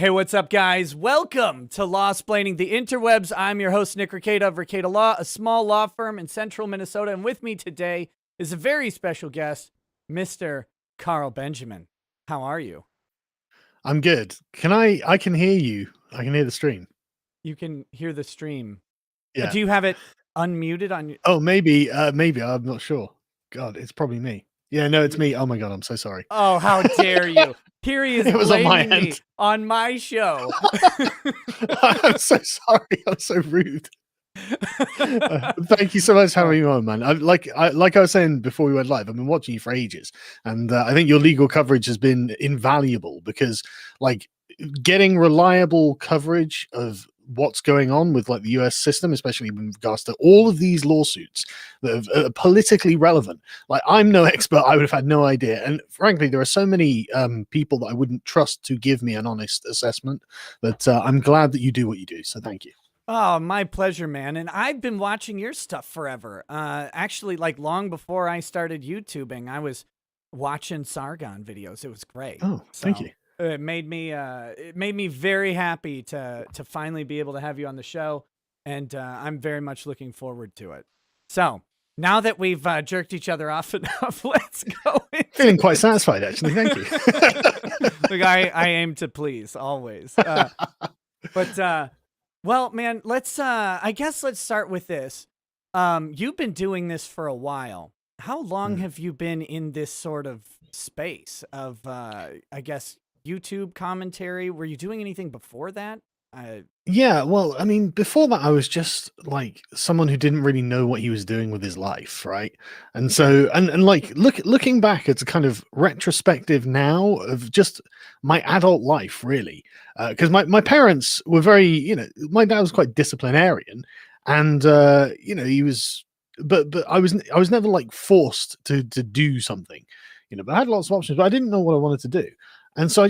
Hey, what's up, guys? Welcome to Law-Splaining the Interwebs. I'm your host, Nick Rekieta of Rekieta Law, a small law firm in central Minnesota. And with me today is a very special guest, Mr. Carl Benjamin. How are you? I'm good. I can hear you. I can hear the stream. You can hear the stream. Yeah. Do you have it unmuted on your... Oh, maybe, I'm not sure. God, it's probably me. Yeah, no, it's me. Oh my God, I'm so sorry. Oh, how dare you. Here he is It was on my blaming me end. on my show. I'm so sorry. I'm so rude. Thank you so much for having me on, man. Like I was saying before we went live, I've been watching you for ages, and I think your legal coverage has been invaluable because, like, getting reliable coverage of what's going on with like the US system, especially in regards to all of these lawsuits that are politically relevant. Like, I'm no expert. I would have had no idea. And frankly, there are so many people that I wouldn't trust to give me an honest assessment that I'm glad that you do what you do. So thank you. Oh, my pleasure, man. And I've been watching your stuff forever. Actually, like long before I started YouTubing, I was watching Sargon videos. It was great. Oh, thank you. It made me very happy to finally be able to have you on the show, and I'm very much looking forward to it. So now that we've jerked each other off enough, let's go. Feeling quite satisfied, actually. Thank you. Look, I aim to please always. Well, man, I guess let's start with this. You've been doing this for a while. How long have you been in this sort of space of, I guess, YouTube commentary? Were you doing anything before that? Yeah, well, I mean, before that, I was just like someone who didn't really know what he was doing with his life, right? And so, and like looking back, it's a kind of retrospective now of just my adult life, really, because my parents were very, my dad was quite disciplinarian, and he was, but I was never like forced to do something, but I had lots of options, but I didn't know what I wanted to do. And so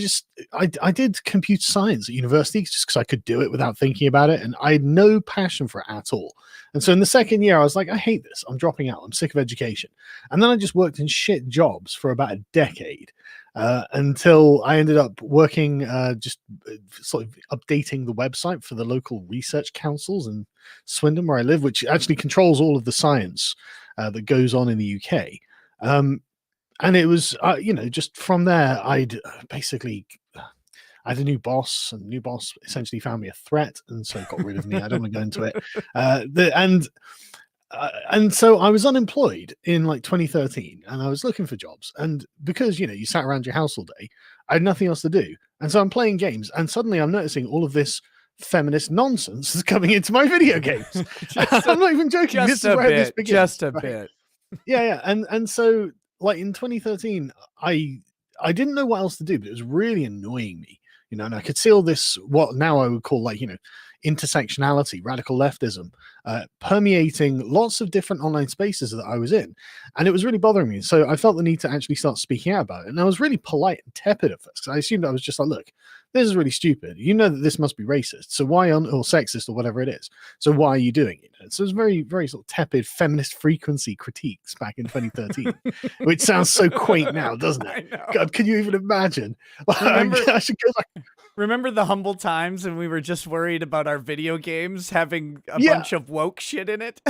I did computer science at university just because I could do it without thinking about it. And I had no passion for it at all. And so in the second year, I was like, I hate this. I'm dropping out. I'm sick of education. And then I just worked in shit jobs for about a decade until I ended up working just sort of updating the website for the local research councils in Swindon, where I live, which actually controls all of the science that goes on in the UK. And it was, just from there, I'd basically, I had a new boss, and the new boss essentially found me a threat, and so got rid of me. I don't want to go into it. And so I was unemployed in like 2013, and I was looking for jobs. And because, you sat around your house all day, I had nothing else to do. And so I'm playing games, and suddenly I'm noticing all of this feminist nonsense is coming into my video games. I'm not even joking. This is where this begins. Just a bit. Yeah. And so, like in 2013, I didn't know what else to do, but it was really annoying me, and I could see all this, what now I would call like, intersectionality, radical leftism, permeating lots of different online spaces that I was in. And it was really bothering me. So I felt the need to actually start speaking out about it. And I was really polite and tepid at first, because I assumed I was just like, look, this is really stupid. You know that this must be racist. So why or sexist or whatever it is. So why are you doing it? And so it was very, very sort of tepid feminist frequency critiques back in 2013, which sounds so quaint now, doesn't it? God, can you even imagine? I should go back. Remember the humble times when we were just worried about our video games having a bunch of woke shit in it?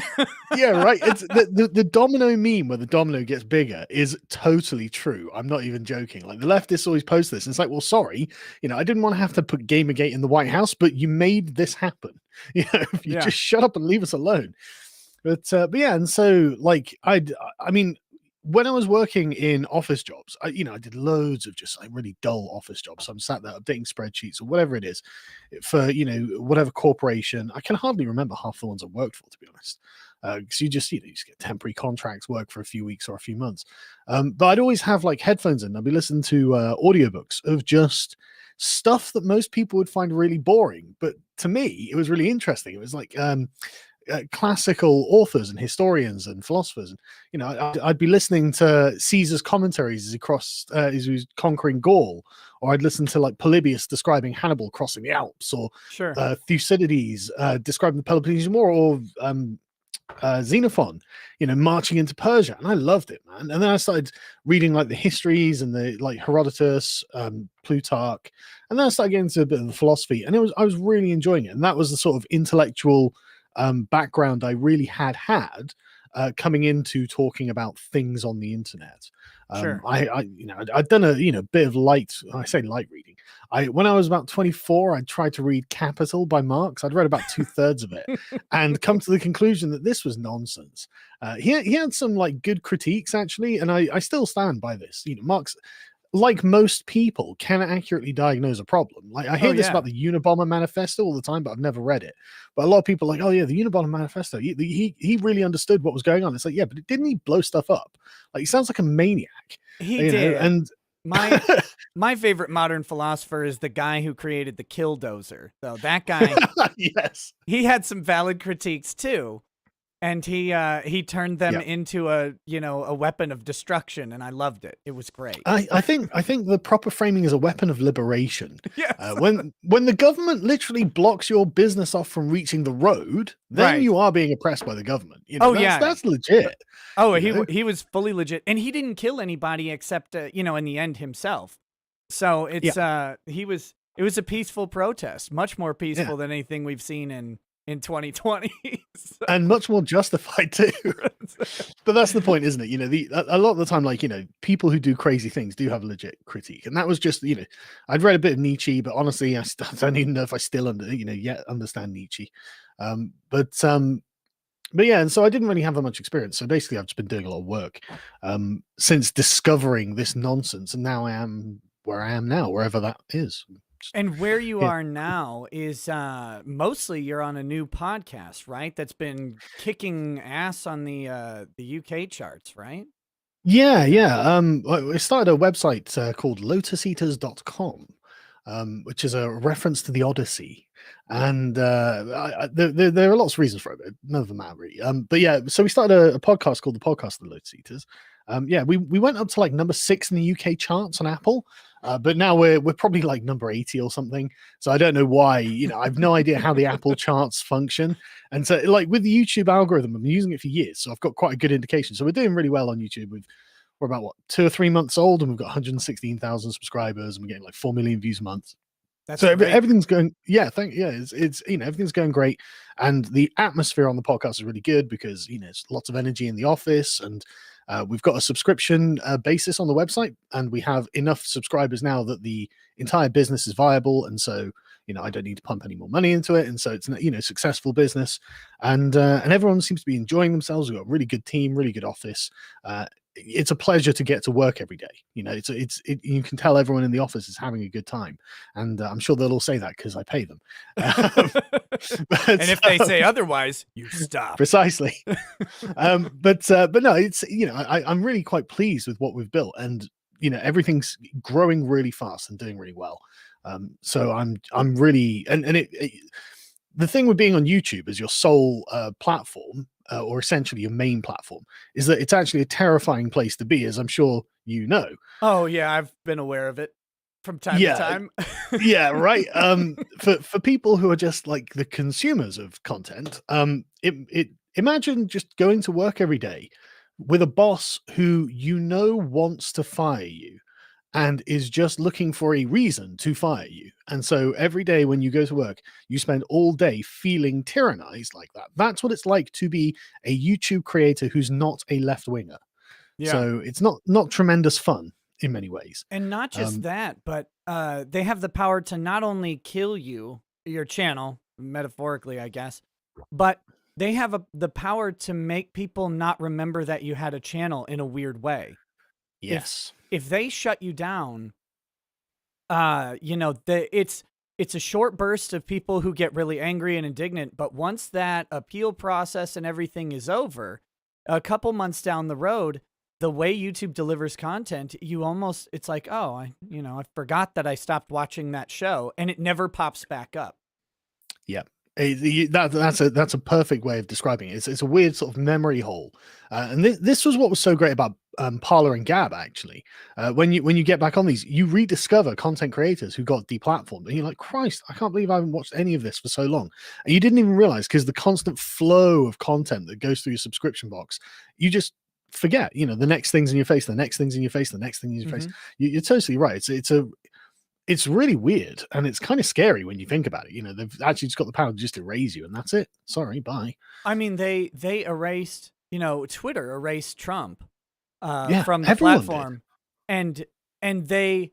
Yeah, right. It's the domino meme where the domino gets bigger is totally true. I'm not even joking. Like, the leftists always post this, and it's like, well, sorry, I didn't want to have to put Gamergate in the White House, but you made this happen. If you just shut up and leave us alone. But yeah, and so like I mean, when I was working in office jobs, I did loads of just like really dull office jobs. So I'm sat there updating spreadsheets or whatever it is for, whatever corporation. I can hardly remember half the ones I worked for, to be honest. Because you just get temporary contracts, work for a few weeks or a few months. But I'd always have like headphones in. I'd be listening to audiobooks of just stuff that most people would find really boring. But to me, it was really interesting. It was like, classical authors and historians and philosophers, and I'd be listening to Caesar's commentaries as he was conquering Gaul, or I'd listen to like Polybius describing Hannibal crossing the Alps, or Thucydides describing the Peloponnesian War, or Xenophon, marching into Persia, and I loved it, man. And then I started reading like the histories and the like Herodotus, Plutarch, And then I started getting into a bit of the philosophy, and I was really enjoying it. And that was the sort of intellectual background I really had coming into talking about things on the internet. Sure. I'd done a bit of light. I say light reading. When I was about 24, I tried to read Capital by Marx. I'd read about 2/3 of it, and come to the conclusion that this was nonsense. He had some like good critiques actually, and I still stand by this. Marx, like most people, can accurately diagnose a problem. Like I hear this about the Unabomber Manifesto all the time, but I've never read it. But a lot of people are like, oh yeah, the Unabomber Manifesto. He really understood what was going on. It's like, yeah, but didn't he blow stuff up? Like he sounds like a maniac. He did. And my favorite modern philosopher is the guy who created the killdozer. So that guy, yes, he had some valid critiques too. And he turned them into a weapon of destruction, and I loved it. It was great. I think the proper framing is a weapon of liberation. Yes. When the government literally blocks your business off from reaching the road, then you are being oppressed by the government. That's legit. Oh, he was fully legit, and he didn't kill anybody except in the end himself. So it's it was a peaceful protest, much more peaceful than anything we've seen in 2020. And much more justified too. But that's the point, isn't it? A lot of the time, like, people who do crazy things do have a legit critique. And that was just, I'd read a bit of Nietzsche, but honestly, I don't even know if I still yet understand Nietzsche. But yeah, and so I didn't really have that much experience. So basically I've just been doing a lot of work since discovering this nonsense, and now I am where I am now, wherever that is. And where you are now is mostly you're on a new podcast, right? That's been kicking ass on the UK charts, right? Yeah. I started a website called lotuseaters.com, which is a reference to the Odyssey. And there are lots of reasons for it, but none of them matter really. But yeah, so we started a podcast called the Podcast of the Lotus Eaters. We went up to like number 6 in the UK charts on Apple. But now we're probably like number 80 or something. So I don't know why, I have no idea how the Apple charts function. And so like with the YouTube algorithm, I've been using it for years. So I've got quite a good indication. So we're doing really well on YouTube. We're about 2 or 3 months old, and we've got 116,000 subscribers, and we're getting like 4 million views a month. So everything's going, it's everything's going great. And the atmosphere on the podcast is really good because, it's lots of energy in the office, and we've got a subscription basis on the website, and we have enough subscribers now that the entire business is viable. And so, I don't need to pump any more money into it. And so it's, successful business, and everyone seems to be enjoying themselves. We've got a really good team, really good office. It's a pleasure to get to work every day. You can tell everyone in the office is having a good time, and I'm sure they'll all say that because I pay them. And if they say otherwise, you stop. Precisely. But no, it's I'm really quite pleased with what we've built, and everything's growing really fast and doing really well. So I'm really and the thing with being on YouTube as your sole platform, or essentially your main platform, is that it's actually a terrifying place to be, as I'm sure you know. Oh yeah, I've been aware of it from time to time. Yeah, right. For people who are just like the consumers of content, imagine just going to work every day with a boss who wants to fire you and is just looking for a reason to fire you. And so every day when you go to work, you spend all day feeling tyrannized like that. That's what it's like to be a YouTube creator who's not a left-winger. Yeah. So it's not tremendous fun in many ways. And not just that, but they have the power to not only kill your channel, metaphorically, I guess, but they have the power to make people not remember that you had a channel in a weird way. Yes. If they shut you down, it's a short burst of people who get really angry and indignant. But once that appeal process and everything is over, a couple months down the road, the way YouTube delivers content, it's like, oh, I forgot that I stopped watching that show, and it never pops back up. Yeah. That's a perfect way of describing it. It's a weird sort of memory hole, and this was what was so great about Parler and Gab. Actually, when you get back on these, you rediscover content creators who got deplatformed, and you're like, Christ, I can't believe I haven't watched any of this for so long. And you didn't even realize, because the constant flow of content that goes through your subscription box, you just forget. The next thing's in your face, the next thing's in your face, the next thing in your face. You're totally right. it's really weird, and it's kind of scary when you think about it. They've actually just got the power to just erase you, and that's it. Sorry, bye. I mean, they erased, Twitter erased Trump Yeah, from the everyone did. platform, and they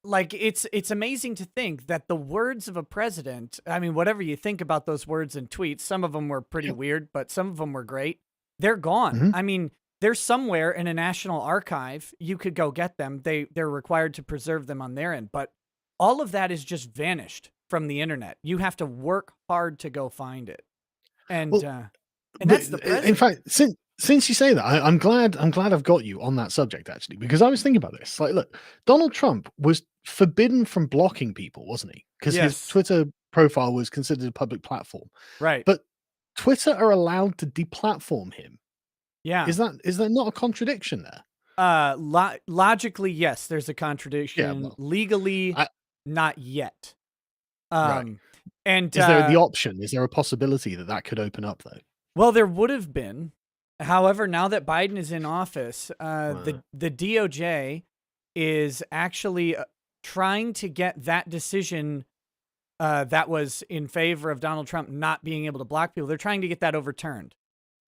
like it's amazing to think that the words of a president, I mean, whatever you think about those words and tweets, some of them were pretty Yep. weird, but some of them were great. They're gone. Mhm. I mean, they're somewhere in a national archive. You could go get them. They're required to preserve them on their end, but all of that is just vanished from the internet. You have to work hard to go find it. And Well, uh and but that's the in president. fact, since you say that, I'm glad I've got you on that subject actually, because I was thinking about this. Like, look, Donald Trump was forbidden from blocking people, wasn't he? Because his Yes. Twitter profile was considered a public platform. Right. But Twitter are allowed to deplatform him. Yeah. Is there not a contradiction there? Logically, yes, there's a Yeah, contradiction. well, Legally, I, not yet. right. Um, and Is there the option? Is there a possibility that that could open up though? Well, there would have been. However, now that Biden is in office, Uh, the DOJ is actually trying to get that decision that was in favor of Donald Trump not being able to block people. They're trying to get that overturned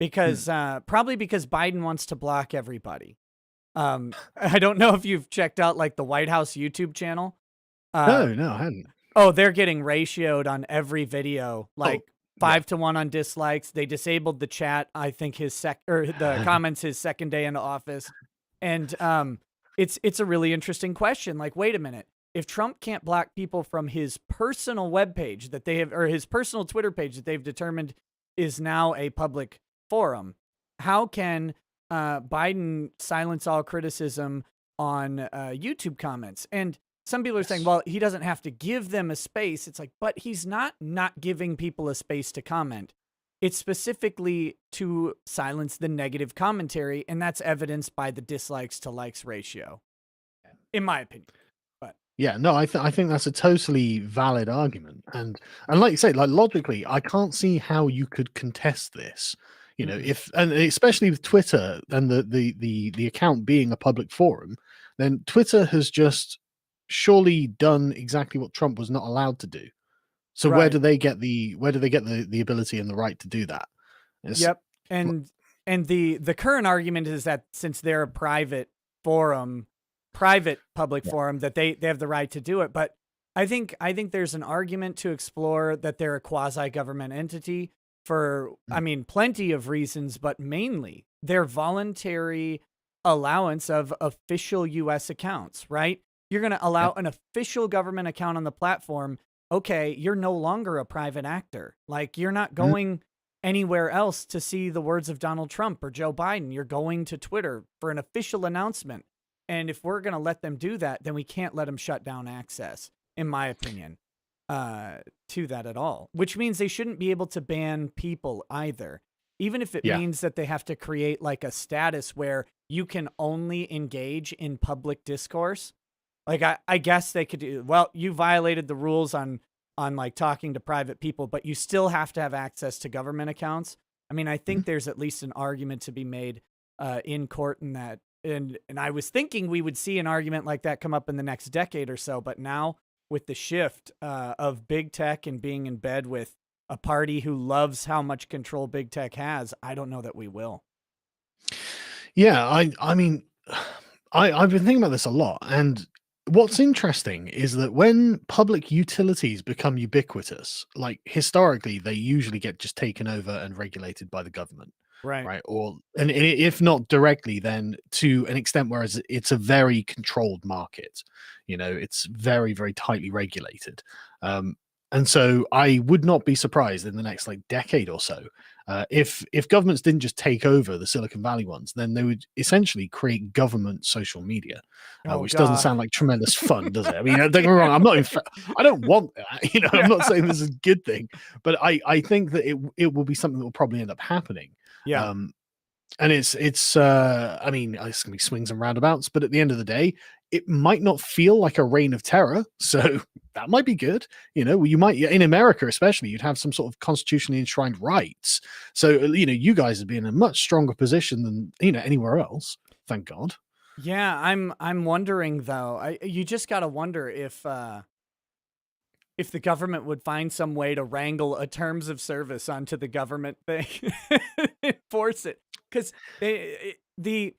because probably because Biden wants to block everybody. I don't know if you've checked out like the White House YouTube channel. Uh, no, I hadn't. Oh, they're getting ratioed on every video, Oh, like yeah. 5-1 on dislikes. They disabled the chat. I think the comments his second day in office, and it's a really interesting question. Like, wait a minute, if Trump can't block people from his personal webpage that they have, or his personal Twitter page that they've determined is now a public forum, how can Biden silence all criticism on YouTube comments? And some people are saying, well, he doesn't have to give them a space. It's like, but he's not giving people a space to comment. It's specifically to silence the negative commentary, and that's evidenced by the dislikes to likes ratio, in my opinion. But Yeah, no, I think that's a totally valid argument, and like you say, like logically, I can't see how you could contest this. mm-mm. If and especially with Twitter and the account being a public forum, then Twitter has just surely done exactly what Trump was not allowed to do. So Right. where do they get the ability and the right to do that? It's Yep. And the current argument is that since they're a forum, private public yeah. forum, that they have the right to do it. But I think there's an argument to explore that they're a quasi government entity for, I mean, plenty of reasons, but mainly their voluntary allowance of official US accounts, right? You're going to Yeah. allow an official government account on the platform. Okay, you're no longer a private actor. Like, you're not Mhm. going anywhere else to see the words of Donald Trump or Joe Biden. You're going to Twitter for an official announcement. And if we're going to let them do that, then we can't let them shut down access, in my opinion, to that at all, which means they shouldn't be able to ban people either. Even if it Yeah. means that they have to create like a status where you can only engage in public discourse. Like, I guess they could do, well, you violated the rules on like talking to private people, but you still have to have access to government accounts. I mean, I think Mhm. there's at least an argument to be made in court in that. And I was thinking we would see an argument like that come up in the next decade or so, but now with the shift of big tech and being in bed with a party who loves how much control big tech has, I don't know that we will. Yeah, I mean, I've been thinking about this a lot, and what's interesting is that when public utilities become ubiquitous, like historically, they usually get just taken over and regulated by the government, Right. right? Or and if not directly, then to an extent, whereas it's a very controlled market, it's very very tightly regulated. Um, and so I would not be surprised in the next like decade or so if governments didn't just take over the Silicon Valley ones, then they would essentially create government social media, Oh, which doesn't God. sound like tremendous fun, does it? I mean, don't get me wrong. I'm not. I don't want that. I'm not saying this is a good thing, but I think that it will be something that will probably end up happening. Yeah. Um, and it's I mean, it's gonna be swings and roundabouts, but at the end of the day, it might not feel like a reign of terror, so that might be good. You might, in America especially, you'd have some sort of constitutionally enshrined rights. So you guys would be in a much stronger position than anywhere else, thank God. Yeah, I'm wondering though. You just gotta wonder if the government would find some way to wrangle a terms of service onto the government thing, enforce it, because the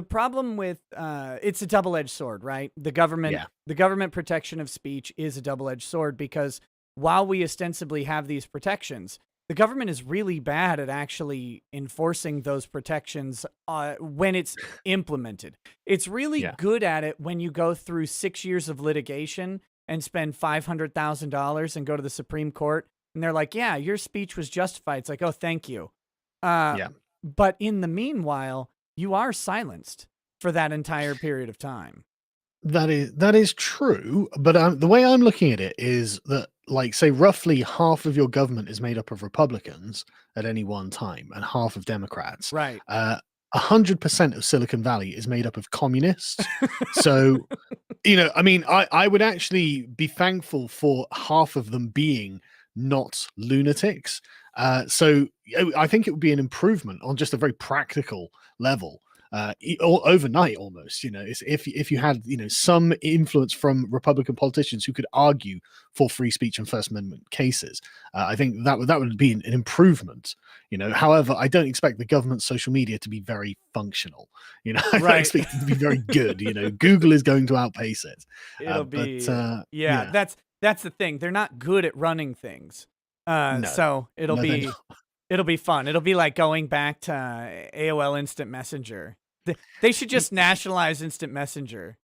problem with it's a double-edged sword, right? Yeah. The government protection of speech is a double-edged sword because while we ostensibly have these protections, the government is really bad at actually enforcing those protections when it's implemented. It's really Yeah. good at it when you go through 6 years of litigation and spend $500,000 and go to the Supreme Court, and they're like, "Yeah, your speech was justified." It's like, "Oh, thank you." Uh, Yeah. but in the meanwhile, you are silenced for that entire period of time. That is true, but the way I'm looking at it is that, like, say, roughly half of your government is made up of Republicans at any one time, and half of Democrats. Right. 100% of Silicon Valley is made up of communists. So, I mean, I would actually be thankful for half of them being not lunatics. So I think it would be an improvement on just a very practical level, overnight almost. If you had some influence from Republican politicians who could argue for free speech and First Amendment cases, I think that would be an improvement. However, I don't expect the government's social media to be very functional. I don't Right. expect it to be very good. Google is going to outpace it. It'll But be yeah, yeah, that's the thing. They're not good at running things. no, So no, they're not. it'll be fun. It'll be like going back to AOL Instant Messenger. They should just nationalize Instant Messenger.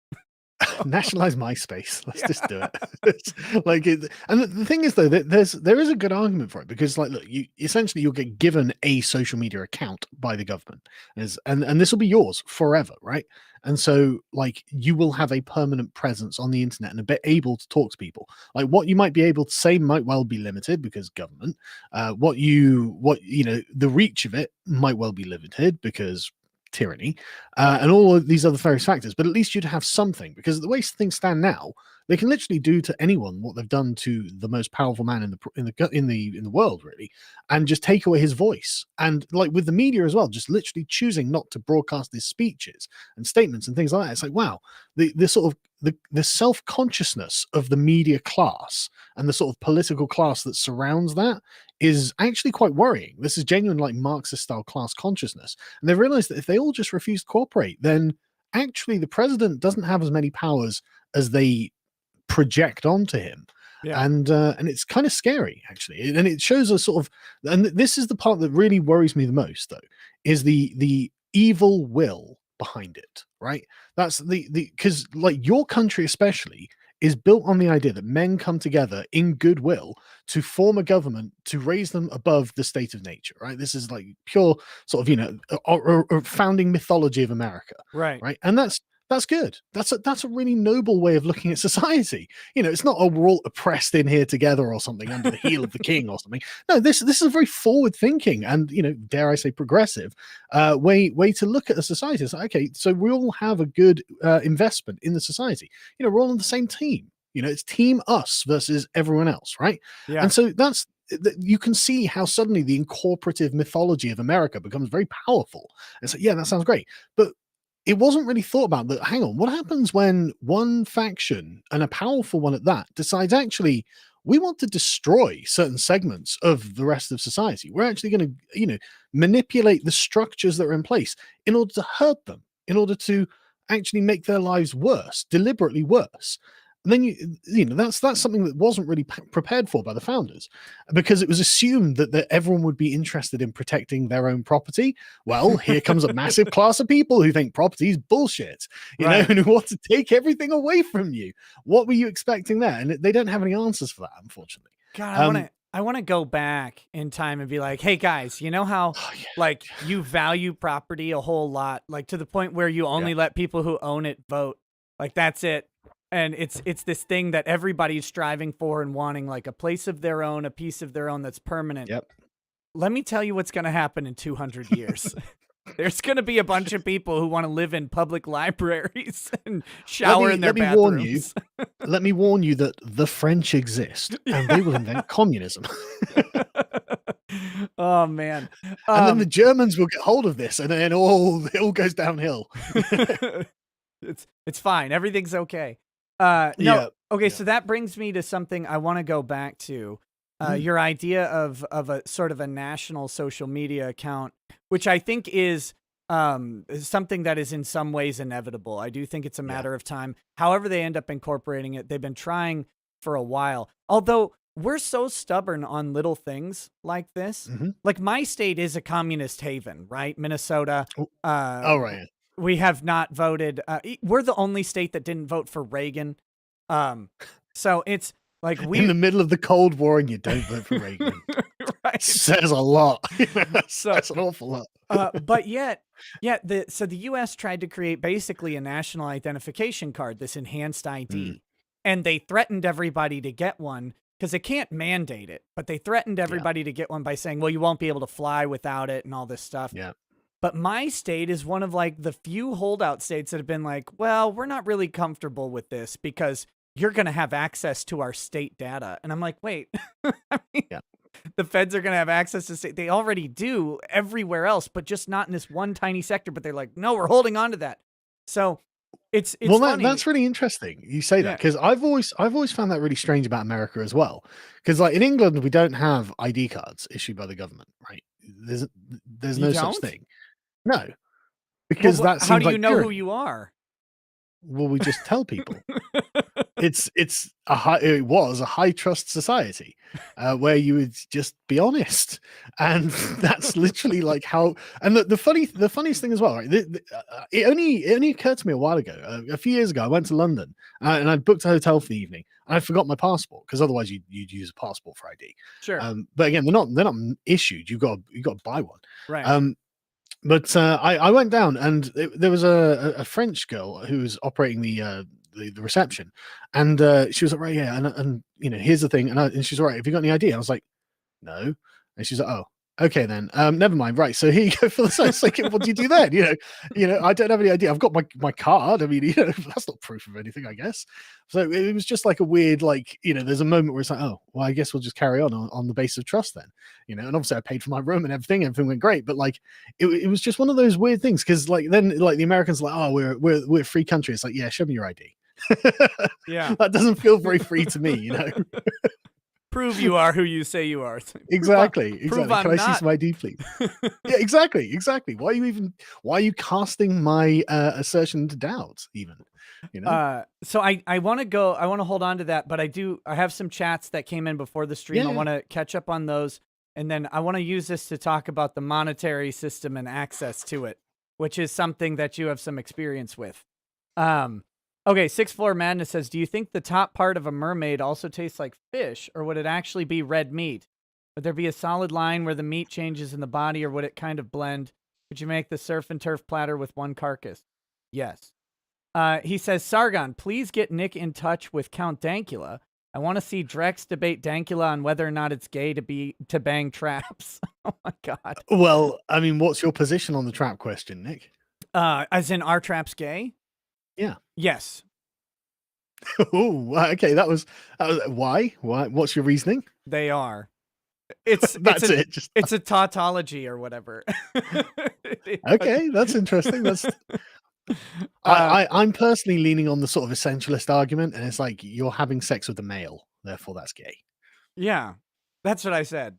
Nationalize MySpace. Let's Yeah. just do it. It's like it, and the thing is though that there is a good argument for it, because, like, look, you'll get given a social media account by the government, and this will be yours forever, right? And so, like, you will have a permanent presence on the internet and a bit able to talk to people. Like, what you might be able to say might well be limited because government. The reach of it might well be limited because tyranny, and all of these other various factors. But at least you'd have something, because the way things stand now, they can literally do to anyone what they've done to the most powerful man in the world, really, and just take away his voice. And, like, with the media as well, just literally choosing not to broadcast his speeches and statements and things like that. It's like, wow, the sort of the self-consciousness of the media class and the sort of political class that surrounds that is actually quite worrying. This is genuine, like, Marxist style class consciousness. And they've realized that if they all just refuse to cooperate, then actually the president doesn't have as many powers as they project onto him. Yeah. And it's kind of scary, actually. And it shows a sort of, and this is the part that really worries me the most, though, is the evil will behind it, right? That's the because, like, your country especially is built on the idea that men come together in goodwill to form a government to raise them above the state of nature, right? This is like pure sort of, or founding mythology of America, Right. right? And that's good. That's a really noble way of looking at society. It's not, oh, we're all oppressed in here together or something under the heel of the king or something. No, this is a very forward thinking and, dare I say, progressive way to look at a society. It's like, okay, so we all have a good investment in the society. We're all on the same team. It's team us versus everyone else, right? Yeah. And so you can see how suddenly the incorporative mythology of America becomes very powerful. And so, yeah, that sounds great, but it wasn't really thought about that. Hang on, what happens when one faction, and a powerful one at that, decides, actually, we want to destroy certain segments of the rest of society? We're actually going to, manipulate the structures that are in place in order to hurt them, in order to actually make their lives worse, deliberately worse. And then that's something that wasn't really prepared for by the founders, because it was assumed that everyone would be interested in protecting their own property. Well, here comes a massive class of people who think property is bullshit, Right. and who want to take everything away from you. What were you expecting there? And they don't have any answers for that, unfortunately. God, Um, I want to go back in time and be like, "Hey guys, you know how oh, yeah, like you value property a whole lot, like to the point where you yeah, only let people who own it vote. Like that's it." And it's this thing that everybody's striving for and wanting, like a place of their own, a piece of their own that's permanent. yep. Let me tell you what's going to happen in 200 years. There's going to be a bunch of people who want to live in public libraries and shower in their Let me warn you. bathrooms. Let me warn you that the French exist, and they will invent communism. Oh man. And then the Germans will get hold of this, and then it all goes downhill. It's fine. Everything's okay. No. Yeah. Okay, Yeah. so that brings me to something I want to go back to. Mm. Your idea of a sort of a national social media account, which I think is something that is in some ways inevitable. I do think it's a Yeah. matter of time. However they end up incorporating it, they've been trying for a while. Although we're so stubborn on little things like this. Mhm. Like my state is a communist haven, right? Minnesota. Oh, Uh, oh, right. we have not voted. We're the only state that didn't vote for Reagan. So it's like In the we, middle of the Cold War and you don't vote for Reagan. right? Says a lot. So, That's an awful lot. but yet, so the U.S. tried to create basically a national identification card, this enhanced ID, and they threatened everybody to get one because they can't mandate it, but they threatened everybody to get one by saying, well, you won't be able to fly without it and all this stuff. Yeah. But my state is one of like the few holdout states that have been like, well, we're not really comfortable with this because you're going to have access to our state data. And I'm like, wait, I mean, the feds are going to have access to state. They already do everywhere else, but just not in this one tiny sector. But they're like, no, we're holding on to that. So it's Well, funny. that's really interesting. You say that because I've always found that really strange about America as well. Because like in England, we don't have ID cards issued by the government, right? There's no such thing. No, because that seems how do you like know who tyranny. you are? Well, we just tell people. It was a high trust society where you would just be honest, and that's literally like how. And the funniest thing as well, right? It only occurred to me a while ago. A few years ago, I went to London and I booked a hotel for the evening, and I forgot my passport because otherwise you'd use a passport for ID. Sure. But again, they're not issued. You've got to buy one. Right. But I went down and there was a French girl who was operating the reception, and she was like, right, yeah, and you know, here's the thing, and she's all right. Have you got any idea? I was like, no, and she's like, oh, okay then, never mind. Right, so here you go for the site. Like, what do you do then? You know, I don't have any idea. I've got my card. I mean, you know, that's not proof of anything, I guess. So it was just like a weird, like, you know, there's a moment where it's like, oh, well, I guess we'll just carry on the basis of trust then, you know. And obviously, I paid for my room and everything went great. But like, it was just one of those weird things because like then like the Americans are like, oh, we're a free country. It's like, yeah, show me your ID. Yeah, that doesn't feel very free to me, you know. Prove you are who you say you are. Exactly. Prove Can I see some ID, please? Yeah, exactly. Why are you casting my assertion into doubt, even? You know. So I want to hold on to that, but I have some chats that came in before the stream. I want to catch up on those, and then I want to use this to talk about the monetary system and access to it, which is something that you have some experience with. Okay, Sixth Floor Madness says, do you think the top part of a mermaid also tastes like fish, or would it actually be red meat? Would there be a solid line where the meat changes in the body, or would it kind of blend? Would you make the surf and turf platter with one carcass? Yes. He says, Sargon, please get Nick in touch with Count Dankula. I want to see Drex debate Dankula on whether or not it's gay to bang traps. Oh my God. Well, I mean, what's your position on the trap question, Nick? As in, are traps gay? Yeah. Yes. Oh, okay. That was why? What's your reasoning? They are. It's a tautology or whatever. Okay, that's interesting. That's I'm personally leaning on the sort of essentialist argument, and it's like you're having sex with a male, therefore that's gay. Yeah, that's what I said.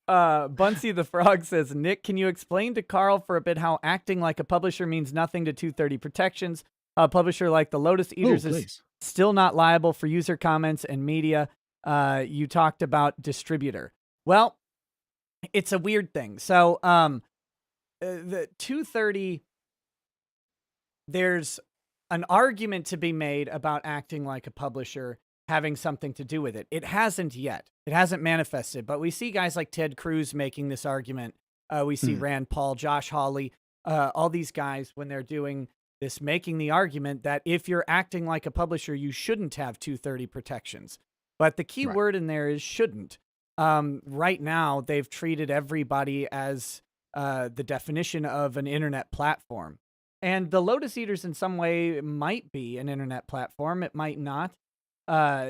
Bunsy the Frog says, Nick, can you explain to Carl for a bit how acting like a publisher means nothing to 230 protections? A publisher like the Lotus Eaters is still not liable for user comments and media. You talked about distributor. Well, it's a weird thing. So the 230, there's an argument to be made about acting like a publisher having something to do with it. It hasn't yet. It hasn't manifested, but we see guys like Ted Cruz making this argument. We see Rand Paul, Josh Hawley, all these guys when they're doing this, making the argument that if you're acting like a publisher, you shouldn't have 230 protections. But the key word in there is shouldn't. Right now, they've treated everybody as the definition of an internet platform. And the Lotus Eaters in some way might be an internet platform. It might not.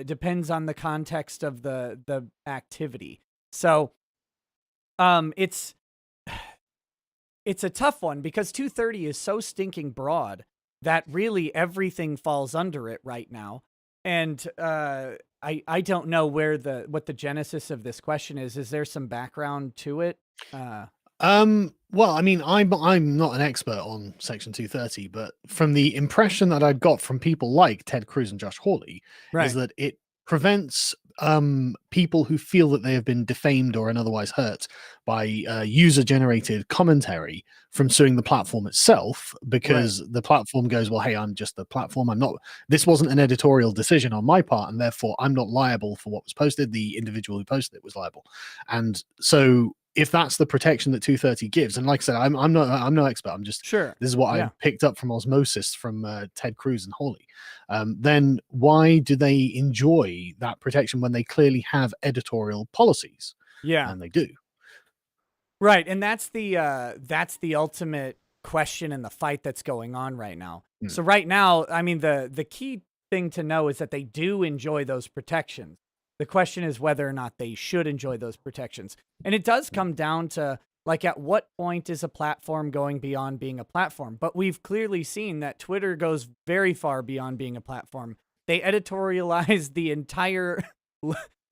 Depends on the context of the activity. So it's it's a tough one because 230 is so stinking broad that really everything falls under it right now. And I don't know what the genesis of this question is. Is there some background to it? Well, I mean, I'm not an expert on Section 230, but from the impression that I've got from people like Ted Cruz and Josh Hawley, is Right. that it prevents people who feel that they have been defamed or otherwise hurt by user-generated commentary from suing the platform itself, because the platform goes, well, hey, I'm just the platform. I'm not. This wasn't an editorial decision on my part, and therefore I'm not liable for what was posted. The individual who posted it was liable, and so if that's the protection that 230 gives, and like I said, I'm no expert. I'm just Sure. this is what Yeah. I picked up from osmosis from Ted Cruz and Hawley. Then why do they enjoy that protection when they clearly have editorial policies? Yeah. And they do. Right. And that's the ultimate question and the fight that's going on right now. Mm. So right now, I mean, the key thing to know is that they do enjoy those protections. The question is whether or not they should enjoy those protections. And it does come down to, like, at what point is a platform going beyond being a platform? But we've clearly seen that Twitter goes very far beyond being a platform. They editorialize the entire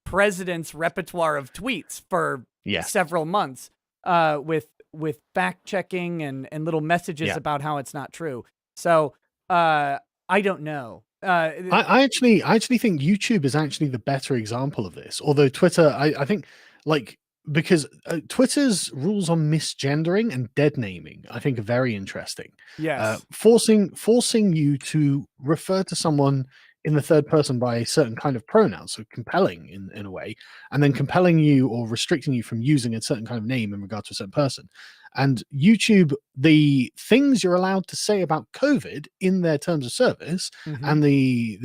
president's repertoire of tweets for several months with fact checking and little messages about how it's not true. So I don't know. I actually think YouTube is actually the better example of this. Although Twitter, I think, like, because Twitter's rules on misgendering and dead naming, I think, are very interesting. Yes. Forcing you to refer to someone in the third person by a certain kind of pronoun, so compelling in a way, and then compelling you or restricting you from using a certain kind of name in regard to a certain person. And YouTube, the things you're allowed to say about COVID in their terms of service, and the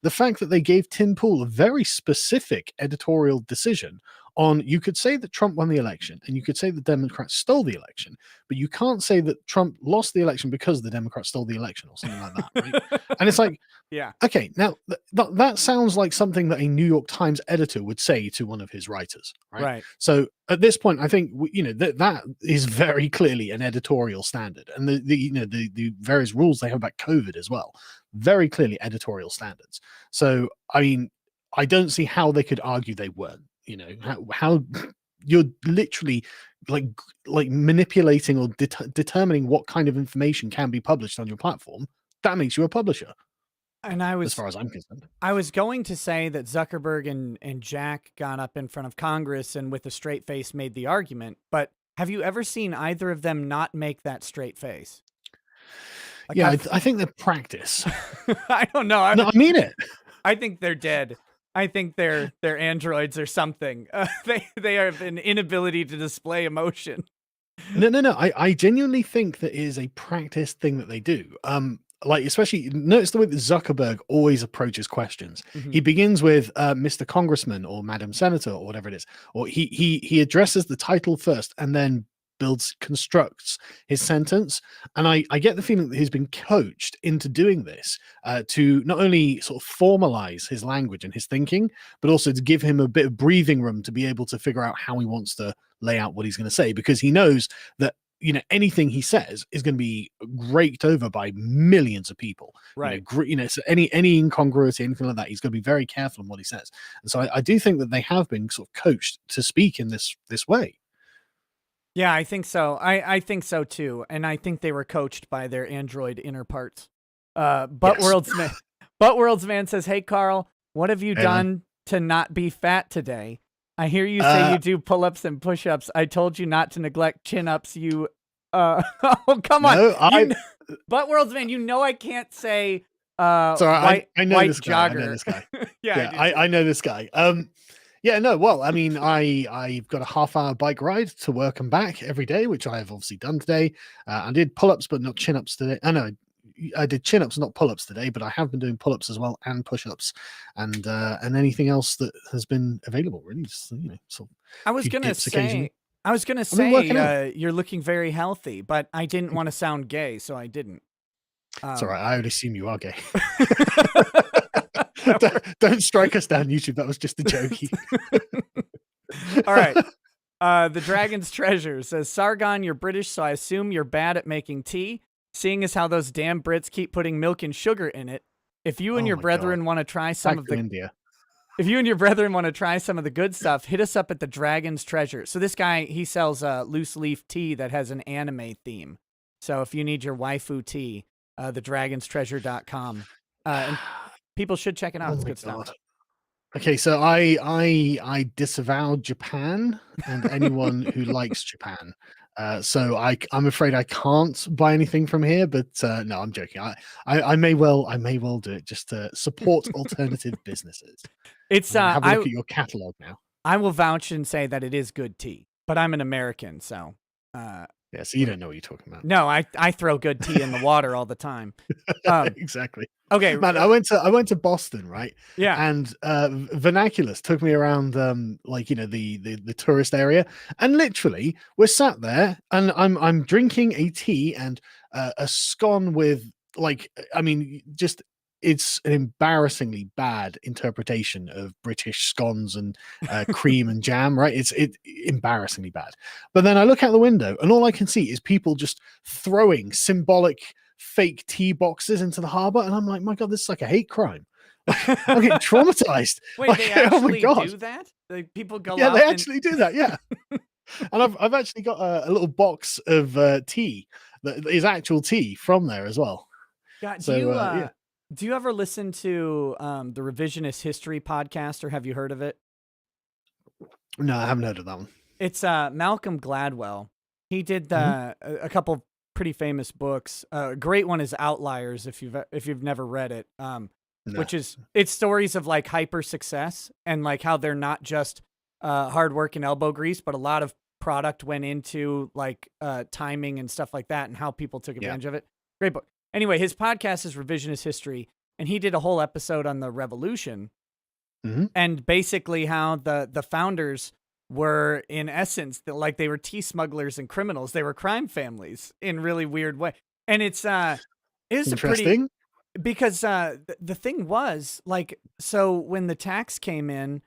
fact that they gave Tim Pool a very specific editorial decision on, you could say that Trump won the election and you could say the Democrats stole the election, but you can't say that Trump lost the election because the Democrats stole the election or something like that, right? And it's like, yeah, okay, now that sounds like something that a New York Times editor would say to one of his writers, right? Right. So at this point, I think that is very clearly an editorial standard, and the various rules they have about COVID as well, very clearly editorial standards. So I mean, I don't see how they could argue they weren't. How you're literally like manipulating or determining what kind of information can be published on your platform. That makes you a publisher. And as far as I'm concerned, I was going to say that Zuckerberg and Jack got up in front of Congress and with a straight face made the argument, but have you ever seen either of them not make that straight face? Like, yeah, I think they're practice. I don't know. No, I mean it. I think they're dead. I think they're androids or something. They have an inability to display emotion. No. I genuinely think that is a practice thing that they do. Like, especially notice the way that Zuckerberg always approaches questions. He begins with Mr. Congressman or Madam Senator or whatever it is, or he addresses the title first and then constructs his sentence. And I get the feeling that he's been coached into doing this to not only sort of formalize his language and his thinking, but also to give him a bit of breathing room to be able to figure out how he wants to lay out what he's going to say, because he knows that anything he says is going to be raked over by millions of people, right? So any incongruity, anything like that, he's going to be very careful on what he says. And so I do think that they have been sort of coached to speak in this way. Yeah, I think so. I think so too, and I think they were coached by their android inner parts. World's man says, "Hey Carl, what have you done to not be fat today? I hear you say you do pull-ups and push-ups. I told you not to neglect chin-ups. You, oh come on, World's man. I can't say. Sorry, I know white this guy. jogger. I know this guy. Yeah, I know this guy. Yeah, no, well, I mean, I've got a half-hour bike ride to work and back every day, which I have obviously done today. I did pull-ups, but not chin-ups today. I did chin-ups, not pull-ups today, but I have been doing pull-ups as well and push-ups and anything else that has been available, really. Just, I was gonna say, you're looking very healthy, but I didn't want to sound gay, so I didn't. It's all right. I would assume you are gay. Don't strike us down, YouTube. That was just a jokey. All right. The Dragon's Treasure says, Sargon, you're British, so I assume you're bad at making tea. Seeing as how those damn Brits keep putting milk and sugar in it, if you and Oh your my God. brethren want to try some Back of to the India. if you and your brethren want to try some of the good stuff, hit us up at the Dragon's Treasure. So this guy, he sells loose leaf tea that has an anime theme. So if you need your waifu tea, thedragonstreasure.com. And people should check it out. Oh It's my good stuff. God. Okay, so I disavow Japan and anyone who likes Japan. So I'm afraid I can't buy anything from here. But no, I'm joking. I may well do it just to support alternative businesses. It's I'm gonna have a look at your catalog now. I will vouch and say that it is good tea, but I'm an American, so Yeah, so you don't know what you're talking about. no, I throw good tea in the water all the time. Exactly. Okay, Man, I went to Boston, right? yeah, And Vernaculus took me around like the tourist area, and literally we're sat there and I'm drinking a tea and a scone with just it's an embarrassingly bad interpretation of British scones and cream and jam, right? It's embarrassingly bad. But then I look out the window and all I can see is people just throwing symbolic fake tea boxes into the harbor, and I'm like, my God, this is like a hate crime. I'm getting traumatized. Wait, like, they oh my actually God. do that? Like people go Yeah, out they and actually do that. Yeah. And I've actually got a little box of tea that is actual tea from there as well. God, So yeah. do you ever listen to the Revisionist History podcast, or have you heard of it? No, I haven't heard of that one. It's Malcolm Gladwell. He did a couple pretty famous books. A great one is Outliers, if you've never read it. No. Which is it's stories of like hyper success and like how they're not just hard work and elbow grease, but a lot of product went into like timing and stuff like that, and how people took advantage of it. Great book. Anyway, his podcast is Revisionist History, and he did a whole episode on the Revolution, and basically how the founders were in essence like they were tea smugglers and criminals. They were crime families in really weird way, and it's a pretty. Because the thing was like, so when the tax came in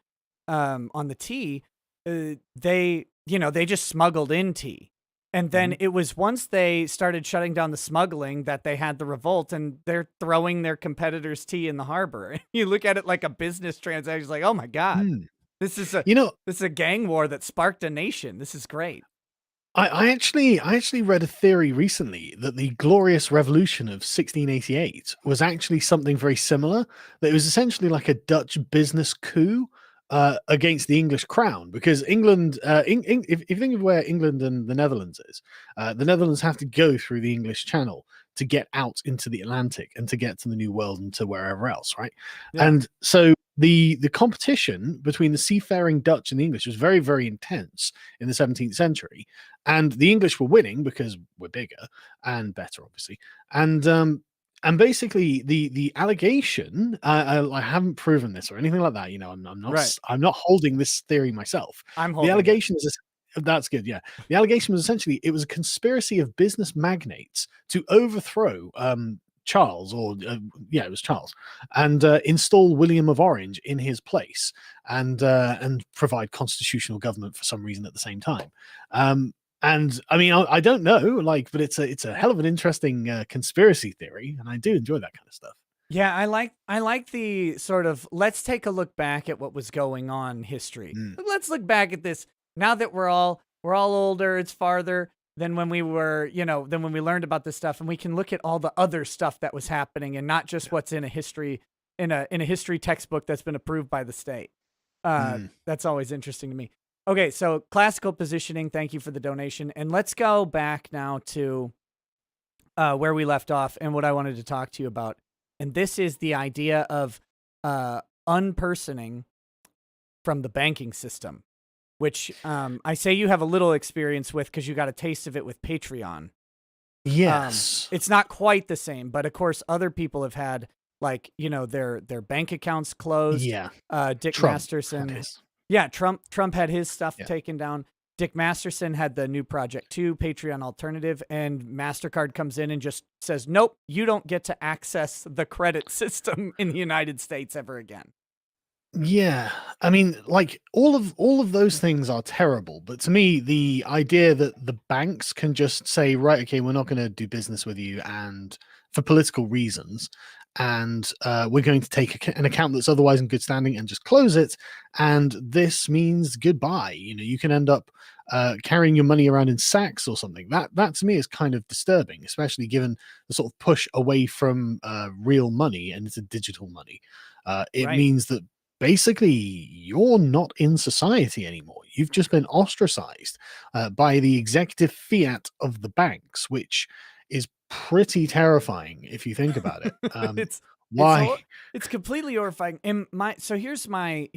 on the tea, they just smuggled in tea, and then it was once they started shutting down the smuggling that they had the revolt, and they're throwing their competitors' tea in the harbor. You look at it like a business transaction, it's like, oh my God, this is a gang war that sparked a nation. This is great. I actually read a theory recently that the Glorious Revolution of 1688 was actually something very similar. That it was essentially like a Dutch business coup against the English crown, because England, if you think of where England and the Netherlands is, the Netherlands have to go through the English Channel to get out into the Atlantic and to get to the New World and to wherever else, right? Yeah. And so the competition between the seafaring Dutch and the English was very, very intense in the 17th century, and the English were winning because we're bigger and better, obviously. And basically the allegation, I haven't proven this or anything like that. I'm not holding this theory myself. I'm holding The allegation is that's good. Yeah, the allegation was essentially it was a conspiracy of business magnates to overthrow Charles, or it was Charles, and install William of Orange in his place, and provide constitutional government for some reason at the same time. And I mean, I don't know, but it's a hell of an interesting conspiracy theory, and I do enjoy that kind of stuff. Yeah, I like the sort of let's take a look back at what was going on history. Let's look back at this now that we're all older. It's farther than when we were, than when we learned about this stuff, and we can look at all the other stuff that was happening and not just what's in a history textbook that's been approved by the state. That's always interesting to me. Okay, so classical positioning. Thank you for the donation, and let's go back now to where we left off and what I wanted to talk to you about. And this is the idea of unpersoning from the banking system, which I say you have a little experience with because you got a taste of it with Patreon. Yes. It's not quite the same, but of course other people have had their bank accounts closed. Yeah. Dick Trump Masterson. Yeah, Trump had his stuff taken down. Dick Masterson had the new Project 2 Patreon alternative, and MasterCard comes in and just says, nope, you don't get to access the credit system in the United States ever again. Yeah, I mean, like all of those things are terrible, but to me, the idea that the banks can just say, right, okay, we're not going to do business with you, and for political reasons, and we're going to take an account that's otherwise in good standing and just close it, and this means goodbye. You know, you can end up carrying your money around in sacks or something. That to me is kind of disturbing, especially given the sort of push away from real money and into digital money. It Right. means that basically you're not in society anymore. You've just been ostracized by the executive fiat of the banks, which is pretty terrifying if you think about it. it's it's Why? hor- it's completely horrifying. And here's my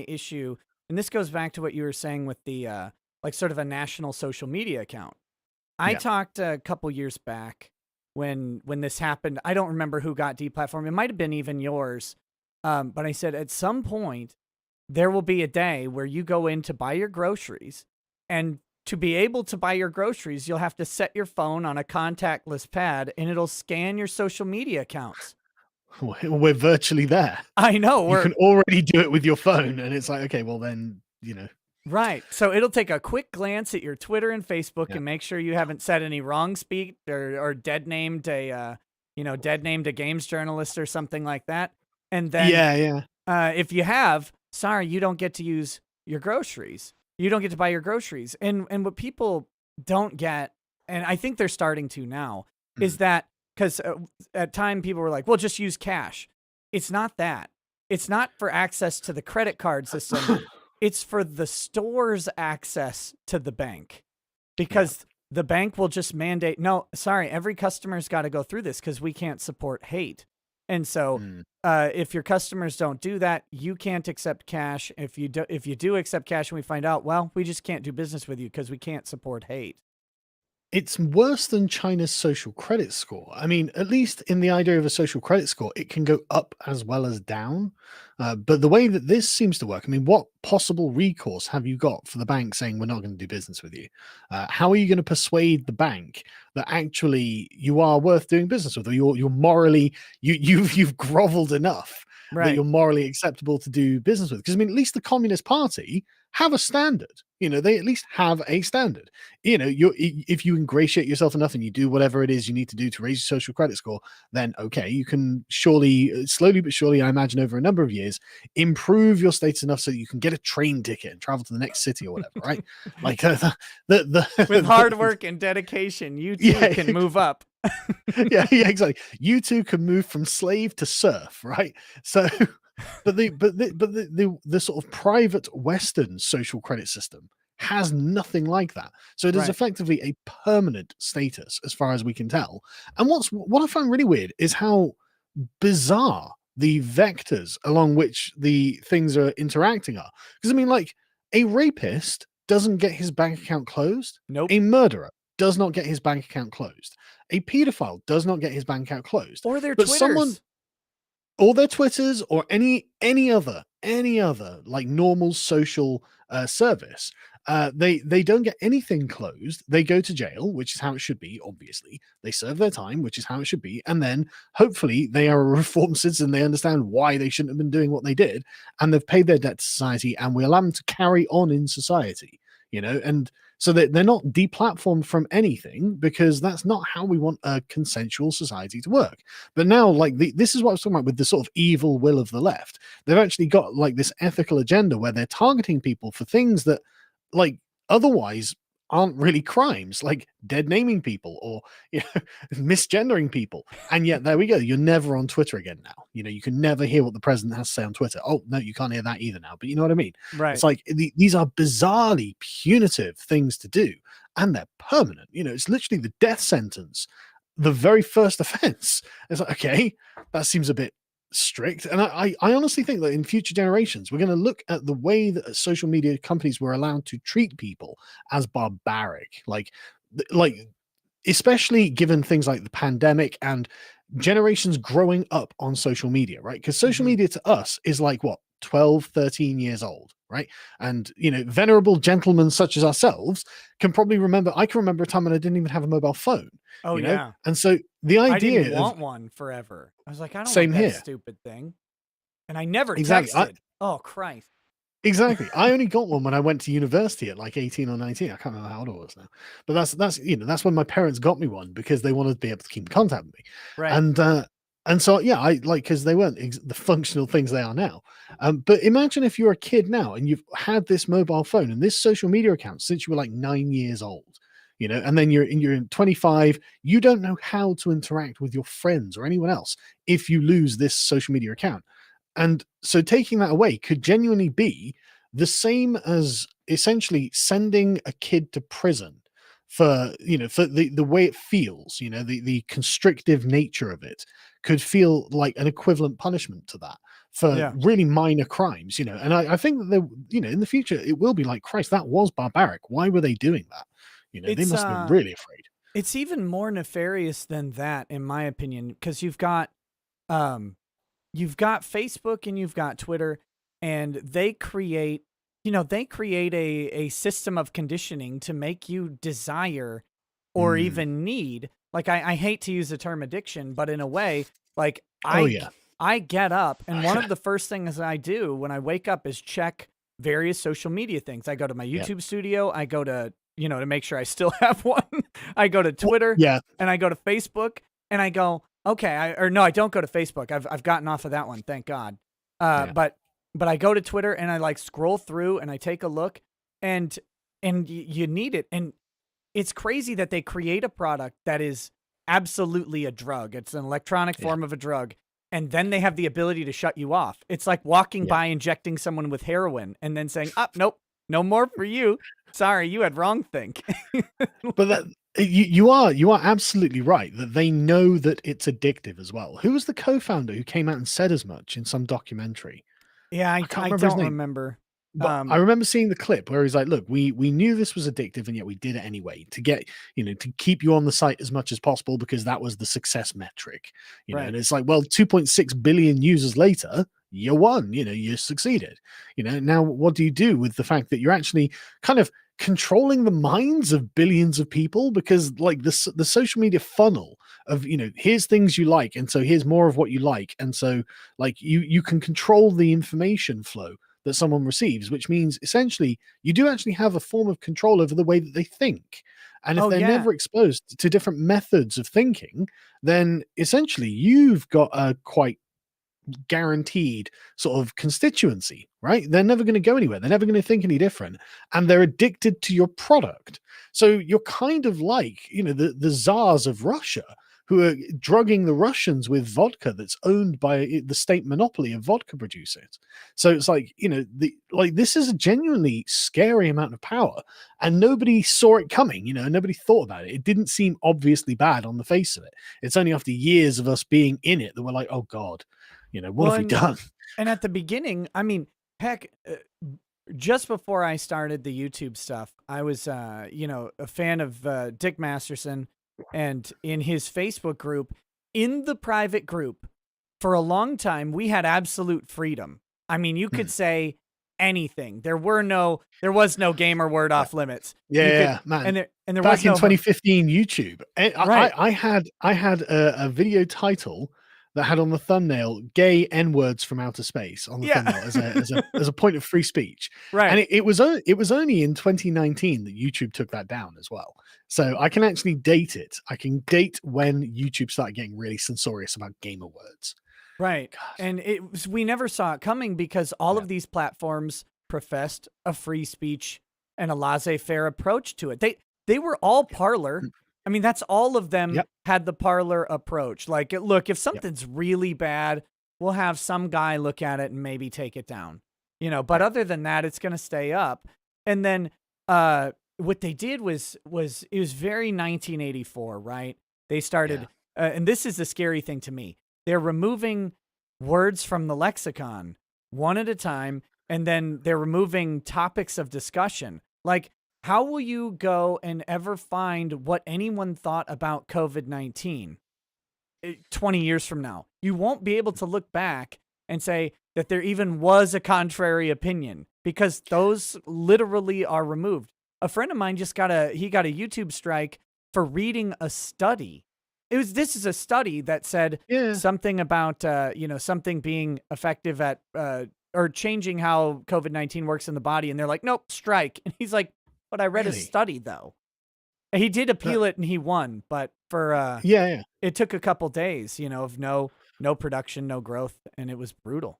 issue, and this goes back to what you were saying with the like sort of a national social media account. I Yeah. talked a couple years back when this happened. I don't remember who got deplatformed. It might have been even yours. But I said at some point there will be a day where you go in to buy your groceries, and to be able to buy your groceries, you'll have to set your phone on a contactless pad and it'll scan your social media accounts. We're virtually there. I know You we're can already do it with your phone, and it's like, okay, well then, right. So it'll take a quick glance at your Twitter and Facebook yeah, and make sure you haven't said any wrong speak or dead named a games journalist or something like that. And then yeah, yeah. if you have, sorry, you don't get to use your groceries. You don't get to buy your groceries. And what people don't get, and I think they're starting to now, is Mm. that because at time people were like, well, just use cash. It's not that. It's not for access to the credit card system. It's for the store's access to the bank, Yeah. because the bank will just mandate, no, sorry, every customer's got to go through this because we can't support hate. And so Mm. if your customers don't do that, you can't accept cash. If you do accept cash and we find out, well, we just can't do business with you because we can't support hate. It's worse than China's social credit score. I mean, at least in the idea of a social credit score, it can go up as well as down. But the way that this seems to work, I mean, what possible recourse have you got for the bank saying we're not going to do business with you? How are you going to persuade the bank that actually you are worth doing business with, or you're morally you've groveled enough that Right. you're morally acceptable to do business with? Because I mean, at least the Communist Party have a standard. You know, they at least have a standard. You know, if you ingratiate yourself enough and you do whatever it is you need to do to raise your social credit score, then okay, you can surely, slowly but surely, I imagine over a number of years, improve your status enough so that you can get a train ticket and travel to the next city or whatever, right? Like With hard work and dedication, you too yeah, can move up. yeah, exactly. You two can move from slave to serf, right? So, but the sort of private Western social credit system has nothing like that. So it is Right. effectively a permanent status, as far as we can tell. And what I find really weird is how bizarre the vectors along which the things are interacting are. Because I mean, like, a rapist doesn't get his bank account closed. Nope. A murderer does not get his bank account closed. A pedophile does not get his bank account closed. Or their But someone, Twitters. or their Twitters, or any other like normal social service, they don't get anything closed. They go to jail, which is how it should be. Obviously, they serve their time, which is how it should be, and then hopefully they are a reformed citizen. They understand why they shouldn't have been doing what they did, and they've paid their debt to society, and we allow them to carry on in society. You know, and so that they're not deplatformed from anything, because that's not how we want a consensual society to work. But now, like, this is what I was talking about with the sort of evil will of the left. They've actually got like this ethical agenda where they're targeting people for things that, like, otherwise aren't really crimes, like dead naming people or misgendering people. And yet there we go. You're never on Twitter again now. You know, you can never hear what the president has to say on Twitter. Oh no, you can't hear that either now. But you know what I mean? It's Right. like these are bizarrely punitive things to do, and they're permanent. You know, it's literally the death sentence, the very first offense. It's like, okay, that seems a bit strict. And I honestly think that in future generations, we're going to look at the way that social media companies were allowed to treat people as barbaric. Like, especially given things like the pandemic and generations growing up on social media, right? Because social Mhm. media to us is like what, 12, 13 years old, right? And, you know, venerable gentlemen such as ourselves can probably remember, I can remember a time when I didn't even have a mobile phone, Oh you know? yeah. And so the I didn't idea of, want one forever. I was like, I don't want same that here. stupid thing. And I never Exactly. texted. Oh, Christ. Exactly. I only got one when I went to university at like 18 or 19. I can't remember how old I was now. But that's that's when my parents got me one because they wanted to be able to keep in contact with me. Right. And so yeah, I like because they weren't the functional things they are now. But imagine if you're a kid now and you've had this mobile phone and this social media account since you were like 9 years old, and then you're in 25, you don't know how to interact with your friends or anyone else if you lose this social media account. And so taking that away could genuinely be the same as essentially sending a kid to prison for the way it feels, the constrictive nature of it could feel like an equivalent punishment to that for Yeah. really minor crimes, and I think that in the future it will be like, Christ, that was barbaric. Why were they doing that? They It's must have been really afraid. it's even more nefarious than that, in my opinion, because um you've got Facebook and you've got Twitter, and they create a system of conditioning to make you desire or Mm. even need. Like I hate to use the term addiction, but in a way, like Oh yeah. I get up and one of the first things I do when I wake up is check various social media things. I go to my Yeah. YouTube studio, I go to, to make sure I still have one. I go to Twitter Yeah. and I go to Facebook and I go, okay, or no, I don't go to Facebook. I've gotten off of that one, thank God. Yeah. But I go to Twitter and I like scroll through and I take a look, and you need it. And it's crazy that they create a product that is absolutely a drug. It's an electronic Yeah. form of a drug. And then they have the ability to shut you off. It's like walking Yeah. by, injecting someone with heroin and then saying, nope, no more for you. Sorry, you had wrong think. But that you are absolutely right that they know that it's addictive as well. Who was the co-founder who came out and said as much in some documentary? Yeah, I can't I remember his don't name, remember. but I remember seeing the clip where he's like, "Look, we knew this was addictive, and yet we did it anyway to get to keep you on the site as much as possible because that was the success metric." Right. And it's like, well, 2.6 billion users later, you won. You succeeded. Now what do you do with the fact that you're actually kind of controlling the minds of billions of people, because like the social media funnel of here's things you like, and so here's more of what you like, and so like you can control the information flow that someone receives, which means essentially you do actually have a form of control over the way that they think. And if Oh they're yeah. never exposed to different methods of thinking, then essentially you've got a quite guaranteed sort of constituency, right? They're never going to go anywhere. They're never going to think any different. And they're addicted to your product. So you're kind of like, the czars of Russia who are drugging the Russians with vodka that's owned by the state monopoly of vodka producers. So it's like, this is a genuinely scary amount of power, and nobody saw it coming, nobody thought about it. It didn't seem obviously bad on the face of it. It's only after years of us being in it that we're like, oh God, what have we done? And at the beginning, I mean, heck, just before I started the YouTube stuff, I was, a fan of Dick Masterson, and in his Facebook group, in the private group, for a long time, we had absolute freedom. I mean, you could say anything. There was no gamer word Yeah. off limits. Yeah, man. And there Back was in no 2015 YouTube, right. I had a video title that had on the thumbnail "gay N words from outer space" on the Yeah. thumbnail as a point of free speech. Right. And it was only in 2019 that YouTube took that down as well. So I can actually date it. I can date when YouTube started getting really censorious about gamer words. Right. God. And we never saw it coming because all Yeah. of these platforms professed a free speech and a laissez-faire approach to it. They were all Parler. I mean, that's all of them Yep. had the Parler approach. Like, look, if Yep. something's really bad, we'll have some guy look at it and maybe take it down. But Right. other than that, it's going to stay up. And then what they did was it was very 1984, right? They started and this is the scary thing to me. They're removing words from the lexicon one at a time, and then they're removing topics of discussion. Like, how will you go and ever find what anyone thought about COVID-19 20 years from now? You won't be able to look back and say that there even was a contrary opinion because those literally are removed. A friend of mine just got a YouTube strike for reading a study This is a study that said Yeah, something about, something being effective at, or changing how COVID-19 works in the body. And they're like, nope, strike. And he's like, but I read a really. study though. And he did That, appeal it and he won, but yeah, yeah. it took a couple days, of no production, no growth. And it was brutal.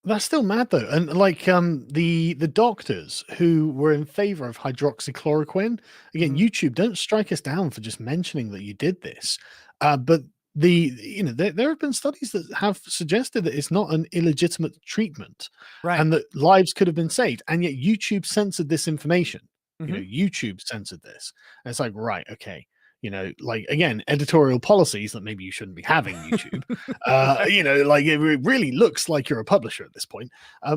That's still mad though, and like the doctors who were in favor of hydroxychloroquine again, Hmm. YouTube, don't strike us down for just mentioning that you did this, but there have been studies that have suggested that it's not an illegitimate treatment, Right. and that lives could have been saved, and yet YouTube censored this information. Hmm. YouTube censored this, and it's like right, okay, like again, editorial policies that maybe you shouldn't be having YouTube. Right. Like it really looks like you're a publisher at this point.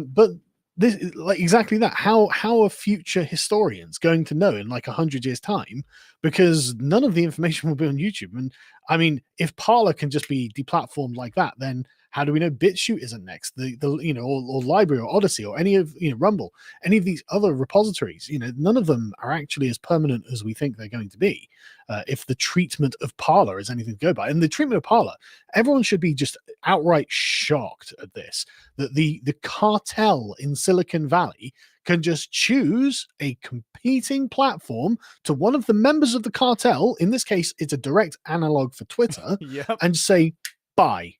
But this, like exactly that. How are future historians going to know in like 100 years' time? Because none of the information will be on YouTube. And I mean, if Parler can just be deplatformed like that, then how do we know BitChute isn't next? Or Library or Odyssey or any of Rumble, any of these other repositories, none of them are actually as permanent as we think they're going to be. If the treatment of Parler is anything to go by, and the treatment of Parler, everyone should be just outright shocked at this, that the cartel in Silicon Valley can just choose a competing platform to one of the members of the cartel. In this case, it's a direct analog for Twitter, Yep. and say, bye.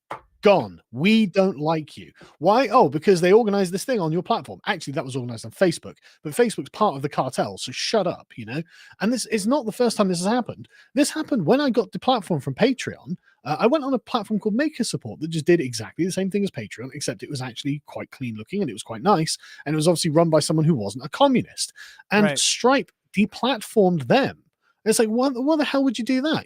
Gone. We don't like you. Why? Oh, because they organized this thing on your platform. Actually, that was organized on Facebook, but Facebook's part of the cartel, so shut up, And this is not the first time this has happened. This happened when I got deplatformed from Patreon. I went on a platform called Maker Support that just did exactly the same thing as Patreon, except it was actually quite clean looking and it was quite nice. And it was obviously run by someone who wasn't a communist. And Right. Stripe deplatformed them. And it's like, what the hell would you do that?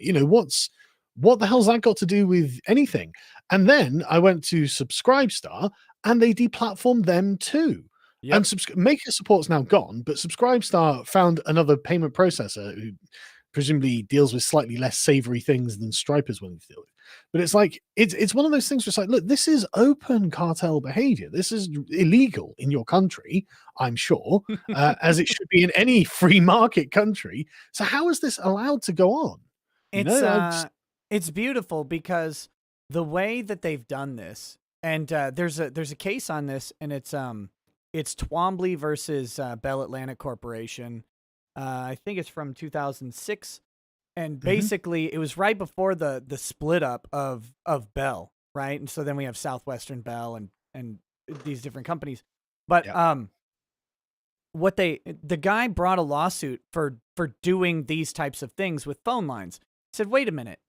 What the hell's that got to do with anything? And then I went to Subscribestar and they deplatformed them too. Yep. And Maker Support's now gone, but Subscribestar found another payment processor who presumably deals with slightly less savory things than Stripe is willing to deal with. But it's like it's one of those things where it's like, look, this is open cartel behavior. This is illegal in your country, I'm sure, as it should be in any free market country. So how is this allowed to go on? It's I just, it's beautiful because the way that they've done this, and there's a case on this, and it's Twombly versus Bell Atlantic Corporation. I think it's from 2006, and mhm, basically it was right before the split up of Bell, right? And so then we have Southwestern Bell and these different companies, but yeah, the guy brought a lawsuit for doing these types of things with phone lines. Said, wait a minute,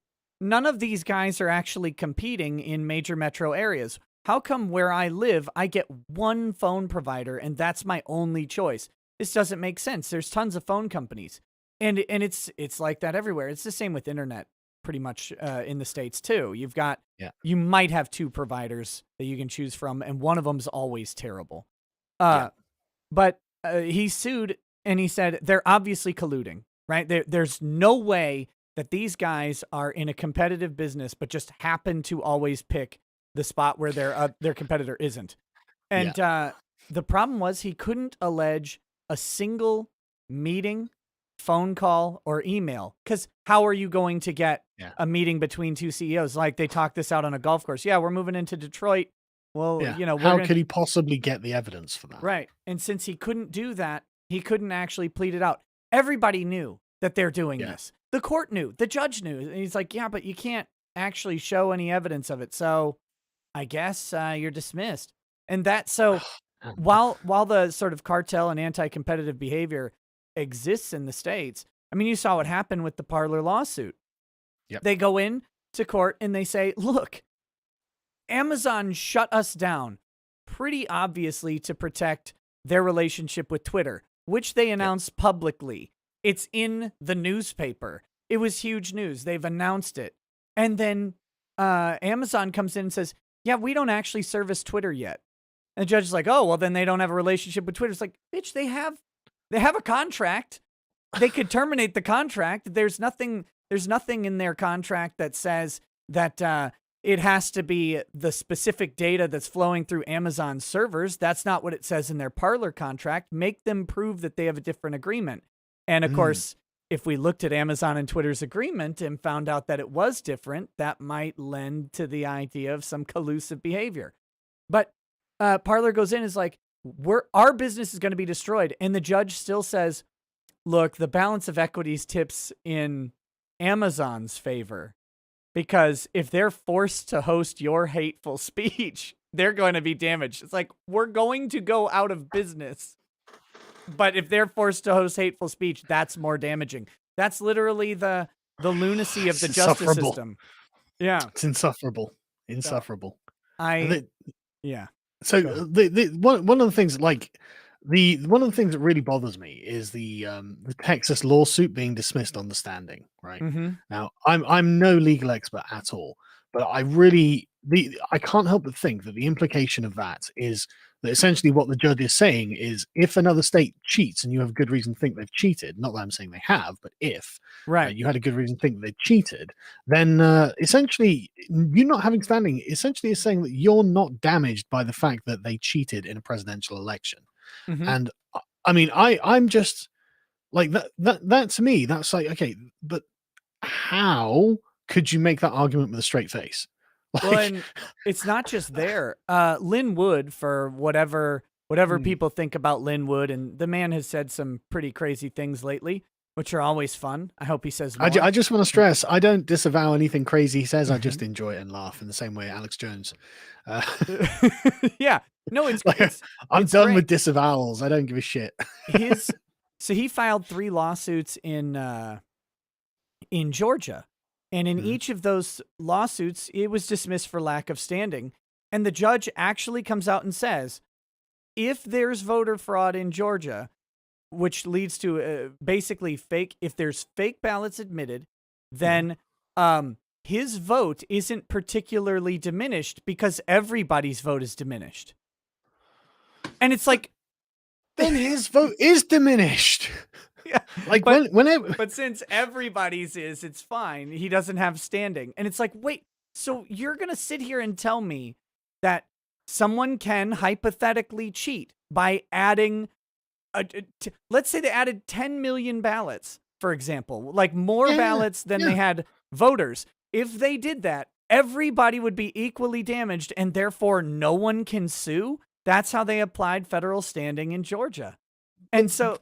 none of these guys are actually competing in major metro areas. How come where I live, I get one phone provider and that's my only choice? This doesn't make sense. There's tons of phone companies, and it's like that everywhere. It's the same with internet, pretty much in the States too. yeah, You might have two providers that you can choose from, and one of them's always terrible. yeah, But he sued and he said they're obviously colluding, right? There's no way that these guys are in a competitive business, but just happen to always pick the spot where their competitor isn't. yeah, And the problem was he couldn't allege a single meeting, phone call, or email. Because how are you going to get yeah, a meeting between two CEOs? Like they talked this out on a golf course. Yeah, we're moving into Detroit. Well, yeah. we're How going could to. he possibly get the evidence for that? Right. And since he couldn't do that, he couldn't actually plead it out. Everybody knew that they're doing Yeah. this. The court knew. The judge knew. And he's like, yeah, but you can't actually show any evidence of it. So I guess you're dismissed. And so Um, while the sort of cartel and anti-competitive behavior exists in the States, I mean, you saw what happened with the Parler lawsuit. Yep. They go in to court and they say, look, Amazon shut us down pretty obviously to protect their relationship with Twitter, which they announced publicly. It's in the newspaper. It was huge news. They've announced it. And then Amazon comes in and says, yeah, we don't actually service Twitter yet. And the judge is like, oh, well, then they don't have a relationship with Twitter. It's like, bitch, they have a contract. They could terminate the contract. There's nothing in their contract that says that it has to be the specific data that's flowing through Amazon servers. That's not what it says in their Parler contract. Make them prove that they have a different agreement. And of Mm. course, if we looked at Amazon and Twitter's agreement and found out that it was different, that might lend to the idea of some collusive behavior. But Parler goes in and is like, our business is going to be destroyed. And the judge still says, look, the balance of equities tips in Amazon's favor, because if they're forced to host your hateful speech, they're going to be damaged. It's like, we're going to go out of business. But if they're forced to host hateful speech, that's more damaging. That's literally the lunacy of the justice system. Yeah. It's insufferable. Insufferable. Yeah. So one of the things, like one of the things that really bothers me is the Texas lawsuit being dismissed on the standing. Right now, I'm no legal expert at all, but I can't help but think that the implication of that is that essentially what the judge is saying is, if another state cheats and you have a good reason to think they've cheated, not that I'm saying they have, but if you had a good reason to think they cheated, then essentially you not having standing essentially is saying that you're not damaged by the fact that they cheated in a presidential election. And I mean, I'm just like that to me, that's like, okay, but how could you make that argument with a straight face? Like, well, and it's not just there. Lynn Wood, for whatever people think about Lynn Wood, and the man has said some pretty crazy things lately, which are always fun. I hope he says more. I just want to stress, I don't disavow anything crazy he says. I just enjoy it and laugh in the same way Alex Jones. Yeah. No, I'm done great with disavowals. I don't give a shit. So he filed 3 lawsuits in Georgia. And in each of those lawsuits, it was dismissed for lack of standing. And the judge actually comes out and says, if there's voter fraud in Georgia, which leads to basically if there's fake ballots admitted, then his vote isn't particularly diminished because everybody's vote is diminished. And it's like, then his vote is diminished. Yeah, like but since everybody's it's fine. He doesn't have standing. And it's like, wait, so you're going to sit here and tell me that someone can hypothetically cheat by adding, let's say they added 10 million ballots, for example, like more ballots than they had voters. If they did that, everybody would be equally damaged and therefore no one can sue. That's how they applied federal standing in Georgia. And so...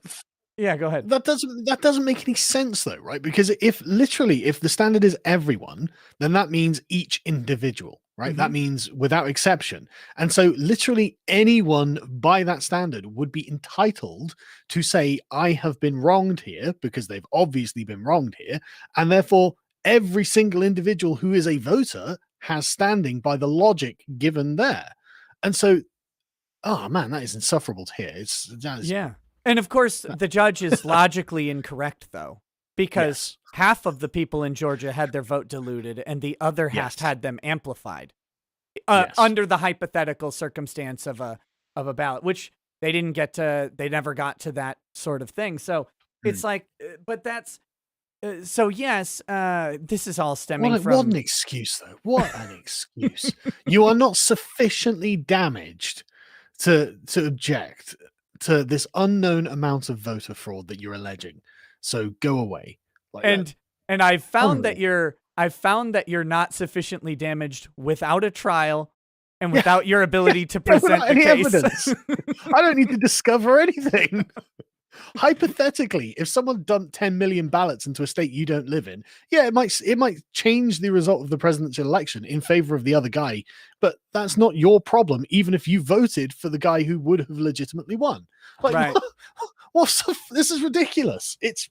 Yeah, go ahead. That doesn't make any sense though, right? Because if the standard is everyone, then that means each individual, right? That means without exception. And so literally anyone by that standard would be entitled to say, I have been wronged here, because they've obviously been wronged here. And therefore every single individual who is a voter has standing by the logic given there. And so, oh man, that is insufferable to hear. Yeah. And of course, the judge is logically incorrect, though, because half of the people in Georgia had their vote diluted and the other half had them amplified under the hypothetical circumstance of a ballot, which they never got to that sort of thing. So it's like, but that's, so yes, this is all stemming from... What an excuse, though. What an excuse. You are not sufficiently damaged to object to this unknown amount of voter fraud that you're alleging, so go away. And I've found that you're not sufficiently damaged without a trial and without your ability to present the case. Evidence. I don't need to discover anything. Hypothetically, if someone dumped 10 million ballots into a state you don't live in, it might change the result of the presidential election in favor of the other guy, but that's not your problem, even if you voted for the guy who would have legitimately won. Like, right. This is ridiculous. It's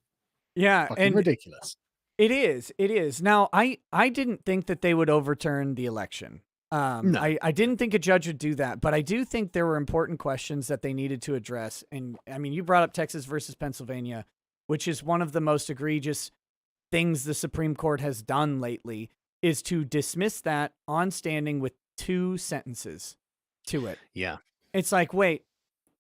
fucking ridiculous. It is. Now, I didn't think that they would overturn the election. No. I didn't think a judge would do that, but I do think there were important questions that they needed to address. And I mean, you brought up Texas versus Pennsylvania, which is one of the most egregious things the Supreme Court has done lately, is to dismiss that on standing with 2 sentences to it. Yeah. It's like, wait,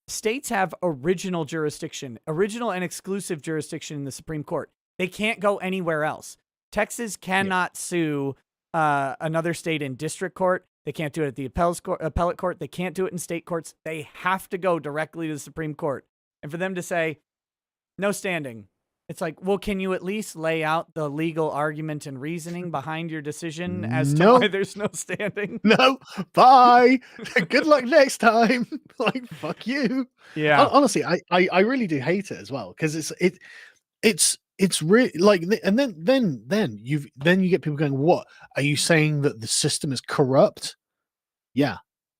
states have original and exclusive jurisdiction in the Supreme Court. They can't go anywhere else. Texas cannot sue another state in district court. They can't do it at the appellate court. They can't do it in state courts. They have to go directly to the Supreme Court. And for them to say, no standing, It's like, well, can you at least lay out the legal argument and reasoning behind your decision as to why Nope. there's no standing? No, bye. Good luck next time. Like, fuck you. Yeah. Honestly, I really do hate it as well because it's really like, and then you get people going, what are you saying, that the system is corrupt? Yeah,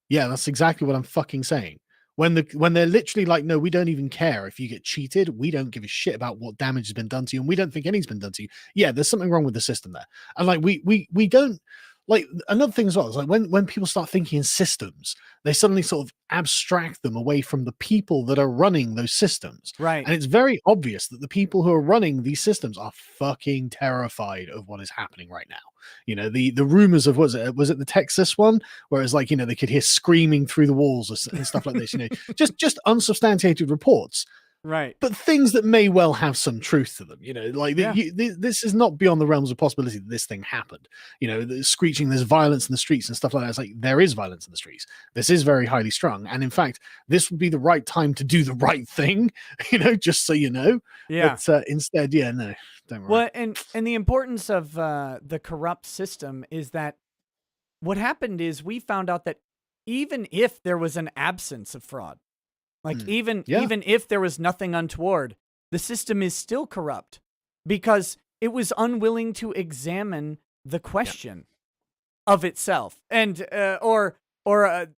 yeah, that's exactly what I'm fucking saying. When they're literally like, no, we don't even care if you get cheated. We don't give a shit about what damage has been done to you, and we don't think anything's been done to you. Yeah, there's something wrong with the system there, and like we don't. Like, another thing as well is like when people start thinking in systems, they suddenly sort of abstract them away from the people that are running those systems. Right. And it's very obvious that the people who are running these systems are fucking terrified of what is happening right now. You know, the rumors of, was it the Texas one, where it's like, you know, they could hear screaming through the walls and stuff like this, you know, just unsubstantiated reports, Right. but things that may well have some truth to them. You know, like, Yeah. this is not beyond the realms of possibility that this thing happened. You know, the screeching, there's violence in the streets and stuff like that. It's like, there is violence in the streets. This is very highly strung, and in fact, this would be the right time to do the right thing. You know, just so you know. Yeah. But instead, yeah, no, don't worry. Well, and the importance of the corrupt system is that what happened is we found out that even if there was an absence of fraud, like even if there was nothing untoward, the system is still corrupt because it was unwilling to examine the question of itself. And or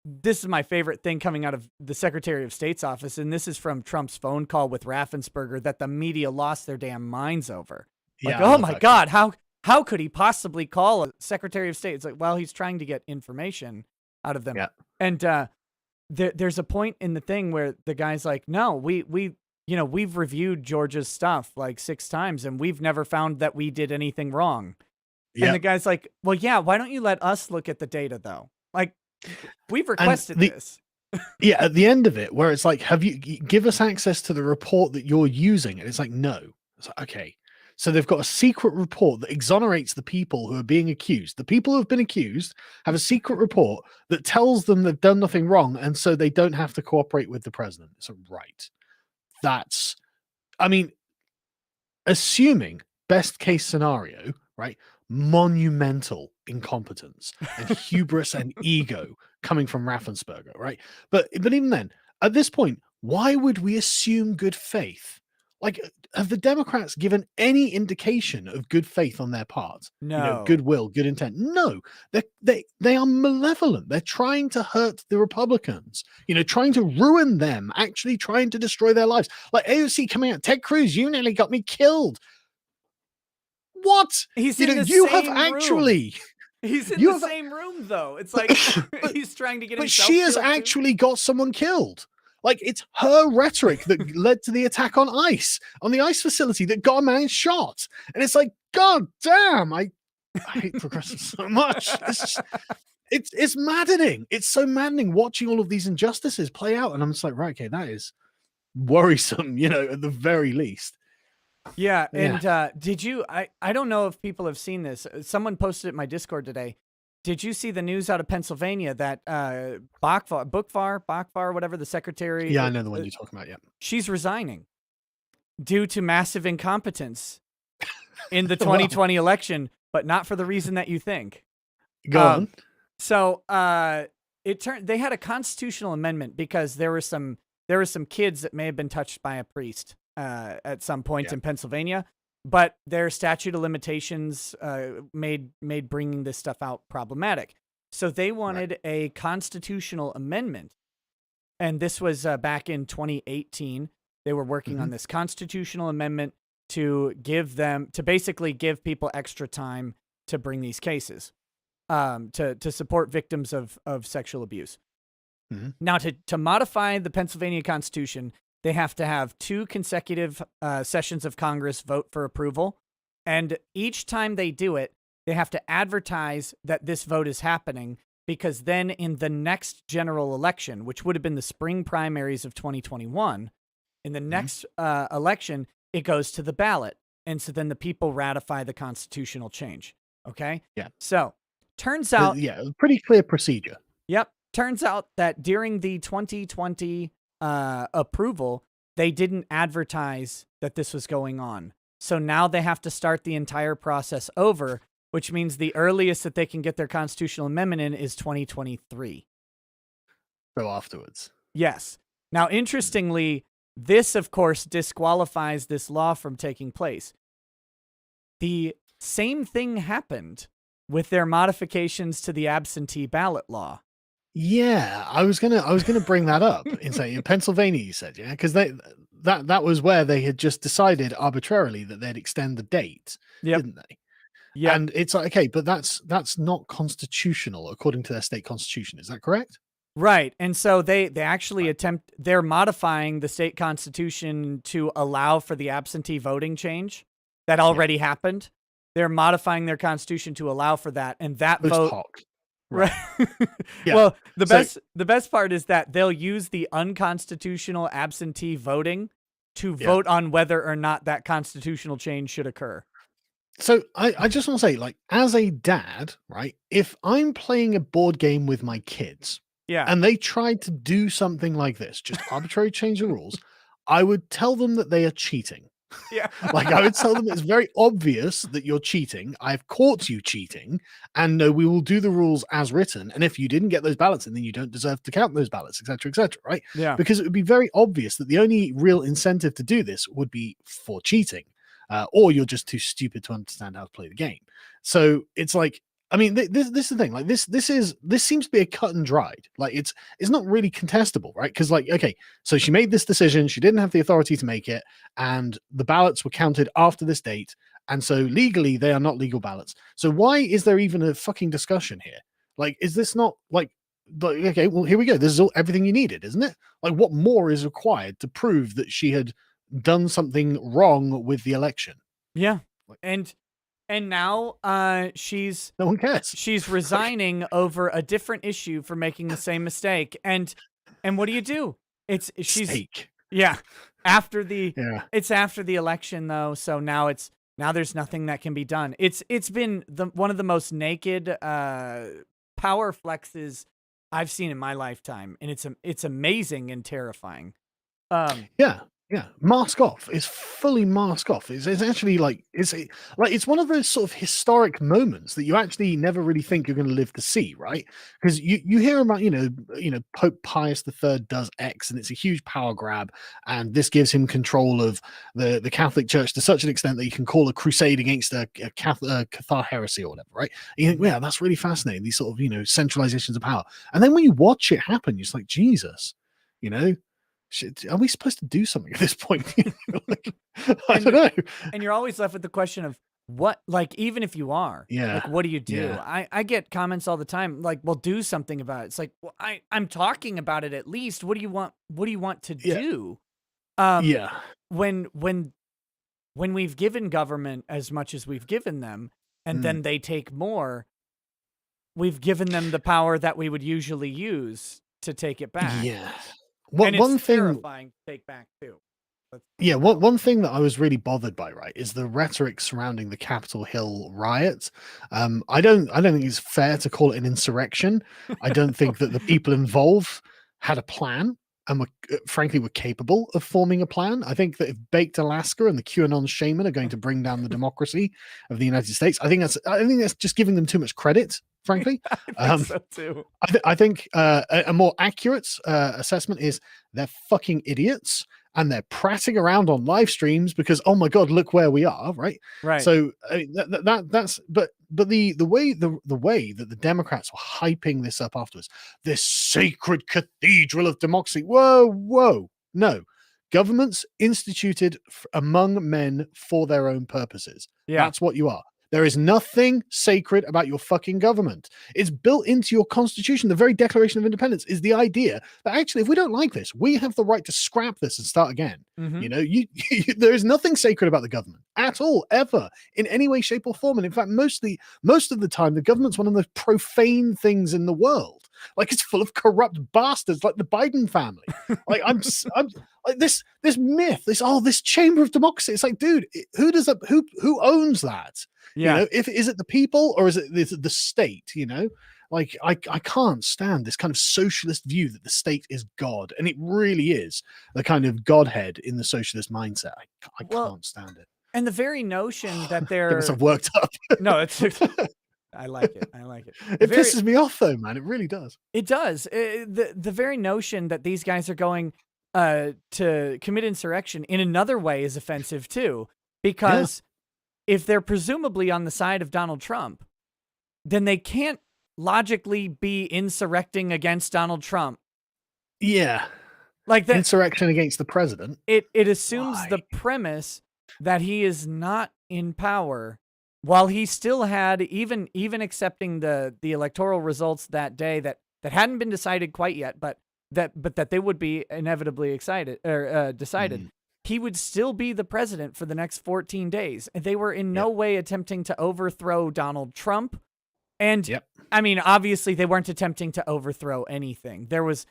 this is my favorite thing coming out of the Secretary of State's office, and this is from Trump's phone call with Raffensperger that the media lost their damn minds over. Like, Yeah, oh my God, how could he possibly call a Secretary of State? It's like, well, he's trying to get information out of them. Yeah. And there's a point in the thing where the guy's like, no, we've reviewed Georgia's stuff like 6 times and we've never found that we did anything wrong. Yeah. And the guy's like, well, yeah, why don't you let us look at the data though? Like, we've requested this. Yeah, at the end of it, where it's like, give us access to the report that you're using? And it's like, no. It's like, okay. So they've got a secret report that exonerates the people who are being accused. The people who have been accused have a secret report that tells them they've done nothing wrong, and so they don't have to cooperate with the president. So, right. That's, I mean, assuming best case scenario, right? Monumental incompetence and hubris and ego coming from Raffensperger, right? But even then, at this point, why would we assume good faith? Like, have the Democrats given any indication of good faith on their part? No. You know, goodwill, good intent? No. They are malevolent. They're trying to hurt the Republicans, you know, trying to ruin them, actually trying to destroy their lives. Like AOC coming out, Ted Cruz, you nearly got me killed. What? He's you in know, the you same have room. actually He's in you the have- same room though. It's like he's trying to get but himself she has killed, too. actually got someone killed. Like, it's her rhetoric that led to the attack on the ICE facility that got a man shot. And it's like, God damn, I hate progressives so much. It's maddening. It's so maddening watching all of these injustices play out. And I'm just like, right, okay, that is worrisome, you know, at the very least. Yeah, and did you? I don't know if people have seen this. Someone posted it in my Discord today. Did you see the news out of Pennsylvania that Bokvar, whatever, the secretary? Yeah, I know the one you're talking about. Yeah, she's resigning due to massive incompetence in the 2020 election, but not for the reason that you think. Go on. So they had a constitutional amendment because there were some kids that may have been touched by a priest at some point in Pennsylvania, but their statute of limitations made bringing this stuff out problematic. So they wanted a constitutional amendment, and this was back in 2018. They were working on this constitutional amendment to basically give people extra time to bring these cases, to support victims of sexual abuse. Now, to modify the Pennsylvania Constitution, they have to have 2 consecutive sessions of Congress vote for approval. And each time they do it, they have to advertise that this vote is happening, because then in the next general election, which would have been the spring primaries of 2021, in the next election, it goes to the ballot. And so then the people ratify the constitutional change. Okay? Yeah. So turns out... pretty clear procedure. Yep. Turns out that during the 2020 approval, they didn't advertise that this was going on. So now they have to start the entire process over, which means the earliest that they can get their constitutional amendment in is 2023. So afterwards. Yes. Now, interestingly, this, of course, disqualifies this law from taking place. The same thing happened with their modifications to the absentee ballot law. Yeah, I was gonna bring that up in Pennsylvania. You said, yeah, because that was where they had just decided arbitrarily that they'd extend the date, Yep. didn't they? Yep. And it's like, okay, but that's not constitutional according to their state constitution. Is that correct? Right. And so they actually they're modifying the state constitution to allow for the absentee voting change that already happened. They're modifying their constitution to allow for that. And that Post vote. hoc. Right. Yeah. Well, the best part is that they'll use the unconstitutional absentee voting to vote on whether or not that constitutional change should occur. So I just want to say, like, as a dad, right? If I'm playing a board game with my kids, Yeah. and they tried to do something like this, just arbitrarily change the rules, I would tell them that they are cheating. Yeah. Like, I would tell them it's very obvious that you're cheating. I've caught you cheating, and no, we will do the rules as written. And if you didn't get those ballots, and then you don't deserve to count those ballots, etc., right? Yeah. Because it would be very obvious that the only real incentive to do this would be for cheating, or you're just too stupid to understand how to play the game. So it's like, I mean, this is the thing. Like, this seems to be a cut and dried. Like, it's not really contestable, right? Because, like, okay, so she made this decision. She didn't have the authority to make it, and the ballots were counted after this date, and so legally they are not legal ballots. So why is there even a fucking discussion here? Like, is this not like okay? Well, here we go. This is everything you needed, isn't it? Like, what more is required to prove that she had done something wrong with the election? Yeah. And now she's No one cares. She's resigning over a different issue for making the same mistake. And what do? She's Steak. Yeah. After the Yeah. It's after the election though, so now there's nothing that can be done. It's been one of the most naked power flexes I've seen in my lifetime, and it's amazing and terrifying. Yeah, mask off. It's fully mask off. It's actually like it's one of those sort of historic moments that you actually never really think you're going to live to see, right? Because you hear about Pope Pius III does X, and it's a huge power grab, and this gives him control of the Catholic Church to such an extent that he can call a crusade against a Cathar heresy or whatever, right? And you think, yeah, that's really fascinating. These sort of centralizations of power, and then when you watch it happen, you're just like, Jesus, are we supposed to do something at this point? Like, I don't know. And you're always left with the question of what, like, even if you are, like, what do you do? Yeah. I get comments all the time, like, well, do something about it. It's like, well, I'm talking about it at least. What do you want? What do you want to do? When we've given government as much as we've given them, and then they take more, we've given them the power that we would usually use to take it back. Yeah. And it's terrifying to take back too. Yeah, one thing that I was really bothered by, right, is the rhetoric surrounding the Capitol Hill riot. I don't think it's fair to call it an insurrection. I don't think that the people involved had a plan and frankly were capable of forming a plan. I think that if Baked Alaska and the QAnon shaman are going to bring down the democracy of the United States, I think that's just giving them too much credit, frankly. I think so too. I think a more accurate assessment is they're fucking idiots, and they're prattling around on live streams because, oh my god, look where we are, right? Right. So that's the way that the Democrats were hyping this up afterwards, this sacred cathedral of democracy. Whoa, no. Governments instituted among men for their own purposes. Yeah. That's what you are. There is nothing sacred about your fucking government. It's built into your constitution. The very Declaration of Independence is the idea that actually, if we don't like this, we have the right to scrap this and start again. Mm-hmm. There is nothing sacred about the government at all, ever, in any way, shape, or form. And in fact, most of the time, the government's one of the most profane things in the world. Like, it's full of corrupt bastards, like the Biden family. Like, I'm like this myth, this chamber of democracy. It's like, dude, who owns that? Yeah. Is it the people or is it the state? Like, I can't stand this kind of socialist view that the state is God, and it really is the kind of godhead in the socialist mindset. I can't stand it. And the very notion that Get they're myself worked up. no, it's I like it. I like it. It pisses me off though, man. It really does. It does. The very notion that these guys are going to commit insurrection in another way is offensive too, because if they're presumably on the side of Donald Trump, then they can't logically be insurrecting against Donald Trump. Yeah. Like that Insurrection against the president. It assumes the premise that he is not in power, while he still had, even accepting the electoral results that day that hadn't been decided quite yet, but that they would be inevitably decided. He would still be the president for the next 14 days. And they were in no way attempting to overthrow Donald Trump. And I mean, obviously they weren't attempting to overthrow anything. There was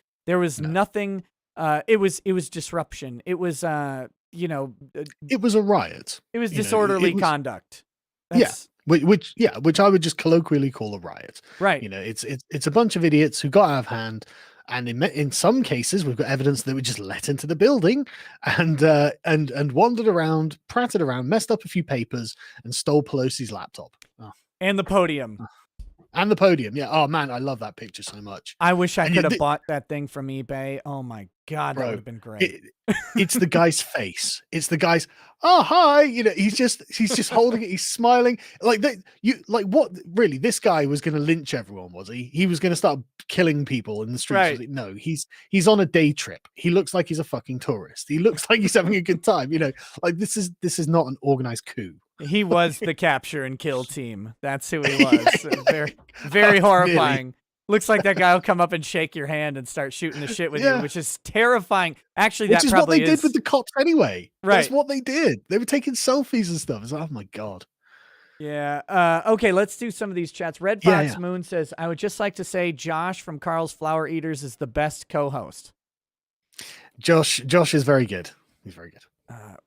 nothing. It was disruption. It was, it was a riot. It was disorderly conduct. Which I would just colloquially call a riot. Right. It's a bunch of idiots who got out of hand. And in some cases, we've got evidence that were just let into the building and wandered around, prated around, messed up a few papers, and stole Pelosi's laptop. Oh. And the podium. And the podium, yeah. Oh man, I love that picture so much. I wish I could have bought that thing from eBay. Oh my god, that would have been great. It's the guy's face. It's the guy's. Oh hi, he's just holding it. He's smiling like that. What? Really, this guy was going to lynch everyone, was he? He was going to start killing people in the streets. Right. No, he's on a day trip. He looks like he's a fucking tourist. He looks like he's having a good time. Like this is not an organized coup. He was the capture and kill team. That's who he was. Very, very horrifying. Really? Looks like that guy will come up and shake your hand and start shooting the shit with you, which is terrifying. Actually, which is what they is did with the cops anyway. Right. That's what they did. They were taking selfies and stuff. It's like, oh my god. Yeah. Okay, let's do some of these chats. Red Fox Moon says, I would just like to say Josh from Carl's Flower Eaters is the best co-host. Josh is very good. He's very good.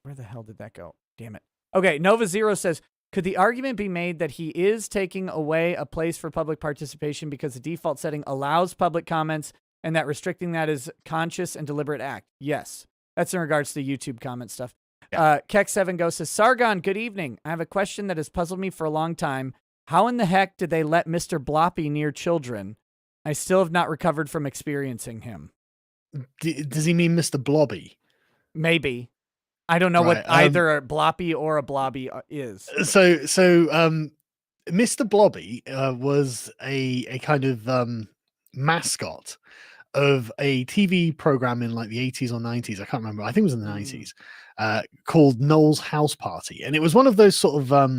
Where the hell did that go? Damn it. Okay, Nova Zero says, could the argument be made that he is taking away a place for public participation because the default setting allows public comments and that restricting that is conscious and deliberate act? Yes. That's in regards to the YouTube comment stuff. Yeah. Keck7 Go says, Sargon, good evening. I have a question that has puzzled me for a long time. How in the heck did they let Mr. Bloppy near children? I still have not recovered from experiencing him. Does he mean Mr. Blobby? Maybe. I don't know what either a Bloppy or a Blobby is. So Mr. Blobby was a kind of mascot of a TV program in like the 80s or 90s. I can't remember. I think it was in the 90s, called Noel's House Party. And it was one of those sort of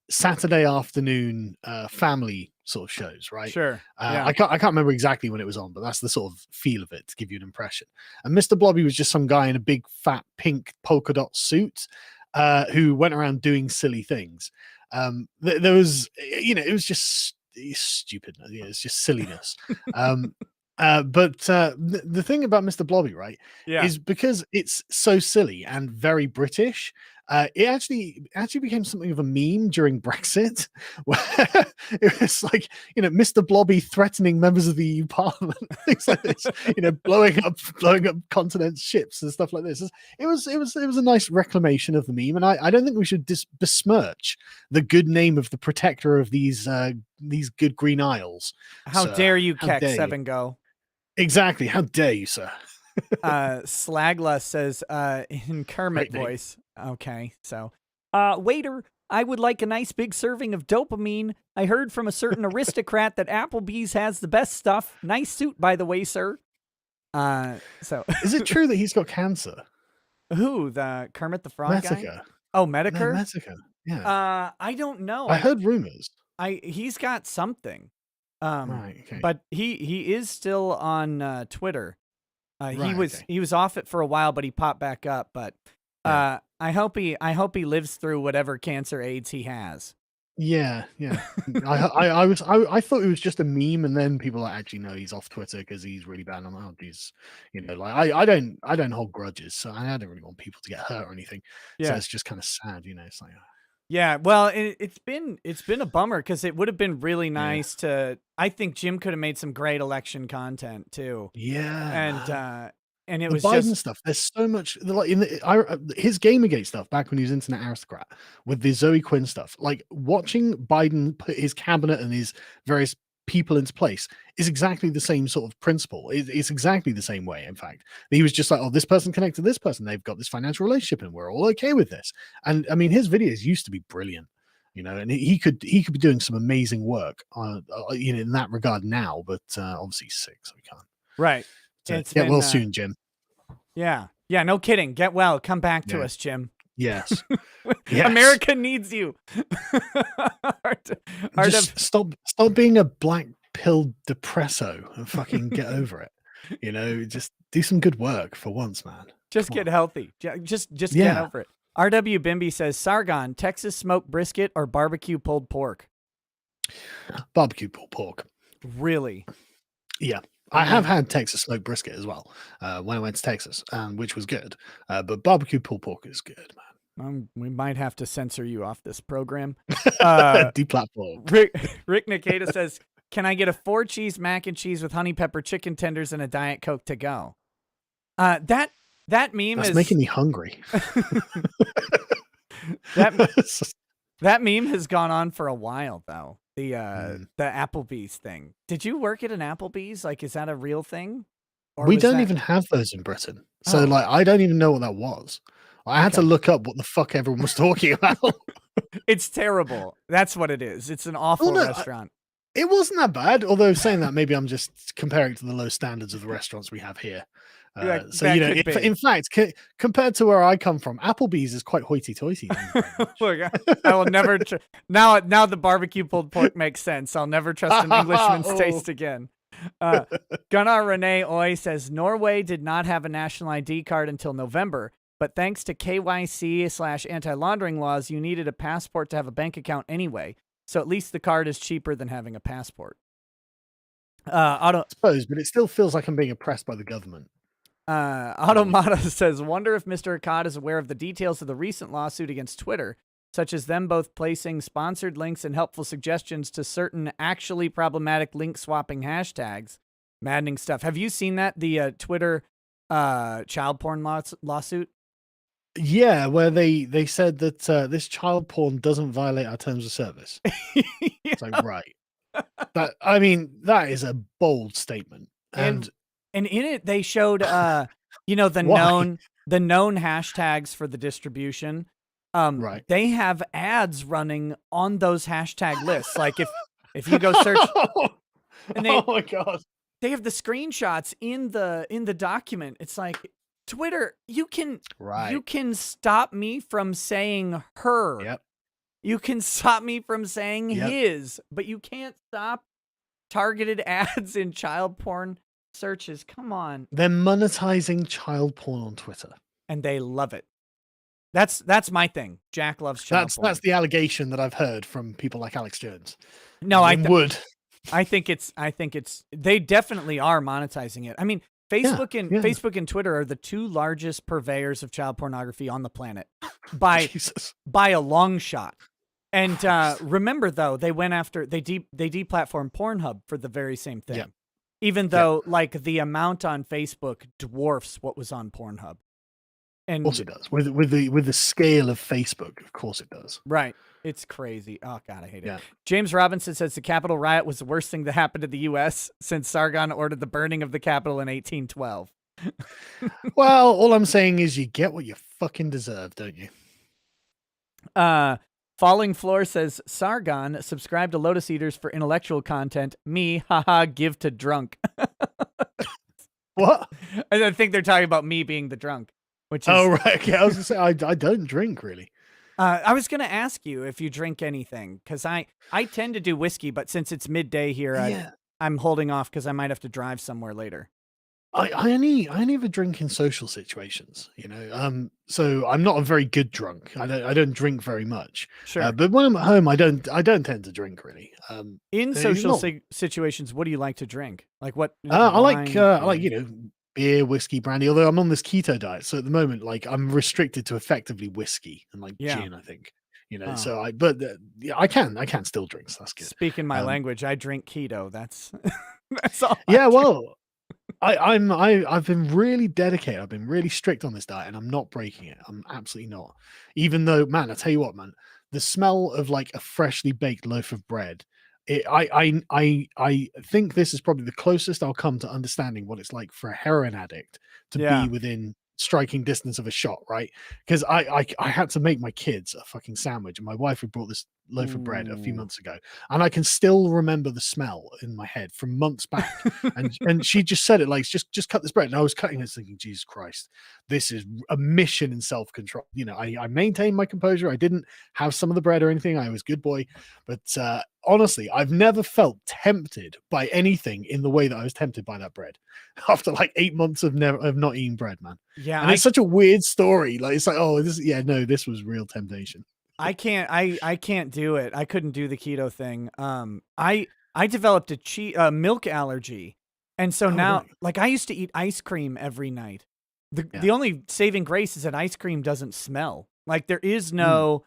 Saturday afternoon family sort of shows, right? Sure. I can't remember exactly when it was on, but that's the sort of feel of it to give you an impression. And Mr. Blobby was just some guy in a big fat pink polka dot suit who went around doing silly things. There was, it was just stupid. It's just silliness. But the thing about Mr. Blobby, right, is because it's so silly and very British. It actually became something of a meme during Brexit, where it was like, Mr. Blobby threatening members of the EU Parliament, things like this, blowing up continents' ships and stuff like this. It was a nice reclamation of the meme, and I don't think we should besmirch the good name of the protector of these good Green Isles. How dare you, Keck7 Go? Exactly. How dare you, sir? Slagla says in Kermit voice. Okay, so waiter, I would like a nice big serving of dopamine. I heard from a certain aristocrat that Applebee's has the best stuff. Nice suit, by the way, sir. So is it true that he's got cancer? Who, the Kermit the Frog Medica guy? Oh, Medicare? No, Medica. Yeah. I don't know. I heard rumors. He's got something. Right, okay. But he is still on Twitter. He was off it for a while, but he popped back up. But I hope he lives through whatever cancer AIDS he has. Yeah. I thought it was just a meme, and then people actually know he's off Twitter because he's really bad on out. He's I don't hold grudges, so I don't really want people to get hurt or anything. Yeah. So it's just kind of sad, it's like. Yeah, well, it's been a bummer because it would have been really nice to. I think Jim could have made some great election content too. Yeah, and and it The was Biden just stuff, there's so much like his Gamergate stuff back when he was internet aristocrat with the Zoe Quinn stuff. Like watching Biden put his cabinet and his various people into place is exactly the same sort of principle. It's exactly the same way. In fact, he was just like, "Oh, this person connected to this person. They've got this financial relationship, and we're all okay with this." And I mean, his videos used to be brilliant, and he could be doing some amazing work, in that regard now. But obviously, he's sick, so he can't. right. So It's get been well soon, Jim. yeah. Yeah, no kidding. Get well. Come back to Yeah. us, Jim. Yes. Yes. America needs you. Just stop being a black pill depresso and fucking get over it. Just do some good work for once, man. Just Come get on. healthy. Just get Yeah. over it. RW Bimby says Sargon, Texas smoked brisket or barbecue pulled pork. Barbecue pulled pork. Really? Yeah. I have had Texas smoked brisket as well when I went to Texas, which was good. But barbecue pulled pork is good, man. We might have to censor you off this program. Deplatformed. Rick Nikita says, "Can I get a 4-cheese mac and cheese with honey pepper chicken tenders and a Diet Coke to go?" That meme That's is making me hungry. that meme has gone on for a while though. The Applebee's thing. Did you work at an Applebee's? Like, is that a real thing? Or We was don't that- even have those in Britain. So Oh. like I don't even know what that was. I had to Okay. look up what the fuck everyone was talking about. It's terrible. That's what it is. It's an awful no, restaurant. It wasn't that bad, although saying that, maybe I'm just comparing to the low standards of the restaurants we have here. So, that could be. in fact, compared to where I come from, Applebee's is quite hoity-toity. Look, I will never. Now the barbecue pulled pork makes sense. I'll never trust an Englishman's taste again. Gunnar Rene Oy says Norway did not have a national ID card until November, but thanks to KYC/anti-laundering laws, you needed a passport to have a bank account anyway. So at least the card is cheaper than having a passport. I suppose, but it still feels like I'm being oppressed by the government. Automata says, wonder if Mr. Akkad is aware of the details of the recent lawsuit against Twitter, such as them both placing sponsored links and helpful suggestions to certain actually problematic link swapping hashtags. Maddening stuff. Have you seen that? The Twitter child porn lawsuit? Yeah, where they said that this child porn doesn't violate our terms of service. It's like, right. That is a bold statement. And in it they showed the known hashtags for the distribution. Right. They have ads running on those hashtag lists. Like if you go search and oh my god. They have the screenshots in the document. It's like, Twitter, you can stop me from saying her. Yep. You can stop me from saying his, but you can't stop targeted ads in child porn searches. Come on. They're monetizing child porn on Twitter. And they love it. That's my thing. Jack loves child porn. That's the allegation that I've heard from people like Alex Jones. No, I think it's they definitely are monetizing it. I mean, Facebook and Twitter are the two largest purveyors of child pornography on the planet by a long shot. And remember though, they went after they deplatformed Pornhub for the very same thing. Yeah. Even though like the amount on Facebook dwarfs what was on Pornhub. And of course it does. With the scale of Facebook, of course it does. Right. It's crazy. Oh God, I hate it. James Robinson says the Capitol riot was the worst thing that happened to the U.S. since Sargon ordered the burning of the Capitol in 1812. Well, all I'm saying is you get what you fucking deserve, don't you? Falling Floor says Sargon subscribe to Lotus Eaters for intellectual content. Me, haha, give to drunk. What? I think they're talking about me being the drunk. Which is, oh right, okay. I was gonna say I don't drink really. I was going to ask you if you drink anything, because I tend to do whiskey, but since it's midday here, I'm holding off because I might have to drive somewhere later. I only ever drink in social situations, so I'm not a very good drunk. I don't drink very much. Sure. But when I'm at home, I don't tend to drink really. In social situations, what do you like to drink? Like what? I like beer, whiskey, brandy. Although I'm on this keto diet, so at the moment, like I'm restricted to effectively whiskey and like gin. I think So I can still drink. So that's good. Speaking my language, I drink keto. That's all. Yeah, well, I've been really dedicated. I've been really strict on this diet, and I'm not breaking it. I'm absolutely not. Even though, man, I tell you what, man, the smell of like a freshly baked loaf of bread. I think this is probably the closest I'll come to understanding what it's like for a heroin addict to be Yeah. within striking distance of a shot, right? Because I had to make my kids a fucking sandwich, and my wife had brought this loaf of bread a few Ooh. months ago, and I can still remember the smell in my head from months back. And she just said it like, just cut this bread, and I was cutting it thinking, Jesus Christ, this is a mission in self-control. You know, I maintained my composure. I didn't have some of the bread or anything. I was a good boy. But honestly, I've never felt tempted by anything in the way that I was tempted by that bread after like 8 months of not eating bread, man. Yeah, And it's such a weird story. Like, it's like, oh, this was real temptation. I can't do it. I couldn't do the keto thing. I developed a milk allergy. And so Oh, now, really? like, I used to eat ice cream every night. Yeah. The only saving grace is that ice cream doesn't smell. Like, there is Mm. no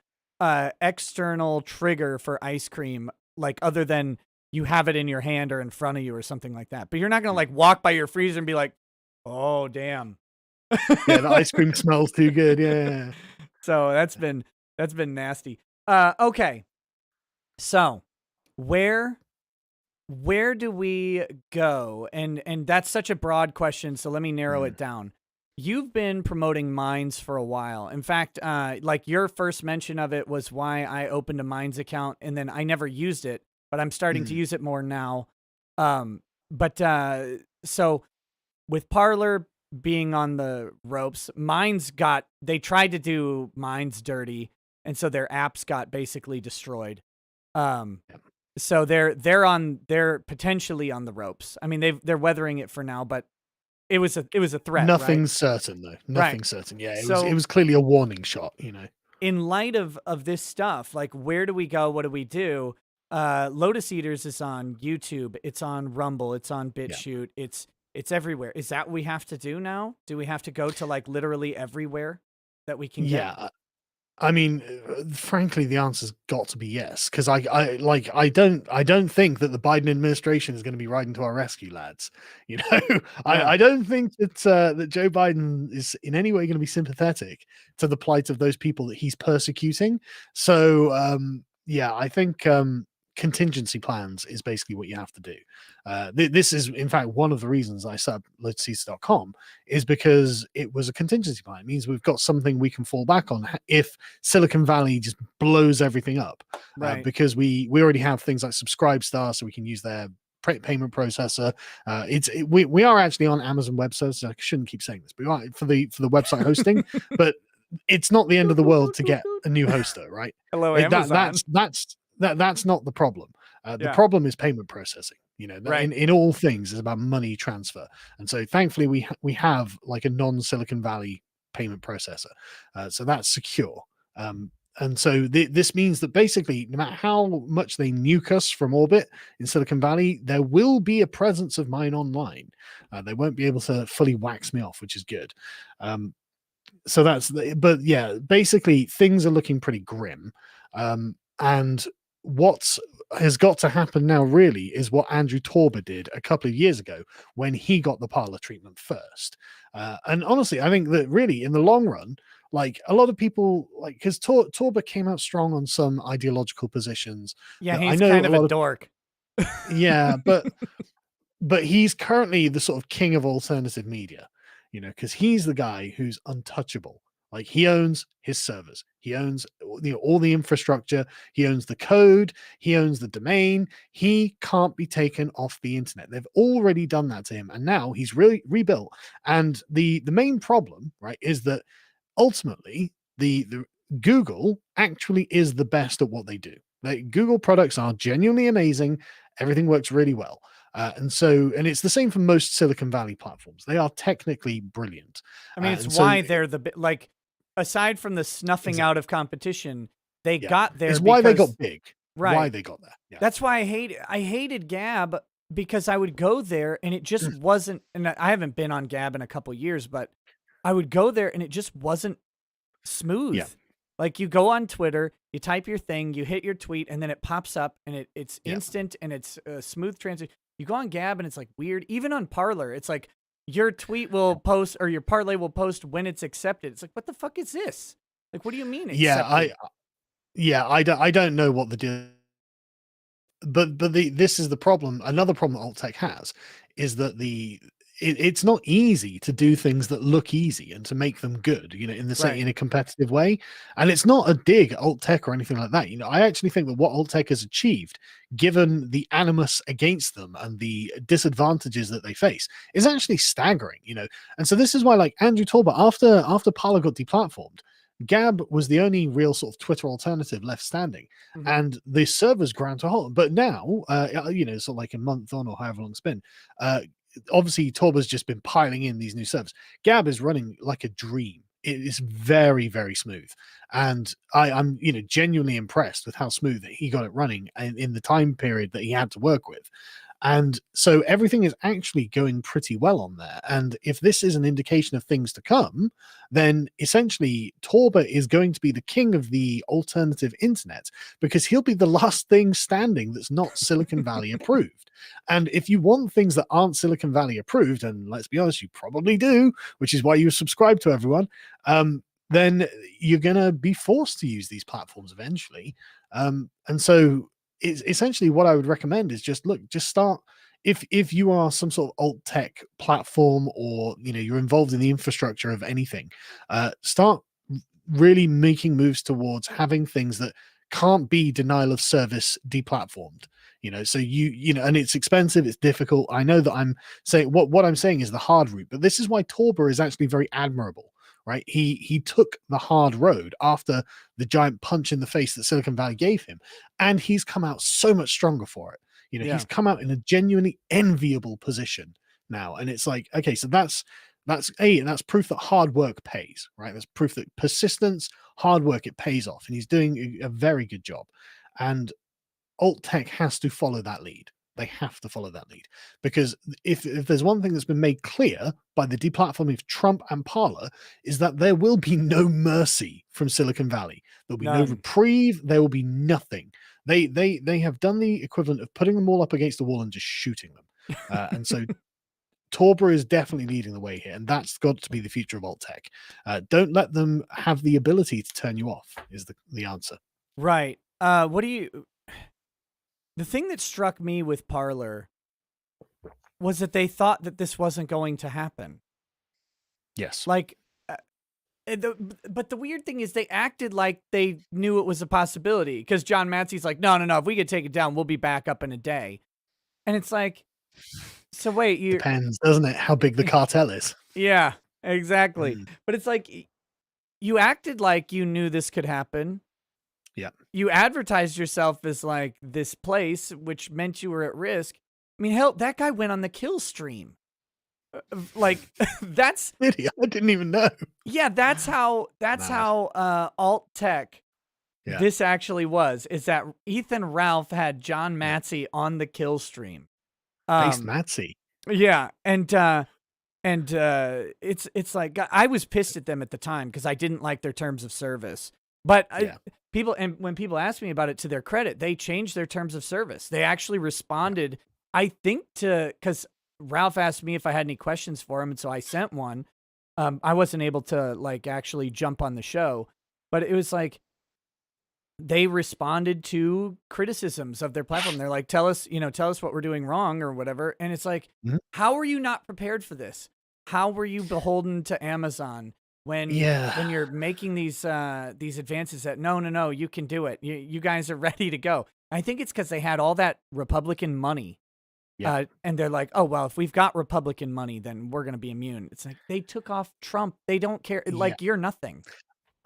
external trigger for ice cream, like, other than you have it in your hand or in front of you or something like that. But you're not gonna Yeah. like walk by your freezer and be like, oh damn. Yeah, the ice cream smells too good. Yeah. So that's been nasty. Okay. So where where do we go? And that's such a broad question, so let me narrow Mm. it down. You've been promoting Minds for a while. In fact, like your first mention of it was why I opened a Minds account, and then I never used it, but I'm starting to Mm. use it more now. But so with Parlor being on the ropes, they tried to do Minds dirty, and so their apps got basically destroyed. Um, Yeah. so they're potentially on the ropes. I mean, they're weathering it for now, but it was a threat, right? Nothing's certain though. Right. Nothing's certain. Yeah, it So was clearly a warning shot, you know. in light of this stuff, like where do we go? What do we do? Lotus Eaters is on YouTube. It's on Rumble. It's on Yeah. BitChute. It's everywhere. Is that what we have to do now? Do we have to go to like literally everywhere that we can get? Yeah. I mean, frankly, the answer's got to be yes, because I don't think that the Biden administration is going to be riding to our rescue, lads. You know, Yeah. I don't think that Joe Biden is in any way going to be sympathetic to the plight of those people that he's persecuting. So, yeah, I think contingency plans is basically what you have to do. This is, in fact, one of the reasons I set up lotuseaters.com is because it was a contingency plan. It means we've got something we can fall back on if Silicon Valley just blows everything up, Right. because we already have things like Subscribestar, so we can use their payment processor. We are actually on Amazon Web Services. I shouldn't keep saying this, but we are for the website hosting. But it's not the end of the world to get a new hoster, right? Hello, That Amazon. that's not the problem. The Yeah. problem is payment processing. You know, Right. in all things is about money transfer, and so thankfully we have like a non Silicon Valley payment processor, so that's secure. And so this means that basically, no matter how much they nuke us from orbit in Silicon Valley, there will be a presence of mine online. They won't be able to fully wax me off, which is good. So but yeah, basically things are looking pretty grim. And what has got to happen now really is what Andrew Torba did a couple of years ago when he got the parlor treatment first. And honestly, I think that really in the long run, like a lot of people, like, because Torba came out strong on some ideological positions Yeah, that I he's know kind a of a lot of, dork. yeah, but he's currently the sort of king of alternative media, you know, because he's the guy who's untouchable. Like, he owns his servers, he owns, you know, all the infrastructure, he owns the code, he owns the domain. He can't be taken off the internet. They've already done that to him, and now he's really rebuilt. And the main problem, right, is that ultimately the Google actually is the best at what they do. Google products are genuinely amazing. Everything works really well. And it's the same for most Silicon Valley platforms. They are technically brilliant. I mean, it's And so why they're like, aside from the snuffing exactly, out of competition, they yeah, got there it's why they because got big. Why right. they got there. Yeah. That's why I hated Gab because I would go there and it just wasn't. And I haven't been on Gab in a couple years, but I would go there and it just wasn't smooth. Yeah. Like, you go on Twitter, you type your thing, you hit your tweet, and then it pops up and it's Yeah. instant and it's a smooth transition. You go on Gab and it's like weird. Even on Parlor, it's like your tweet will post or your parlay will post when it's accepted. It's like, what the fuck is this? Like, what do you mean Yeah, accepted? I don't know what the deal, but this is the problem. Another problem that alt tech has is that it's not easy to do things that look easy and to make them good, in the Right. in a competitive way. And it's not a dig at alt tech or anything like that. I actually think that what alt tech has achieved, given the animus against them and the disadvantages that they face, is actually staggering. And so this is why, like Andrew Talbot, after Parler got deplatformed, Gab was the only real sort of Twitter alternative left standing, Mhm. and the servers ground to a halt. But now, sort of like a month on or however long it's been, obviously Torba's just been piling in these new servers. Gab is running like a dream. It is very, very smooth, and I'm genuinely impressed with how smooth he got it running in the time period that he had to work with. And so everything is actually going pretty well on there. And if this is an indication of things to come, then essentially Torba is going to be the king of the alternative internet, because he'll be the last thing standing that's not Silicon Valley approved. And if you want things that aren't Silicon Valley approved, and let's be honest, you probably do, which is why you subscribe to everyone, then you're going to be forced to use these platforms eventually. And so it's essentially what I would recommend is just start. If you are some sort of alt tech platform, or you're involved in the infrastructure of anything, start really making moves towards having things that can't be denial of service deplatformed. So and it's expensive, it's difficult. I know that I'm saying what I'm saying is the hard route, but this is why Torba is actually very admirable, right? He took the hard road after the giant punch in the face that Silicon Valley gave him, and he's come out so much stronger for it. Yeah. He's come out in a genuinely enviable position now, and it's like, okay, so that's proof that hard work pays, right? That's proof that persistence, hard work, it pays off, and he's doing a very good job. And alt tech has to follow that lead. They have to follow that lead, because if there's one thing that's been made clear by the deplatforming of Trump and Parler, is that there will be no mercy from Silicon Valley. There'll be no None. reprieve. There will be nothing. They have done the equivalent of putting them all up against the wall and just shooting them. And so Torba is definitely leading the way here, and that's got to be the future of alt tech. Don't let them have the ability to turn you off, is the answer. Right. The thing that struck me with Parler was that they thought that this wasn't going to happen. Yes. Like, but the weird thing is they acted like they knew it was a possibility, because John Matsey's like, no, if we could take it down, we'll be back up in a day. And it's like, so wait, you Depends, doesn't it, how big the cartel is? Yeah, exactly. But it's like, you acted like you knew this could happen. Yeah. You advertised yourself as like this place, which meant you were at risk. I mean, hell, that guy went on the kill stream. Like, that's Did he? I didn't even know. yeah, that's how alt tech this actually was. Is that Ethan Ralph had John Matsey on the kill stream. Thanks, Matsey. Yeah, and it's like, I was pissed at them at the time because I didn't like their terms of service. But when people asked me about it, to their credit, they changed their terms of service. They actually responded, I think, because Ralph asked me if I had any questions for him, and so I sent one. I wasn't able to like actually jump on the show, but it was like they responded to criticisms of their platform. They're like, tell us what we're doing wrong or whatever. And it's like, how are you not prepared for this? How were you beholden to Amazon when you're making these advances that no, you can do it. You guys are ready to go. I think it's because they had all that Republican money. And they're like, oh, well, if we've got Republican money, then we're going to be immune. It's like, they took off Trump. They don't care. Like, you're nothing.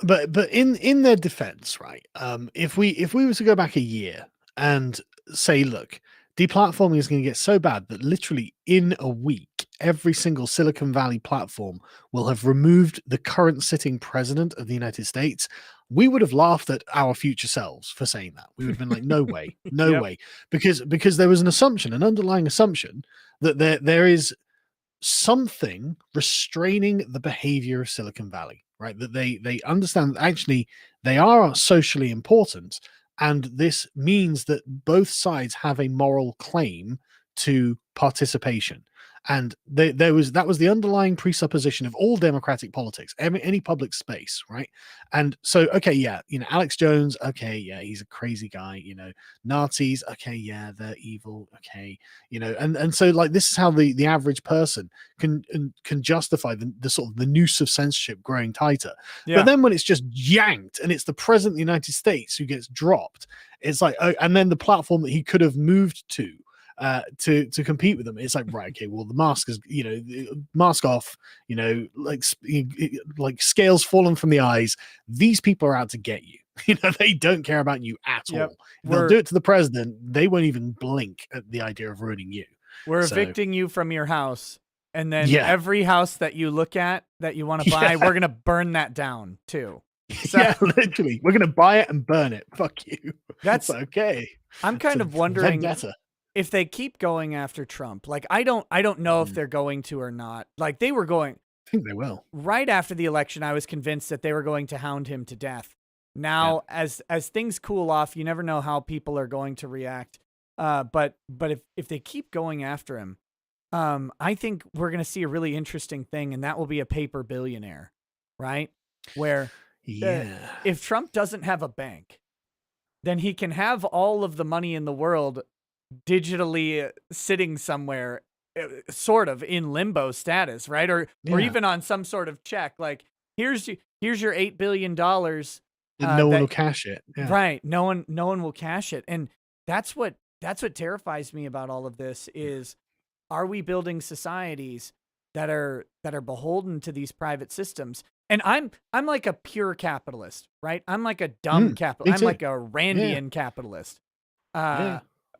But in their defense, right? If we were to go back a year and say, look, deplatforming is going to get so bad that literally in a week, every single Silicon Valley platform will have removed the current sitting president of the United States, we would have laughed at our future selves for saying that. We would have been like, no way, no way. Because there was an underlying assumption that there is something restraining the behavior of Silicon Valley, right? That they understand that actually they are socially important, and this means that both sides have a moral claim to participation. And that was the underlying presupposition of all democratic politics, any public space, right? And so, okay, yeah, Alex Jones, okay, yeah, he's a crazy guy, Nazis, okay, yeah, they're evil, okay, and so like this is how the average person can justify the sort of the noose of censorship growing tighter. Yeah. But then when it's just yanked and it's the president of the United States who gets dropped, it's like, oh, and then the platform that he could have moved to compete with them, it's like, right, okay, well, the mask is, mask off, like scales fallen from the eyes. These people are out to get you. They don't care about you at all. If they'll do it to the president, they won't even blink at the idea of ruining you. We're evicting you from your house, and then every house that you look at that you want to buy, we're gonna burn that down too. So, yeah, literally, we're gonna buy it and burn it. Fuck you. That's okay. I'm kind of wondering vendetta. If they keep going after Trump. Like, I don't know if they're going to or not. Like, they were going. I think they will. Right after the election, I was convinced that they were going to hound him to death. Now, as things cool off, you never know how people are going to react. But if they keep going after him, I think we're going to see a really interesting thing, and that will be a paper billionaire, right? Where if Trump doesn't have a bank, then he can have all of the money in the world digitally sitting somewhere, sort of in limbo status, right? Or even on some sort of check, like here's your $8 billion. No one will cash it. Yeah. Right. No one will cash it. And that's what terrifies me about all of this is, are we building societies that are beholden to these private systems? And I'm like a pure capitalist, right? I'm like a dumb capitalist. I'm like a Randian capitalist.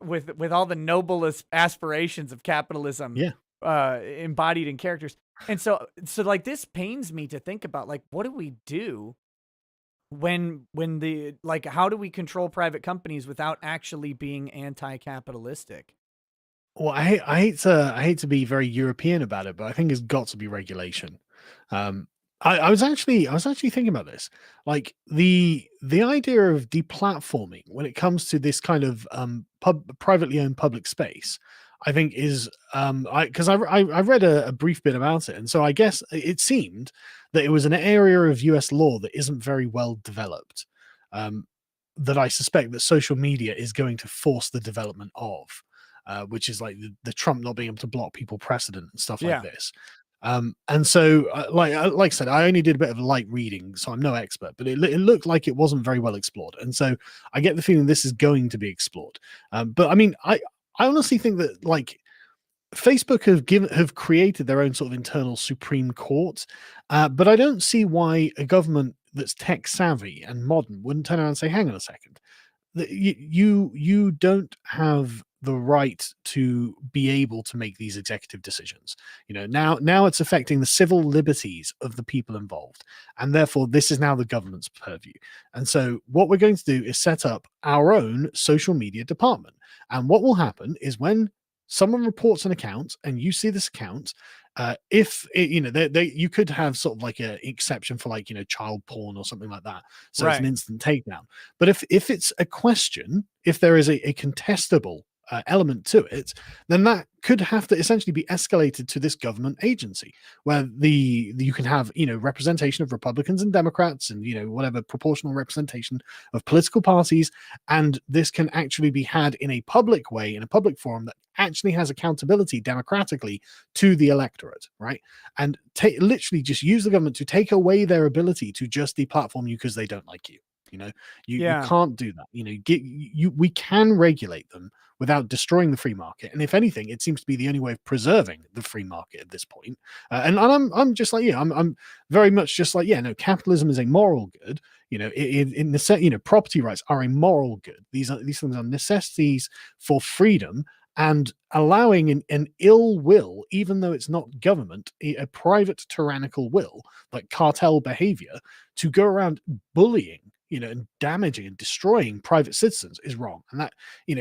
With all the noblest aspirations of capitalism embodied in characters. And so like, this pains me to think about, like, what do we do when the, like, how do we control private companies without actually being anti-capitalistic? Well, I hate to be very European about it, but I think it's got to be regulation. I was actually thinking about this, like the idea of deplatforming when it comes to this kind of privately owned public space. I think is because I read a brief bit about it, and so I guess it seemed that it was an area of U.S. law that isn't very well developed. That I suspect that social media is going to force the development of, which is like the Trump not being able to block people precedent and stuff like this. And so, like I said, I only did a bit of light reading, so I'm no expert, but it looked like it wasn't very well explored. And so I get the feeling this is going to be explored. But I mean, I honestly think that, like, Facebook have created their own sort of internal Supreme Court, but I don't see why a government that's tech savvy and modern wouldn't turn around and say, hang on a second, you don't have the right to be able to make these executive decisions. Now it's affecting the civil liberties of the people involved, and therefore this is now the government's purview. And so what we're going to do is set up our own social media department. And what will happen is, when someone reports an account and you see this account, if it, you could have sort of like an exception for, like, child porn or something like that, so it's an instant takedown. But if it's a question, if there is a contestable element to it, then that could have to essentially be escalated to this government agency, where you can have representation of Republicans and Democrats, and whatever proportional representation of political parties, and this can actually be had in a public way, in a public forum that actually has accountability democratically to the electorate, right? And literally just use the government to take away their ability to just deplatform you because they don't like you. You can't do that. We can regulate them without destroying the free market. And if anything, it seems to be the only way of preserving the free market at this point. And I'm just like, I'm very much just like, no, capitalism is a moral good. In the set, property rights are a moral good. These things are necessities for freedom, and allowing an ill will, even though it's not government, a private tyrannical will, like cartel behavior, to go around bullying, and damaging and destroying private citizens is wrong. And that,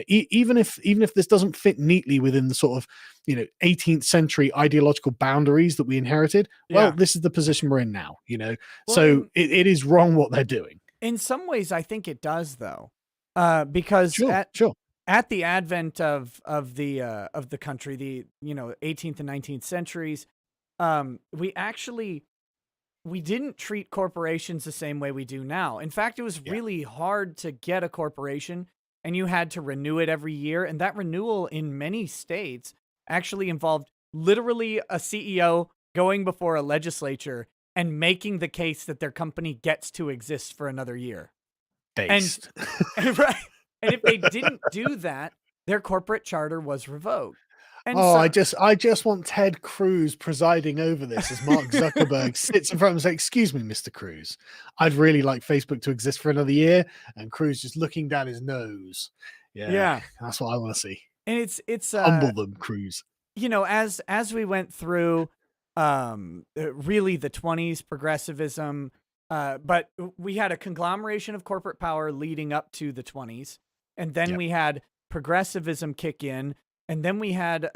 even if this doesn't fit neatly within the sort of, 18th century ideological boundaries that we inherited, well, this is the position we're in now, well, so it is wrong what they're doing. In some ways, I think it does, though, because at the advent of the country, the 18th and 19th centuries, we actually we didn't treat corporations the same way we do now. In fact, it was Yeah. really hard to get a corporation, and you had to renew it every year. And that renewal in many states actually involved literally a CEO going before a legislature and making the case that their company gets to exist for another year. Based. And right. And if they didn't do that, their corporate charter was revoked. And Oh, so I just want Ted Cruz presiding over this as Mark Zuckerberg sits in front of him and says, "Excuse me, Mr. Cruz, I'd really like Facebook to exist for another year." And Cruz just looking down his nose. Yeah. That's what I want to see. and it's Humble them, Cruz. as we went through really the 20s progressivism, but we had a conglomeration of corporate power leading up to the 20s, and then Yep. we had progressivism kick in, and then we had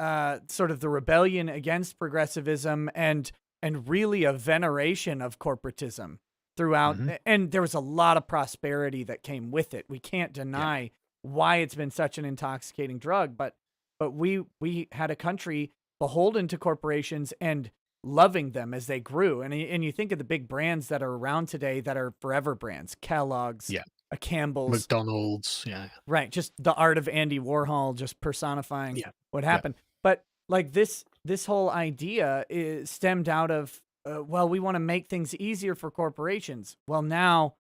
sort of the rebellion against progressivism and really a veneration of corporatism throughout. Mhm. And there was a lot of prosperity that came with it. We can't deny why it's been such an intoxicating drug, but we had a country beholden to corporations and loving them as they grew. And you think of the big brands that are around today that are forever brands, Kellogg's, Yeah. a Campbell's, McDonald's. Yeah. right? Just the art of Andy Warhol, just personifying Yeah. what happened. But like this whole idea is stemmed out of well, we want to make things easier for corporations. Well, now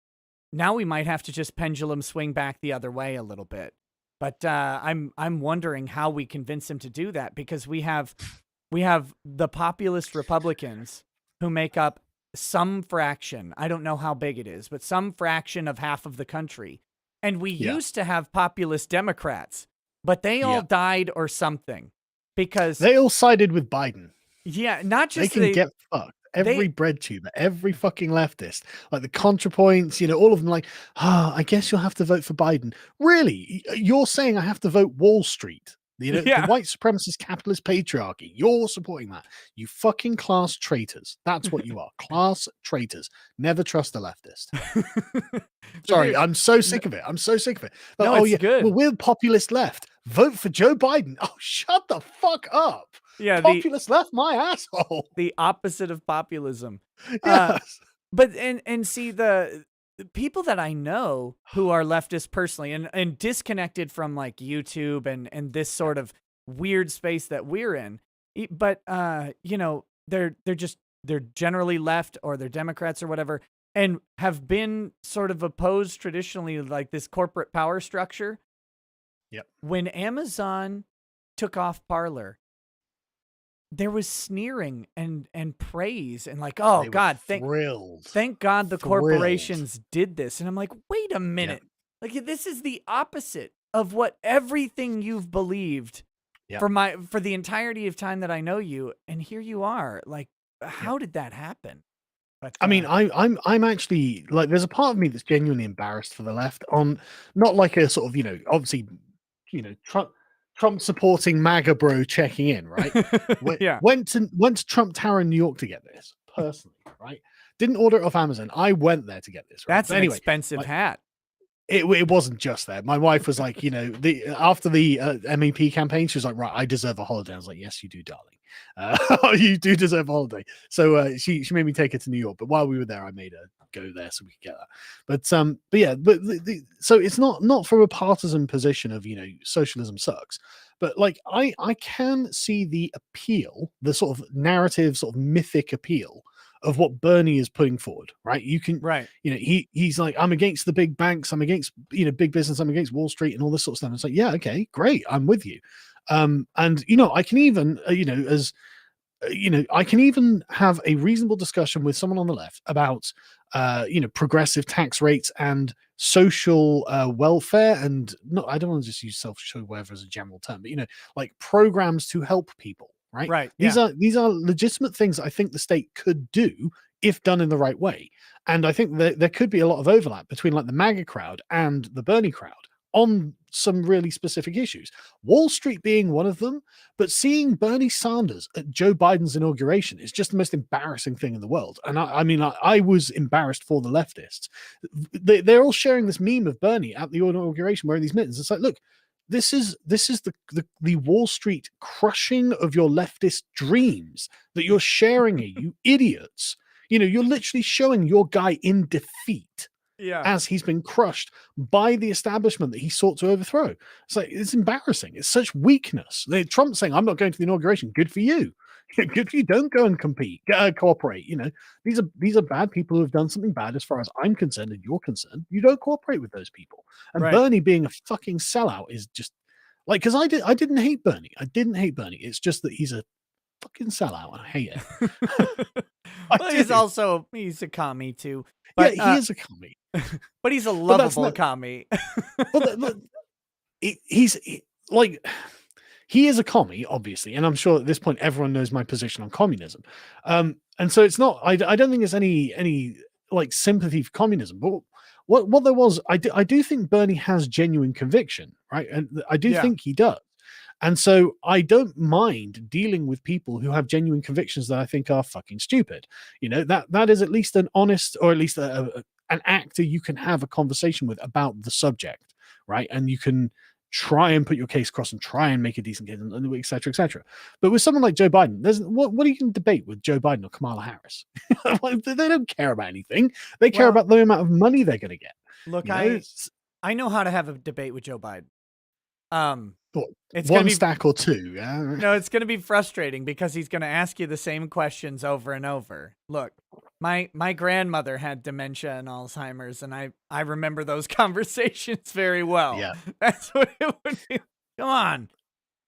we might have to just pendulum swing back the other way a little bit. But I'm wondering how we convince them to do that, because we have the populist Republicans who make up some fraction. I don't know how big it is, but some fraction of half of the country. And we used to have populist Democrats, but they all died or something, because They all sided with Biden. not They just can get fucked. Every bread tuber, every fucking leftist, like the ContraPoints, all of them, like, I guess you'll have to vote for Biden. Really? You're saying I have to vote Wall Street? The white supremacist capitalist patriarchy. You're supporting that. You fucking class traitors. That's what you are. Class traitors. Never trust a leftist. Sorry, I'm so sick of it. I'm so sick of it. Like, No, it's good. Well, we're populist left. Vote for Joe Biden. Oh, shut the fuck up. Yeah, populist left, my asshole. The opposite of populism. Yes. But and see the people that I know who are leftist personally and disconnected from like YouTube and this sort of weird space that we're in, but they're generally left, or they're Democrats or whatever, and have been sort of opposed traditionally, like this corporate power structure. Yep. When Amazon took off Parler, there was sneering and praise and like, oh God, thank God the corporations did this. And I'm like, wait a minute. Like, this is the opposite of what everything you've believed for the entirety of time that I know you. And here you are. Like, how did that happen? But, I mean, I'm actually, like, there's a part of me that's genuinely embarrassed for the left, on not like a sort of, obviously, Trump supporting MAGA bro checking in, right? Went to Trump Tower in New York to get this personally, right? Didn't order it off Amazon. I went there to get this. Right? That's an expensive hat. It wasn't just that. My wife was like, after the MEP campaign, she was like, right, I deserve a holiday. I was like, yes, you do, darling. You do deserve a holiday. So she made me take her to New York. But while we were there, I made her go there so we could get that. So it's not from a partisan position of, socialism sucks. But like, I can see the appeal, the sort of narrative, sort of mythic appeal of what Bernie is putting forward, right? You can, right? He's like, I'm against the big banks, I'm against big business, I'm against Wall Street, and all this sort of stuff. And it's like, yeah, okay, great, I'm with you. And I can even, I can even have a reasonable discussion with someone on the left about, progressive tax rates and social welfare, and I don't want to just use social welfare as a general term, but like programs to help people. Right. These are legitimate things I think the state could do if done in the right way. And I think that there could be a lot of overlap between like the MAGA crowd and the Bernie crowd on some really specific issues. Wall Street being one of them, but seeing Bernie Sanders at Joe Biden's inauguration is just the most embarrassing thing in the world. And I was embarrassed for the leftists. They're all sharing this meme of Bernie at the inauguration wearing these mittens. It's like, look, this is the Wall Street crushing of your leftist dreams that you're sharing here, you idiots. You're literally showing your guy in defeat Yeah. as he's been crushed by the establishment that he sought to overthrow. It's embarrassing. It's such weakness. Trump saying, "I'm not going to the inauguration." Good for you. Good for you. Don't go and compete. Cooperate. These are bad people who have done something bad as far as I'm concerned and you're concerned. You don't cooperate with those people. And Right. Bernie being a fucking sellout is just like, because I didn't hate Bernie. I didn't hate Bernie. It's just that he's a fucking sellout and I hate it. I Well, do. he's a commie too. Yeah, But he is a commie. but he's a But that's lovable not. commie. But like, he is a commie, obviously, and I'm sure at this point everyone knows my position on communism. And so it's not. I don't think it's any like sympathy for communism. But what there was, I do think Bernie has genuine conviction, right? And I do Yeah. think he does. And so I don't mind dealing with people who have genuine convictions that I think are fucking stupid. That is at least an honest, or at least an actor you can have a conversation with about the subject, right? And you can try and put your case across and try and make a decent case, and et cetera, et cetera. But with someone like Joe Biden, what are you going to debate with Joe Biden or Kamala Harris? They don't care about anything. They care Well, about the amount of money they're going to get. look, You know, I know how to have a debate with Joe Biden. what, It's gonna one be stack or two. Yeah. no, it's gonna be frustrating because he's gonna ask you the same questions over and over. Look, my grandmother had dementia and Alzheimer's, and I remember those conversations very well. Yeah. That's what it would be. Come on.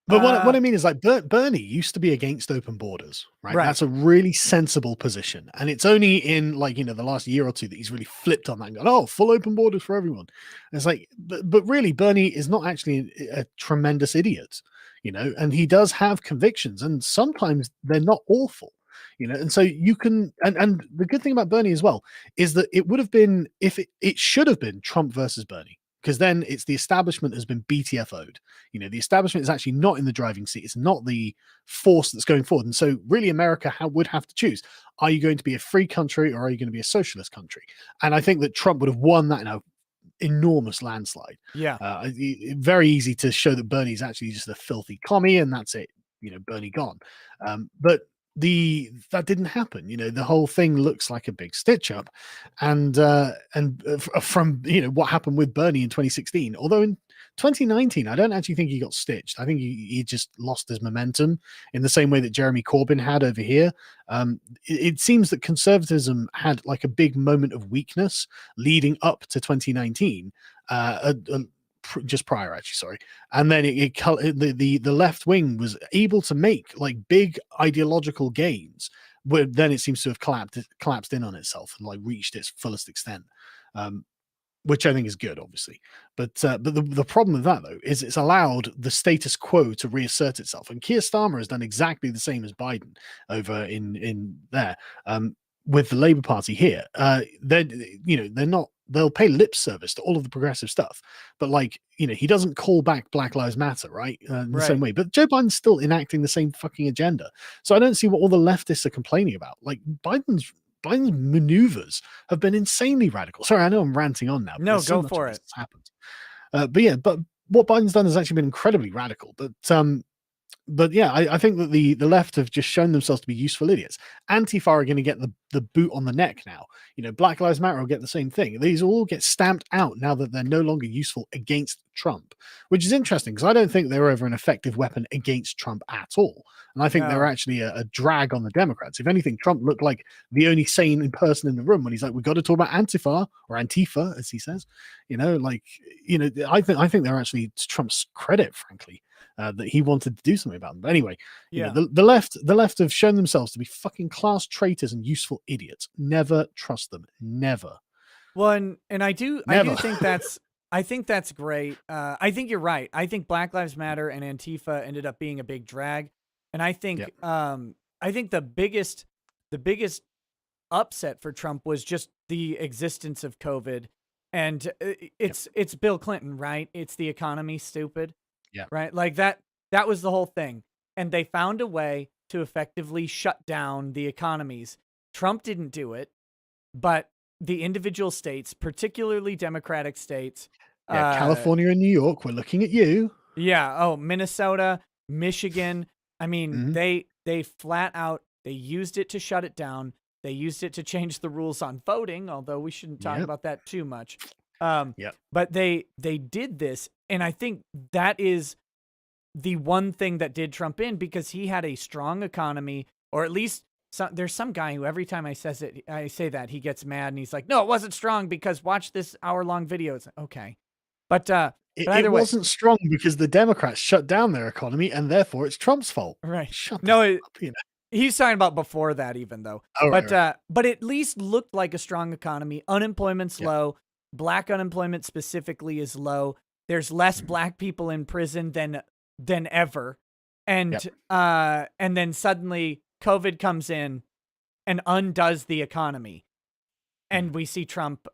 But what I mean is, like, Bernie used to be against open borders, right? Right. That's a really sensible position, and it's only in, like, the last year or two that he's really flipped on that and gone, "Oh, full open borders for everyone." And it's like, but really, Bernie is not actually a tremendous idiot, and he does have convictions, and sometimes they're not awful, and so you can, and the good thing about Bernie as well is that it would have been, if it should have been Trump versus Bernie. Because then it's the establishment has been BTFO'd. The establishment is actually not in the driving seat. It's not the force that's going forward. And so really America would have to choose. Are you going to be a free country or are you going to be a socialist country? And I think that Trump would have won that in an enormous landslide. Yeah. Very easy to show that Bernie's actually just a filthy commie and that's it. Bernie gone. But that didn't happen. The whole thing looks like a big stitch up, and from what happened with Bernie in 2016. Although in 2019, I don't actually think he got stitched. I think he just lost his momentum in the same way that Jeremy Corbyn had over here. It seems that conservatism had like a big moment of weakness leading up to 2019. Just prior, actually, sorry, and then the left wing was able to make like big ideological gains, but then it seems to have collapsed in on itself and like reached its fullest extent, which I think is good, obviously. But the problem with that though is it's allowed the status quo to reassert itself, and Keir Starmer has done exactly the same as Biden over in there. With the Labour Party here, they're not. They'll pay lip service to all of the progressive stuff, but like he doesn't call back Black Lives Matter, right? In the same way. But Joe Biden's still enacting the same fucking agenda, so I don't see what all the leftists are complaining about. Like Biden's maneuvers have been insanely radical. Sorry, I know I'm ranting on now. No, so go much for of this it. has happened. But what Biden's done has actually been incredibly radical. But yeah, I think that the left have just shown themselves to be useful idiots. Antifa are going to get the boot on the neck now. Black Lives Matter will get the same thing. These all get stamped out now that they're no longer useful against Trump, which is interesting because I don't think they're ever an effective weapon against Trump at all. And I think they're actually a drag on the Democrats. If anything, Trump looked like the only sane person in the room when he's like, "We've got to talk about Antifa," as he says. I think they're actually to Trump's credit, frankly. That he wanted to do something about them. But anyway, the left have shown themselves to be fucking class traitors and useful idiots. Never trust them. Never. Well, and I do think I think that's great. I think you're right. I think Black Lives Matter and Antifa ended up being a big drag, and I think the biggest upset for Trump was just the existence of COVID, and it's Bill Clinton, right? It's the economy, stupid. Yeah. Right. Like that was the whole thing. And they found a way to effectively shut down the economies. Trump didn't do it, but the individual states, particularly Democratic states. Yeah. California and New York, we're looking at you. Yeah. Oh, Minnesota, Michigan. I mean, Mhm. they flat out they used it to shut it down. They used it to change the rules on voting, although we shouldn't talk Yep. about that too much. Um, Yep. but they did this, and I think that is the one thing that did Trump in, because he had a strong economy, or at least there's some guy who every time I say that he gets mad and he's like, "No, it wasn't strong because watch this hour-long video." It's okay, but It, either it way, wasn't strong because the Democrats shut down their economy, and therefore it's Trump's fault. right? Shut the No, hell up, you know. he's talking about before that even though. Oh, right, right. But at least looked like a strong economy. Unemployment's Yep. low. Black unemployment specifically is low. There's less Mhm. black people in prison than ever. Yep. And then suddenly COVID comes in and undoes the economy. Mhm. And we see Trump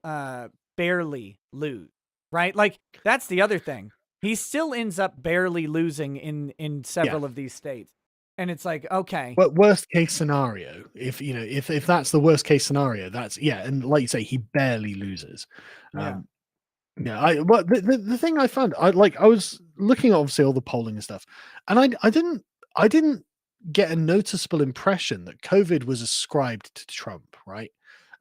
barely lose. Right? Like, that's the other thing. He still ends up barely losing in Yeah. several of these states. And it's like, okay. But worst case scenario, if you know, if that's the worst case scenario, that's yeah, and like you say, he barely loses. Yeah. Um, yeah, but the thing I found, I was looking at obviously all the polling and stuff, and I didn't get a noticeable impression that COVID was ascribed to Trump, right?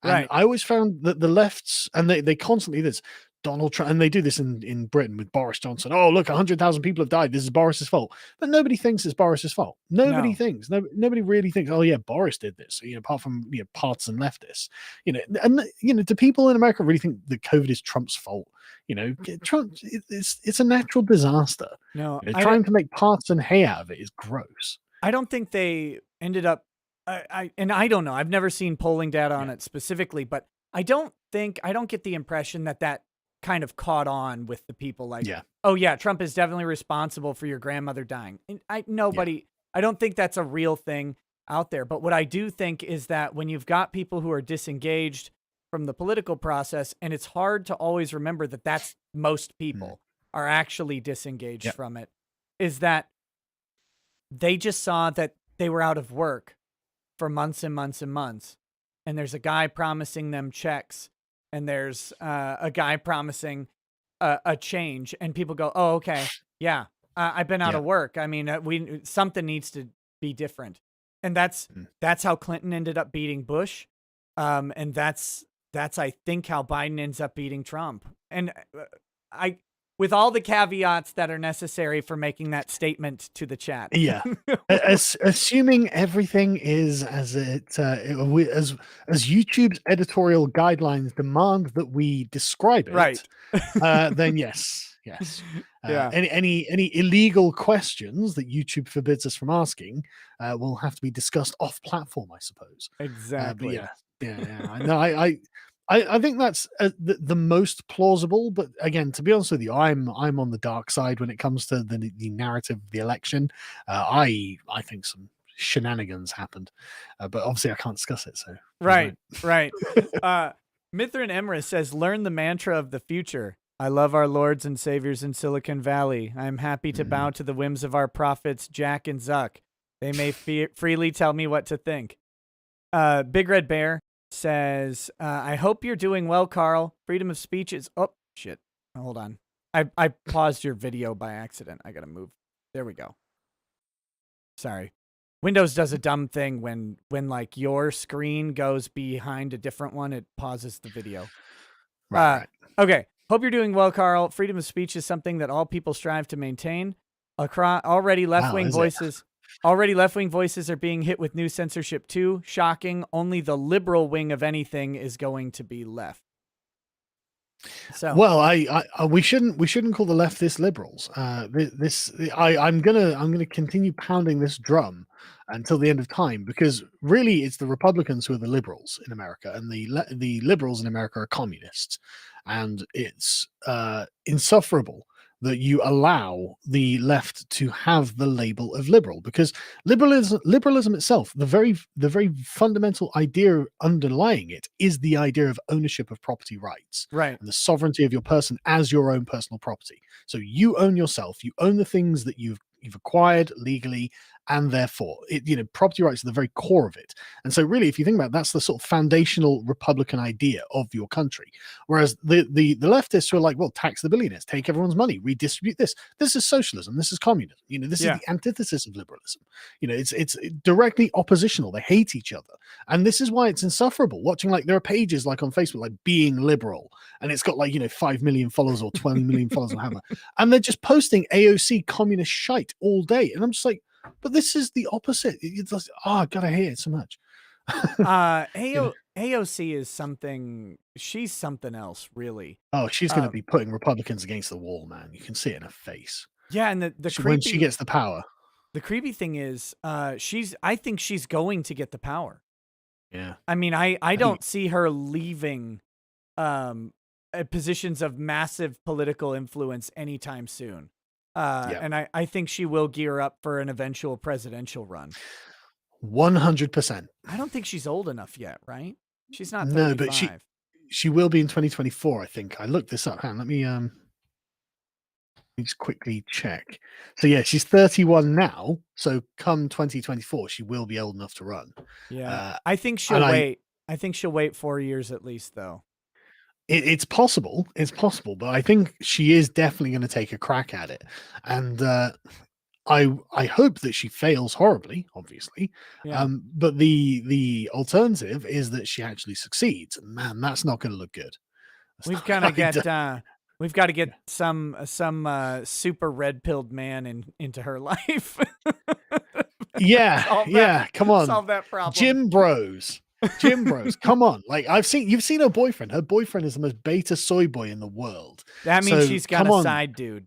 And Right. I always found that the lefts, and they constantly this Donald Trump, and they do this in Britain with Boris Johnson. Oh, look, 100,000 people have died. This is Boris's fault, but nobody thinks it's Boris's fault. Nobody No. thinks. Nobody really thinks. Oh yeah, Boris did this. You know, apart from partisan leftists. You know, and do people in America really think that COVID is Trump's fault? You know, Trump. It's a natural disaster. No. You know, trying to make partisan hay out of it is gross. I don't think they ended up and I don't know. I've never seen polling data on Yeah. it specifically, but I don't get the impression that kind of caught on with the people like, Yeah. "Oh yeah, Trump is definitely responsible for your grandmother dying." And Yeah. I don't think that's a real thing out there. But what I do think is that when you've got people who are disengaged from the political process, and it's hard to always remember that that's most Mm. people are actually disengaged Yeah. from it, is that they just saw that they were out of work for months and months and months. And there's a guy promising them checks, and there's a guy promising a change, and people go, "Oh, okay, yeah, I've been out Yeah. of work. I mean, we something needs to be different." And Mm. that's how Clinton ended up beating Bush, and that's I think how Biden ends up beating Trump. And I, with all the caveats that are necessary for making that statement to the chat. Yeah. Assuming everything is as as YouTube's editorial guidelines demand that we describe Right. it, then yes, yes. Yeah. Any illegal questions that YouTube forbids us from asking will have to be discussed off platform, I suppose. But Exactly. yeah, yeah. No, I think that's the most plausible. But again, to be honest with you, I'm on the dark side when it comes to the narrative of the election. I think some shenanigans happened, but obviously I can't discuss it, so we Right. won't. Right. Mithrin Emrys says, "Learn the mantra of the future. I love our lords and saviors in Silicon Valley. I am happy to bow to the whims of our prophets, Jack and Zuck. They may freely tell me what to think." Big Red Bear says, "I hope you're doing well, Carl. Freedom of speech is..." Oh, shit. Hold on. I paused your video by accident. I gotta move. There we go. Sorry. Windows does a dumb thing when like your screen goes behind a different one, it pauses the video. Right. Okay. Hope you're doing well, Carl. Freedom of speech is something that all people strive to maintain. Already left-wing Wow, is it? voices are being hit with new censorship too. Shocking. Only the liberal wing of anything is going to be left. So Well, we shouldn't call the leftists liberals. I'm gonna continue pounding this drum until the end of time, because really it's the Republicans who are the liberals in America, and the liberals in America are communists, and it's insufferable that you allow the left to have the label of liberal, because liberalism itself, the very fundamental idea underlying it is the idea of ownership of property rights right. and the sovereignty of your person as your own personal property. So you own yourself, you own the things that you've acquired legally, and therefore, property rights are the very core of it. And so, really, if you think about it, that's the sort of foundational Republican idea of your country. Whereas the leftists are like, well, tax the billionaires, take everyone's money, redistribute this. This is socialism. This is communism. This is Yeah. the antithesis of liberalism. It's directly oppositional. They hate each other, and this is why it's insufferable. Watching, like, there are pages like on Facebook, like being liberal, and it's got like 5 million followers or 20 million followers or whatever, and they're just posting AOC communist shite all day, and I'm just like, but this is the opposite. It's just, oh God, I hate it so much. AOC is something. She's something else, really. Oh, she's going to be putting Republicans against the wall, man. You can see it in her face. Yeah, and the creepy, when she gets the power. The creepy thing is, I think she's going to get the power. Yeah. I mean, I don't see her leaving positions of massive political influence anytime soon. And I think she will gear up for an eventual presidential run. 100%. I don't think she's old enough yet, right? She's not 35. No, but she will be in 2024, I think. I looked this up. Let me just quickly check. So yeah, she's 31 now. So come 2024, she will be old enough to run. Yeah, I think she'll wait. I think she'll wait 4 years at least, though. It's possible. It's possible, but I think she is definitely going to take a crack at it. And I hope that she fails horribly, obviously. Yeah. But the alternative is that she actually succeeds. And man, that's not going to look good. We've got to get some super red-pilled man into her life. Yeah. Come on, solve that problem. Jim Bros, come on. Like, you've seen her boyfriend. Her boyfriend is the most beta soy boy in the world. That means she's got a side dude.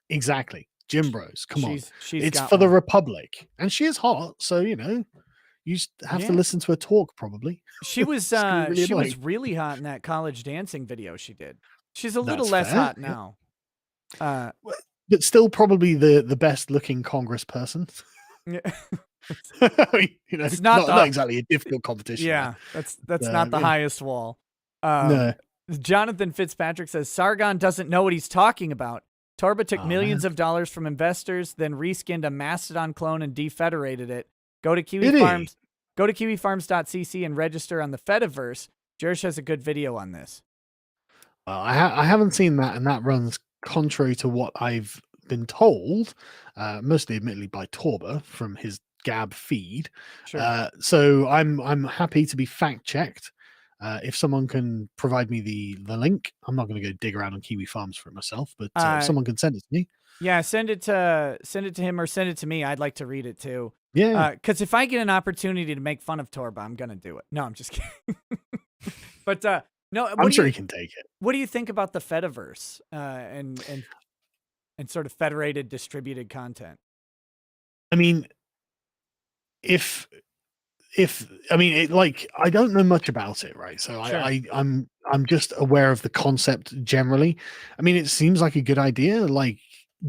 Exactly. Jim Bros, come on. It's got for the Republic, and she is hot, so you just have to listen to her talk. Probably she was was really hot in that college dancing video she did. She's a little less hot now, but still probably the best looking Congress person. Yeah. It's not exactly a difficult competition. Yeah, that's not the highest wall. No. Jonathan Fitzpatrick says Sargon doesn't know what he's talking about. Torba took millions of dollars from investors, then reskinned a Mastodon clone and defederated it. Go to Kiwi Farms. Go to kiwifarms.cc and register on the Fediverse. Jersh has a good video on this. I haven't seen that, and that runs contrary to what I've been told, mostly admittedly by Torba from his Gab feed. Sure. So I'm happy to be fact checked. If someone can provide me the link, I'm not going to go dig around on Kiwi Farms for it myself, but if someone can send it to me. Yeah, send it to him or send it to me. I'd like to read it too. Yeah. Because if I get an opportunity to make fun of Torba, I'm going to do it. No, I'm just kidding. But no, I'm sure he can take it. What do you think about the Fediverse and sort of federated distributed content? I mean, I don't know much about it, right? So sure. I'm just aware of the concept generally. I mean, it seems like a good idea, like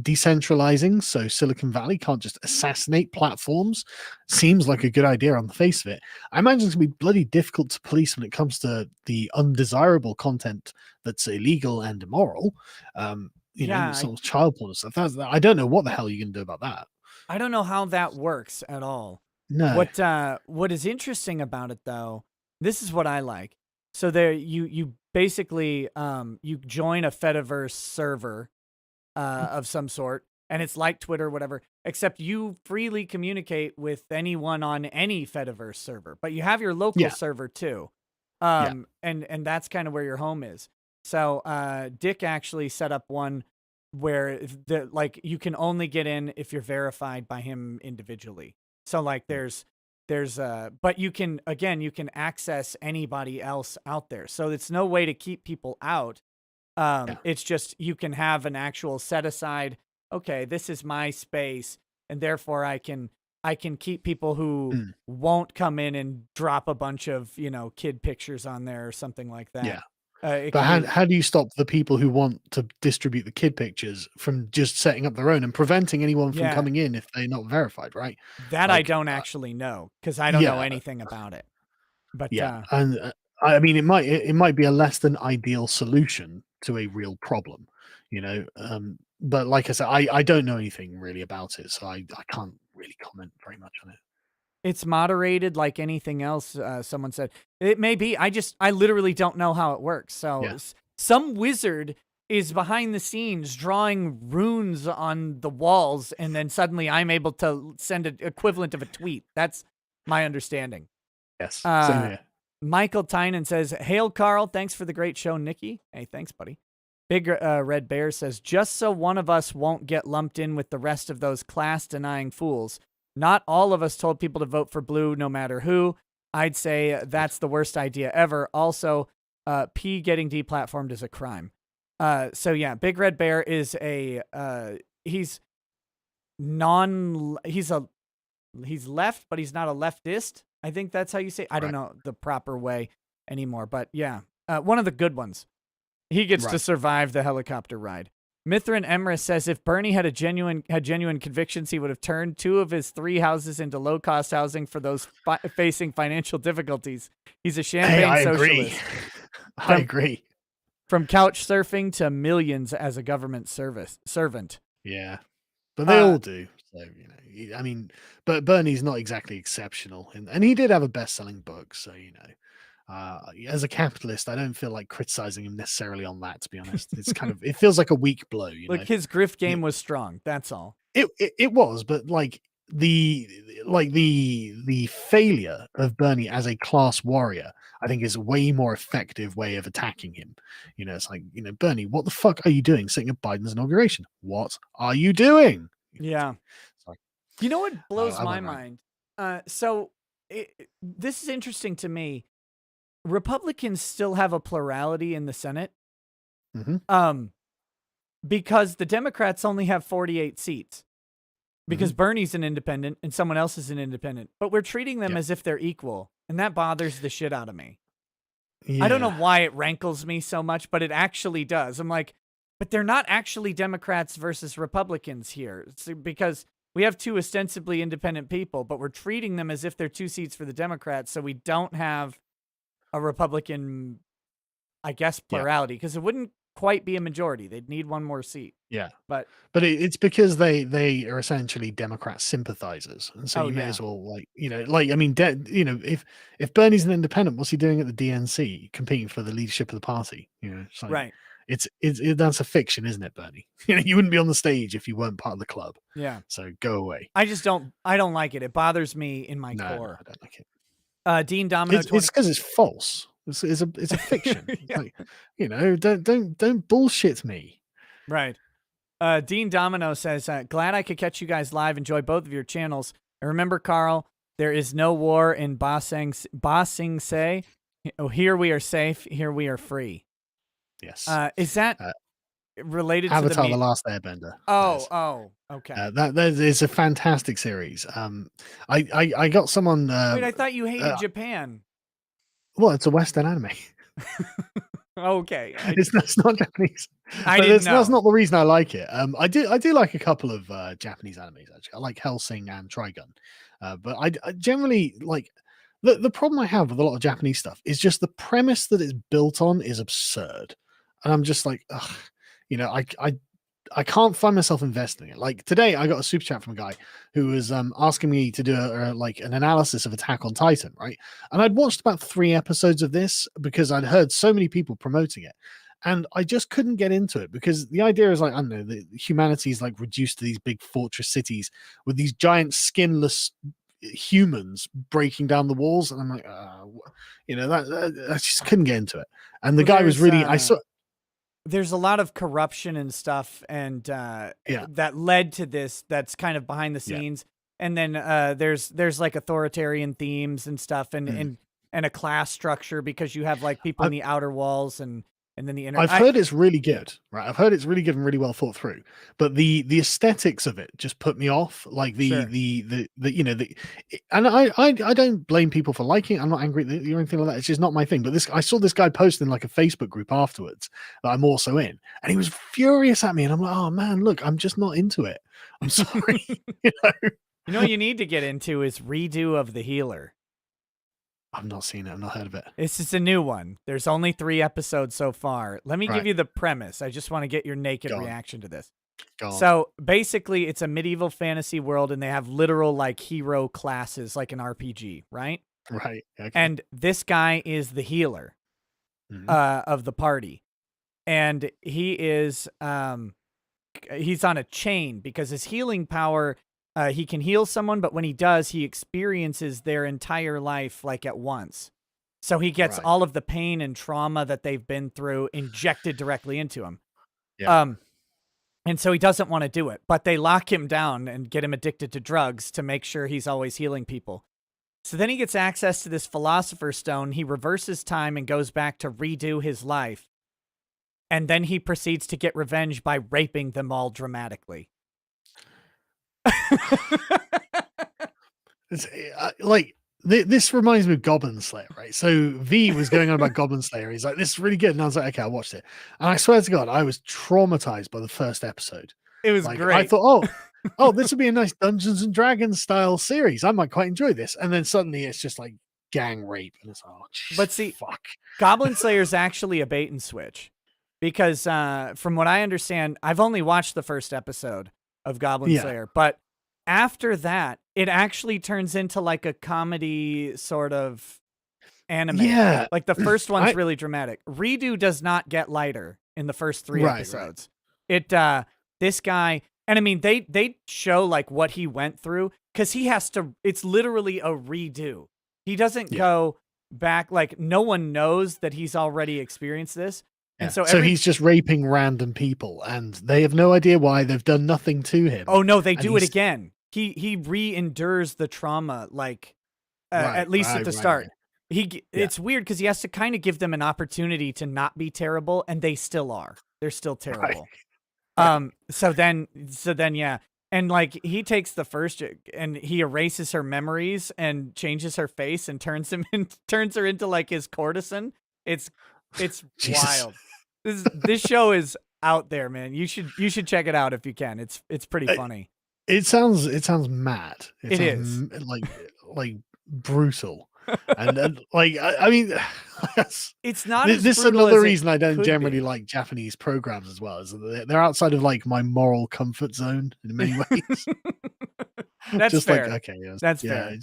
decentralizing, so Silicon Valley can't just assassinate platforms. Seems like a good idea on the face of it. I imagine it's gonna be bloody difficult to police when it comes to the undesirable content that's illegal and immoral. Sort of child porn and stuff. I don't know what the hell you're gonna do about that. I don't know how that works at all. No. What is interesting about it, though, this is what I like. So there, you basically you join a Fediverse server of some sort, and it's like Twitter, whatever. Except you freely communicate with anyone on any Fediverse server, but you have your local server too, and that's kind of where your home is. So Dick actually set up one where you can only get in if you're verified by him individually. So like there's but you can access anybody else out there. So it's no way to keep people out. It's just you can have an actual set aside. Okay, this is my space, and therefore I can keep people who won't come in and drop a bunch of kid pictures on there or something like that. Yeah. But how do you stop the people who want to distribute the kid pictures from just setting up their own and preventing anyone from coming in if they're not verified, right? That I don't actually know because I don't know anything about it. But and I mean, it might be a less than ideal solution to a real problem, But like I said, I don't know anything really about it, so I can't really comment very much on it. It's moderated like anything else, someone said. It may be. I literally don't know how it works. So Yeah. some wizard is behind the scenes drawing runes on the walls, and then suddenly I'm able to send an equivalent of a tweet. That's my understanding. Yes. Same Uh, here. Michael Tynan says, "Hail, Carl. Thanks for the great show, Nikki." Hey, thanks, buddy. Big Red Bear says, "Just so one of us won't get lumped in with the rest of those class-denying fools. Not all of us told people to vote for blue no matter who. I'd say that's the worst idea ever. Also, P getting deplatformed is a crime." So yeah, Big Red Bear is he's he's left, but he's not a leftist. I think that's how you say. I don't know the proper way anymore, but yeah, one of the good ones. He gets to survive the helicopter ride. Mithrin Emrys says if Bernie had genuine convictions, he would have turned 2 of his 3 houses into low-cost housing for those facing financial difficulties. He's a champagne socialist. I agree. From couch surfing to millions as a government servant. Yeah, but they all do. So, you know, I mean, but Bernie's not exactly exceptional, and he did have a best-selling book. So, you know, as a capitalist, I don't feel like criticizing him necessarily on that. To be honest, it's kind of it feels like a weak blow. You know, his grift game was strong. That's all. It was, but like the failure of Bernie as a class warrior, I think, is a way more effective way of attacking him. You know, it's like, you know, Bernie, what the fuck are you doing sitting at Biden's inauguration? What are you doing? Yeah. Sorry. You know what blows my mind? So this is interesting to me. Republicans still have a plurality in the Senate. Because the Democrats only have 48 seats. Because Bernie's an independent and someone else is an independent. But we're treating them as if they're equal. And that bothers the shit out of me. I don't know why it rankles me so much, but it actually does. I'm like, but they're not actually Democrats versus Republicans here. It's because we have 2 ostensibly independent people, but we're treating them as if they're 2 seats for the Democrats. So we don't have a Republican, I guess, plurality, because it wouldn't quite be a majority. They'd need 1 more seat. Yeah, but it's because they are essentially Democrat sympathizers, and so you may as well, like, you know, like, I mean, you know, if Bernie's an independent, what's he doing at the DNC competing for the leadership of the party? You know, it's like, it's that's a fiction, isn't it, Bernie? You know, you wouldn't be on the stage if you weren't part of the club. Yeah. So go away. I don't like it. It bothers me in my core. No, I don't like it. Dean Domino. It's because it's false. It's a fiction. Like, you know, don't bullshit me. Right. Dean Domino says, "Glad I could catch you guys live. Enjoy both of your channels. And remember, Carl, there is no war in Ba Sing Se. Oh, here we are safe. Here we are free." Yes. Is that related to Avatar: The Last Airbender? Oh, okay. That is a fantastic series. I got someone. Wait, I thought you hated Japan. Well, it's a Western anime. Okay, it's not Japanese. I didn't know. That's not the reason I like it. I do like a couple of Japanese animes, actually. I like Hellsing and Trigun, but I generally like the problem I have with a lot of Japanese stuff is just the premise that it's built on is absurd, and I'm just like, ugh, you know, I can't find myself investing in it. Like today, I got a super chat from a guy who was asking me to do like an analysis of Attack on Titan, right? And I'd watched about 3 episodes of this because I'd heard so many people promoting it, and I just couldn't get into it because the idea is like, I don't know, the humanity is like reduced to these big fortress cities with these giant skinless humans breaking down the walls, and I'm like, you know, that I just couldn't get into it. And the guy was really, I saw. There's a lot of corruption and stuff, and that led to this. That's kind of behind the scenes, and then there's like authoritarian themes and stuff, and a class structure because you have like people in the outer walls and then the inner. I've heard it's really good, right? I've heard it's really good and really well thought through, but the aesthetics of it just put me off. Like the you know, and I don't blame people for liking it. I'm not angry or anything like that. It's just not my thing. But I saw this guy post in like a Facebook group afterwards that I'm also in, and he was furious at me, and I'm like, oh man, look, I'm just not into it. I'm sorry. You know what you need to get into is Redo of the Healer. I've not seen it. I've not heard of it. This is a new one. There's only 3 episodes so far. Let me give you the premise. I just want to get your naked reaction to this. Go on. So basically, it's a medieval fantasy world, and they have literal like hero classes, like an RPG, right? Right. Okay. And this guy is the healer Mhm. of the party, and he's on a chain because his healing power. He can heal someone, but when he does, he experiences their entire life like at once. So he gets Right. all of the pain and trauma that they've been through injected directly into him. Yeah. Um, and so he doesn't want to do it, but they lock him down and get him addicted to drugs to make sure he's always healing people. So then he gets access to this philosopher's stone. He reverses time and goes back to redo his life. And then he proceeds to get revenge by raping them all dramatically. It's like this reminds me of Goblin Slayer, right? So V was going on about Goblin Slayer. He's like, "This is really good," and I was like, "Okay, I watched it." And I swear to God, I was traumatized by the first episode. It was Like I great. thought, oh, this would be a nice Dungeons and Dragons style series. I might quite enjoy this. And then suddenly it's just like gang rape, and it's oh, But see, fuck. Goblin Slayer is actually a bait and switch because from what I understand, I've only watched the first episode of Goblin Yeah. Slayer, but after that, it actually turns into like a comedy sort of anime. Yeah. Like the first one's I- really dramatic. Redo does not get lighter in the first 3 Right, episodes. It this guy, and I mean they show like what he went through cuz he has to, it's literally a redo. He doesn't Yeah. go back, like no one knows that he's already experienced this. And Yeah. so He's just raping random people, and they have no idea why. They've done nothing to him. oh no, they and do it he's- again. He re-endures the trauma like Right, at least at the right, start. right. Yeah. It's weird because he has to kind of give them an opportunity to not be terrible, and they still are. They're still terrible. Right. So then, yeah, and like he takes the first and he erases her memories and changes her face and turns her into like his courtesan. It's Jesus. wild. This show is out there, man. You should check it out if you can. It's pretty funny. It sounds mad. It is. Like brutal, and like I mean, It's not this as is brutal another as it reason I don't could generally be. like Japanese programs as well. Is that they're outside of like my moral comfort zone in many ways. That's just fair. like okay, yes, That's yeah, fair.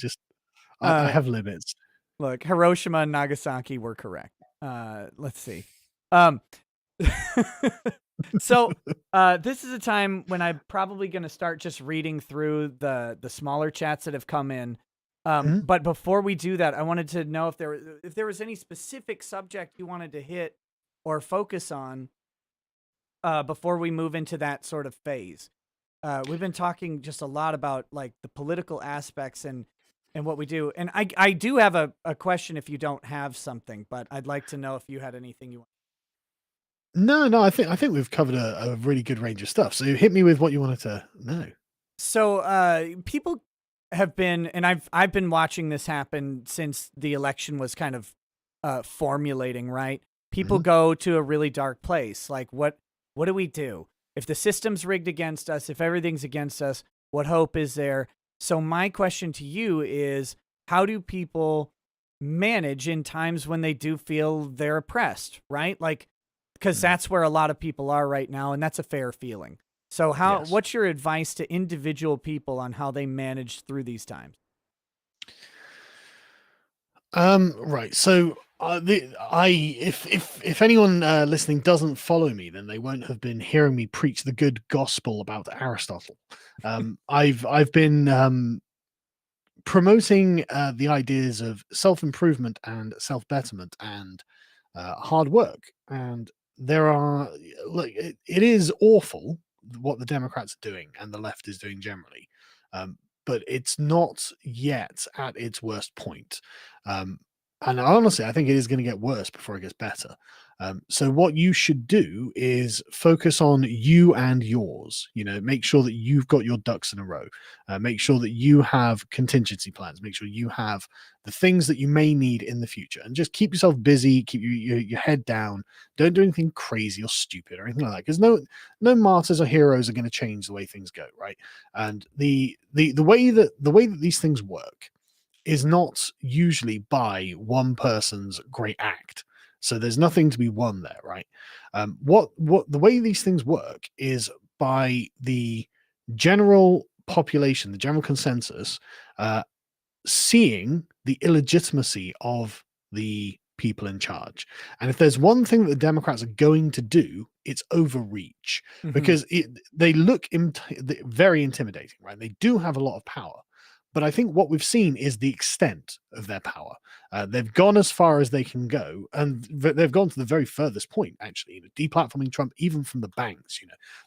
I have limits. Look, Hiroshima and Nagasaki were correct. Let's see. Um, so this is a time when I'm probably going to start just reading through the smaller chats that have come in. Mhm. But before we do that, I wanted to know if there was any specific subject you wanted to hit or focus on before we move into that sort of phase. We've been talking just a lot about like the political aspects and what we do. And I do have a question if you don't have something, but I'd like to know if you had anything you want. No, I think we've covered a really good range of stuff. So hit me with what you wanted to know. So people have been, and I've been watching this happen since the election was kind of formulating, right? People Mhm. go to a really dark place. Like what do we do? If the system's rigged against us, if everything's against us, what hope is there? So my question to you is, how do people manage in times when they do feel they're oppressed, right? Like, because Mhm. that's where a lot of people are right now, and that's a fair feeling. So Yes. what's your advice to individual people on how they manage through these times? Right. So, if anyone listening doesn't follow me, then they won't have been hearing me preach the good gospel about Aristotle. I've been promoting the ideas of self improvement and self betterment and hard work. And there are look, it is awful what the Democrats are doing and the left is doing generally. But it's not yet at its worst point. Um, and honestly, I think it is going to get worse before it gets better. So what you should do is focus on you and yours. You know, make sure that you've got your ducks in a row. Make sure that you have contingency plans. Make sure you have the things that you may need in the future, and just keep yourself busy. Keep your head down. Don't do anything crazy or stupid or anything like that. Because no martyrs or heroes are going to change the way things go, right? And the way that these things work is not usually by one person's great act. So there's nothing to be won there, right? What the way these things work is by the general population, the general consensus, seeing the illegitimacy of the people in charge. And if there's one thing that the Democrats are going to do, it's overreach, because they look very intimidating, right? They do have a lot of power. But I think what we've seen is the extent of their power. They've gone as far as they can go, and they've gone to the very furthest point, actually, deplatforming Trump, even from the banks.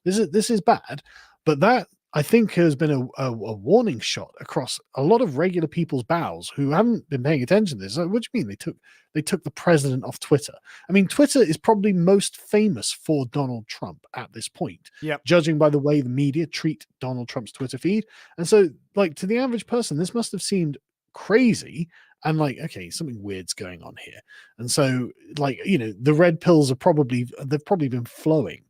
This is bad, but that, I think, has been a warning shot across a lot of regular people's bows who haven't been paying attention to this. Like, what do you mean they took the president off Twitter? I mean, Twitter is probably most famous for Donald Trump at this point, judging by the way the media treat Donald Trump's Twitter feed. And so, like, to the average person, this must have seemed crazy and like, okay, something weird's going on here. And so, like, the red pills they've probably been flowing.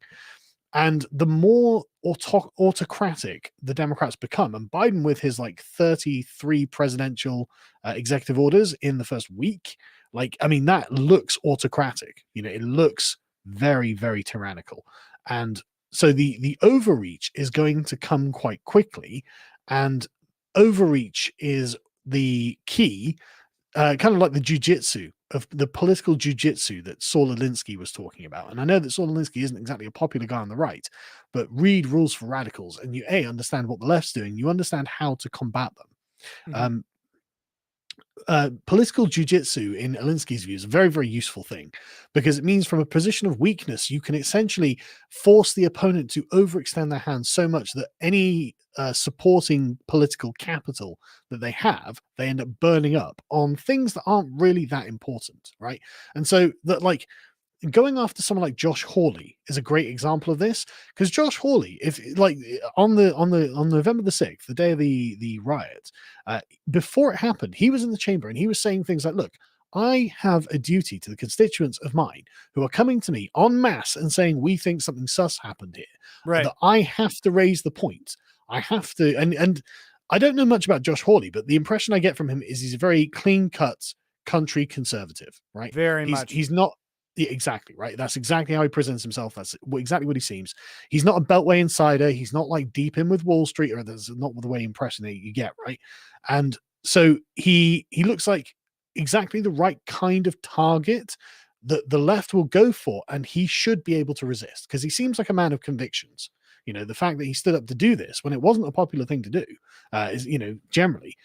And the more autocratic the Democrats become, and Biden with his like 33 presidential executive orders in the first week, like, I mean, that looks autocratic. It looks very, very tyrannical. And so the overreach is going to come quite quickly. And overreach is the key, kind of like the jujitsu, of the political jujitsu that Saul Alinsky was talking about. And I know that Saul Alinsky isn't exactly a popular guy on the right, but read Rules for Radicals and you understand what the left's doing. You understand how to combat them. Political jujitsu, in Alinsky's view, is a very, very useful thing, because it means from a position of weakness, you can essentially force the opponent to overextend their hands so much that any supporting political capital that they have, they end up burning up on things that aren't really that important, right? And so that, like, going after someone like Josh Hawley is a great example of this, because Josh Hawley, if like on November the 6th, the day of the riot, before it happened, he was in the chamber and he was saying things like, look, I have a duty to the constituents of mine who are coming to me en masse and saying we think something sus happened here, right, that I have to raise the point. I have to, and I don't know much about Josh Hawley, but the impression I get from him is he's a very clean-cut country conservative, right? very much. He's not. Yeah, exactly, right. That's exactly how he presents himself. That's exactly what he seems. He's not a Beltway insider. He's not like deep in with Wall Street, or that's not the way impression that you get, right? And so he looks like exactly the right kind of target that the left will go for, and he should be able to resist, because he seems like a man of convictions. The fact that he stood up to do this when it wasn't a popular thing to do is, generally,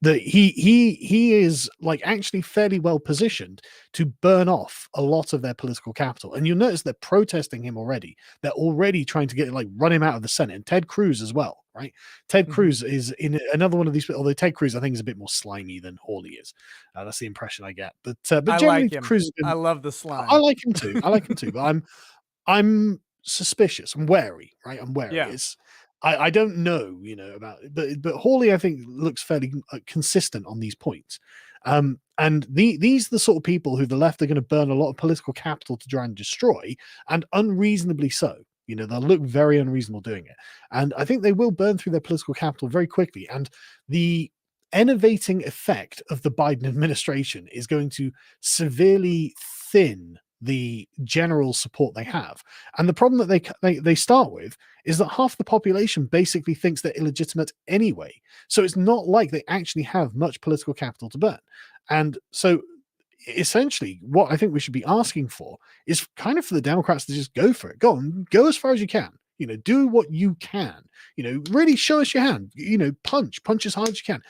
that he is like actually fairly well positioned to burn off a lot of their political capital. And you'll notice they're protesting him already. They're already trying to run him out of the Senate, and Ted Cruz as well, right? Ted Cruz is in another one of these, although Ted Cruz I think is a bit more slimy than Hawley is. That's the impression I get. But I generally, like him. Cruz, I love the slime. I like him too. But I'm suspicious. I'm wary, right? I'm wary. Yeah. I don't know, about it, but Hawley, I think, looks fairly consistent on these points. And these are the sort of people who the left are going to burn a lot of political capital to try and destroy, and unreasonably so. They'll look very unreasonable doing it. And I think they will burn through their political capital very quickly. And the enervating effect of the Biden administration is going to severely thin the general support they have. And the problem that they start with is that half the population basically thinks they're illegitimate anyway. So it's not like they actually have much political capital to burn. And so essentially what I think we should be asking for is kind of for the Democrats to just go for it. Go as far as you can. Do what you can. Really show us your hand. Punch as hard as you can.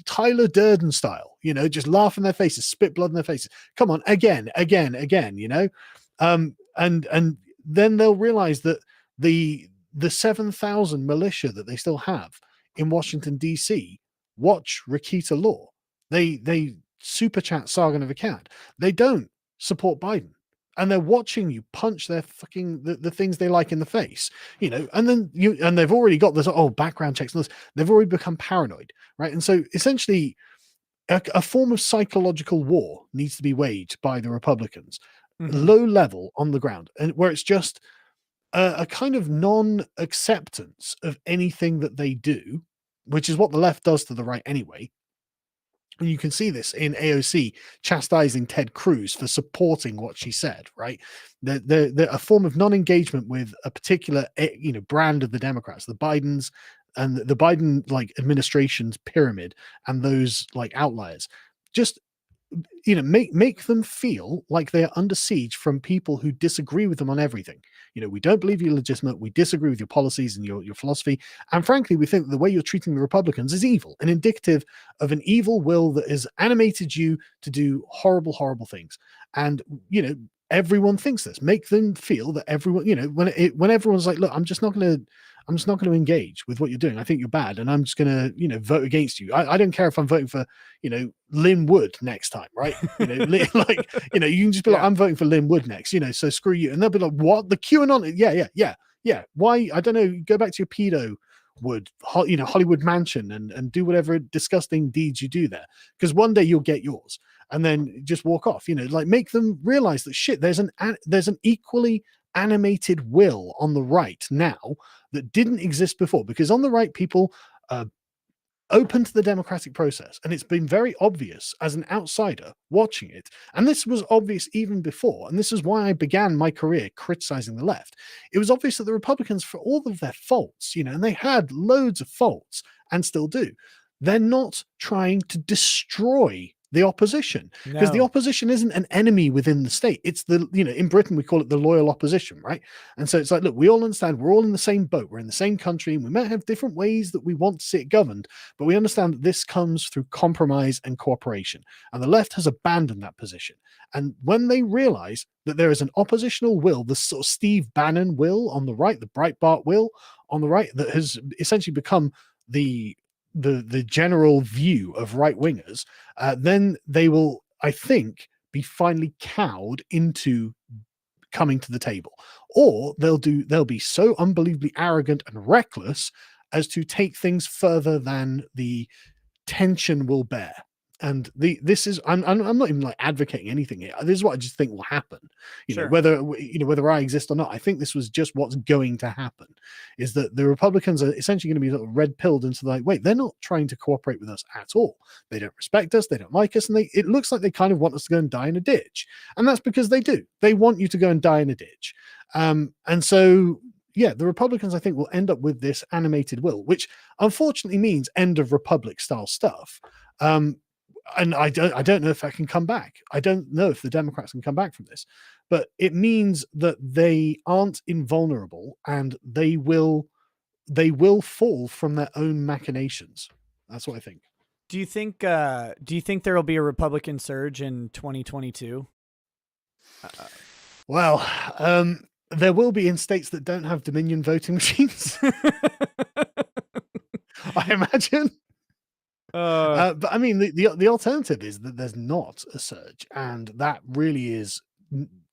Tyler Durden style. Just laugh in their faces, spit blood in their faces. Come on, again. And then they'll realize that the 7,000 militia that they still have in Washington D.C. watch Rakita Law. They super chat Sargon of Akkad. They don't support Biden. And they're watching you punch their fucking the things they like in the face, and then they've already got this background checks and this. They've already become paranoid, right? And so essentially, a form of psychological war needs to be waged by the Republicans, low level on the ground, and where it's just a kind of non-acceptance of anything that they do, which is what the left does to the right anyway. And you can see this in AOC chastising Ted Cruz for supporting what she said, right? A form of non-engagement with a particular, brand of the Democrats, the Bidens and the Biden like administration's pyramid and those like outliers. Just make them feel like they are under siege from people who disagree with them on everything. We don't believe you're legitimate. We disagree with your policies and your philosophy. And frankly, we think the way you're treating the Republicans is evil and indicative of an evil will that has animated you to do horrible, horrible things. And, everyone thinks this. Make them feel that everyone, when everyone's like, look, I'm just not going to engage with what you're doing. I think you're bad, and I'm just going to, vote against you. I don't care if I'm voting for, Lynn Wood next time, right? You can just be like, I'm voting for Lynn Wood next, so screw you. And they'll be like, what? The QAnon? Yeah. Why? I don't know. Go back to your pedo Wood, Hollywood mansion and do whatever disgusting deeds you do there. Because one day you'll get yours and then just walk off, make them realize that shit, there's an equally animated will on the right now that didn't exist before, because on the right, people open to the democratic process, and it's been very obvious as an outsider watching it, and this was obvious even before, and this is why I began my career criticizing the left. It was obvious that the Republicans, for all of their faults, and they had loads of faults and still do, they're not trying to destroy the opposition, because the opposition isn't an enemy within the state. It's in Britain we call it the loyal opposition, right? And so it's like, look, we all understand we're all in the same boat, we're in the same country, and we might have different ways that we want to see it governed, but we understand that this comes through compromise and cooperation, and the left has abandoned that position. And when they realize that there is an oppositional will, the sort of Steve Bannon will on the right, the Breitbart will on the right, that has essentially become the general view of right wingers, then they will, I think, be finally cowed into coming to the table, or they'll be so unbelievably arrogant and reckless as to take things further than the tension will bear. And this is I'm not even like advocating anything here. This is what I just think will happen. Sure. Whether I exist or not, I think this was just what's going to happen. Is that the Republicans are essentially going to be sort of red pilled into like, wait, they're not trying to cooperate with us at all. They don't respect us. They don't like us, and it looks like they kind of want us to go and die in a ditch. And that's because they do. They want you to go and die in a ditch. And so yeah, the Republicans, I think, will end up with this animated will, which unfortunately means end of Republic style stuff. And I don't know if that can come back. I don't know if the Democrats can come back from this, but it means that they aren't invulnerable, and they will fall from their own machinations. That's what I think. Do you think there will be a Republican surge in 2022? Well, there will be in states that don't have Dominion voting machines. I imagine. But I mean, the alternative is that there's not a surge, and that really is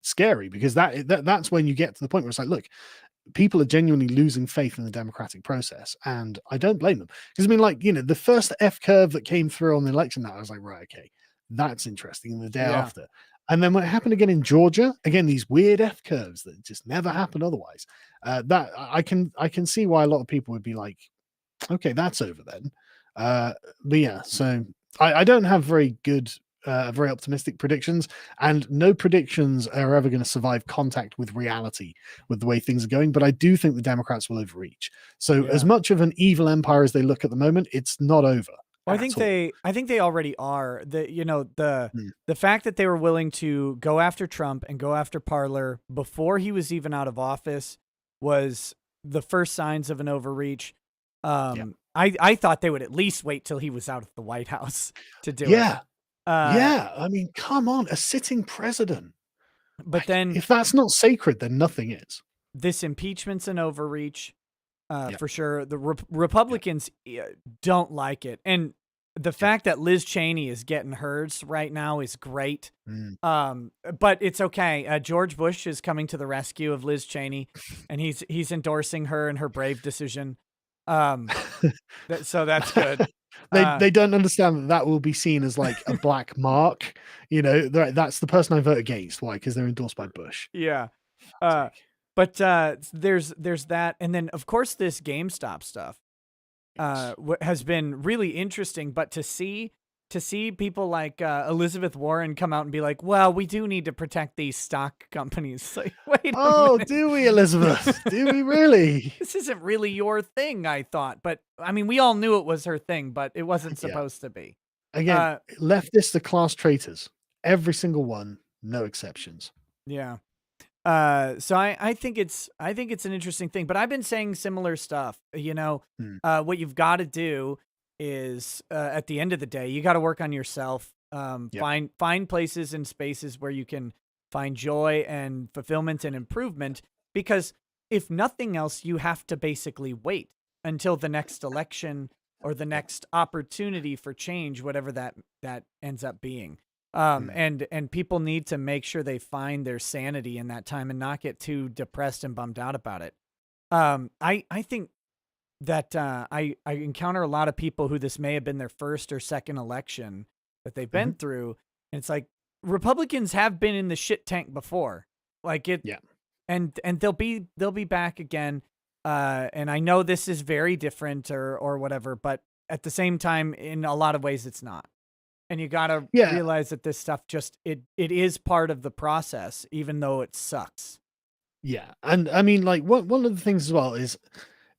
scary, because that's when you get to the point where it's like, look, people are genuinely losing faith in the democratic process, and I don't blame them, because I mean, like, the first F curve that came through on the election night, I was like, right, okay, that's interesting. And the day after, and then when it happened again in Georgia, again, these weird F curves that just never happen otherwise. That I can see why a lot of people would be like, okay, that's over then. But yeah, so I don't have very good, very optimistic predictions, and no predictions are ever going to survive contact with reality with the way things are going. But I do think the Democrats will overreach. So as much of an evil empire as they look at the moment, it's not over. Well, I think they already are. The fact that they were willing to go after Trump and go after Parler before he was even out of office was the first signs of an overreach. I thought they would at least wait till he was out of the White House to do it. I mean, come on, a sitting president. But then, if that's not sacred, then nothing is. This impeachment's an overreach, for sure. The Republicans don't like it, and the fact that Liz Cheney is getting hers right now is great. But it's okay. George Bush is coming to the rescue of Liz Cheney, and he's endorsing her and her brave decision. So that's good. They don't understand that will be seen as like a black mark. That's the person I vote against. Why? Because they're endorsed by Bush. Yeah. But there's that, and then of course this GameStop stuff has been really interesting. But to see to see people like Elizabeth Warren come out and be like, well, we do need to protect these stock companies. Like, wait a Oh, minute. do we, Elizabeth? Do we really? This isn't really your thing, I thought. But I mean, we all knew it was her thing, but it wasn't Yeah. supposed to be. Again, Uh, leftists are class traitors. Every single one, no exceptions. yeah. So I think it's an interesting thing, but I've been saying similar stuff. You know, Hmm. what you've got to do is at the end of the day, you got to work on yourself. Yep. Find places and spaces where you can find joy and fulfillment and improvement. Because if nothing else, you have to basically wait until the next election or the next opportunity for change, whatever that ends up being. And people need to make sure they find their sanity in that time and not get too depressed and bummed out about it. I think that I encounter a lot of people who this may have been their first or second election that they've been through, and it's like Republicans have been in the shit tank before, like it, Yeah. and they'll be back again. And I know this is very different or whatever, but at the same time, in a lot of ways, it's not. And you got to Yeah. realize that this stuff it is part of the process, even though it sucks. Yeah. And I mean, like, one of the things as well is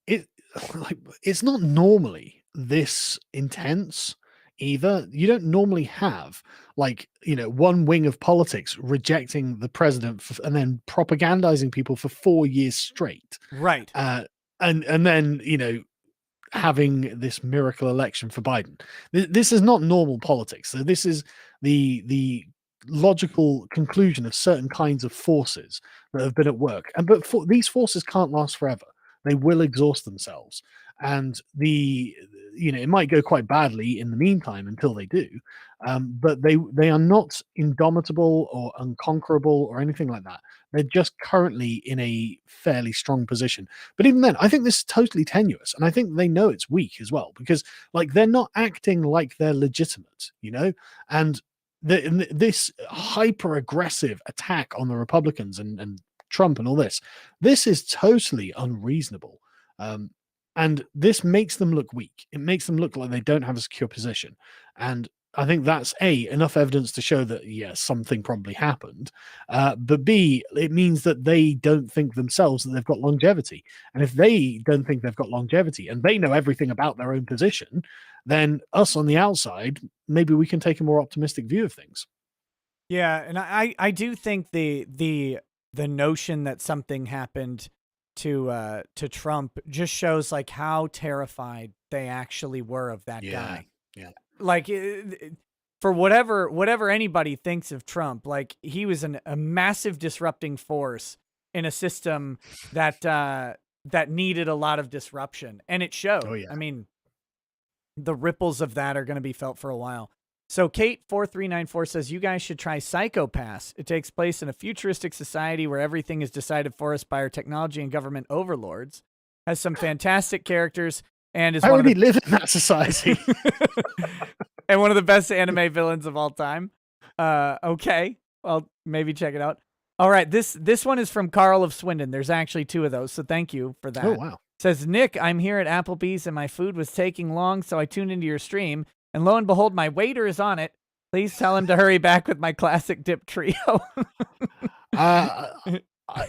it like it's not normally this intense either. You don't normally have like, one wing of politics rejecting the president and then propagandizing people for 4 years straight. Right. And then, having this miracle election for Biden. This is not normal politics. So this is the logical conclusion of certain kinds of forces that have been at work. But these forces can't last forever. They will exhaust themselves, and it might go quite badly in the meantime until they do. But they are not indomitable or unconquerable or anything like that. They're just currently in a fairly strong position. But even then, I think this is totally tenuous, and I think they know it's weak as well because, like, they're not acting like they're legitimate, and this hyper aggressive attack on the Republicans and Trump and all this is totally unreasonable. And this makes them look weak. It makes them look like they don't have a secure position. And I think that's enough evidence to show that yes, something probably happened. But B, it means that they don't think themselves that they've got longevity. And if they don't think they've got longevity and they know everything about their own position, then us on the outside, maybe we can take a more optimistic view of things. Yeah, and I do think the notion that something happened to Trump just shows like how terrified they actually were of that guy. Yeah. Like for whatever anybody thinks of Trump, like he was a massive disrupting force in a system that that needed a lot of disruption, and it showed. Oh, yeah. I mean, the ripples of that are going to be felt for a while. So Kate4394 says, you guys should try Psychopass. It takes place in a futuristic society where everything is decided for us by our technology and government overlords. Has some fantastic characters and is I one of already the live in that society. and one of the best anime villains of all time. Okay, well, maybe check it out. All right, this one is from Carl of Swindon. There's actually two of those, so thank you for that. Oh, wow. Says, Nick, I'm here at Applebee's and my food was taking long, so I tuned into your stream. And lo and behold, my waiter is on it. Please tell him to hurry back with my classic dip trio.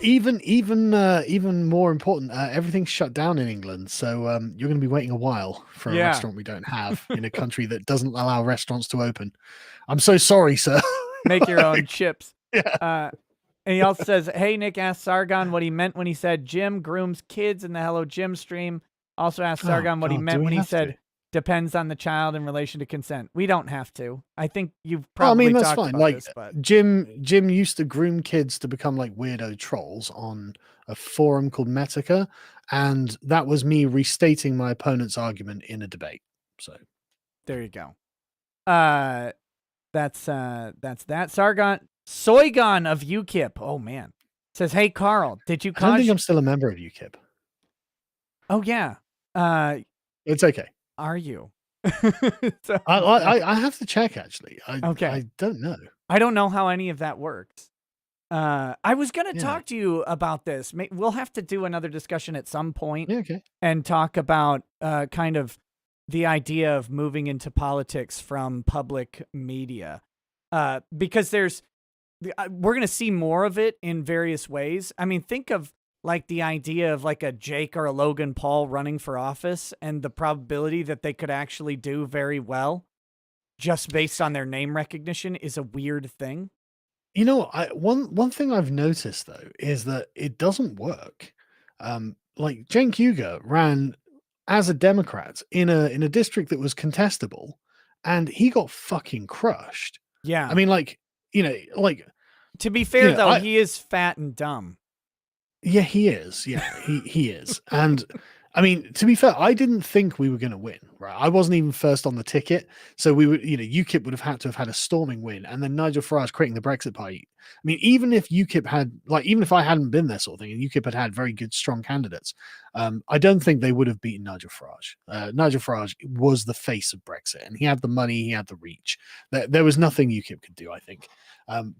Even more important, everything's shut down in England, so you're going to be waiting a while for a restaurant we don't have in a country that doesn't allow restaurants to open. I'm so sorry, sir. Make your own chips. Yeah. And he also says, hey, Nick asked Sargon what he meant when he said Jim grooms kids in the Hello Jim stream. Also asked Sargon what he meant when he said depends on the child in relation to consent. We don't have to. I think you've probably that's talked fine. about Like this, but Jim used to groom kids to become like weirdo trolls on a forum called Metica, and that was me restating my opponent's argument in a debate. So there you go. That's that. Soygon of UKIP. Oh man. Says, hey Carl, did you I don't think I'm still a member of UKIP. Oh yeah. It's okay. Are you? So, I have to check actually. Okay. I don't know. I don't know how any of that works. I was going to talk to you about this. We'll have to do another discussion at some point. Yeah, okay. And talk about kind of the idea of moving into politics from public media, because we're going to see more of it in various ways. I mean, think of like the idea of like a Jake or a Logan Paul running for office and the probability that they could actually do very well just based on their name recognition is a weird thing. You know, one thing I've noticed though is that it doesn't work. Like Cenk Uygur ran as a Democrat in a district that was contestable, and he got fucking crushed. I Yeah. mean, like, you know, like, To be fair, though, I he is fat and dumb. yeah, he is. Yeah, he is. And I mean, to be fair, I didn't think we were going to win. Right, I wasn't even first on the ticket, so we would, UKIP would have had to have had a storming win, and then Nigel Farage creating the Brexit Party. I mean, even if UKIP had, like, even if I hadn't been there, sort of thing, and UKIP had very good, strong candidates, I don't think they would have beaten Nigel Farage. Nigel Farage was the face of Brexit, and he had the money, he had the reach. There was nothing UKIP could do, I think.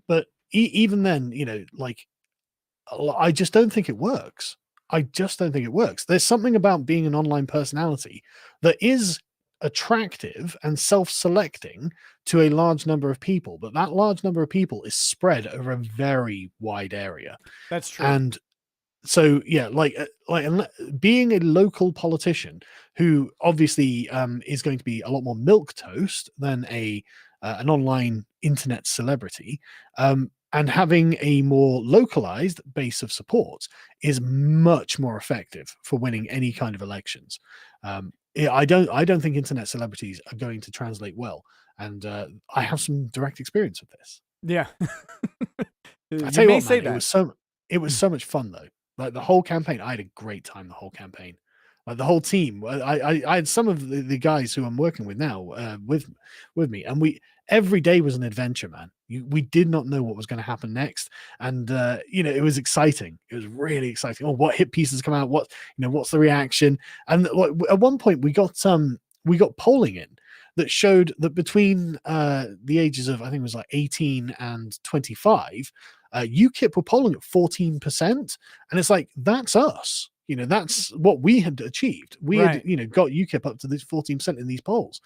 But even then, like I just don't think it works. I just don't think it works. There's something about being an online personality that is attractive and self-selecting to a large number of people, but that large number of people is spread over a very wide area. That's true. And so yeah, being a local politician who obviously is going to be a lot more milk toast than a an online internet celebrity, and having a more localized base of support is much more effective for winning any kind of elections. Yeah, I don't think internet celebrities are going to translate well, and I have some direct experience with this. Yeah. I You tell you may what, say man, that. it was so much fun though. Like the whole campaign, I had a great time the whole campaign. Like the whole team, I had some of the guys who I'm working with now with me, and we every day was an adventure, man. We did not know what was going to happen next, and it was exciting. It was really exciting. Oh, what hit pieces come out? What's the reaction? And at one point we got polling in that showed that between the ages of, I think it was like 18 and 25, UKIP were polling at 14%. And it's like, that's us. That's what we had achieved. We had, Right. got UKIP up to this 14% in these polls.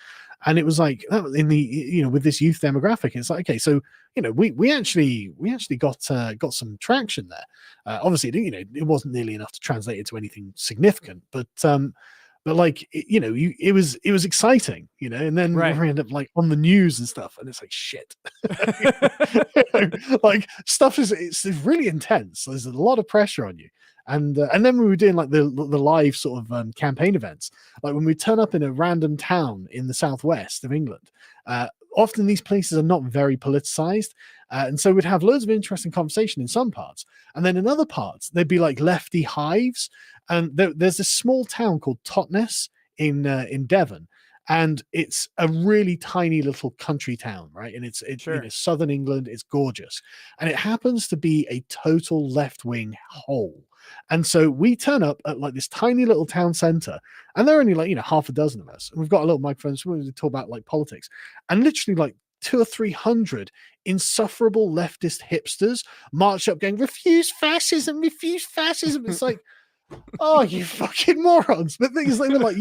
And it was like that in the, with this youth demographic, it's like, okay, so, we actually got some traction there. Obviously, it wasn't nearly enough to translate into anything significant, but like it was exciting, and then Right. we end up like on the news and stuff, and it's like shit. Like stuff it's really intense. There's a lot of pressure on you, and then we were doing like the live sort of campaign events, like when we turn up in a random town in the southwest of England. Often these places are not very politicized, and so we'd have loads of interesting conversation in some parts, and then in other parts they'd be like lefty hives. And there's this small town called Totnes in Devon, and it's a really tiny little country town, right? And it's Sure. southern England. It's gorgeous, and it happens to be a total left wing hole. And so we turn up at like this tiny little town center, and there are only like half a dozen of us. And we've got a little microphone, so we talk about like politics, and literally like 200 or 300 insufferable leftist hipsters march up going, refuse fascism, refuse fascism. It's like, oh, you fucking morons. But things they were like,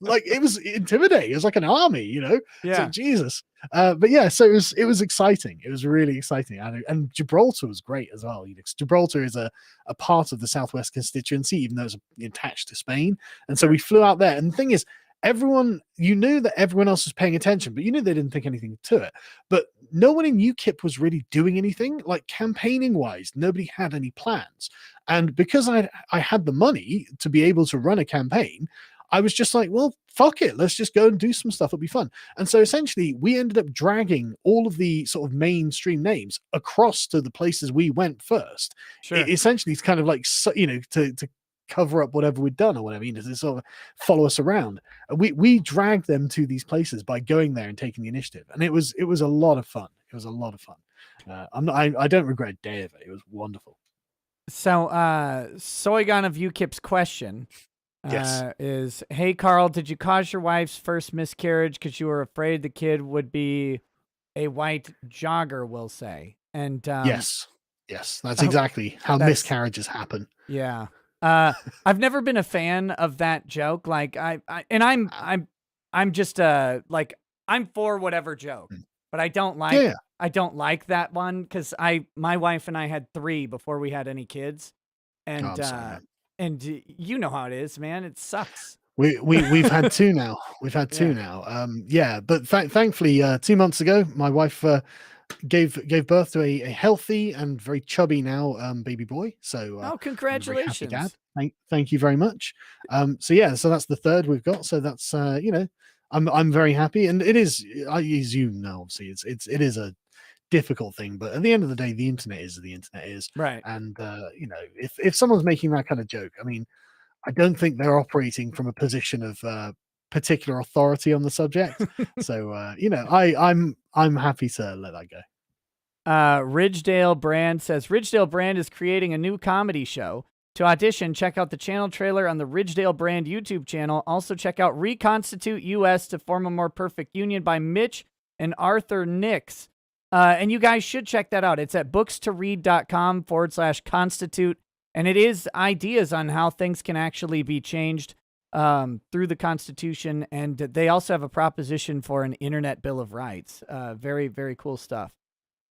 like it was intimidating. It was like an army, It's Yeah. like Jesus. But yeah, so it was exciting. It was really exciting. And Gibraltar was great as well. Gibraltar is a part of the Southwest constituency, even though it's attached to Spain. And so we flew out there. And the thing is, you knew that everyone else was paying attention, but you knew they didn't think anything to it. But no one in UKIP was really doing anything, like campaigning wise. Nobody had any plans. And because I had the money to be able to run a campaign, I was just like, well, fuck it. Let's just go and do some stuff. It'll be fun. And so essentially we ended up dragging all of the sort of mainstream names across to the places we went first. Sure. Essentially, it's kind of like, to cover up whatever we'd done or whatever, to sort of follow us around. And we dragged them to these places by going there and taking the initiative. And it was a lot of fun. It was a lot of fun. I don't regret a day of it. It was wonderful. So, Sargon of UKIP's question Yes. is, hey, Carl, did you cause your wife's first miscarriage because you were afraid the kid would be a white jogger, we'll say? And Yes. That's exactly how miscarriages happen. Yeah. I've never been a fan of that joke. Like I'm I'm just like I'm for whatever joke, Mm. but I don't Yeah, like yeah. that one because my wife and I had 3 before we had any kids, Oh, and I'm sorry, man. you know how it is, man. It sucks. We've had 2 now. We've had 2 Yeah. now. Yeah, but thankfully, 2 months ago, my wife gave birth to a healthy and very chubby now baby boy. So Oh, I'm a very happy dad. congratulations. Thank you very much. So yeah, so that's the third we've got. So that's I'm very happy, and it is, as you know, obviously it is a difficult thing, but at the end of the day, the internet is the internet is, Right. and if someone's making that kind of joke, I mean, I don't think they're operating from a position of particular authority on the subject. So I'm happy to let that go. Ridgedale Brand says Ridgedale Brand is creating a new comedy show. To audition, check out the channel trailer on the Ridgedale Brand YouTube channel. Also, check out Reconstitute US to Form a More Perfect Union by Mitch and Arthur Nix. And you guys should check that out. It's at bookstoread.com/constitute. And it is ideas on how things can actually be changed through the Constitution. And they also have a proposition for an Internet Bill of Rights. Very, very cool stuff.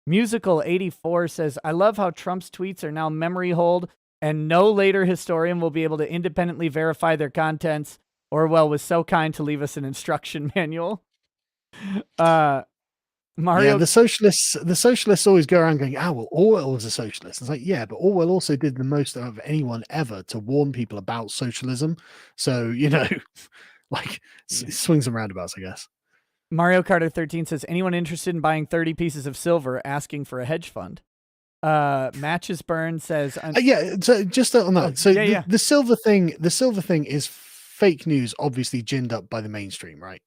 Musical 84 says, I love how Trump's tweets are now memory hold and no later historian will be able to independently verify their contents. Orwell was so kind to leave us an instruction manual. Yeah, Mario. the socialists always go around going, well, Orwell was a socialist. It's like, yeah, but Orwell also did the most of anyone ever to warn people about socialism. So, like swings and roundabouts, I guess. Mario Carter 13 says, anyone interested in buying 30 pieces of silver asking for a hedge fund? Matches Burn says, yeah. So just on that, the silver thing is fake news, obviously ginned up by the mainstream, right?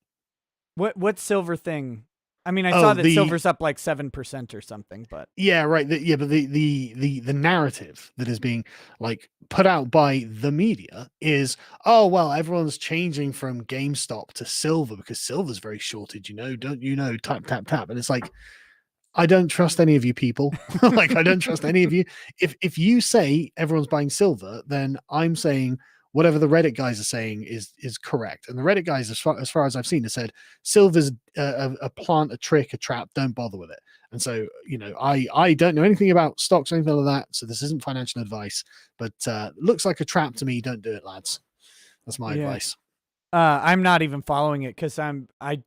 What silver thing? I mean, I saw that silver's up like 7% or something, but yeah, right. But the narrative that is being like put out by the media is, oh well, everyone's changing from GameStop to silver because silver's very shorted. Don't you know? Tap tap tap, and it's like, I don't trust any of you people. Like, I don't trust any of you. If you say everyone's buying silver, then I'm saying whatever the Reddit guys are saying is correct. And the Reddit guys, as far as I've seen, have said silver's a plant, a trick, a trap. Don't bother with it. And so, I don't know anything about stocks or anything like that. So this isn't financial advice, but looks like a trap to me. Don't do it, lads. That's my advice. I'm not even following it because I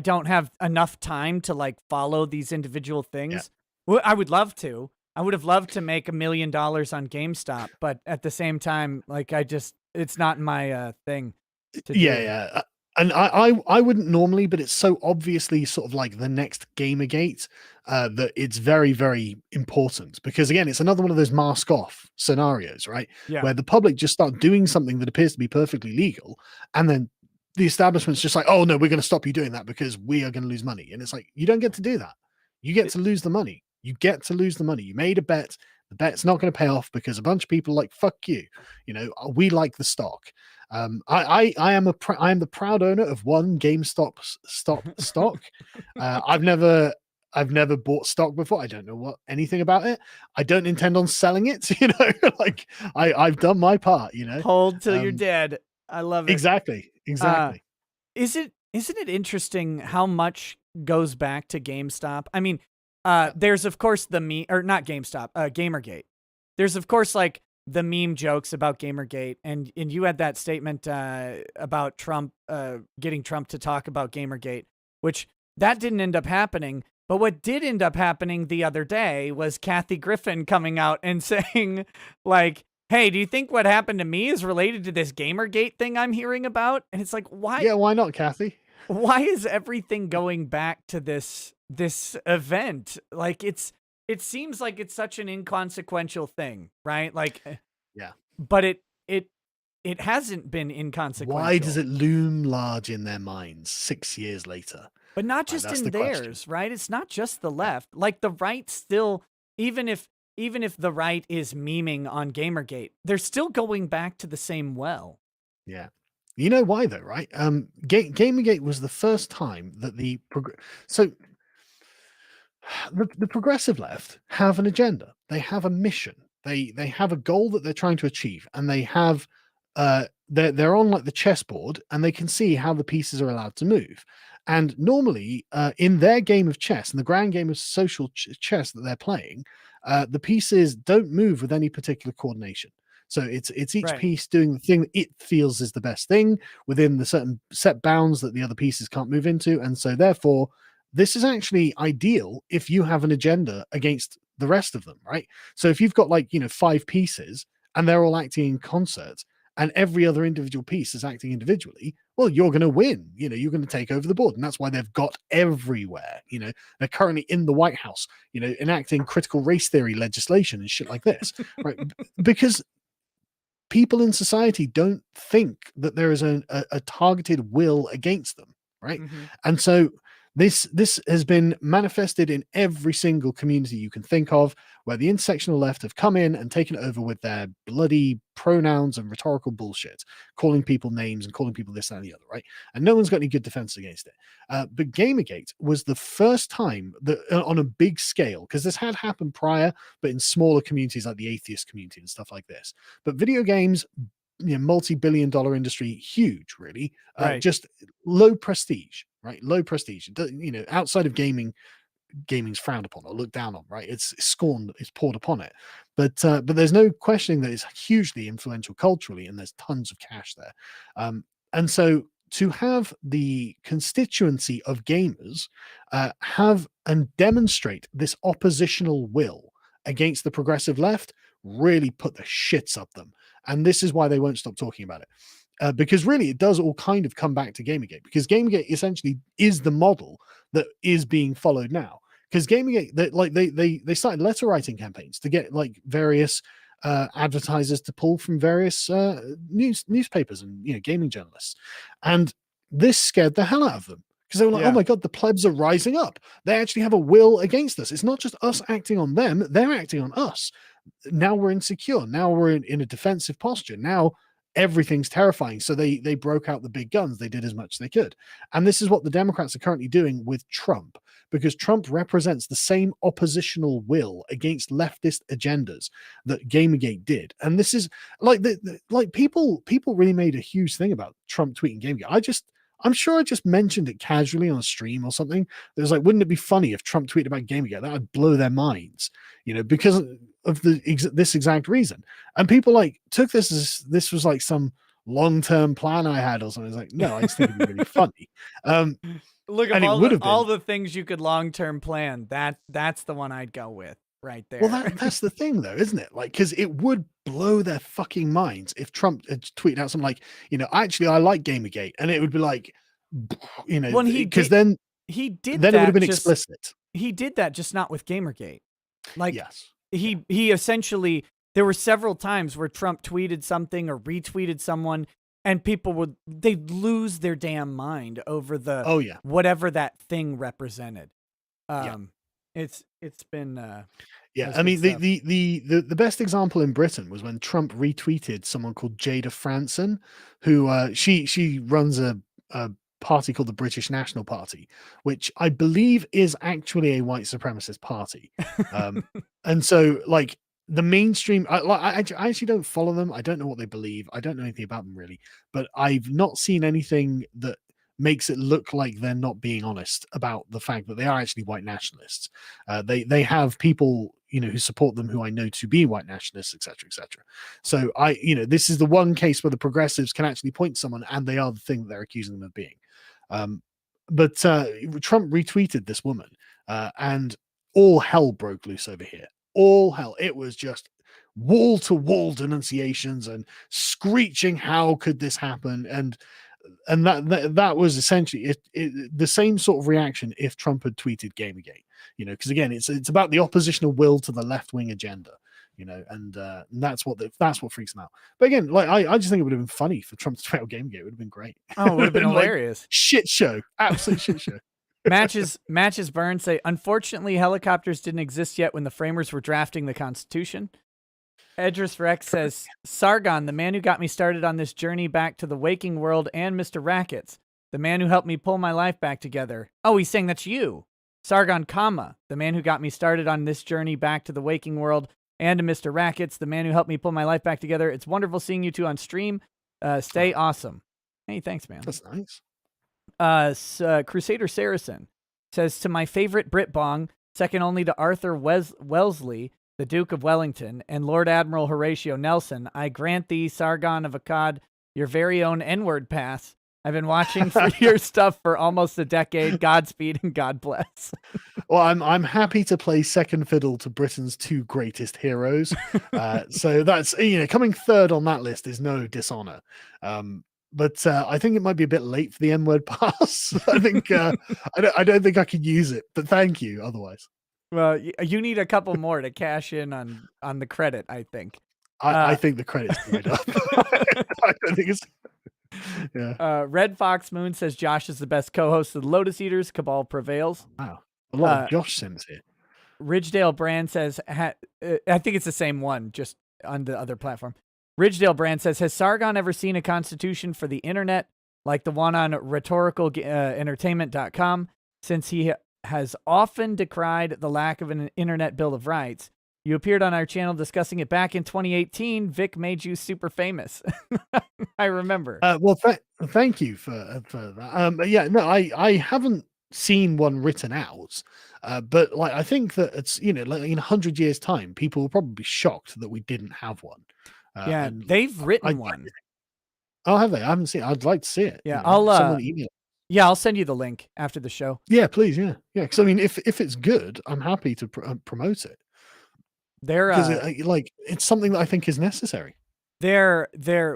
don't have enough time to like follow these individual things. Yeah. Well, I would love to. I would have loved to make $1 million on GameStop, but at the same time, like it's not my thing to do. Yeah. And I wouldn't normally, but it's so obviously sort of like the next Gamergate that it's very, very important because again, it's another one of those mask off scenarios, right? Yeah. Where the public just start doing something that appears to be perfectly legal, and then the establishment's just like, oh no, we're going to stop you doing that because we are going to lose money. And it's like, you don't get to do that. You get to lose the money. You get to lose the money. You made a bet. The bet's not going to pay off because a bunch of people are like, fuck you. We like the stock. I am the proud owner of one GameStop stock. I've never bought stock before. I don't know anything about it. I don't intend on selling it. Like I've done my part. Hold till you're dead. I love it. Exactly. Isn't it interesting how much goes back to GameStop? I mean, there's of course the meme, or not GameStop, Gamergate. There's of course like the meme jokes about Gamergate, and you had that statement about Trump, getting Trump to talk about Gamergate, which that didn't end up happening. But what did end up happening the other day was Kathy Griffin coming out and saying, like, hey, do you think what happened to me is related to this Gamergate thing I'm hearing about? And it's like, why? Yeah, why not, Kathy? Why is everything going back to this event? Like it seems like it's such an inconsequential thing, right? Like, yeah, but it hasn't been inconsequential. Why does it loom large in their minds 6 years later? But not just in theirs, right? It's not just the left. Like the right still, even if the right is memeing on Gamergate, they're still going back to the same well. Yeah. You know why though, right? Gamergate was the first time that the progressive left have an agenda. They have a mission. They have a goal that they're trying to achieve, and they have they're on like the chessboard, and they can see how the pieces are allowed to move. And normally, in their game of chess, in the grand game of social chess that they're playing, the pieces don't move with any particular coordination. So it's each Right. piece doing the thing that it feels is the best thing within the certain set bounds that the other pieces can't move into. And so therefore, this is actually ideal if you have an agenda against the rest of them, right? So if you've got like, 5 pieces and they're all acting in concert, and every other individual piece is acting individually, well, you're going to win. You're going to take over the board. And that's why they've got everywhere. They're currently in the White House, enacting critical race theory legislation and shit like this, right? Because people in society don't think that there is a targeted will against them, right? Mhm. And so this has been manifested in every single community you can think of, where the intersectional left have come in and taken it over with their bloody pronouns and rhetorical bullshit, calling people names and calling people this, that, and the other, right? And no one's got any good defense against it. But Gamergate was the first time that, on a big scale, because this had happened prior, but in smaller communities like the atheist community and stuff like this. But video games, multi-billion-dollar industry, huge, really. Right. Just low prestige, right? Low prestige. Outside of gaming's frowned upon or looked down on, right? It's scorned, it's poured upon it. But there's no questioning that it's hugely influential culturally, and there's tons of cash there. And so to have the constituency of gamers have and demonstrate this oppositional will against the progressive left really put the shits up them. And this is why they won't stop talking about it. Because really, it does all kind of come back to Gamergate, because Gamergate essentially is the model that is being followed now. Because Gamergate, they started letter writing campaigns to get like various advertisers to pull from various newspapers and gaming journalists, and this scared the hell out of them, because they were like, Yeah. "Oh my god, the plebs are rising up! They actually have a will against us. It's not just us acting on them; they're acting on us. Now we're insecure. Now we're in a defensive posture. Now everything's terrifying." So they broke out the big guns. They did as much as they could. And this is what the Democrats are currently doing with Trump, because Trump represents the same oppositional will against leftist agendas that Gamergate did. And this is like people really made a huge thing about Trump tweeting Gamergate. I'm sure I just mentioned it casually on a stream or something. It was like, wouldn't it be funny if Trump tweeted about Gamergate? That would blow their minds, because of this exact reason. And people like took this as this was like some long-term plan I had or something. It's like, no, I just think it'd be really funny. Look, And of it would have all been. the things you could long-term plan, that's the one I'd go with right there. Well, that's the thing, though, isn't it? Like, because it would blow their fucking minds if Trump had tweeted out something like, actually, I like Gamergate, and it would be like, When because then he did it would have that been just explicit. he did that just not with Gamergate. Like Yes. he essentially, there were several times where Trump tweeted something or retweeted someone, and people they'd lose their damn mind over the Oh yeah. whatever that thing represented. Yeah. It's been Yeah, that's I good mean stuff. the best example in Britain was when Trump retweeted someone called Jada Franson, who she runs a party called the British National Party, which I believe is actually a white supremacist party. And so like the mainstream, I actually don't follow them. I don't know what they believe. I don't know anything about them really, but I've not seen anything that makes it look like they're not being honest about the fact that they are actually white nationalists. They have people who support them who I know to be white nationalists, etc., etc. So this is the one case where the progressives can actually point to someone and they are the thing that they're accusing them of being. But Trump retweeted this woman, and all hell broke loose over here. All hell. It was just wall to wall denunciations and screeching, "How could this happen?" And that was essentially the same sort of reaction if Trump had tweeted Gamergate, because again, it's about the oppositional will to the left wing agenda, and that's what freaks them out. But again, like I just think it would have been funny for Trump to tweet out Gamergate. It would have been great. Oh, it would have been Like, hilarious. shit show, absolute shit show. Matches Burn say, unfortunately, helicopters didn't exist yet when the framers were drafting the Constitution. Edris Rex says, Sargon, the man who got me started on this journey back to the waking world, and Mr. Rackets, the man who helped me pull my life back together. Oh, he's saying that's you. Sargon, comma, the man who got me started on this journey back to the waking world, and to Mr. Rackets, the man who helped me pull my life back together. It's wonderful seeing you two on stream. Stay awesome. Hey, thanks, man. That's nice. Crusader Saracen says, to my favorite Brit Bong, second only to Arthur Wellesley, the Duke of Wellington, and Lord Admiral Horatio Nelson, I grant thee, Sargon of Akkad, your very own N-word pass. I've been watching for your stuff for almost a decade. Godspeed and God bless. Well, I'm happy to play second fiddle to Britain's two greatest heroes. So that's, coming third on that list is no dishonor. But I think it might be a bit late for the N-word pass. I think I don't think I could use it. But thank you otherwise. Well, you need a couple more to cash in on the credit, I think. I think the credit's right up. I don't think it's... Yeah. Red Fox Moon says Josh is the best co-host of the Lotus Eaters. Cabal prevails. Wow. A lot of Josh Sims here. Ridgedale Brand says, I think it's the same one, just on the other platform. Ridgedale Brand says, has Sargon ever seen a constitution for the internet like the one on rhetoricalentertainment.com? Since he has often decried the lack of an internet bill of rights. You appeared on our channel discussing it back in 2018. Vic made you super famous. I remember. Well, thank you for that. Yeah, no, I haven't seen one written out, but like I think that it's like in 100 years' time, people will probably be shocked that we didn't have one. Yeah, they've written one. Oh, have they? I haven't seen it. I'd like to see it. Yeah, I'll send you the link after the show. Yeah, please. Yeah. Because I mean, if it's good, I'm happy to promote it. Because it's something that I think is necessary. They're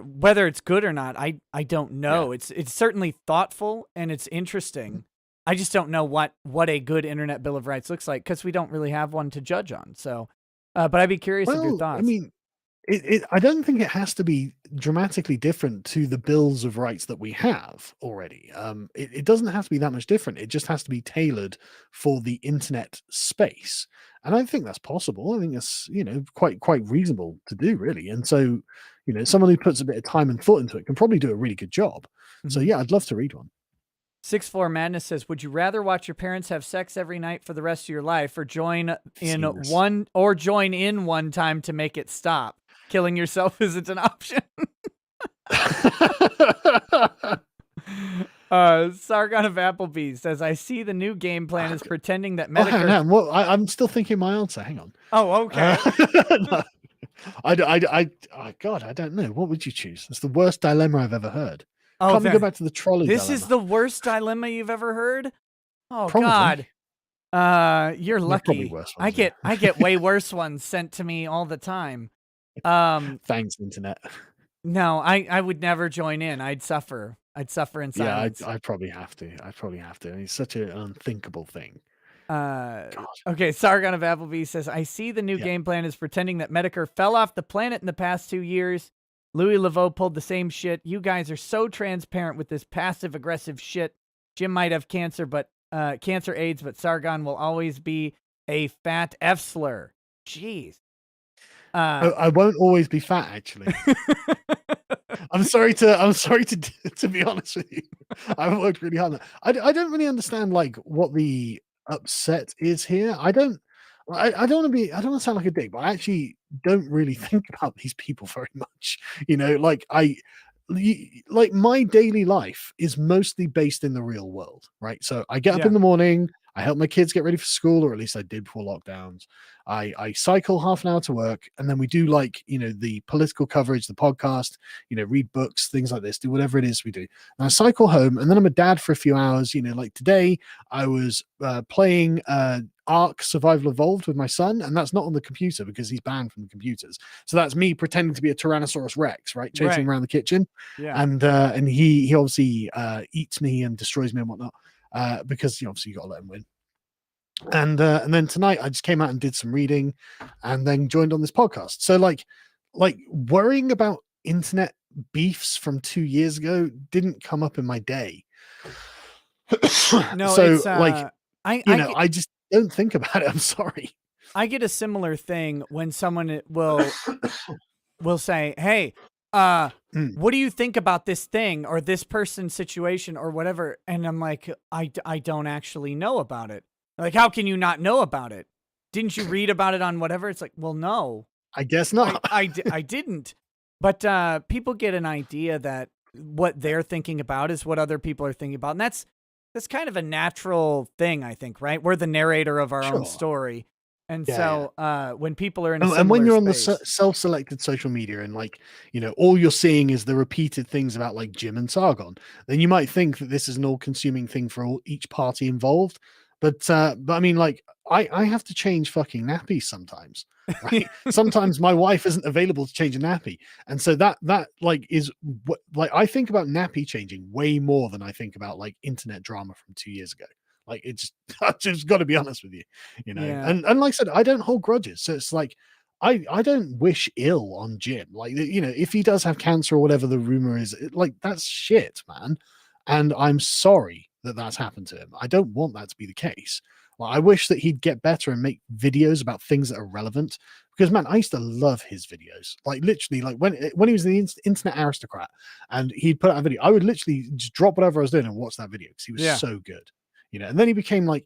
whether it's good or not, I don't know. Yeah. It's certainly thoughtful and it's interesting. I just don't know what a good internet bill of rights looks like because we don't really have one to judge on. So, but I'd be curious of your thoughts. I mean, I don't think it has to be dramatically different to the bills of rights that we have already. It doesn't have to be that much different. It just has to be tailored for the internet space. And I think that's possible. I think that's, quite reasonable to do, really. And so, someone who puts a bit of time and thought into it can probably do a really good job. Mm-hmm. So yeah, I'd love to read one. 64 Madness says, would you rather watch your parents have sex every night for the rest of your life or join in one time to make it stop? Killing yourself isn't an option. Sargon of Applebee's says, I see the new game plan is pretending that Medicare... hang on. Well, I'm still thinking my answer. Hang on. Oh, okay. No. God, I don't know. What would you choose? It's the worst dilemma I've ever heard. Oh, Can't we go back to the trolley This dilemma? is the worst dilemma you've ever heard? Oh, Probably. God. You're lucky. Worse ones, I get way worse ones sent to me all the time. Thanks, internet. No, I would never join in. I'd suffer in silence. Yeah, I probably have to. It's such an unthinkable thing. Okay, Sargon of Appleby says, I see the new game plan is pretending that Medicare fell off the planet in the past 2 years. Louis Laveau pulled the same shit. You guys are so transparent with this passive-aggressive shit. Jim might have cancer, cancer AIDS, but Sargon will always be a fat F-slur. Jeez. I won't always be fat, actually. I'm sorry to be honest with you. I've worked really hard on that. I don't really understand what the upset is here. I don't want to sound like a dick, but I actually don't really think about these people very much. My daily life is mostly based in the real world, right? So I get up in the morning, I help my kids get ready for school, or at least I did before lockdowns. I cycle half an hour to work, and then we do the political coverage, the podcast, read books, things like this, do whatever it is we do. And I cycle home, and then I'm a dad for a few hours. Like today, I was playing Ark Survival Evolved with my son, and that's not on the computer because he's banned from the computers. So that's me pretending to be a Tyrannosaurus Rex, right? Chasing around the kitchen. Yeah. And he obviously eats me and destroys me and whatnot. Because obviously you got to let him win. And then tonight I just came out and did some reading, and then joined on this podcast. So like worrying about internet beefs from 2 years ago didn't come up in my day. No, so it's, I just don't think about it. I'm sorry. I get a similar thing when someone will say, "Hey, what do you think about this thing or this person's situation or whatever?" And I'm like, I don't actually know about it. Like, how can you not know about it? Didn't you read about it on whatever? It's like, well, no. I guess not. I didn't. But people get an idea that what they're thinking about is what other people are thinking about. And that's kind of a natural thing, I think, right? We're the narrator of our own Sure. story. And Yeah, yeah. so when people are in a And when similar you're on the space. self-selected social media and like, all you're seeing is the repeated things about like Jim and Sargon, then you might think that this is an all-consuming thing for each party involved. But I mean, like, I have to change fucking nappies sometimes, right? Sometimes my wife isn't available to change a nappy, and so that like is what, like, I think about nappy changing way more than I think about like internet drama from 2 years ago. Like, it's I just got to be honest with you, Yeah. and like I said, I don't hold grudges, so it's like I don't wish ill on Jim. Like, if he does have cancer or whatever the rumor is, like, that's shit, man. And I'm sorry that that's happened to him. I don't want that to be the case. Well, I wish that he'd get better and make videos about things that are relevant. Because, man, I used to love his videos. Like, literally, like when he was the internet aristocrat and he'd put out a video, I would literally just drop whatever I was doing and watch that video because he was Yeah. so good. And then he became like,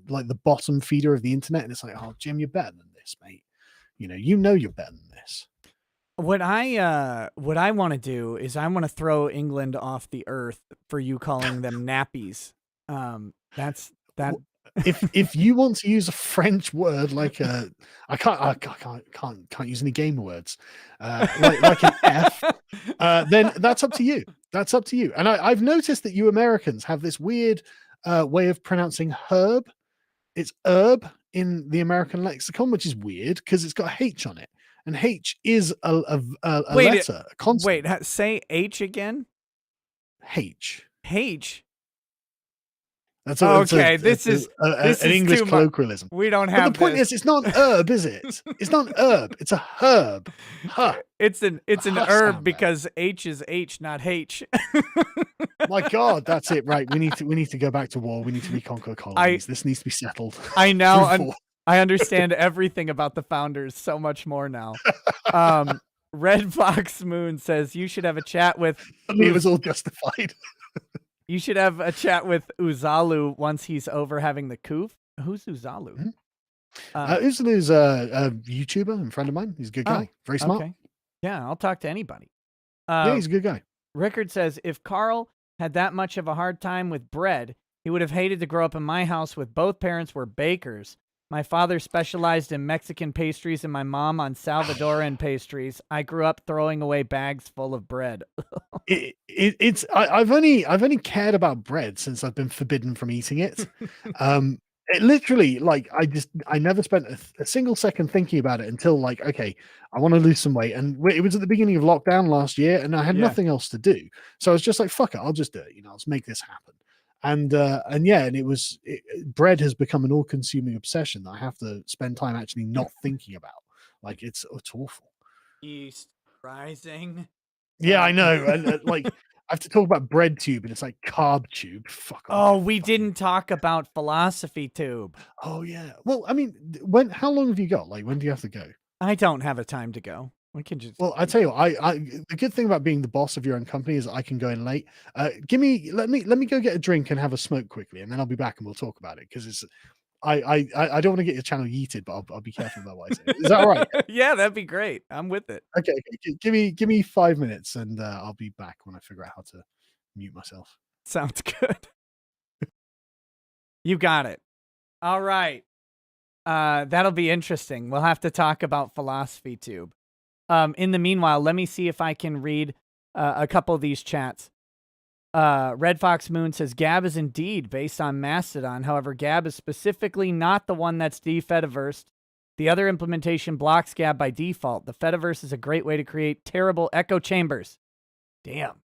like the bottom feeder of the internet. And it's like, oh, Jim, you're better than this, mate. You're better than this. What I want to do is I want to throw England off the earth for you calling them nappies. That's that. If you want to use a French word like I can't use any gamer words, like an F, then that's up to you. That's up to you. And I've noticed that you Americans have this weird way of pronouncing herb. It's herb in the American lexicon, which is weird because it's got a H on it, and H is a letter, a consonant. Wait, say H again. H. H. That's okay. This is an English colloquialism. We don't have. But the point is, it's not an herb, is it? It's not an herb. It's a herb. Huh. It's an herb because H is H, not H. My God, that's it. Right. We need to go back to war. We need to reconquer colonies. This needs to be settled. I know. I understand everything about the founders so much more now. Red Fox Moon says you should have a chat with. I mean, it was all justified. You should have a chat with Uzalu once he's over having the coup. Who's Uzalu? Mm-hmm. Uzalu's a YouTuber and friend of mine. He's a good guy. Very smart. Okay. Yeah, I'll talk to anybody. Yeah, he's a good guy. Rickard says, if Carl had that much of a hard time with bread, he would have hated to grow up in my house with both parents were bakers. My father specialized in Mexican pastries and my mom on Salvadoran pastries. I grew up throwing away bags full of bread. I've only cared about bread since I've been forbidden from eating it. It literally, like, I never spent a single second thinking about it until, like, okay, I want to lose some weight. And it was at the beginning of lockdown last year and I had nothing else to do. So I was just like, fuck it, I'll just do it. Let's make this happen. And bread has become an all-consuming obsession that I have to spend time actually not thinking about. Like, it's awful. East Rising. Yeah, I know. And like, I have to talk about bread tube, and it's like carb tube. Fuck off. Oh, we didn't talk about philosophy tube. Oh yeah. Well, I mean, how long have you got? Like, when do you have to go? I don't have a time to go. We can just. Well, I tell you, the good thing about being the boss of your own company is I can go in late. Let me go get a drink and have a smoke quickly, and then I'll be back and we'll talk about it because it's. I don't want to get your channel yeeted, but I'll be careful about what I say. Is that all right? Yeah, that'd be great. I'm with it. Okay. Give me 5 minutes, and I'll be back when I figure out how to mute myself. Sounds good. You got it. All right. That'll be interesting. We'll have to talk about philosophy tube. In the meanwhile, let me see if I can read a couple of these chats. Red Fox Moon says, Gab is indeed based on Mastodon. However, Gab is specifically not the one that's de-Fediversed. The other implementation blocks Gab by default. The Fediverse is a great way to create terrible echo chambers. Damn.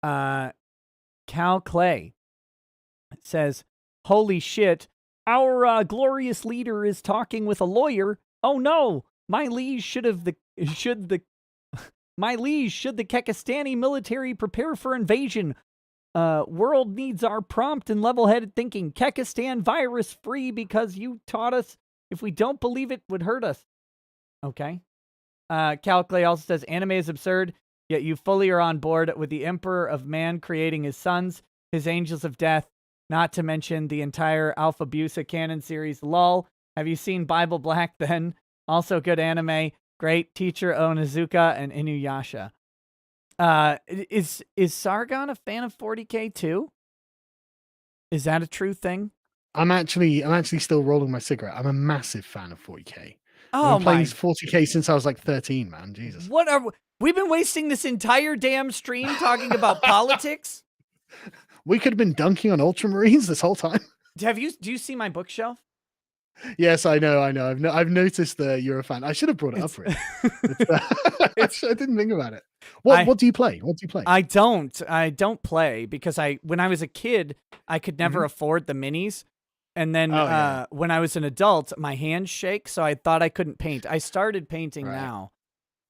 Cal Clay says, holy shit, our glorious leader is talking with a lawyer. Oh no, my liege should the Kekistani military prepare for invasion? World needs our prompt and level-headed thinking. Kekistan virus free because you taught us. If we don't believe it, would hurt us. Okay. Cal Clay also says, anime is absurd, yet you fully are on board with the Emperor of Man creating his sons, his angels of death, not to mention the entire Alpha Busa canon series. Lol. Have you seen Bible Black then? Also good anime. Great teacher Onizuka and Inuyasha. Is Sargon a fan of 40K too? Is that a true thing? I'm actually still rolling my cigarette. I'm a massive fan of 40K. I've Oh been playing my! 40K since I was like 13, man. Jesus. What are we've been wasting this entire damn stream talking about politics? We could have been dunking on ultramarines this whole time. Do you see my bookshelf? Yes, I know. I've noticed that you're a fan. I should have brought it up, really. I didn't think about it. What do you play? What do you play? I don't play because when I was a kid, I could never afford the minis. And then when I was an adult, my hands shake, so I thought I couldn't paint. I started painting now.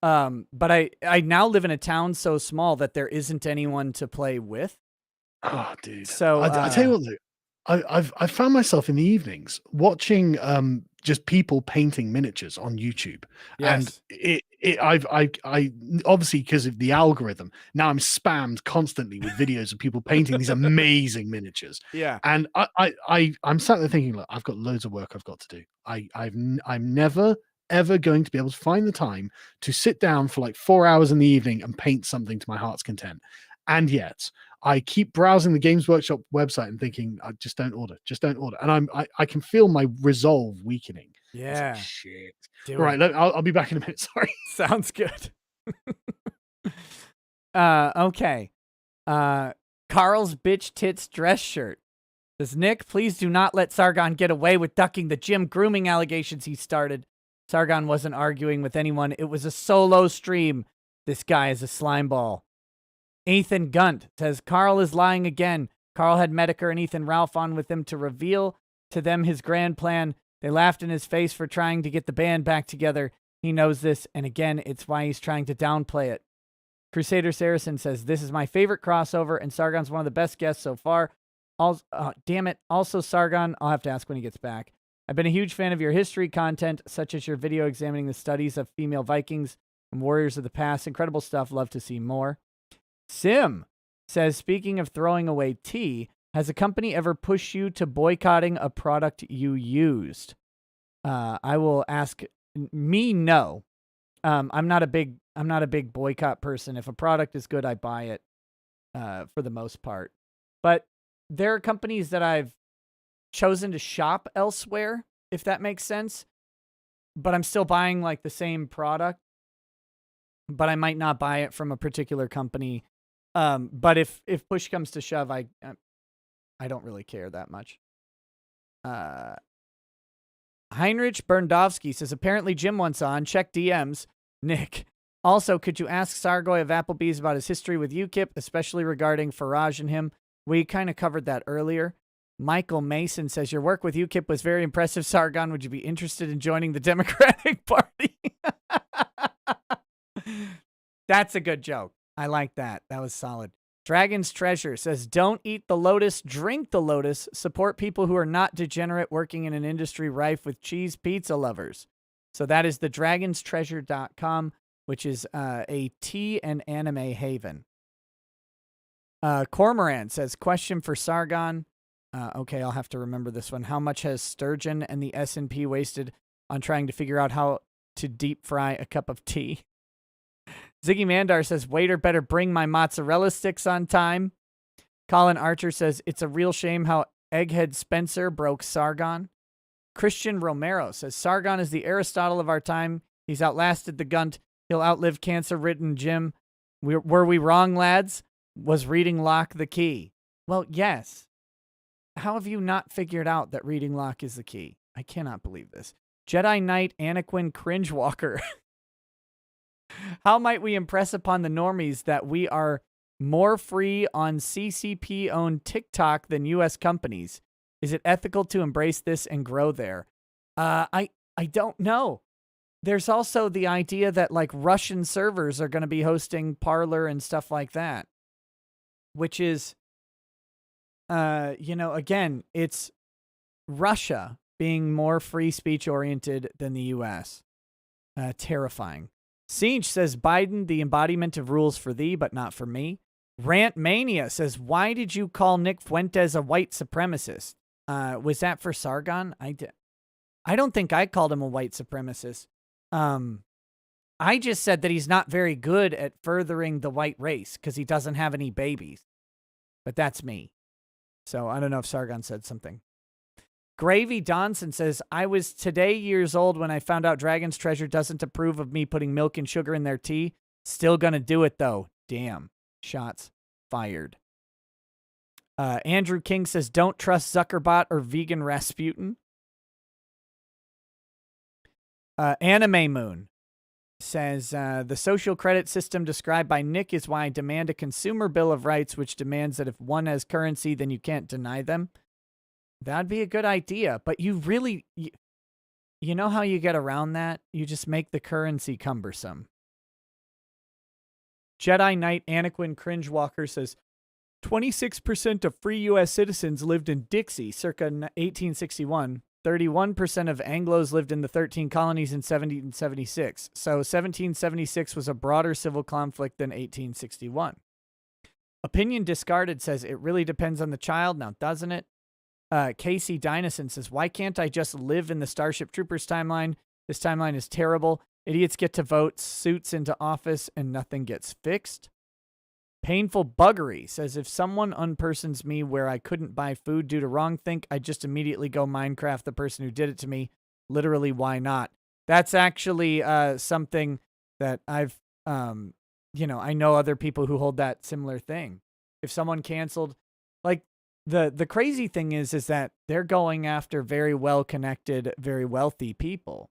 But I now live in a town so small that there isn't anyone to play with. Oh, dude. So I tell you what, though, I've found myself in the evenings watching just people painting miniatures on YouTube. yes. And I obviously, because of the algorithm, now I'm spammed constantly with videos of people painting these amazing miniatures. Yeah. And I'm sat there thinking, look, I've got loads of work I've got to do. I'm never ever going to be able to find the time to sit down for like 4 hours in the evening and paint something to my heart's content. And yet I keep browsing the Games Workshop website and thinking, I just don't order. And I can feel my resolve weakening. Yeah. Like, shit. Do All right, I'll be back in a minute. Sorry. Sounds good. Okay. Carl's bitch tits dress shirt. Says, Nick, please do not let Sargon get away with ducking the gym grooming allegations he started. Sargon wasn't arguing with anyone. It was a solo stream. This guy is a slimeball. Ethan Gunt says, Carl is lying again. Carl had Medicare and Ethan Ralph on with him to reveal to them his grand plan. They laughed in his face for trying to get the band back together. He knows this, and again, it's why he's trying to downplay it. Crusader Saracen says, this is my favorite crossover, and Sargon's one of the best guests so far. Damn it. Also, Sargon, I'll have to ask when he gets back. I've been a huge fan of your history content, such as your video examining the studies of female Vikings and warriors of the past. Incredible stuff. Love to see more. Sim says, speaking of throwing away tea, has a company ever pushed you to boycotting a product you used? I will ask me, no. I'm not a big boycott person. If a product is good, I buy it for the most part. But there are companies that I've chosen to shop elsewhere, if that makes sense. But I'm still buying like the same product. But I might not buy it from a particular company. But if push comes to shove, I don't really care that much. Heinrich Berndowski says, apparently Jim wants on. Check DMs. Nick. Also, could you ask Sargoy of Applebee's about his history with UKIP, especially regarding Farage and him? We kind of covered that earlier. Michael Mason says, your work with UKIP was very impressive. Sargon, would you be interested in joining the Democratic Party? That's a good joke. I like that. That was solid. Dragon's Treasure says, don't eat the lotus, drink the lotus. Support people who are not degenerate working in an industry rife with cheese pizza lovers. So that is the dragonstreasure.com, which is a tea and anime haven. Cormoran says, question for Sargon. Okay, I'll have to remember this one. How much has Sturgeon and the S&P wasted on trying to figure out how to deep fry a cup of tea? Ziggy Mandar says, waiter better bring my mozzarella sticks on time. Colin Archer says, it's a real shame how Egghead Spencer broke Sargon. Christian Romero says, Sargon is the Aristotle of our time. He's outlasted the Gunt. He'll outlive cancer-ridden Jim. Were we wrong, lads? Was reading Locke the key? Well, yes. How have you not figured out that reading Locke is the key? I cannot believe this. Jedi Knight Anakin Cringewalker. How might we impress upon the normies that we are more free on CCP-owned TikTok than U.S. companies? Is it ethical to embrace this and grow there? I don't know. There's also the idea that like Russian servers are going to be hosting Parler and stuff like that, which is, again, it's Russia being more free speech oriented than the U.S. Terrifying. Siege says, Biden, the embodiment of rules for thee, but not for me. Rant Mania says, why did you call Nick Fuentes a white supremacist? Was that for Sargon? I don't think I called him a white supremacist. I just said that he's not very good at furthering the white race because he doesn't have any babies. But that's me. So I don't know if Sargon said something. Gravy Donson says, I was today years old when I found out Dragon's Treasure doesn't approve of me putting milk and sugar in their tea. Still gonna do it though. Damn. Shots fired. Andrew King says, don't trust Zuckerbot or vegan Rasputin. Anime Moon says, the social credit system described by Nick is why I demand a consumer bill of rights, which demands that if one has currency, then you can't deny them. That'd be a good idea, but you really, you know how you get around that? You just make the currency cumbersome. Jedi Knight Anaquin Cringewalker says, 26% of free U.S. citizens lived in Dixie circa 1861. 31% of Anglos lived in the 13 colonies in 1776. So 1776 was a broader civil conflict than 1861. Opinion Discarded says, it really depends on the child, now doesn't it? Casey Dynison says, why can't I just live in the Starship Troopers timeline? This timeline is terrible. Idiots get to vote, suits into office, and nothing gets fixed. Painful Buggery says, if someone unpersons me where I couldn't buy food due to wrongthink, I just immediately go Minecraft the person who did it to me. Literally, why not? That's actually something that I've, I know other people who hold that similar thing. If someone canceled, like, the crazy thing is that they're going after very well-connected, very wealthy people.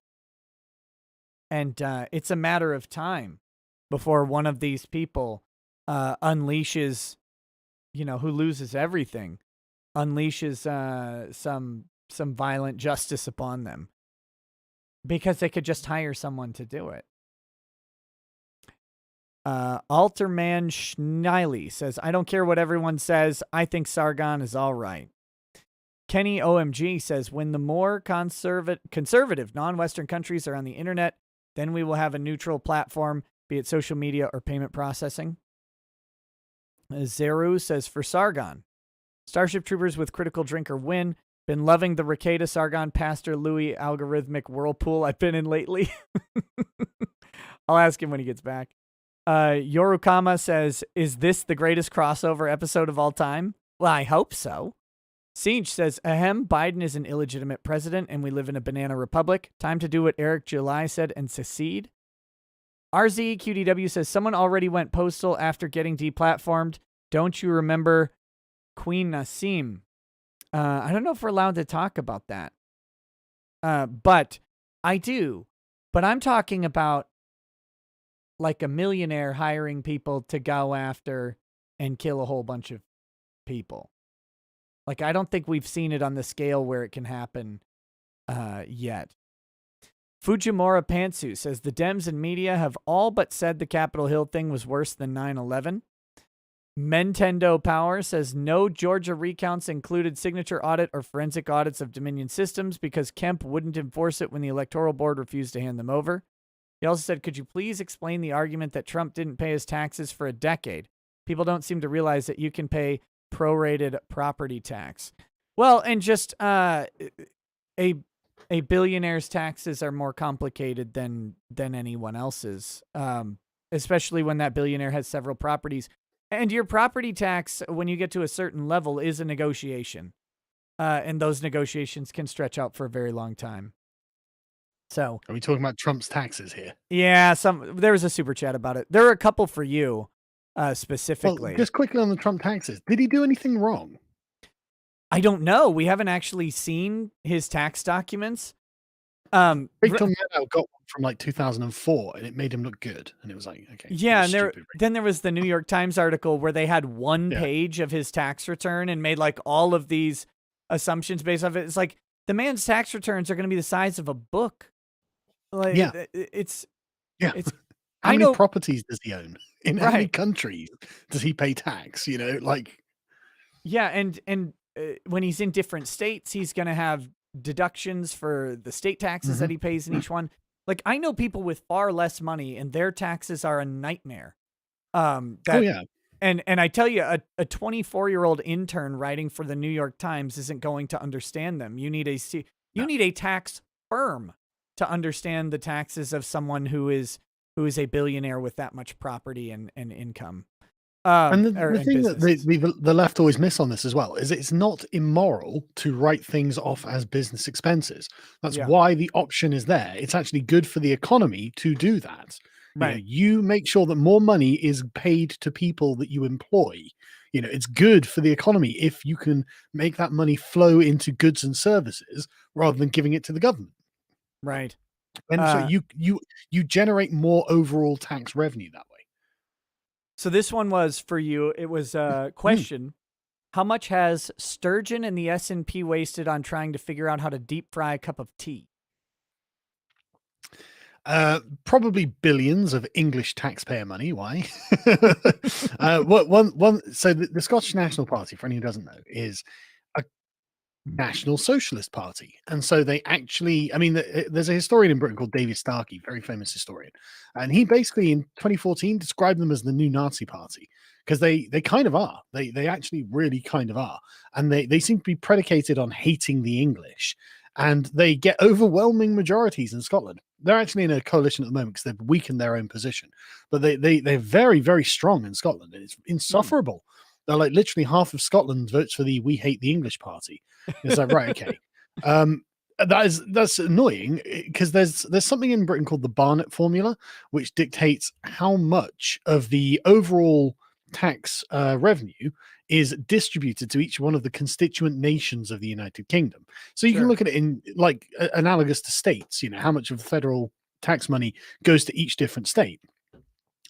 And it's a matter of time before one of these people unleashes, who loses everything, unleashes some violent justice upon them. Because they could just hire someone to do it. Alterman Schneily says, I don't care what everyone says. I think Sargon is all right. Kenny OMG says, when the more conservative non-Western countries are on the internet, then we will have a neutral platform, be it social media or payment processing. Zeru says, for Sargon, Starship Troopers with Critical Drinker win. Been loving the Ricada Sargon Pastor Louis algorithmic whirlpool I've been in lately. I'll ask him when he gets back. Yorukama says, is this the greatest crossover episode of all time? Well, I hope so. Siege says, ahem, Biden is an illegitimate president and we live in a banana republic. Time to do what Eric July said and secede. RZQDW says, someone already went postal after getting deplatformed. Don't you remember Queen Nassim? I don't know if we're allowed to talk about that. But I do. But I'm talking about like a millionaire hiring people to go after and kill a whole bunch of people. Like, I don't think we've seen it on the scale where it can happen yet. Fujimura Pantsu says, the Dems and media have all but said the Capitol Hill thing was worse than 9/11. Mentendo Power says, no Georgia recounts included signature audit or forensic audits of Dominion systems because Kemp wouldn't enforce it when the Electoral Board refused to hand them over. He also said, could you please explain the argument that Trump didn't pay his taxes for a decade? People don't seem to realize that you can pay prorated property tax. Well, and just a billionaire's taxes are more complicated than anyone else's, especially when that billionaire has several properties. And your property tax, when you get to a certain level, is a negotiation. And those negotiations can stretch out for a very long time. So, are we talking about Trump's taxes here? Yeah, there was a super chat about it. There are a couple for you, specifically. Well, just quickly on the Trump taxes. Did he do anything wrong? I don't know. We haven't actually seen his tax documents. Big Tom Meadow got one from like 2004, and it made him look good. And it was like, okay. Yeah, and then there was the New York Times article where they had one page of his tax return and made like all of these assumptions based off it. It's like the man's tax returns are going to be the size of a book. Like, it's how many properties does he own? In how many countries does he pay tax? Like, yeah, and when he's in different states, he's going to have deductions for the state taxes that he pays in each one. Like, I know people with far less money and their taxes are a nightmare. And I tell you, a 24-year-old intern writing for the New York Times isn't going to understand them. You need a tax firm to understand the taxes of someone who is who is a billionaire with that much property and income. And Or the and thing that businesses. the left always miss on this as well is it's not immoral to write things off as business expenses. That's Yeah. why the option is there. It's actually good for the economy to do that. Right. You make sure that more money is paid to people that you employ. It's good for the economy if you can make that money flow into goods and services rather than giving it to the government. Right. And so Uh, you generate more overall tax revenue that way. so this one was for you. It was a Mm. question. How much has Sturgeon and the S&P wasted on trying to figure out how to deep fry a cup of tea? Probably billions of English taxpayer money. Why? So the Scottish National Party, for anyone who doesn't know, is a National Socialist Party, and so they actually, I mean, there's a historian in Britain called David Starkey, very famous historian, and he basically in 2014 described them as the new Nazi Party because they kind of are. They actually really kind of are, and they seem to be predicated on hating the English, and they get overwhelming majorities in Scotland. They're actually in a coalition at the moment because they've weakened their own position, but they're very very strong in Scotland, and it's insufferable. They're like literally half of Scotland votes for the "We Hate the English" party. It's like, right, okay. That's annoying because there's something in Britain called the Barnett formula, which dictates how much of the overall tax revenue is distributed to each one of the constituent nations of the United Kingdom. So you can Sure. look at it in like analogous to states, how much of federal tax money goes to each different state.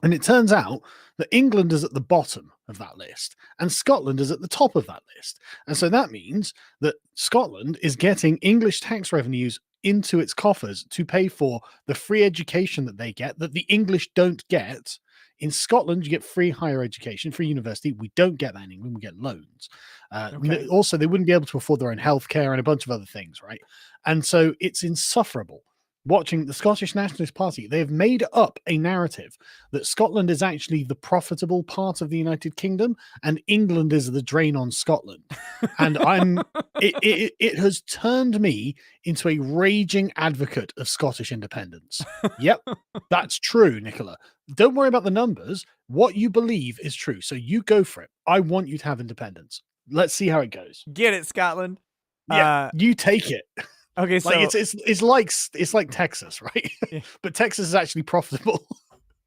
And it turns out that England is at the bottom of that list and Scotland is at the top of that list. And so that means that Scotland is getting English tax revenues into its coffers to pay for the free education that they get that the English don't get. In Scotland, you get free higher education, free university. We don't get that in England. We get loans. Okay. Also, they wouldn't be able to afford their own healthcare and a bunch of other things, right? And so it's insufferable watching the Scottish Nationalist Party. They've made up a narrative that Scotland is actually the profitable part of the United Kingdom and England is the drain on Scotland. And it has turned me into a raging advocate of Scottish independence. Yep, that's true, Nicola. Don't worry about the numbers. What you believe is true. So you go for it. I want you to have independence. Let's see how it goes. Get it, Scotland. Yeah, you take it. Okay, Like so it's like Texas, right? yeah. But Texas is actually profitable.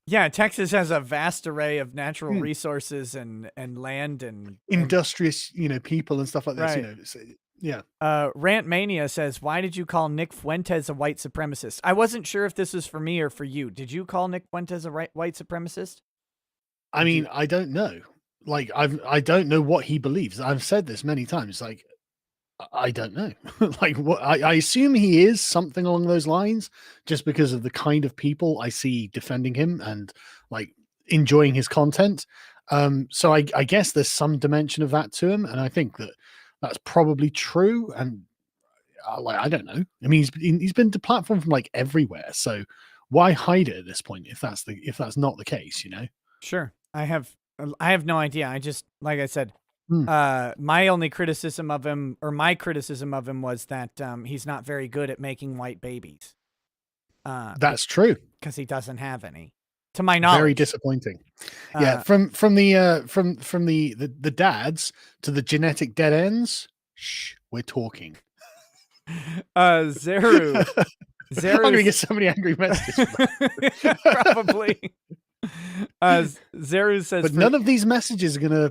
Yeah, Texas has a vast array of natural Mm. resources and land and Industrious, people and stuff like this. right. Yeah. Rant Mania says, "Why did you call Nick Fuentes a white supremacist?" I wasn't sure if this was for me or for you. Did you call Nick Fuentes a white supremacist? I Did mean, you? I don't know. Like I don't know what he believes. I've said this many times. Like I don't know. Like what I assume he is something along those lines, just because of the kind of people I see defending him and like enjoying his content. So I guess there's some dimension of that to him, and I think that that's probably true. And I don't know. I mean, he's been deplatformed from like everywhere. So why hide it at this point if that's not the case? Sure. I have no idea. I just, like I said, Hmm. my only criticism of him, or my criticism of him, was that he's not very good at making white babies. That's true. Because he doesn't have any, to my Very knowledge. disappointing. Yeah, from the dads to the genetic dead ends. Shh, we're talking. Zeru. I'm gonna get so many angry messages. Probably. Zeru says, But none of these messages are gonna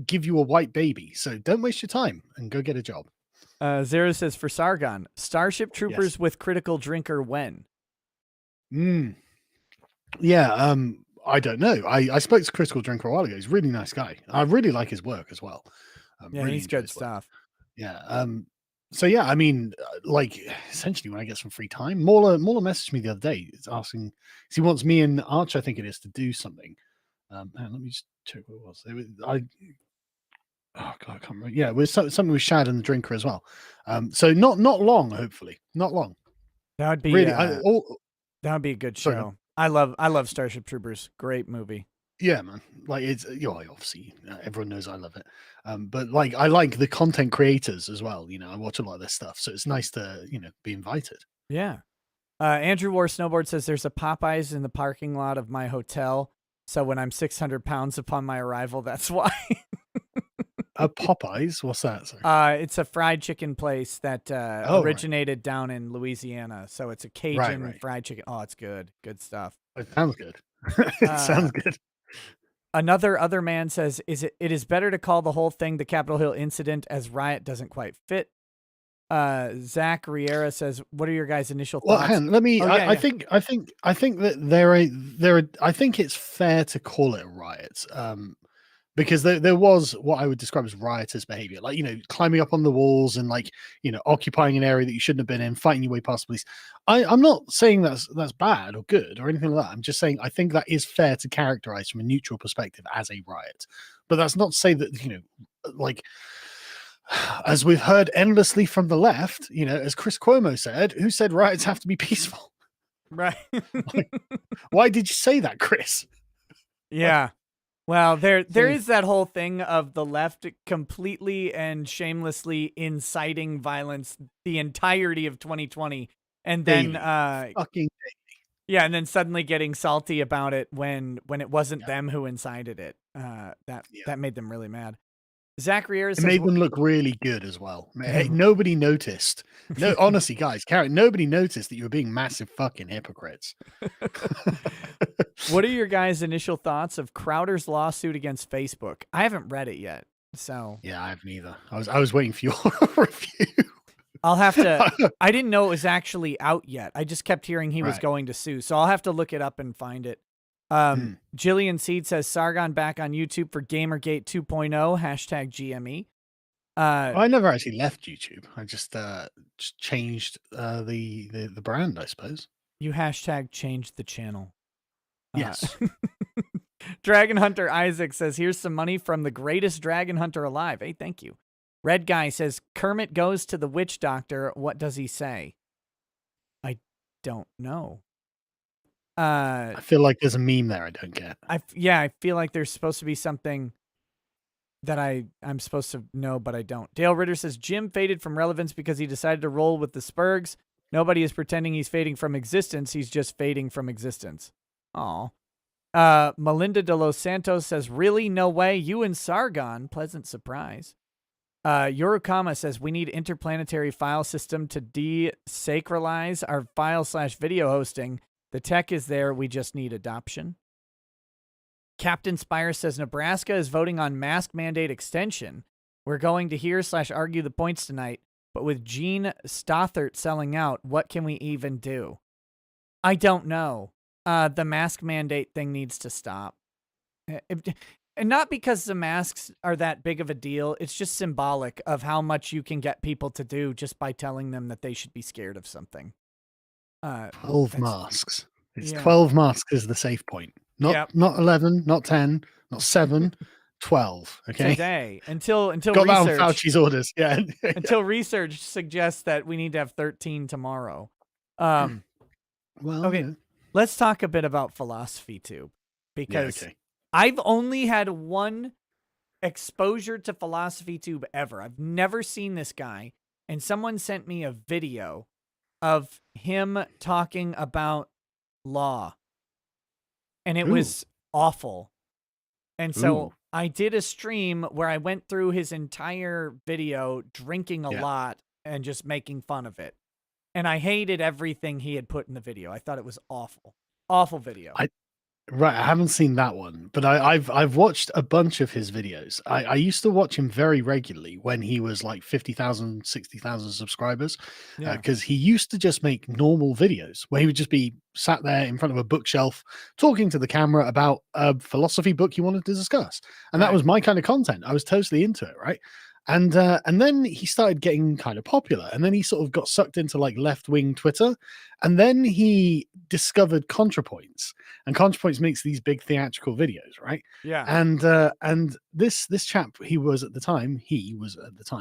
give you a white baby, so don't waste your time and go get a job. Zeru says, for Sargon, Starship Troopers Yes. with critical drinker when? Yeah, I don't know. I spoke to Critical Drinker a while ago. He's a really nice guy. I really like his work as well. Yeah, Really he's enjoy good his work. stuff. Yeah. So yeah, I mean, like essentially when I get some free time, Mauler messaged me the other day. It's asking, he wants me and Arch, I think it is, to do something. And let me just check what it was. Oh god, I can't remember. Yeah, it was something with Shad and the Drinker as well. So not long, hopefully, not long. That would be Really, that would be a good show. Sorry, I love Starship Troopers. Great movie. yeah, man. Like it's obviously everyone knows I love it. But like I like the content creators as well. I watch a lot of this stuff, so it's nice to be invited. Yeah. Andrew War Snowboard says there's a Popeyes in the parking lot of my hotel. So when I'm 600 pounds upon my arrival, that's why. A Popeyes? What's that? Sorry. It's a fried chicken place that Oh, right. originated down in Louisiana. So it's a Cajun Right. fried chicken. Oh, it's good. Good stuff. It sounds good. It sounds good. Another other man says, it is better to call the whole thing the Capitol Hill incident, as riot doesn't quite fit. Zach Riera says, what are your guys' initial thoughts? Well, let me. Oh, yeah, I think that I think it's fair to call it a riot. Because there was what I would describe as riotous behavior, like, climbing up on the walls and, like, occupying an area that you shouldn't have been in, fighting your way past police. I'm not saying that's bad or good or anything like that. I'm just saying I think that is fair to characterize from a neutral perspective as a riot. But that's not to say that, like, as we've heard endlessly from the left, as Chris Cuomo said, who said riots have to be peaceful? Right. Like, why did you say that, Chris? Yeah. Well, there is that whole thing of the left completely and shamelessly inciting violence the entirety of 2020, and then fucking yeah, and then suddenly getting salty about it when it wasn't them who incited it. That made them really mad. Zach Riera says, it made them look really good as well. Hey, nobody noticed. No, honestly, guys, nobody noticed that you were being massive fucking hypocrites. What are your guys' initial thoughts of Crowder's lawsuit against Facebook? I haven't read it yet, so yeah, I haven't either. I was waiting for your review. I'll have to. I didn't know it was actually out yet. I just kept hearing he was going to sue, so I'll have to look it up and find it. Jillian Seed says Sargon back on YouTube for Gamergate 2.0 #GME. I never actually left YouTube. I just changed the brand, I suppose. You changed the channel. Yes. Dragon Hunter Isaac says, here's some money from the greatest dragon hunter alive. Hey, thank you. Red Guy says, Kermit goes to the witch doctor. What does he say? I don't know. I feel like there's a meme there I don't get. I feel like there's supposed to be something that I'm supposed to know, but I don't. Dale Ritter says, Jim faded from relevance because he decided to roll with the Spurgs. Nobody is pretending he's fading from existence. He's just fading from existence. Aw. Melinda de los Santos says, really? No way. You and Sargon. Pleasant surprise. Yorukama says, we need interplanetary file system to desacralize our file/video hosting. The tech is there. We just need adoption. Captain Spire says, Nebraska is voting on mask mandate extension. We're going to hear/argue the points tonight, but with Gene Stothert selling out, what can we even do? I don't know. The mask mandate thing needs to stop. And not because the masks are that big of a deal. It's just symbolic of how much you can get people to do just by telling them that they should be scared of something. 12 masks. It's 12 masks is the safe point. Not 11, not 10, not 7, 12. Okay. Today, until got research, that on Fauci's orders. Yeah. Until research suggests that we need to have 13 tomorrow. Well, okay. yeah. Let's talk a bit about Philosophy Tube, because I've only had one exposure to Philosophy Tube ever. I've never seen this guy, and someone sent me a video of him talking about law, and it was awful. And so I did a stream where I went through his entire video, drinking a lot and just making fun of it. And I hated everything he had put in the video. I thought it was awful. Awful video. I haven't seen that one, but I've watched a bunch of his videos. I used to watch him very regularly when he was like 50,000, 60,000 subscribers, because he used to just make normal videos where he would just be sat there in front of a bookshelf talking to the camera about a philosophy book he wanted to discuss. And that was my kind of content. I was totally into it, right? And then he started getting kind of popular, and then he sort of got sucked into like left-wing Twitter, and then he discovered ContraPoints, and ContraPoints makes these big theatrical videos, right? Yeah. And this chap, he was at the time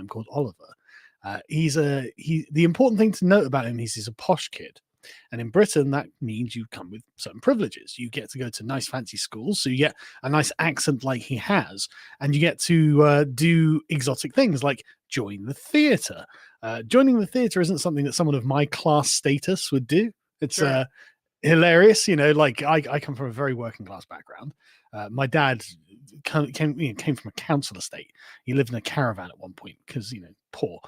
called Oliver. The important thing to note about him is he's a posh kid. And in Britain, that means you come with certain privileges. You get to go to nice fancy schools, so you get a nice accent like he has, and you get to do exotic things like join the theater. Joining the theater isn't something that someone of my class status would do. It's Sure. hilarious. Like I come from a very working class background. My dad came from a council estate. He lived in a caravan at one point because poor.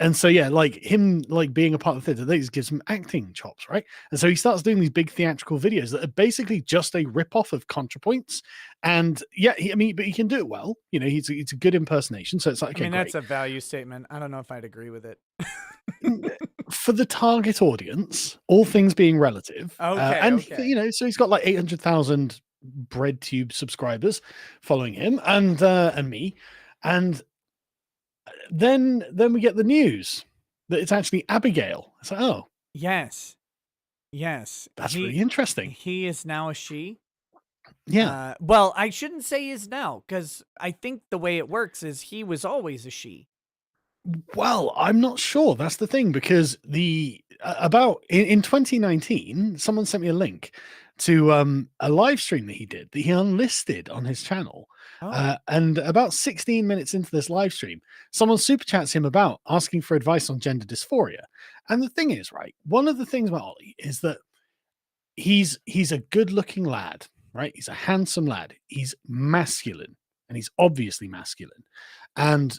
And so yeah, like him like being a part of the theater, that gives him acting chops, right? And so he starts doing these big theatrical videos that are basically just a rip-off of ContraPoints. And yeah, but he can do it well. He's a good impersonation. So it's like, I okay, mean, that's great. a value statement. I don't know if I'd agree with it. For the target audience, all things being relative, Okay, and okay. so he's got like 800,000 BreadTube subscribers following him, and me, and then we get the news that it's actually Abigail. It's like, oh, Yes. Yes. that's really interesting. He is now a she. Yeah. Well, I shouldn't say he is now, because I think the way it works is he was always a she. Well, I'm not sure. That's the thing, because about in 2019, someone sent me a link to a live stream that he unlisted on his channel. Oh. And about 16 minutes into this live stream, someone super chats him about asking for advice on gender dysphoria. And the thing is, right, one of the things about Ollie is that he's a good-looking lad, right? He's a handsome lad. He's masculine, and he's obviously masculine. And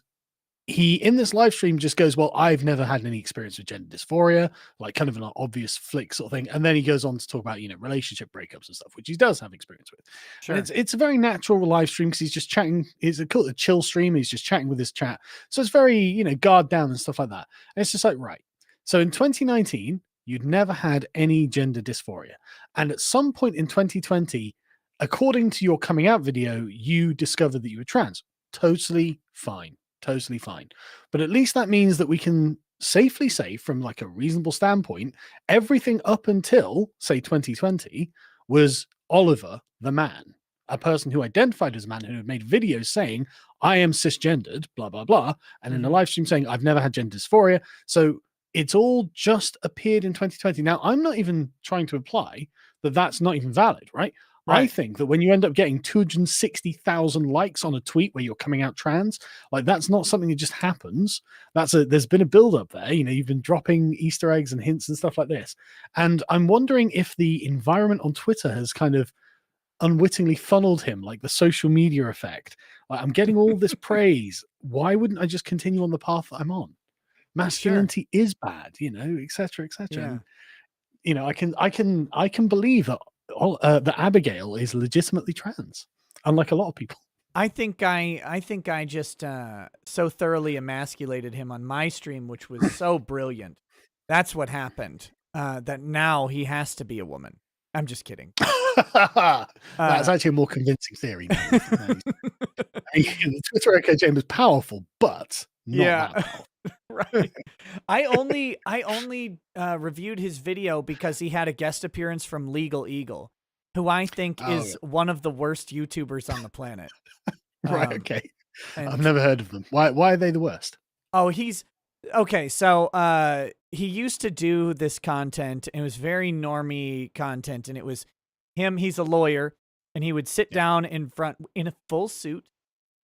he in this live stream just goes, well, I've never had any experience with gender dysphoria, like kind of an obvious flick sort of thing. And then he goes on to talk about, relationship breakups and stuff, which he does have experience with. Sure. And it's a very natural live stream because he's just chatting. It's a chill stream. He's just chatting with his chat. So it's very, guard down and stuff like that. And it's just like, right. So in 2019, you'd never had any gender dysphoria. And at some point in 2020, according to your coming out video, you discovered that you were trans. Totally fine. Totally fine. But at least that means that we can safely say, from like a reasonable standpoint, everything up until say 2020 was Oliver the man, a person who identified as a man, who had made videos saying, I am cisgendered, blah, blah, blah. And in the live stream saying, I've never had gender dysphoria. So it's all just appeared in 2020. Now, I'm not even trying to imply that that's not even valid, right? I think that when you end up getting 260,000 likes on a tweet where you're coming out trans, like that's not something that just happens. There's been a build up there. You've been dropping Easter eggs and hints and stuff like this. And I'm wondering if the environment on Twitter has kind of unwittingly funneled him, like the social media effect. Like, I'm getting all this praise. Why wouldn't I just continue on the path that I'm on? Masculinity is bad, et cetera, et cetera. Yeah. And, I can believe that that Abigail is legitimately trans, unlike a lot of people. I think I just so thoroughly emasculated him on my stream, which was so brilliant. That's what happened. That now he has to be a woman. I'm just kidding. That's actually a more convincing theory. The Twitter echo chamber is powerful, but not that powerful. Right. I only reviewed his video because he had a guest appearance from Legal Eagle, who I think is one of the worst YouTubers on the planet. Right. Okay. I've never heard of them. Why are they the worst? Oh, he's okay. So he used to do this content, and it was very normie content, and it was him. He's a lawyer, and he would sit down in front in a full suit,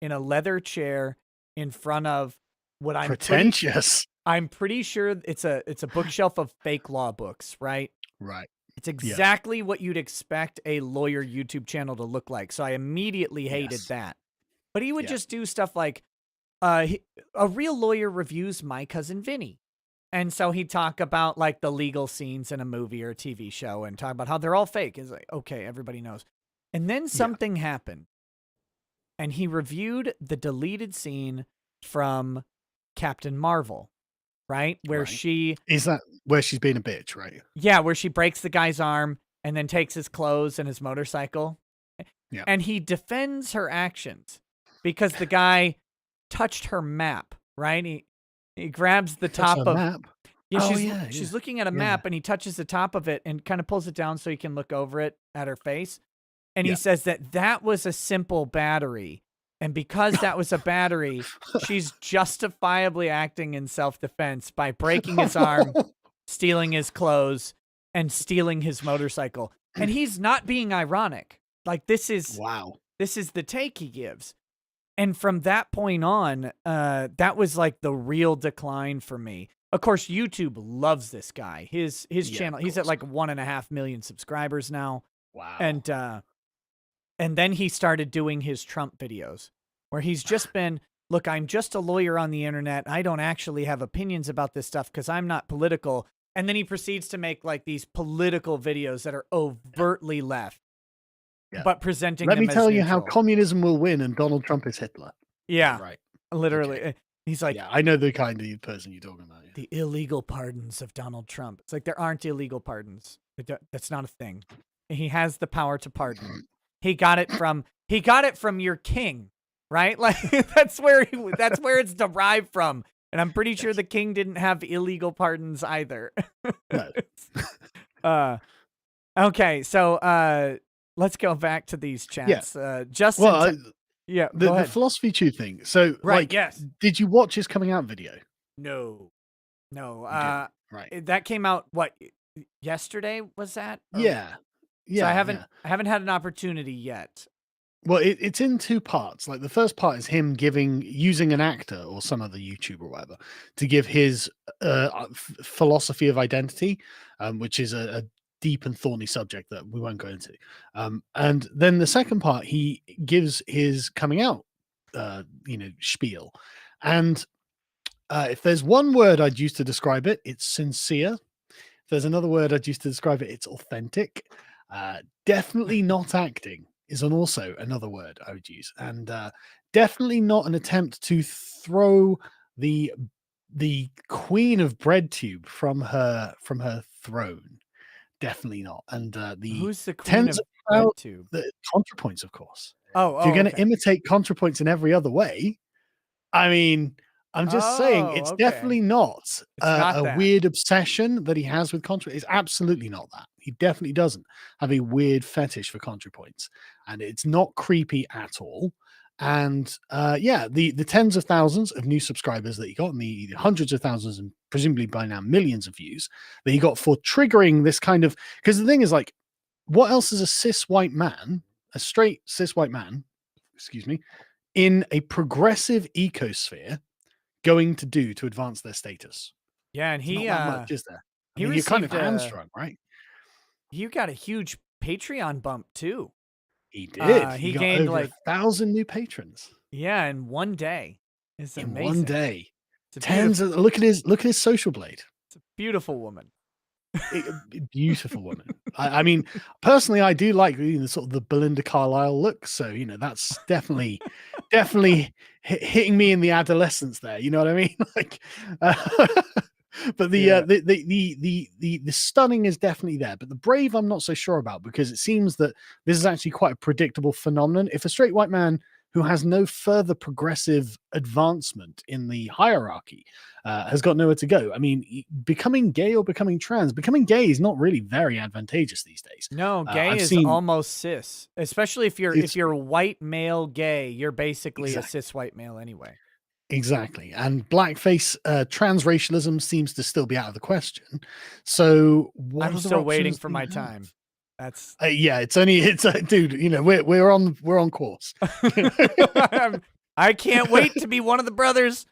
in a leather chair, in front of what pretentious. I'm pretty sure it's a bookshelf of fake law books, right? Right. It's exactly what you'd expect a lawyer YouTube channel to look like. So I immediately hated that. But he would just do stuff like, a real lawyer reviews My Cousin Vinny. And so he'd talk about like the legal scenes in a movie or a TV show and talk about how they're all fake. It's like, okay, everybody knows. And then something happened. And he reviewed the deleted scene from Captain Marvel, right? Where she... Is that where she's being a bitch, right? Yeah, where she breaks the guy's arm and then takes his clothes and his motorcycle. Yeah. And he defends her actions because the guy touched her map, right? He grabs the top of... map? Yeah, she's looking at a map and he touches the top of it and kind of pulls it down so he can look over it at her face. And he says that was a simple battery. And because that was a battery, she's justifiably acting in self-defense by breaking his arm, stealing his clothes, and stealing his motorcycle. And he's not being ironic. Like, this is the take he gives. And from that point on, that was like the real decline for me. Of course, YouTube loves this guy. His Yeah, channel, of he's at course. like 1.5 million subscribers now. Wow. And then he started doing his Trump videos where he's just been, look, I'm just a lawyer on the internet. I don't actually have opinions about this stuff because I'm not political. And then he proceeds to make like these political videos that are overtly left, Yeah. but presenting Let me them as tell you how neutral. communism will win and Donald Trump is Hitler. Yeah, Right. literally. Okay. He's like, Yeah, I know the kind of person you're talking about. Yeah. the illegal pardons of Donald Trump. It's like there aren't illegal pardons. That's not a thing. He has the power to pardon. He got it from your king, right? Like that's where it's derived from. And I'm pretty sure the king didn't have illegal pardons either. No. Okay, so let's go back to these chats. Justin, Well, yeah, go the ahead. philosophy chew thing. So, Right, like, yes. did you watch his coming out video? No. Right. That came out yesterday was that? Yeah. Yeah. So I yeah. haven't had an opportunity yet. Well, it's in two parts. Like the first part is him using an actor or some other YouTuber or whatever to give his philosophy of identity, which is a deep and thorny subject that we won't go into. And then the second part, he gives his coming out, spiel. And if there's one word I'd use to describe it, it's sincere. If there's another word I'd use to describe it, it's authentic. Definitely not acting is also another word I would use, and definitely not an attempt to throw the queen of breadtube from her throne. Definitely not. And Who's the queen tens of of BreadTube? the ContraPoints, of course. If you're Oh, going to okay. imitate ContraPoints in every other way, I mean, I'm just saying it's okay. definitely not not a that. weird obsession that he has with Contra. It's absolutely not that. He definitely doesn't have a weird fetish for ContraPoints, and it's not creepy at all. And the tens of thousands of new subscribers that he got, and the hundreds of thousands and presumably by now millions of views that he got for triggering this kind of, because the thing is, like, what else is a straight cis white man, excuse me, in a progressive ecosphere going to do to advance their status? Yeah, and It's not that much, is there? I mean, you're kind of hamstrung, right? You got a huge Patreon bump too. He did. He got gained over like 1,000 new patrons in one day. It's in amazing. one day. It's a Look at his social blade. It's a beautiful woman. Beautiful woman. I mean, personally, I do like sort of the Belinda Carlisle look. So that's definitely hitting me in the adolescence there. You know what I mean? Like, but the stunning is definitely there. But the brave, I'm not so sure about, because it seems that this is actually quite a predictable phenomenon. If a straight white man who has no further progressive advancement in the hierarchy has got nowhere to go. I mean, becoming gay or becoming trans, becoming gay is not really very advantageous these days. No, gay is almost cis, especially if you're white male gay. You're basically a cis white male anyway. Exactly. And blackface transracialism seems to still be out of the question. So I'm still waiting for my time. That's dude, we're on course. I can't wait to be one of the brothers.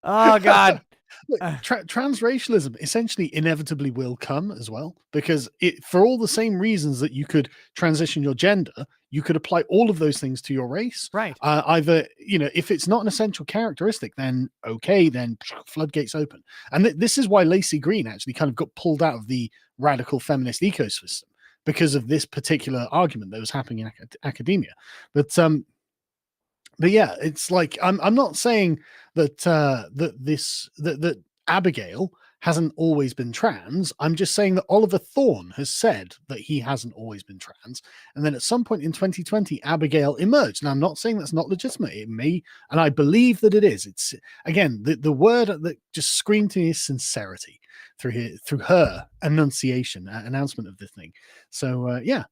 Oh God. Look, transracialism essentially inevitably will come as well, because for all the same reasons that you could transition your gender, you could apply all of those things to your race. Right. Either, if it's not an essential characteristic, then okay, then floodgates open. And this is why Lacey Green actually kind of got pulled out of the radical feminist ecosystem, because of this particular argument that was happening in academia. But yeah, it's like I'm not saying that that Abigail hasn't always been trans. I'm just saying that Oliver Thorne has said that he hasn't always been trans, and then at some point in 2020, Abigail emerged. Now, I'm not saying that's not legitimate. It may, and I believe that it is. It's, again, the word that just screamed to me is sincerity through her announcement of this thing. So yeah.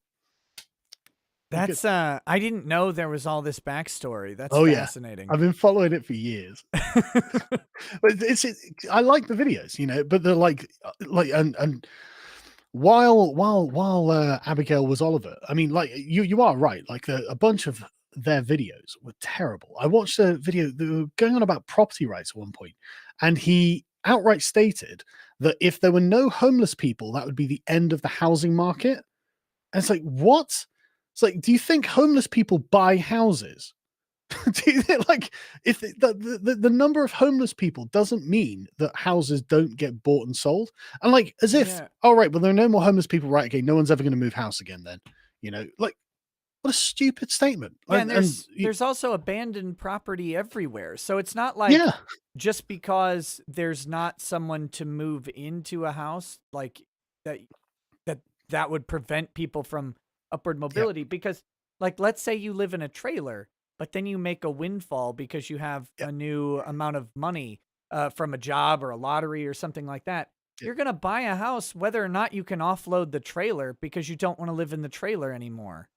That's I didn't know there was all this backstory. That's fascinating. Yeah. I've been following it for years. But I like the videos, but they're like and while Abigail was Oliver, I mean, like, you are right. Like, a bunch of their videos were terrible. I watched a video, they were going on about property rights at one point, and he outright stated that if there were no homeless people, that would be the end of the housing market. And it's like, what? It's like, do you think homeless people buy houses? Do you think, like, if the number of homeless people doesn't mean that houses don't get bought and sold? And like, as if, Yeah. all right, well, there are no more homeless people, right? Okay, no one's ever going to move house again then. Like, what a stupid statement. Yeah, and And there's also abandoned property everywhere. So it's not like yeah, just because there's not someone to move into a house, like that that would prevent people from upward yeah, mobility. Because, like, let's say you live in a trailer, but then you make a windfall because you have yeah, a new amount of money from a job or a lottery or something like that. yeah. You're going to buy a house whether or not you can offload the trailer because you don't want to live in the trailer anymore.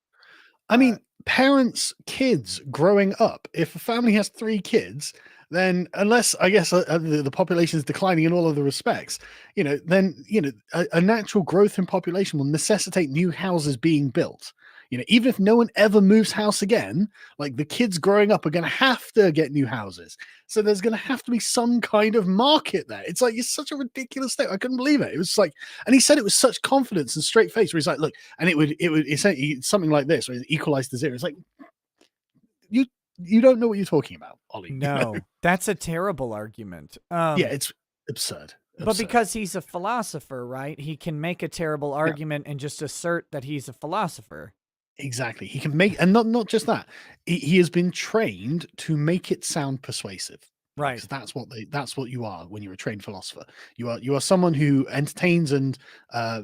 I mean, parents, kids growing up, if a family has 3 kids, then unless I guess the population is declining in all other respects, then a natural growth in population will necessitate new houses being built. Even if no one ever moves house again, like the kids growing up are going to have to get new houses. So there's going to have to be some kind of market there. It's like, it's such a ridiculous thing. I couldn't believe it. It was like, and he said it with such confidence and straight face, where he's like, look, and it would essentially something like this, where it's equalized to zero. It's like, you you don't know what you're talking about, Ollie. No, that's a terrible argument. Yeah, it's absurd. But Absurd. because he's a philosopher, right? He can make a terrible Yeah, argument and just assert that he's a philosopher. exactly. He can make, and not just that. He has been trained to make it sound persuasive. Because Right. that's what you are when you're a trained philosopher. You are someone who entertains and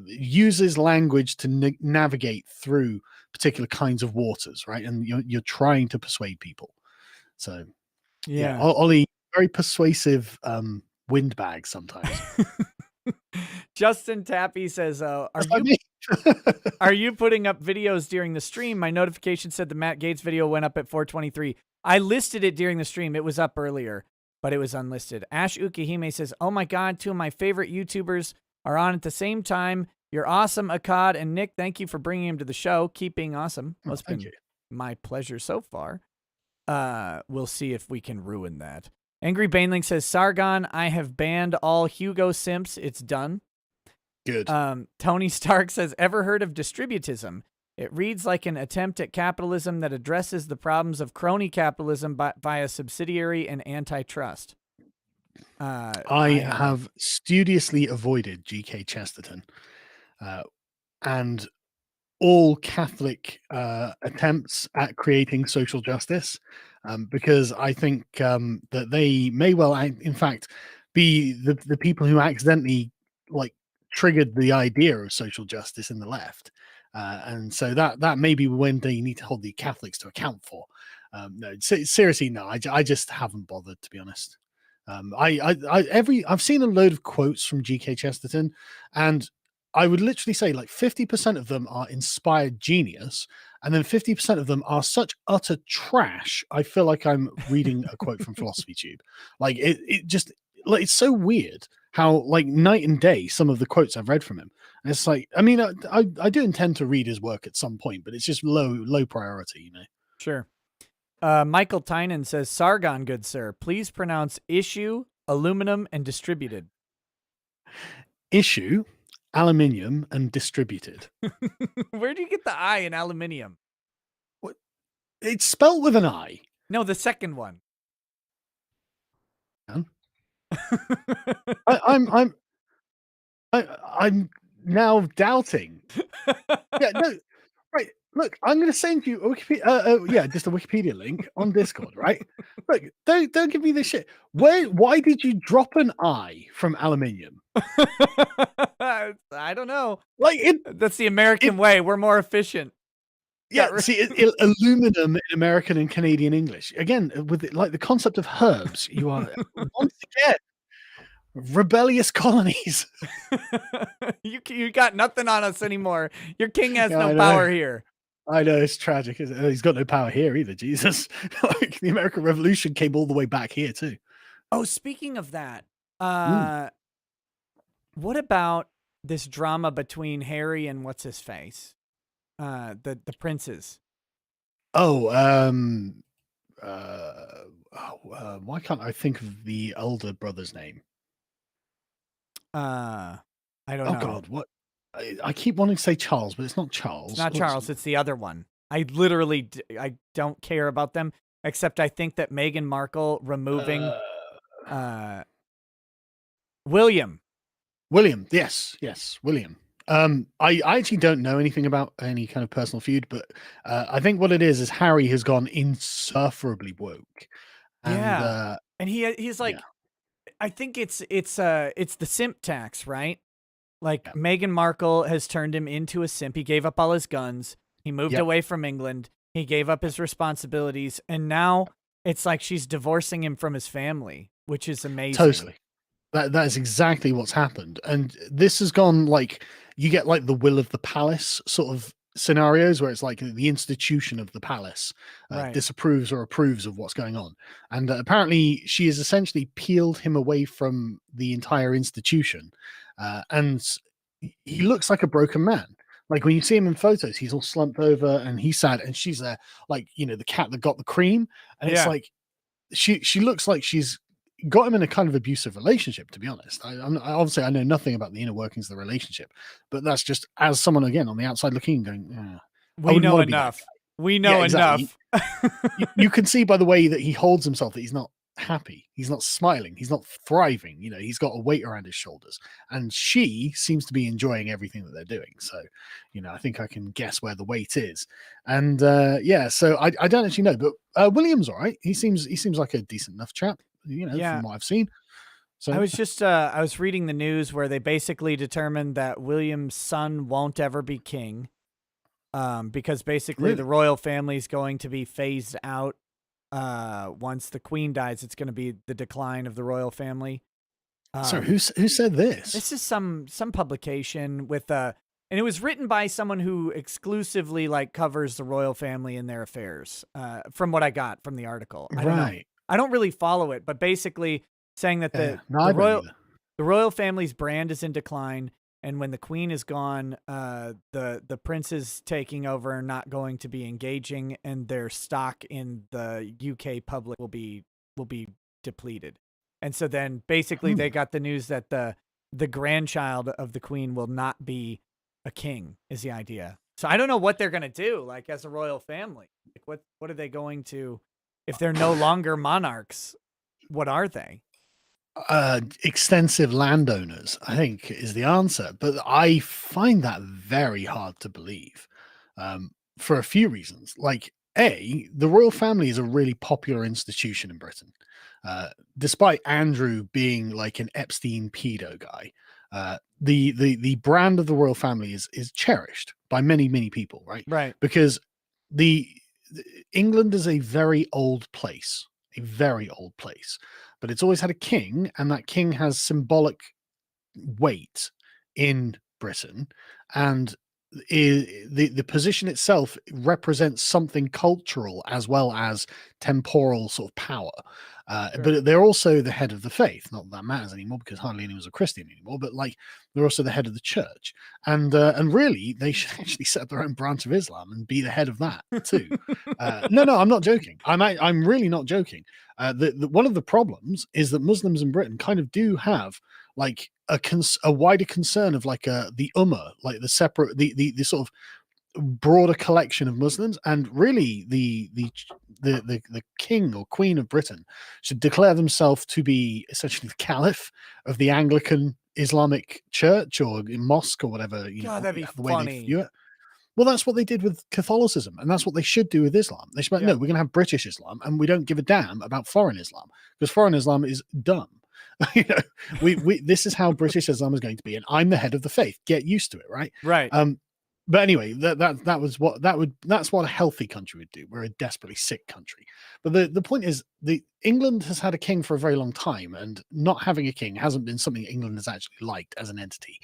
uses language to navigate through particular kinds of waters, right? And you're trying to persuade people. So yeah, Yeah. Ollie, very persuasive windbag sometimes. Justin Tappy says, "Are That's like you me. are you putting up videos during the stream? My notification said the Matt Gates video went up at 4:23. I listed it during the stream. It was up earlier, but it was unlisted." Ash Ukihime says, "Oh my God, 2 of my favorite YouTubers are on at the same time. You're awesome, Akkad and Nick. Thank you for bringing him to the show. Keep being awesome." Well, Oh, it's thank been you. my pleasure so far. We'll see if we can ruin that. Angry Baneling says, "Sargon, I have banned all Hugo simps. It's done." Good. Tony Stark says, "Ever heard of distributism? It reads like an attempt at capitalism that addresses the problems of crony capitalism via subsidiary and antitrust." I I haven't. have studiously avoided G.K. Chesterton and all Catholic attempts at creating social justice, because I think that they may well, in fact, be the people who accidentally like triggered the idea of social justice in the left, and so that may be when they need to hold the Catholics to account for. No, seriously, no, I just haven't bothered, to be honest. I've seen a load of quotes from G.K. Chesterton, and I would literally say like 50% of them are inspired genius, and then 50% of them are such utter trash. I feel like I'm reading a quote from Philosophy Tube. Like it just like it's so weird how like night and day some of the quotes I've read from him. And it's like, I mean, I do intend to read his work at some point, but it's just low priority, Sure. Michael Tynan says, "Sargon, good sir, please pronounce issue, aluminum, and distributed." Issue, aluminium, and distributed. Where do you get the I in aluminium? What? It's spelled with an I. No, the second one. Man. I, I'm I'm I'm now doubting. Yeah, no, right. Look, I'm going to send you a Wikipedia, just a Wikipedia link on Discord, right? Look, don't give me this shit. Why did you drop an I from aluminium? I don't know. Like That's the American way. We're more efficient. yeah. See, aluminum in American and Canadian English again with like the concept of herbs. You are once again rebellious colonies. You got nothing on us anymore. Your king has Yeah, no I know. power here. I know it's tragic. Isn't it? He's got no power here either. Jesus, like the American Revolution came all the way back here too. Oh, speaking of that, Mm. what about this drama between Harry and what's his face? The princes. Oh, why can't I think of the older brother's name? I don't Oh know. God, what? I keep wanting to say Charles, but it's not It's Charles. not Charles. It's the other one. I literally, I don't care about them, except I think that Meghan Markle removing Uh, uh, William. William. Yes, William. I actually don't know anything about any kind of personal feud, but I think what it is Harry has gone insufferably woke, and Yeah, and he's yeah, like, I think it's the simp tax, right? Like yeah, Meghan Markle has turned him into a simp. He gave up all his guns. He moved yep, away from England. He gave up his responsibilities, and now it's like she's divorcing him from his family, which is amazing. totally. That is exactly what's happened, and this has gone like you get like the will of the palace sort of scenarios where it's like the institution of the palace Right. disapproves or approves of what's going on, and apparently she has essentially peeled him away from the entire institution, and he looks like a broken man. Like when you see him in photos, he's all slumped over and he's sad, and she's there, like the cat that got the cream, and it's Yeah. like she looks like she's got him in a kind of abusive relationship. To be honest, obviously I know nothing about the inner workings of the relationship, but that's just as someone again on the outside looking in, going, "Yeah, I We wouldn't know want to be that enough. guy." We Yeah, know exactly. enough. You can see by the way that he holds himself that he's not happy, he's not smiling, he's not thriving. He's got a weight around his shoulders, and she seems to be enjoying everything that they're doing. So, I think I can guess where the weight is. And yeah, so I don't actually know, but William's all right. He seems like a decent enough chap, Yeah. from what I've seen. I So was just I was reading the news where they basically determined that William's son won't ever be king. Because basically the really, royal family is going to be phased out once the queen dies. It's going to be the decline of the royal family. so Um, who said this? this is some publication with and it was written by someone who exclusively like covers the royal family and their affairs. From what I got from the article, I don't know. Right. I don't really follow it, but basically saying that Yeah. the No, the I don't royal either. the royal family's brand is in decline, and when the queen is gone, the princes taking over are not going to be engaging, and their stock in the UK public will be depleted. And so then basically Hmm. they got the news that the grandchild of the queen will not be a king is the idea. So I don't know what they're gonna do, like as a royal family. Like what are they going to if they're no longer monarchs? What are they? Extensive landowners, I think, is the answer. But I find that very hard to believe, for a few reasons. Like, the royal family is a really popular institution in Britain. Despite Andrew being like an Epstein pedo guy, the brand of the royal family is cherished by many people, right? Right. Because the England is a very old place, a very old place, but it's always had a king, and that king has symbolic weight in Britain, and the position itself represents something cultural as well as temporal sort of power. Sure. But they're also the head of the faith. Not that that matters anymore because hardly anyone's a Christian anymore. But like they're also the head of the church, and really they should actually set up their own branch of Islam and be the head of that too. No, I'm not joking. I'm really not joking. One of the problems is that Muslims in Britain kind of do have like a wider concern of like the ummah, like the separate the sort of broader collection of Muslims, and really the king or queen of Britain should declare themselves to be essentially the caliph of the Anglican Islamic Church or mosque or whatever God, that'd be the way they funny. view it. Well, that's what they did with Catholicism, and that's what they should do with Islam. They should be like, no, Yeah. we're going to have British Islam, and we don't give a damn about foreign Islam because foreign Islam is dumb. We this is how British Islam is going to be, and I'm the head of the faith. Get used to it, right? Right. But anyway, that's what a healthy country would do. We're a desperately sick country. But the point is, the England has had a king for a very long time, and not having a king hasn't been something England has actually liked as an entity,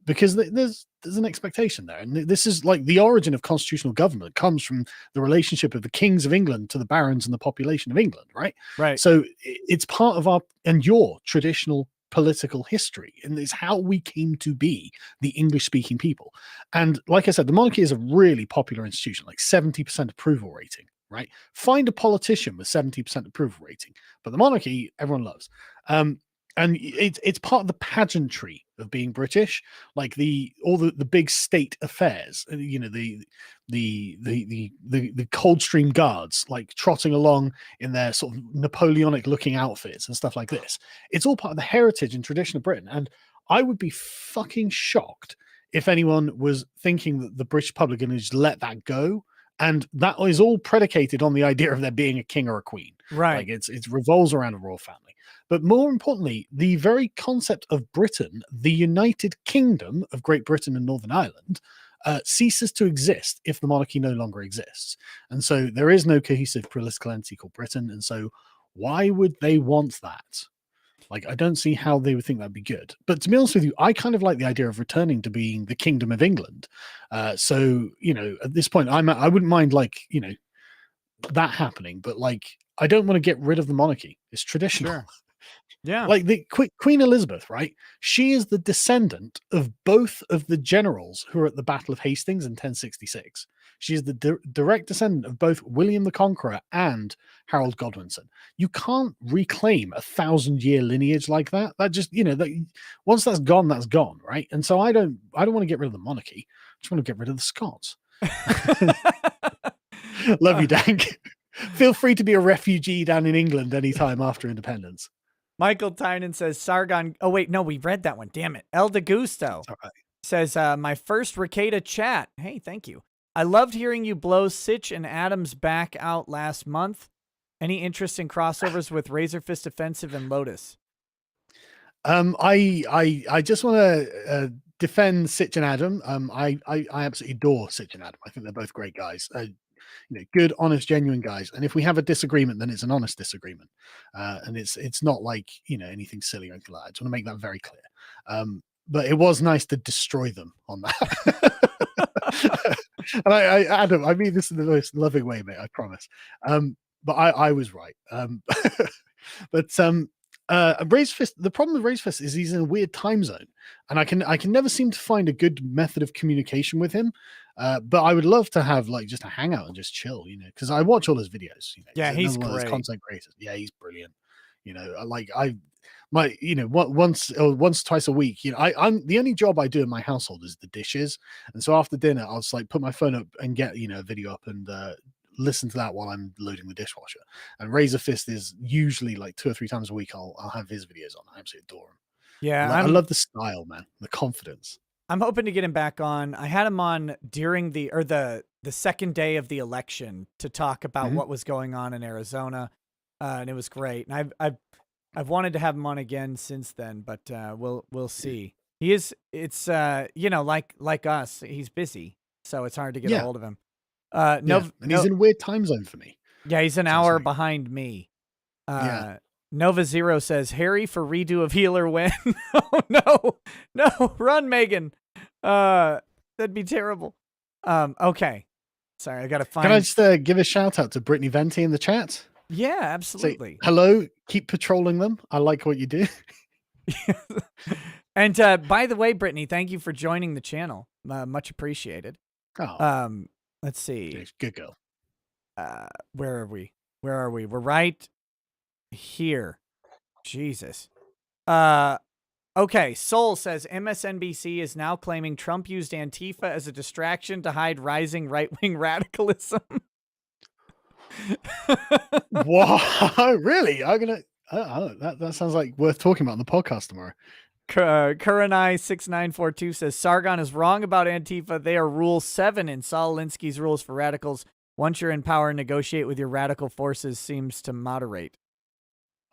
because there's an expectation there, and this is like the origin of constitutional government comes from the relationship of the kings of England to the barons and the population of England, right? Right. So it's part of our and your traditional political history, and it's how we came to be the English speaking people. And like I said, the monarchy is a really popular institution, like 70% approval rating, right? Find a politician with 70% approval rating, but the monarchy, everyone loves. and it's part of the pageantry of being British, like all the big state affairs. You know, the Coldstream Guards like trotting along in their sort of Napoleonic looking outfits and stuff like this. It's all part of the heritage and tradition of Britain. And I would be fucking shocked if anyone was thinking that the British public can just let that go. And that is all predicated on the idea of there being a king or a queen. Right. Like it revolves around a royal family. But more importantly, the very concept of Britain, the United Kingdom of Great Britain and Northern Ireland, ceases to exist if the monarchy no longer exists. And so there is no cohesive political entity called Britain. And so why would they want that? Like, I don't see how they would think that'd be good. But to be honest with you, I kind of like the idea of returning to being the Kingdom of England. So, you know, at this point, I wouldn't mind, like, you know, that happening. But, like, I don't want to get rid of the monarchy. It's traditional. Sure. Yeah. Like the Queen Elizabeth, right? She is the descendant of both of the generals who were at the Battle of Hastings in 1066. She is the direct descendant of both William the Conqueror and Harold Godwinson. You can't reclaim a 1,000-year lineage like that. That just, you know, that once that's gone, right? And so I don't want to get rid of the monarchy. I just want to get rid of the Scots. Love you, Dank. Feel free to be a refugee down in England anytime after independence. Michael Tynan says Sargon. Oh, wait, no, we read that one. Damn it. El DeGusto says, my first Ricada chat. Hey, thank you. I loved hearing you blow Sitch and Adams back out last month. Any interest in crossovers with Razor Fist Offensive and Lotus? I just want to defend Sitch and Adam. I absolutely adore Sitch and Adam. I think they're both great guys. You know, good, honest, genuine guys. And if we have a disagreement, then it's an honest disagreement. And it's not like, you know, anything silly or anything like that. I just want to make that very clear. But it was nice to destroy them on that. And Adam, I mean this in the most loving way, mate, I promise. But I was right. But Razor Fist, the problem with Razor Fist is he's in a weird time zone, and I can never seem to find a good method of communication with him. But I would love to have like just a hangout and just chill, you know, because I watch all his videos. You know, yeah, he's one of great. those content creators. Yeah, he's brilliant. You know, you know, once or twice a week, you know, I'm the only job I do in my household is the dishes, and so after dinner, I'll just like put my phone up and get, you know, a video up and listen to that while I'm loading the dishwasher. And Razor Fist is usually like 2 or 3 times a week. I'll have his videos on. I absolutely adore him. Yeah, I love the style, man, the confidence. I'm hoping to get him back on. I had him on during the second day of the election to talk about what was going on in Arizona, and it was great. And I've wanted to have him on again since then, but we'll see. It's you know, like us, he's busy, so it's hard to get a hold of him. And he's in a weird time zone for me. Yeah, he's an hour behind me. Nova Zero says Harry for redo of Healer win. Oh no, run, Megan. That'd be terrible. Okay. Sorry, I gotta find. Can I just give a shout out to Brittany Venti in the chat? Yeah, absolutely. Say, hello, keep patrolling them. I like what you do. And by the way, Brittany, thank you for joining the channel. Much appreciated. Oh. Let's see. Good girl. Where are we? We're right here. Jesus. Okay, Soul says MSNBC is now claiming Trump used Antifa as a distraction to hide rising right-wing radicalism. What? Really? That sounds like worth talking about on the podcast tomorrow. Kuranai6942 says Sargon is wrong about Antifa. They are Rule 7 in Saul Alinsky's rules for radicals. Once you're in power, negotiate with your radical forces seems to moderate.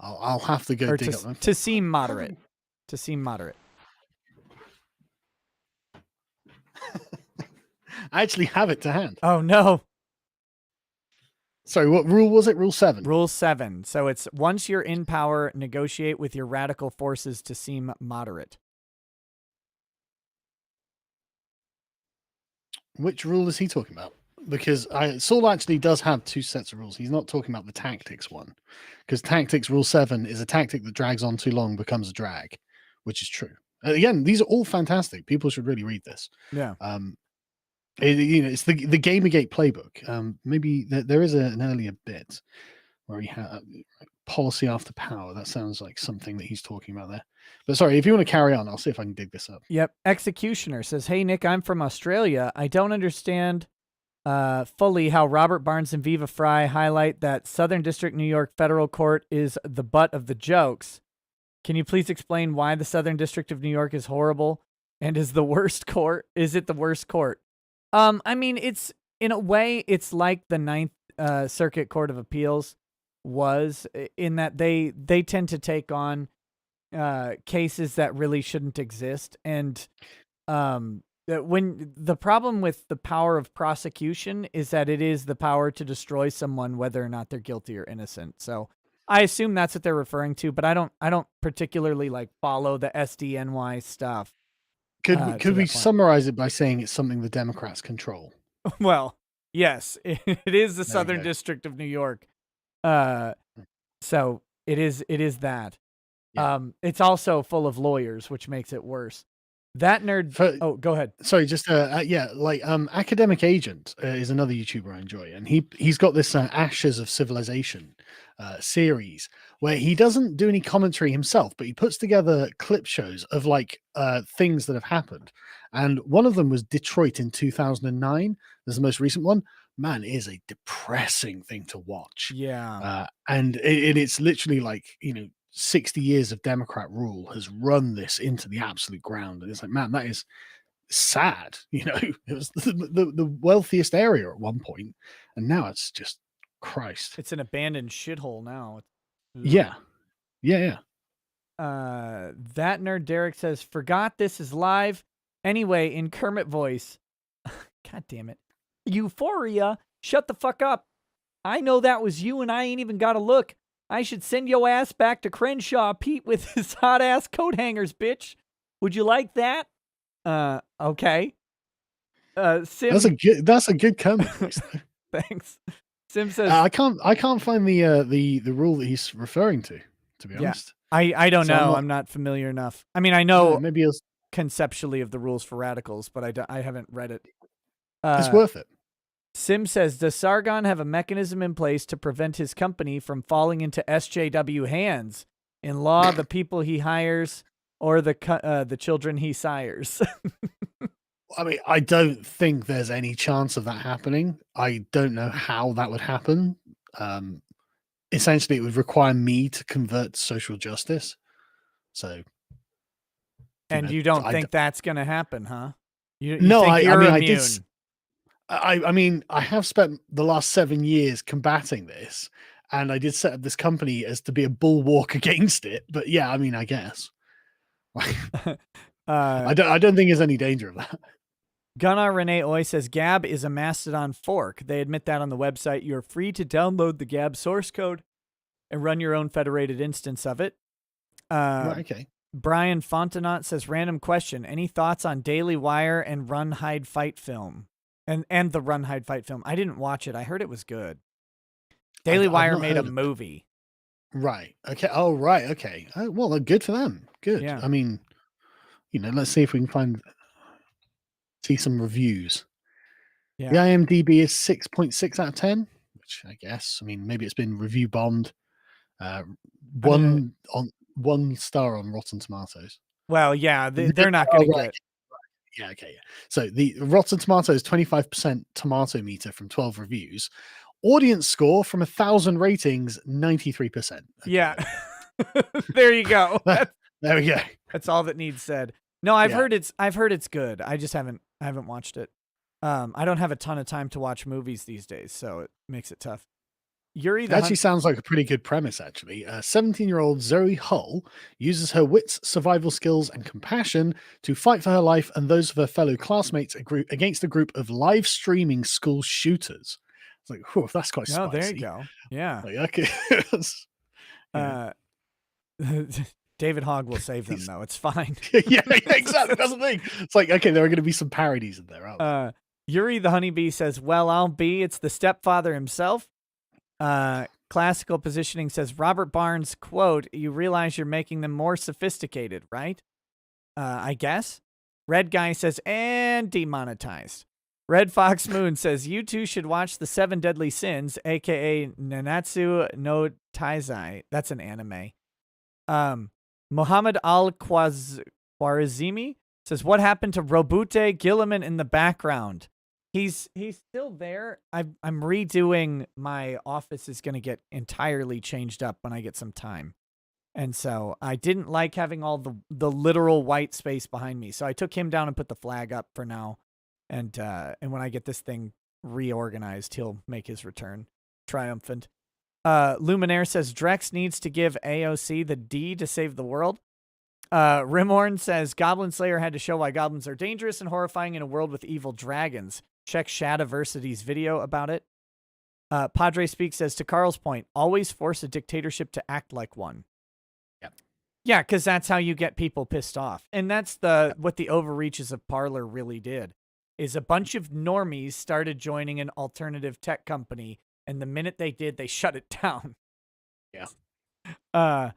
I'll have to go dig up them. To seem moderate. To seem moderate. I actually have it to hand. Oh, no. Sorry, what rule was it? Rule 7? Rule 7. So it's once you're in power, negotiate with your radical forces to seem moderate. Which rule is he talking about? Because Saul actually does have 2 sets of rules. He's not talking about the tactics one. Because tactics rule 7 is a tactic that drags on too long, becomes a drag, which is true. Again, these are all fantastic. People should really read this. Yeah. You know, it's the Gamergate playbook. Maybe there is an earlier bit where he had policy after power. That sounds like something that he's talking about there. But sorry, if you want to carry on, I'll see if I can dig this up. Yep. Executioner says, "Hey Nick, I'm from Australia. I don't understand fully how Robert Barnes and Viva Fry highlight that Southern District New York federal court is the butt of the jokes. Can you please explain why the Southern District of New York is horrible and is the worst court? Is it the worst court?" I mean, it's in a way, it's like the Ninth Circuit Court of Appeals was, in that they tend to take on cases that really shouldn't exist. And when the problem with the power of prosecution is that it is the power to destroy someone, whether or not they're guilty or innocent. So I assume that's what they're referring to, but I don't particularly like follow the SDNY stuff. Could we summarize it by saying it's something the Democrats control? Well, yes, it is the Southern District of New York. So it is that. Yeah. It's also full of lawyers, which makes it worse. That nerd. Oh, go ahead. Sorry, just Academic Agent is another YouTuber I enjoy, and he's got this Ashes of Civilization series where he doesn't do any commentary himself, but he puts together clip shows of things that have happened. And one of them was Detroit in 2009. There's the most recent one. Man, it is a depressing thing to watch. Yeah, and it's literally 60 years of Democrat rule has run this into the absolute ground. And it's like, man, that is sad. It was the wealthiest area at one point, and now it's just Christ. It's an abandoned shithole now. Yeah. That nerd Derek says, "Forgot this is live. Anyway, in Kermit voice." God damn it. "Euphoria, shut the fuck up. I know that was you and I ain't even got a look. I should send your ass back to Crenshaw Pete with his hot ass coat hangers, bitch. Would you like that?" Okay. Sim, that's a good comment. Thanks. Sim says, I can't find the rule that he's referring to be honest. I don't know. I'm not familiar enough. I mean, I know maybe it's conceptually of the rules for radicals, but I haven't read it. It's worth it. Sim says, "Does Sargon have a mechanism in place to prevent his company from falling into SJW hands? In law, the people he hires, or the children he sires?" I mean, I don't think there's any chance of that happening. I don't know how that would happen. Essentially, it would require me to convert to social justice. So, you don't think that's going to happen, huh? You no, think you're immune? I mean, I have spent the last 7 years combating this, and I did set up this company as to be a bulwark against it. But yeah, I mean, I guess. I don't think there's any danger of that. Gunnar Renee Oy says, "Gab is a Mastodon fork. They admit that on the website. You're free to download the Gab source code and run your own federated instance of it." Right, okay. Brian Fontenot says, "Random question. Any thoughts on Daily Wire and Run, Hide, Fight film? And the Run, Hide, Fight film. I didn't watch it. I heard it was good. Daily Wire made a movie." Right. Okay. Oh, right. Okay. Well, good for them. Good. Yeah. I mean, let's see if we can see some reviews. Yeah. The IMDb is 6.6 out of 10, which I guess, I mean, maybe it's been review bombed. One star on Rotten Tomatoes. Well, yeah, they're not going to get. Yeah, okay. Yeah. So the Rotten Tomatoes 25% tomato meter from 12 reviews. Audience score from 1,000 ratings, 93%. Okay. Yeah. There you go. There we go. That's all that needs said. No, I've heard it's good. I just haven't watched it. I don't have a ton of time to watch movies these days, so it makes it tough. Yuri the actually sounds like a pretty good premise, actually. 17-year-old Zoe Hull uses her wits, survival skills, and compassion to fight for her life and those of her fellow classmates against a group of live streaming school shooters. It's like, whew, that's quite spicy. Oh, there you go. Yeah. Okay. David Hogg will save them, though. It's fine. Yeah, exactly. That's the thing. It's like, okay, there are going to be some parodies in there, aren't there? Yuri the Honeybee says, "Well, I'll be. It's the stepfather himself." Classical Positioning says, "Robert Barnes, quote, you realize you're making them more sophisticated, right?" I guess. Red Guy says, "and demonetized." Red Fox Moon says you two should watch the Seven Deadly Sins, aka Nanatsu no Taizai. That's an anime. Muhammad Al Khwarizmi says, "What happened to Robute Gilliman in the background?" He's still there. I'm redoing my office. Is going to get entirely changed up when I get some time, and so I didn't like having all the literal white space behind me. So I took him down and put the flag up for now, and when I get this thing reorganized, he'll make his return triumphant. Luminaire says Drex needs to give AOC the D to save the world. Rimhorn says Goblin Slayer had to show why goblins are dangerous and horrifying in a world with evil dragons. Check Shadiversity's video about it. Padre Speaks says, to Carl's point, always force a dictatorship to act like one. Yeah, because that's how you get people pissed off. And that's what the overreaches of Parler really did, is a bunch of normies started joining an alternative tech company, and the minute they did, they shut it down. Yeah. I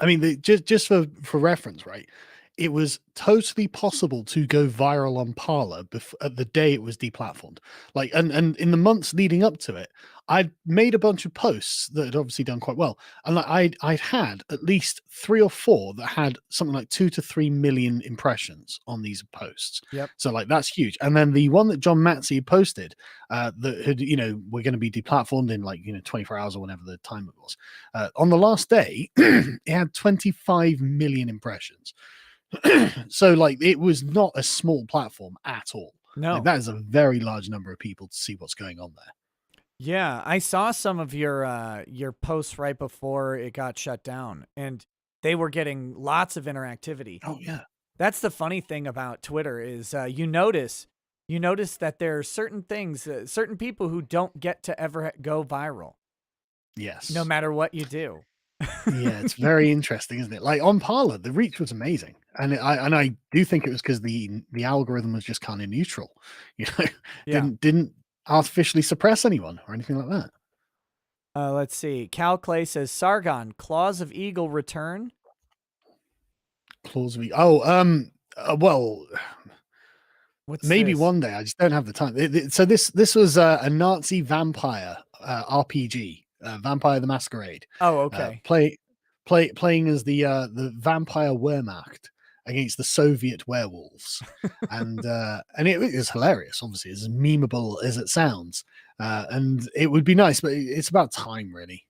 mean, just for reference, right? It was totally possible to go viral on Parler at the day it was deplatformed. Like, and in the months leading up to it, I'd made a bunch of posts that had obviously done quite well, and like I'd had at least 3 or 4 that had something like 2 to 3 million impressions on these posts. Yep. So like that's huge. And then the one that John Matsey posted that had, we're going to be deplatformed in like 24 hours or whatever the time it was. On the last day, it had 25 million impressions. So like it was not a small platform at all. No, like, that is a very large number of people to see what's going on there. Yeah, I saw some of your posts right before it got shut down, and they were getting lots of interactivity. Oh yeah, that's the funny thing about Twitter is you notice that there are certain things, certain people who don't get to ever go viral. Yes, no matter what you do. Yeah, it's very interesting, isn't it? Like on Parler, the reach was amazing, and I do think it was because the algorithm was just kind of neutral, didn't artificially suppress anyone or anything like that. Let's see. Cal Clay says Sargon Claws of Eagle return. Claws of Eagle. Oh, well, maybe this? one day. I just don't have the time. So this was a Nazi vampire RPG. Vampire the Masquerade. Oh, okay. Playing as the vampire Wehrmacht against the Soviet werewolves, and it was hilarious. Obviously, as memeable as it sounds, and it would be nice, but it's about time, really.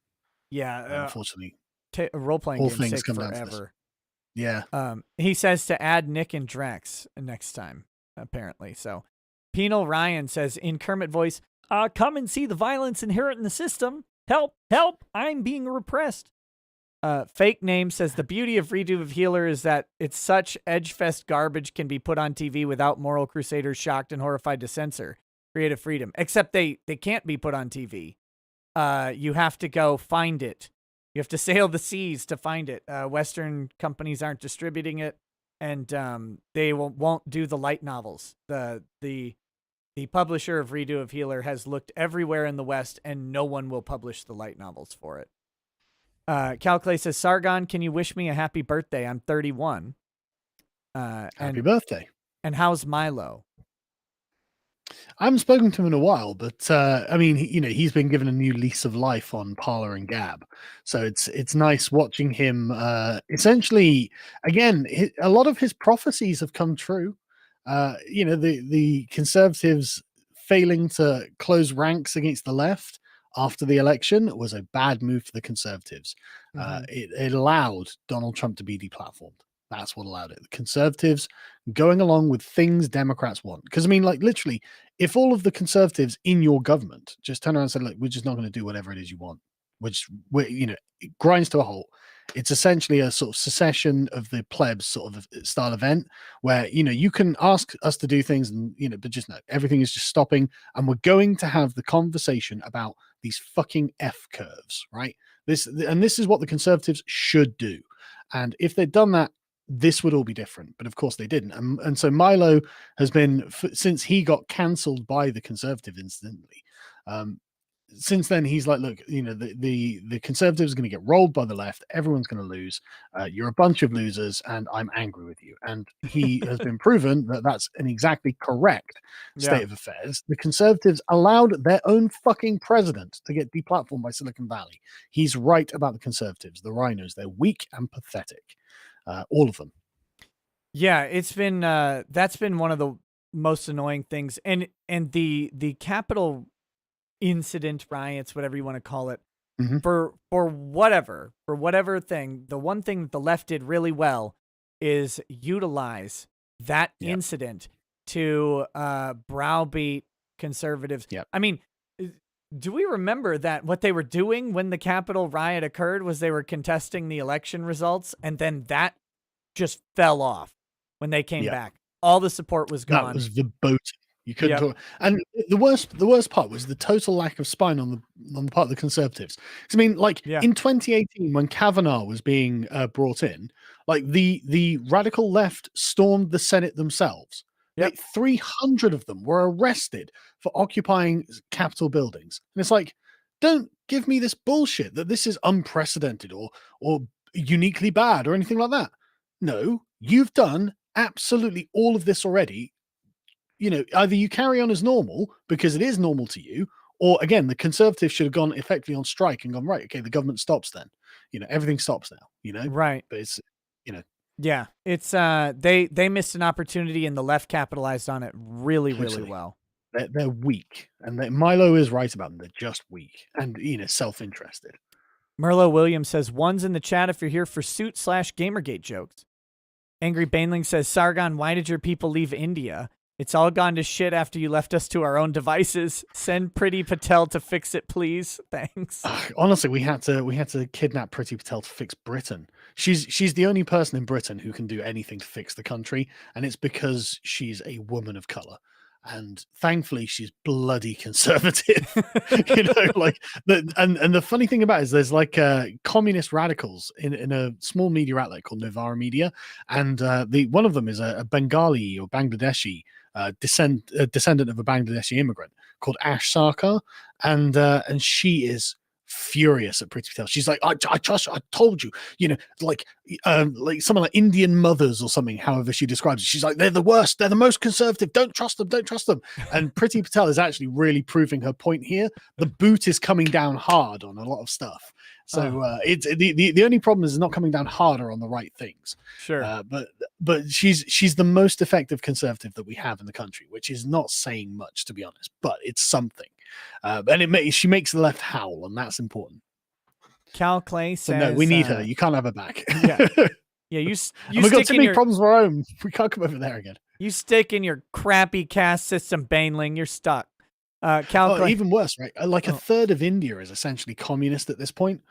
Yeah, unfortunately, role playing all games things take come down to this. forever. Yeah. He says to add Nick and Drex next time, apparently. So, Penal Ryan says in Kermit voice, "Come and see the violence inherent in the system. Help! Help! I'm being repressed." Fake Name says the beauty of Redo of Healer is that it's such edge-fest garbage can be put on TV without moral crusaders shocked and horrified to censor creative freedom. Except they can't be put on TV. You have to go find it. You have to sail the seas to find it. Western companies aren't distributing it, and they won't do the light novels. The publisher of Redo of Healer has looked everywhere in the West, and no one will publish the light novels for it. Cal Clay says, Sargon, can you wish me a happy birthday? I'm 31. Happy birthday. And how's Milo? I haven't spoken to him in a while, but I mean, he's been given a new lease of life on Parler and Gab, so it's nice watching him. Essentially, again, a lot of his prophecies have come true. The conservatives failing to close ranks against the left after the election was a bad move for the conservatives. It allowed Donald Trump to be deplatformed. That's what allowed it. The conservatives going along with things Democrats want. Because, I mean, like, literally, if all of the conservatives in your government just turn around and said, look, we're just not going to do whatever it is you want, which, it grinds to a halt. It's essentially a sort of secession of the plebs sort of style event where, you can ask us to do things and, but just no, everything is just stopping. And we're going to have the conversation about these fucking F curves, right? This is what the conservatives should do. And if they'd done that, this would all be different, but of course they didn't. And so Milo has been, since he got cancelled by the conservative incidentally, since then he's like, look, the conservatives are going to get rolled by the left, everyone's going to lose, you're a bunch of losers and I'm angry with you. And he has been proven that that's an exactly correct Yeah. state of affairs. The conservatives allowed their own fucking president to get deplatformed by Silicon Valley. He's right about the conservatives, the rhinos. They're weak and pathetic, all of them. Yeah, it's been that's been one of the most annoying things, and the Capitol incident, riots, whatever you want to call it, Mhm. for whatever thing. The one thing that the left did really well is utilize that Yep. incident to browbeat conservatives. Yep. I mean, do we remember that what they were doing when the Capitol riot occurred was they were contesting the election results, and then that just fell off when they came Yep. back. All the support was gone. That was verboten. You couldn't Yep. talk. And the worst part was the total lack of spine on the part of the conservatives. 'Cause I mean, like Yeah. in 2018, when Kavanaugh was being brought in, like the radical left stormed the Senate themselves. Yep. Like 300 of them were arrested for occupying Capitol buildings. And it's like, don't give me this bullshit that this is unprecedented or uniquely bad or anything like that. No, you've done absolutely all of this already. Either you carry on as normal because it is normal to you, or again, the conservatives should have gone effectively on strike and gone, right, okay, the government stops then. Everything stops now, Right. but it's, Yeah. It's they missed an opportunity and the left capitalized on it really, really Totally. well. they're weak. And Milo is right about them. They're just weak and, self-interested. Merlo Williams says, one's in the chat if you're here for suit/Gamergate jokes. Angry Baneling says, Sargon, why did your people leave India? It's all gone to shit after you left us to our own devices. Send Pretty Patel to fix it, please. Thanks. Honestly, we had to kidnap Pretty Patel to fix Britain. She's the only person in Britain who can do anything to fix the country, and it's because she's a woman of color. And thankfully, she's bloody conservative. And the funny thing about it is there's like communist radicals in a small media outlet called Novara Media, and one of them is a Bengali or Bangladeshi descendant of a Bangladeshi immigrant called Ash Sarkar, and she is furious at Pretty Patel. She's like, I told you, like something like Indian mothers or something, however she describes it. She's like, they're the worst, they're the most conservative, don't trust them. And Pretty Patel is actually really proving her point here. The boot is coming down hard on a lot of stuff. So it's the only problem is not coming down harder on the right things. Sure. But she's the most effective conservative that we have in the country, which is not saying much, to be honest, but it's something. And she makes the left howl, and that's important. Cal Clay says, no, we need her. You can't have her back. Yeah. Yeah, we've got too many problems of our own. We can't come over there again. You stick in your crappy caste system, Baneling. You're stuck. Cal Clay. Even worse, right? Like a third of India is essentially communist at this point.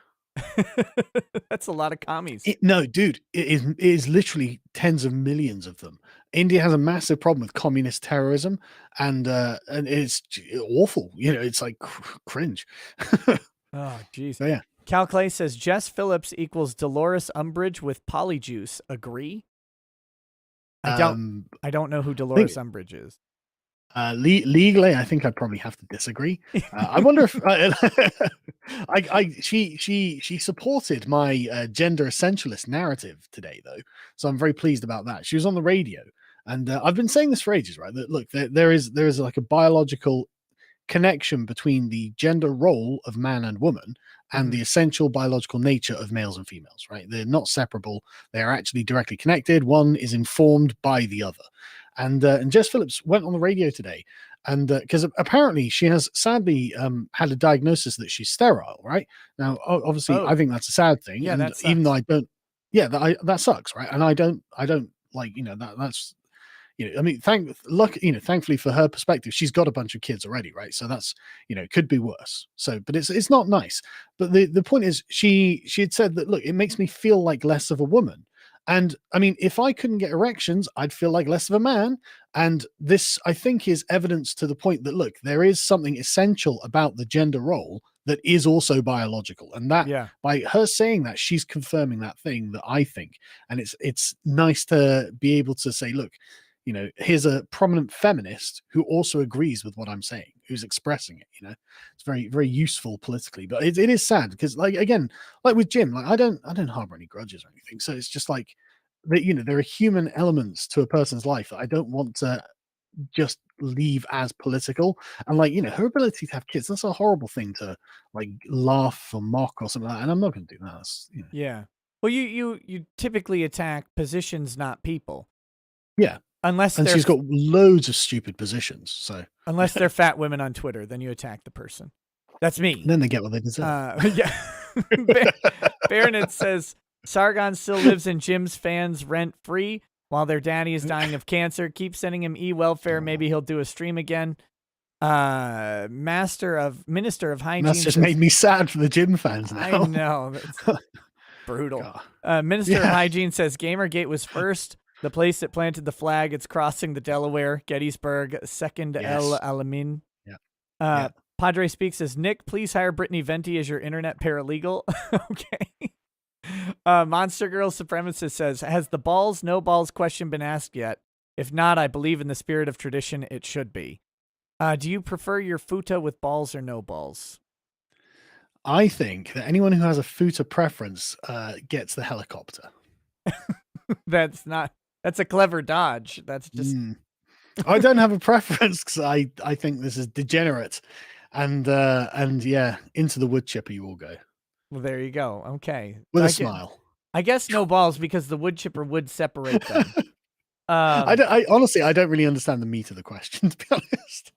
That's a lot of commies. No, dude, it is literally tens of millions of them. India has a massive problem with communist terrorism, and it's awful. It's like cringe. Oh, jeez. So, yeah. Cal Clay says Jess Phillips equals Dolores Umbridge with Polyjuice. Agree? I don't know who Dolores Umbridge is. Legally, I think I'd probably have to disagree. I wonder if she supported my gender essentialist narrative today, though, so I'm very pleased about that. She was on the radio, and I've been saying this for ages, right? That look, there is like a biological connection between the gender role of man and woman and the essential biological nature of males and females, right? They're not separable. They are actually directly connected. One is informed by the other. And Jess Phillips went on the radio today, and because apparently she has sadly had a diagnosis that she's sterile, right? Now, obviously, I think that's a sad thing. Yeah, and even though I don't, that sucks, right? And I don't like, that's, I mean, thankfully for her perspective, she's got a bunch of kids already, right? So that's, it could be worse. So, but it's not nice. But the point is, she had said that, look, it makes me feel like less of a woman. And I mean, if I couldn't get erections, I'd feel like less of a man. And this, I think, is evidence to the point that, look, there is something essential about the gender role that is also biological. And that, by her saying that, she's confirming that thing that I think. And it's nice to be able to say, look, here's a prominent feminist who also agrees with what I'm saying. who's expressing it. It's very, very useful politically, but it is sad because, like, again, like with Jim, like I don't harbor any grudges or anything. So it's just like that, there are human elements to a person's life that I don't want to just leave as political. And like, her ability to have kids, that's a horrible thing to like laugh or mock or something like that. And I'm not going to do that. Yeah. Well, you typically attack positions, not people. Yeah. Unless and she's got loads of stupid positions. So unless they're fat women on Twitter, then you attack the person. That's me. And then they get what they deserve. Yeah. Baronet says Sargon still lives in Jim's fans rent free while their daddy is dying of cancer. Keep sending him e-welfare. Maybe he'll do a stream again. Minister of Hygiene. That's just made me sad for the Jim fans now. I know. That's brutal. Minister of Hygiene says Gamergate was first. The place that planted the flag, it's crossing the Delaware, Gettysburg, second El Alamein. Yeah. Padre Speaks says, Nick, please hire Brittany Venti as your internet paralegal. Okay. Monster Girl Supremacist says, has the balls, no balls question been asked yet? If not, I believe in the spirit of tradition, it should be. Do you prefer your futa with balls or no balls? I think that anyone who has a futa preference gets the helicopter. That's a clever dodge. That's just... I don't have a preference because I think this is degenerate. And yeah, into the wood chipper you will go. Well, there you go. Okay. With a smile. I guess no balls because the wood chipper would separate them. I honestly, I don't really understand the meat of the question, to be honest.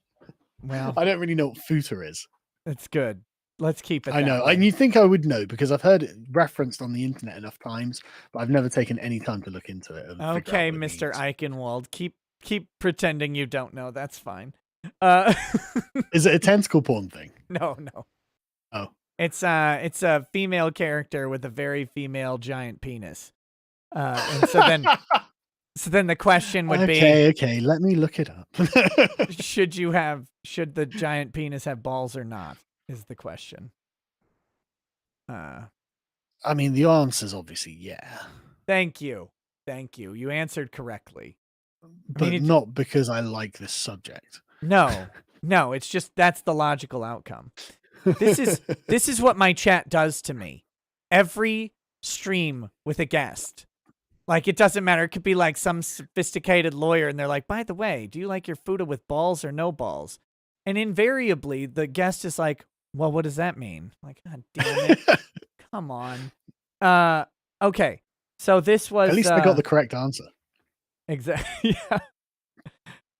Well, I don't really know what futa is. It's good. Let's keep it. I know. And you think I would know because I've heard it referenced on the internet enough times, but I've never taken any time to look into it. Okay, Mr. Eichenwald, keep pretending you don't know. That's fine. Is it a tentacle porn thing? No. Oh. It's a female character with a very female giant penis. And so then the question would be, okay, let me look it up. should the giant penis have balls or not? Is the question. I mean, the answer is obviously yeah. Thank you. You answered correctly. But not because I like this subject. No, it's just that's the logical outcome. This is what my chat does to me. Every stream with a guest. Like, it doesn't matter. It could be like some sophisticated lawyer, and they're like, by the way, do you like your futa with balls or no balls? And invariably, the guest is like, well, what does that mean? Like, God damn it. Come on. Okay. So this was... At least I got the correct answer. Exactly.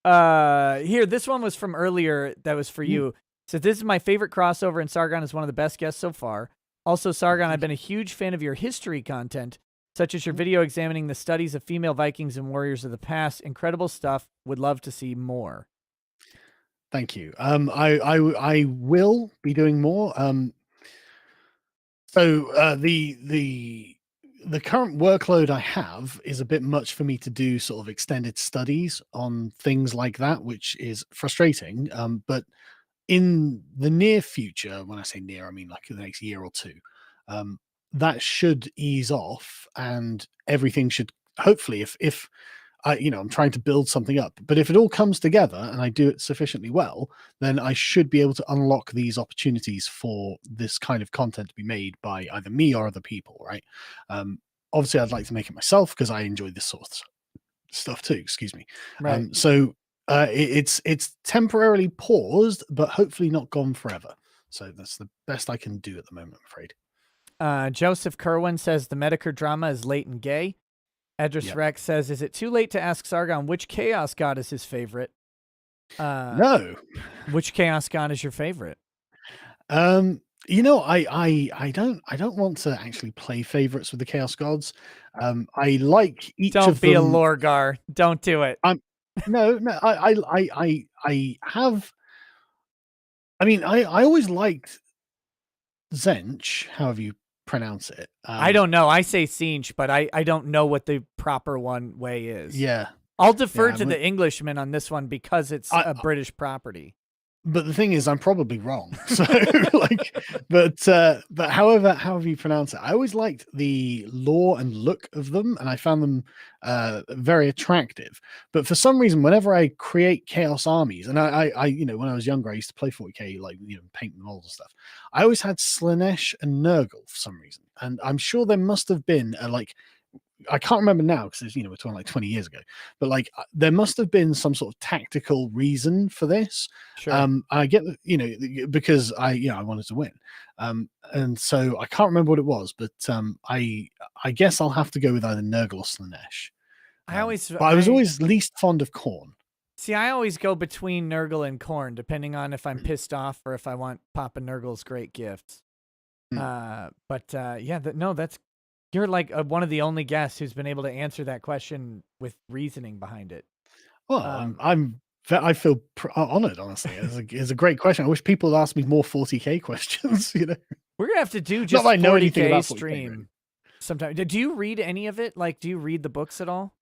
Yeah. Here, this one was from earlier. That was for you. So this is my favorite crossover, and Sargon is one of the best guests so far. Also, Sargon, I've been a huge fan of your history content, such as your video examining the studies of female Vikings and warriors of the past. Incredible stuff. Would love to see more. Thank you. I will be doing more. So the current workload I have is a bit much for me to do sort of extended studies on things like that, which is frustrating. But in the near future, when I say near, I mean like the next year or two, that should ease off, and everything should hopefully, if I'm trying to build something up, but if it all comes together and I do it sufficiently well, then I should be able to unlock these opportunities for this kind of content to be made by either me or other people, right? Obviously, I'd like to make it myself because I enjoy this sort of stuff too. Excuse me. Right. So it's temporarily paused, but hopefully not gone forever. So that's the best I can do at the moment, I'm afraid. Joseph Kerwin says the Medicare drama is late and gay. Edris Rex says, is it too late to ask Sargon which chaos god is his favorite? No. Which chaos god is your favorite? I don't want to actually play favorites with the chaos gods. I like each of them. Don't be a Lorgar. Don't do it. No. I always liked Zench, however you pronounce it. I don't know. I say Sinch, but I don't know what the proper way is. Yeah. I'll defer to the Englishman on this one because it's a British property. but the thing is, I'm probably wrong. So, like, but however you pronounce it, I always liked the lore and look of them, and I found them very attractive. But for some reason, whenever I create chaos armies, and when I was younger, I used to play 40k, like paint the models and stuff. I always had Slanesh and Nurgle for some reason, and I'm sure there must have been I can't remember now because we're talking like 20 years ago, but like there must have been some sort of tactical reason for this. Sure. I get because I wanted to win, and so I can't remember what it was, but I guess I'll have to go with either Nurgle or Slanesh. But I was always least fond of Khorne. See, I always go between Nurgle and Khorne, depending on if I'm pissed off or if I want Papa Nurgle's great gifts. That's you're like one of the only guests who's been able to answer that question with reasoning behind it. Well, I feel honored, honestly. It's a great question. I wish people would ask me more 40k questions. We're gonna have to do just 40k stream sometime. Do you read any of it? Like, do you read the books at all?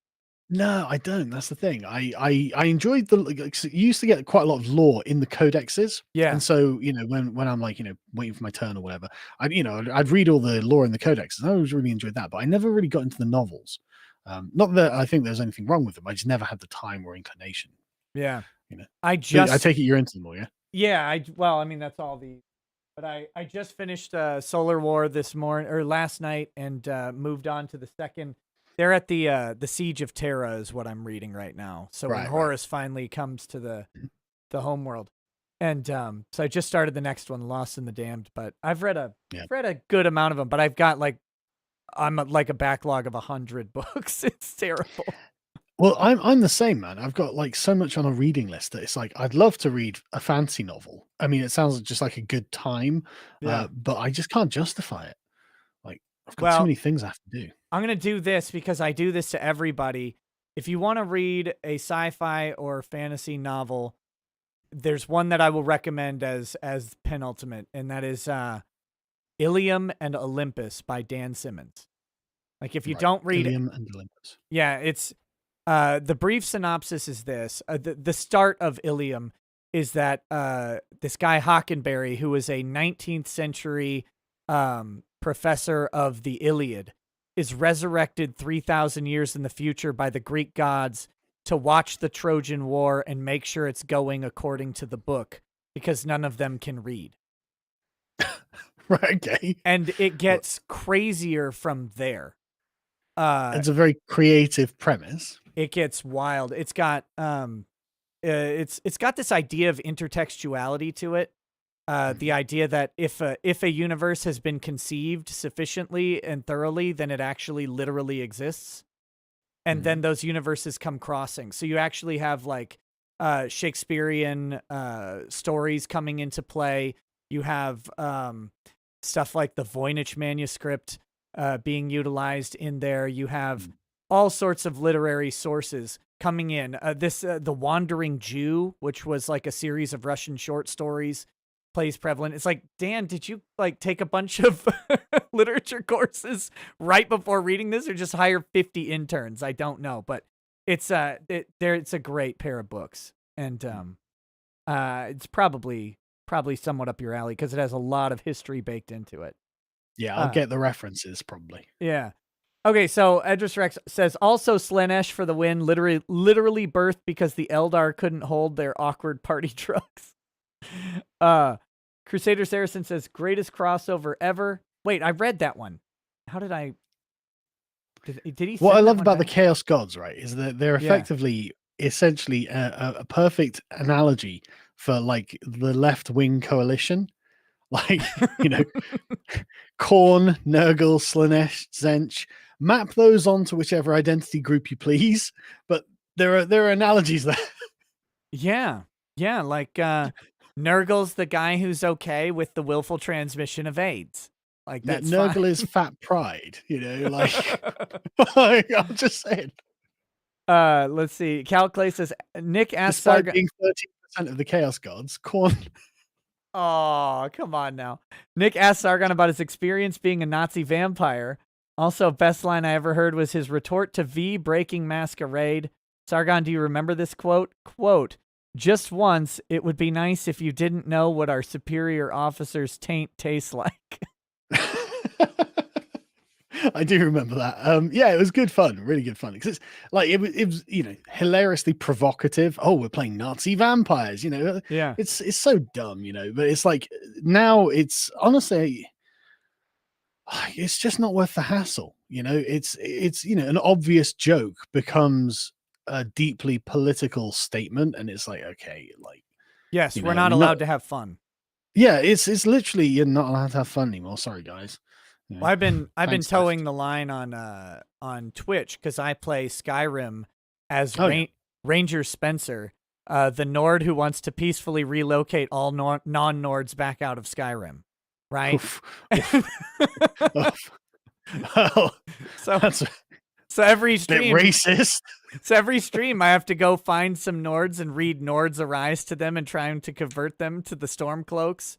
No, I don't. That's the thing. I enjoyed you used to get quite a lot of lore in the codexes. Yeah. And so, when I'm like, waiting for my turn or whatever, I'd read all the lore in the codexes. I always really enjoyed that, but I never really got into the novels. Not that I think there's anything wrong with them. I just never had the time or inclination. Yeah. I take it you're into them more, yeah? Yeah, that's all but I just finished Solar War last night and moved on to the second. They're at the Siege of Terra is what I'm reading right now. So when Horus finally comes to the homeworld. And so I just started the next one, Lost in the Damned, but I've read a good amount of them, but I've got I'm like a backlog of 100 books. It's terrible. Well, I'm the same, man. I've got like so much on a reading list that it's like I'd love to read a fantasy novel. I mean, it sounds just like a good time, but I just can't justify it. Like I've got too many things I have to do. I'm gonna do this because I do this to everybody. If you want to read a sci-fi or fantasy novel, there's one that I will recommend as penultimate, and that is Ilium and Olympus by Dan Simmons. Like if you don't read Ilium and Olympus. Yeah, it's the brief synopsis is this. The start of Ilium is that this guy Hockenberry, who was a 19th century professor of the Iliad, is resurrected 3,000 years in the future by the Greek gods to watch the Trojan War and make sure it's going according to the book because none of them can read. Right, okay. And it gets crazier from there. It's a very creative premise. It gets wild. It's got it's got this idea of intertextuality to it. The idea that if a universe has been conceived sufficiently and thoroughly, then it actually literally exists. And then those universes come crossing. So you actually have like Shakespearean stories coming into play. You have stuff like the Voynich manuscript being utilized in there. You have all sorts of literary sources coming in. The Wandering Jew, which was like a series of Russian short stories, plays prevalent. It's like, Dan, did you like take a bunch of literature courses right before reading this, or just hire 50 interns? I don't know, but it's it's a great pair of books, and it's probably somewhat up your alley because it has a lot of history baked into it. Yeah, I'll get the references probably. Yeah. Okay, so Edris Rex says also Slanesh for the win, literally birthed because the Eldar couldn't hold their awkward party drugs. Crusader Saracen says greatest crossover ever. Wait, I read that one. How did I? Did he? What I love about the Chaos Gods, right, is that they're effectively, essentially, a perfect analogy for like the left-wing coalition, like Khorne, Nurgle, Slanesh, Tzeentch. Map those onto whichever identity group you please, but there are analogies there. Yeah, like Nurgle's the guy who's okay with the willful transmission of AIDS. Like that's Nurgle fine. is fat pride, like I'm just saying. Let's see. Cal Clay says Nick asked Despite being 13% of the Chaos Gods, Khorne. Oh, come on now. Nick asked Sargon about his experience being a Nazi vampire. Also, best line I ever heard was his retort to V breaking Masquerade. Sargon, do you remember this quote? Quote, Just once, it would be nice if you didn't know what our superior officer's taint tastes like. I do remember that. Yeah, it was good fun, really good fun. Because it's like it was, hilariously provocative. Oh, we're playing Nazi vampires, Yeah. it's so dumb, but it's like now it's honestly it's just not worth the hassle. It's an obvious joke becomes a deeply political statement, and it's like, okay, like, Yes, we're not you're not allowed to have fun. yeah, it's literally you're not allowed to have fun anymore. Sorry, guys. Well, I've been Thanks, left. towing the line on Twitch because I play Skyrim as Oh yeah. Ranger Spencer, the Nord who wants to peacefully relocate all non-Nords back out of Skyrim, right? Oof, oof, oof. Well, so that's a so every bit stream, racist. I have to go find some Nords and read Nords Arise to them and trying to convert them to the Stormcloaks.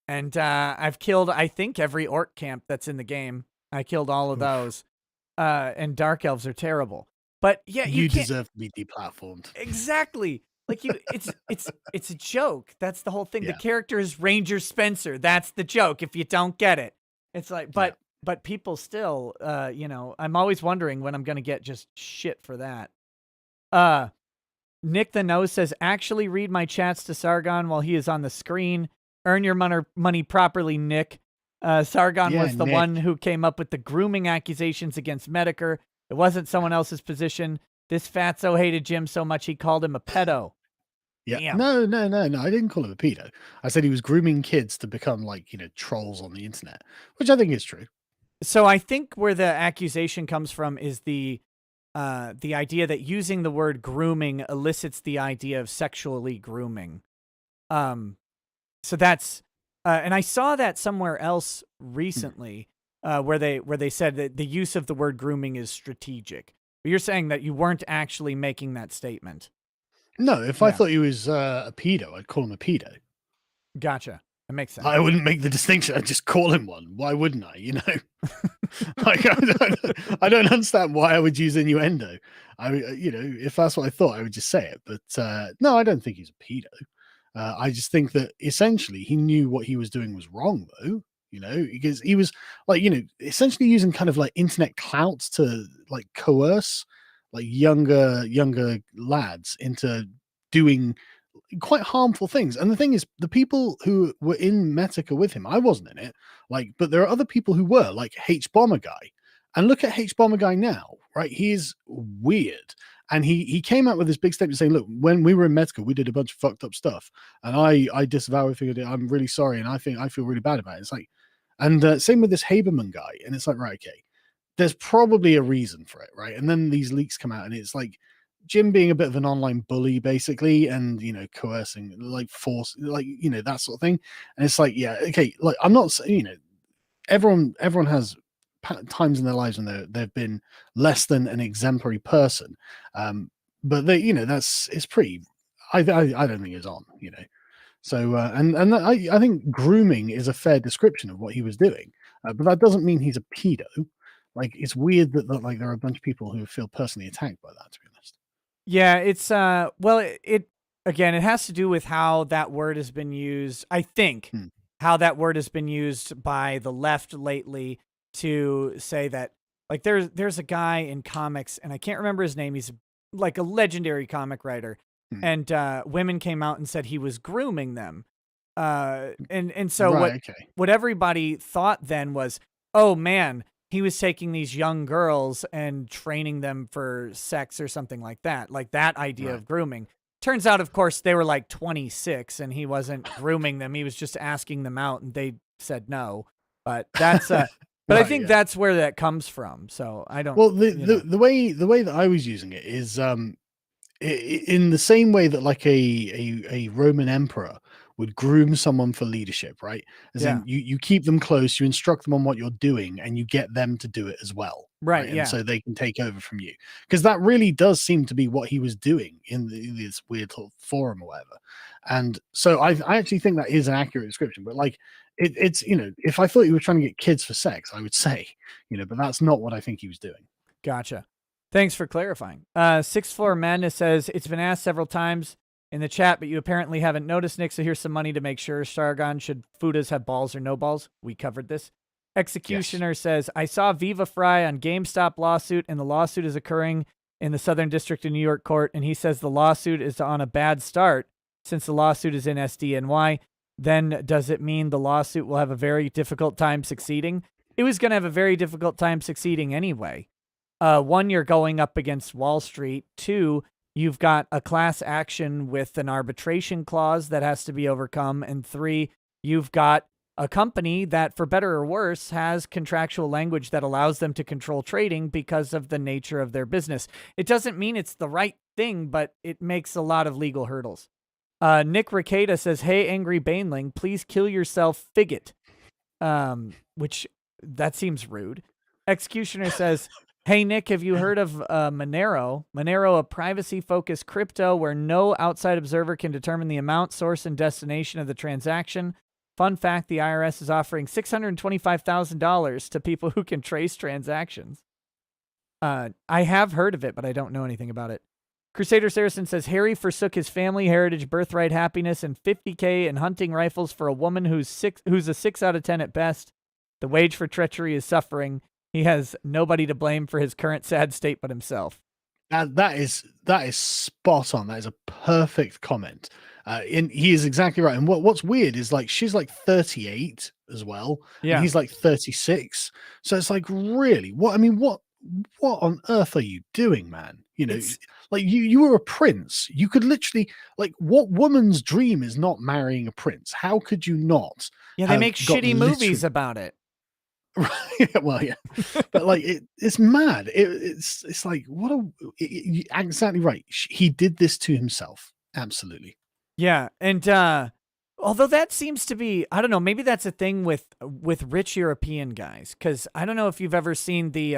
And I've killed, I think, every orc camp that's in the game. I killed all of Oof. those. And dark elves are terrible. But yeah, you You can't deserve to be deplatformed. exactly like you. It's a joke. That's the whole thing. The Yeah. character is Ranger Spencer. That's the joke. If you don't get it, it's like, Yeah. but people still, I'm always wondering when I'm gonna get just shit for that. Nick the Nose says, actually read my chats to Sargon while he is on the screen. Earn your money properly, Nick. Sargon Yeah, was the Nick. one who came up with the grooming accusations against Medicare. It wasn't someone else's position. This fatso hated Jim so much he called him a pedo. Yeah. Damn. No. I didn't call him a pedo. I said he was grooming kids to become like, trolls on the internet, which I think is true. So I think where the accusation comes from is the idea that using the word grooming elicits the idea of sexually grooming. So that's, and I saw that somewhere else recently, where they said that the use of the word grooming is strategic. But you're saying that you weren't actually making that statement. No, if I Yeah. thought he was a pedo, I'd call him a pedo. Gotcha. That makes sense. I wouldn't make the distinction. I'd just call him one. Why wouldn't I? Like I don't understand why I would use innuendo. If that's what I thought, I would just say it. But no, I don't think he's a pedo. I just think that essentially he knew what he was doing was wrong, though. Because he was like, essentially using kind of like internet clout to like coerce like younger lads into doing quite harmful things. And the thing is, the people who were in Metica with him, I wasn't in it, like, but there are other people who were, like H Bomber Guy. And look at H Bomber Guy now, right? He's weird. And he came out with this big statement saying, look, when we were in Metica, we did a bunch of fucked up stuff. And I disavow everything. I'm really sorry. And I feel really bad about it. It's like, and same with this Haberman guy. And it's like, right, okay, there's probably a reason for it, right? And then these leaks come out and it's like, Jim being a bit of an online bully, basically, and coercing, like force, like that sort of thing. And it's like, yeah, okay, like I'm not saying, everyone has times in their lives when they've been less than an exemplary person, but they, it's pretty. I don't think it's on, So I think grooming is a fair description of what he was doing, but that doesn't mean he's a pedo. Like it's weird that like there are a bunch of people who feel personally attacked by that. To be honest. Yeah, it's well, it again, it has to do with how that word has been used. I think how that word has been used by the left lately to say that, like, there's a guy in comics and I can't remember his name. He's like a legendary comic writer, and women came out and said he was grooming them. And so Right, what everybody thought then was, oh man, he was taking these young girls and training them for sex or something like that. Like that idea of grooming. Turns out, of course, they were like 26 and he wasn't grooming them. He was just asking them out and they said no. But that's but I think that's where that comes from. So I don't. Well, the way that I was using it is in the same way that like a Roman emperor would groom someone for leadership, right? As in you keep them close, you instruct them on what you're doing, and you get them to do it as well. Right. And so they can take over from you. Because that really does seem to be what he was doing in this weird little forum or whatever. And so I actually think that is an accurate description. But like it's if I thought you were trying to get kids for sex, I would say, but that's not what I think he was doing. Gotcha. Thanks for clarifying. Sixth Floor Madness says, it's been asked several times, in the chat, but you apparently haven't noticed, Nick. So here's some money to make sure. Sargon, should Fudas have balls or no balls? We covered this. Executioner says, I saw Viva Fry on GameStop lawsuit, and the lawsuit is occurring in the Southern District of New York court. And he says the lawsuit is on a bad start since the lawsuit is in SDNY. Then does it mean the lawsuit will have a very difficult time succeeding? It was going to have a very difficult time succeeding anyway. One, you're going up against Wall Street. Two, you've got a class action with an arbitration clause that has to be overcome. And three, you've got a company that, for better or worse, has contractual language that allows them to control trading because of the nature of their business. It doesn't mean it's the right thing, but it makes a lot of legal hurdles. Nick Ricada says, hey, angry Baneling, please kill yourself, figgot. Which, that seems rude. Executioner says, hey, Nick, have you heard of Monero? Monero, a privacy-focused crypto where no outside observer can determine the amount, source, and destination of the transaction. Fun fact, the IRS is offering $625,000 to people who can trace transactions. I have heard of it, but I don't know anything about it. Crusader Saracen says, Harry forsook his family, heritage, birthright, happiness, and $50K in hunting rifles for a woman who's a 6 out of 10 at best. The wage for treachery is suffering. He has nobody to blame for his current sad state but himself. That is spot on. That is a perfect comment. And he is exactly right. And what's weird is, like, she's like 38 as well. Yeah. And he's like 36. So it's like, really, what on earth are you doing, man? You know, like you were a prince. You could literally, like, what woman's dream is not marrying a prince? How could you not? Yeah, they make shitty movies about it. Right. Well, yeah, but like it's mad. It's like, you're exactly right. He did this to himself. Absolutely. Yeah, and although that seems to be, I don't know, maybe that's a thing with rich European guys, because I don't know if you've ever seen the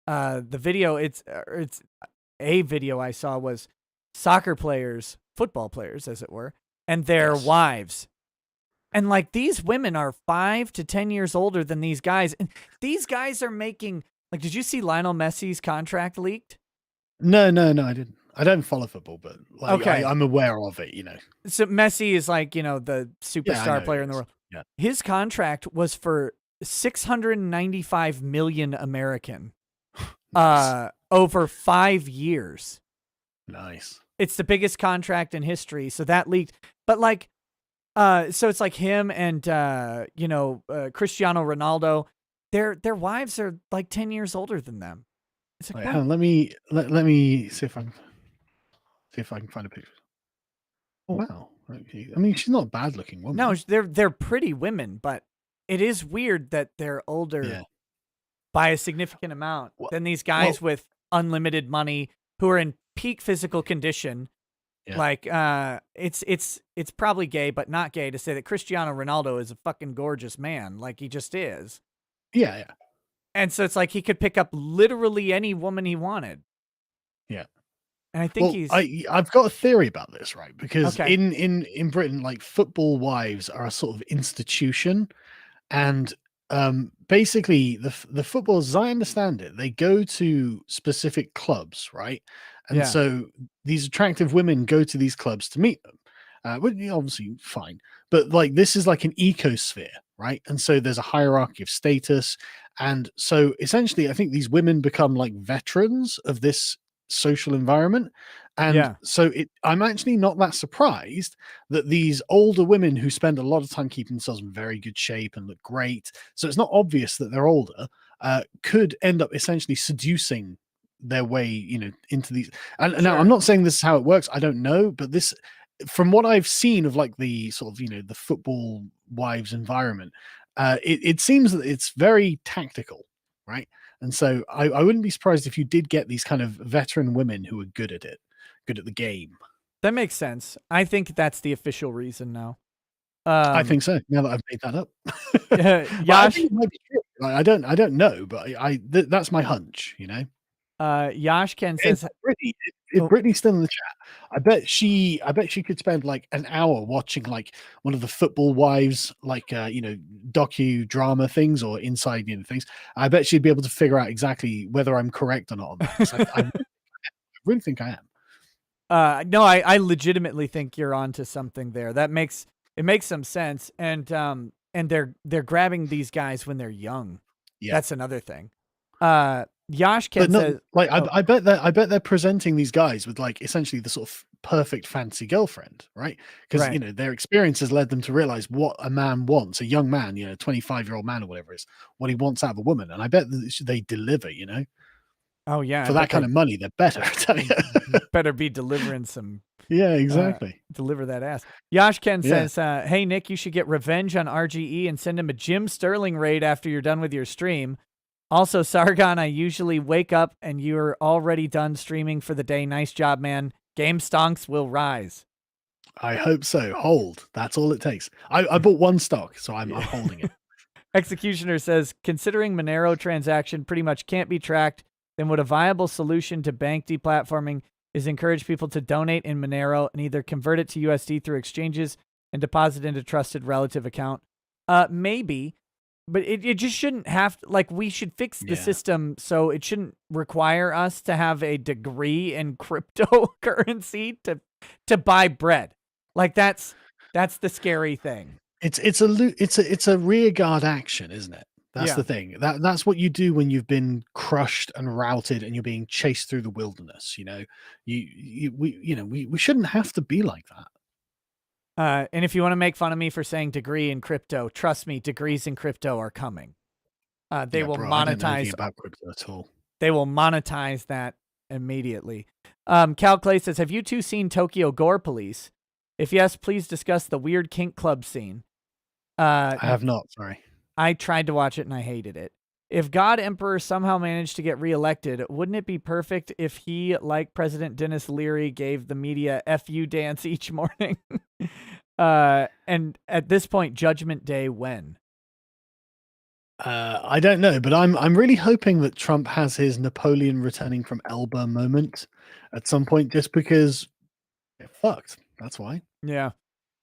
video. It's a video I saw was soccer players, football players, as it were, and their wives. And like, these women are 5 to 10 years older than these guys. And these guys are making, like, did you see Lionel Messi's contract leaked? No, I didn't. I don't follow football, but like, okay. I'm aware of it, you know. So Messi is like, you know, the superstar player in the world. Yeah. His contract was for 695 million American over 5 years. Nice. It's the biggest contract in history. So that leaked. But like, so it's like him and, Cristiano Ronaldo, their wives are like 10 years older than them. It's like, let me see if I can find a picture. Oh, wow. Okay. I mean, she's not a bad looking woman. No, they're pretty women, but it is weird that they're older by a significant amount than these guys with unlimited money who are in peak physical condition. Yeah. Like, it's probably gay, but not gay to say that Cristiano Ronaldo is a fucking gorgeous man. Like, he just is. Yeah. And so it's like he could pick up literally any woman he wanted. Yeah. And I think I've got a theory about this, right? Because in Britain, like, football wives are a sort of institution, and basically the footballers, as I understand it, they go to specific clubs, right? And so these attractive women go to these clubs to meet them. Obviously fine, but like, this is like an ecosphere, right? And so there's a hierarchy of status, and so essentially I think these women become like veterans of this social environment. And so I'm actually not that surprised that these older women who spend a lot of time keeping themselves in very good shape and look great, so it's not obvious that they're older, could end up essentially seducing their way, you know, into these. And now, I'm not saying this is how it works. I don't know, but this, from what I've seen of like the sort of, you know, the football wives environment, it seems that it's very tactical, right? And so I wouldn't be surprised if you did get these kind of veteran women who are good at it, good at the game. That makes sense. I think that's the official reason now. I think so. Now that I've made that up, Yash, I think it might be true. I don't know, but that's my hunch. You know. Yashken says, if Brittany's still in the chat, I bet she could spend like an hour watching like one of the football wives, like docu drama things or inside things. I bet she'd be able to figure out exactly whether I'm correct or not on that. I really think I am. No, I legitimately think you're onto something there. It makes some sense. And they're grabbing these guys when they're young. Yeah. That's another thing. Yashken But not says, like oh, I bet they're presenting these guys with like essentially the sort of perfect fancy girlfriend, right? Because right. their experience has led them to realize what a man wants, a young man, 25-year-old man or whatever it is, what he wants out of a woman. And I bet that they deliver, Oh yeah, I for that bet kind they of money, they're better. I tell you. better be delivering some Yeah, exactly. deliver that ass. Yashken Yeah. says, hey, Nick, you should get revenge on RGE and send him a Jim Sterling raid after you're done with your stream. Also, Sargon, I usually wake up and you're already done streaming for the day. Nice job, man. Game stonks will rise. I hope so. Hold. That's all it takes. I bought one stock, so I'm holding it. Executioner says, considering Monero transaction pretty much can't be tracked, then would a viable solution to bank deplatforming is encourage people to donate in Monero and either convert it to USD through exchanges and deposit into trusted relative account? Maybe, but it just shouldn't have to, like, we should fix the system so it shouldn't require us to have a degree in cryptocurrency to buy bread. Like that's the scary thing. It's a rear guard action, isn't it? That's Yeah. the thing. That's what you do when you've been crushed and routed and you're being chased through the wilderness. We shouldn't have to be like that. And if you want to make fun of me for saying degree in crypto, trust me, degrees in crypto are coming. They will bro, I don't know anything monetize about crypto at all. They will monetize that immediately. Cal Clay says, have you two seen Tokyo Gore Police? If yes, please discuss the weird kink club scene. I have not. Sorry. I tried to watch it and I hated it. If God Emperor somehow managed to get reelected, wouldn't it be perfect if he, like President Dennis Leary, gave the media FU dance each morning? And at this point, Judgment Day when? I don't know, but I'm really hoping that Trump has his Napoleon returning from Elba moment at some point, just because it fucked. That's why. Yeah.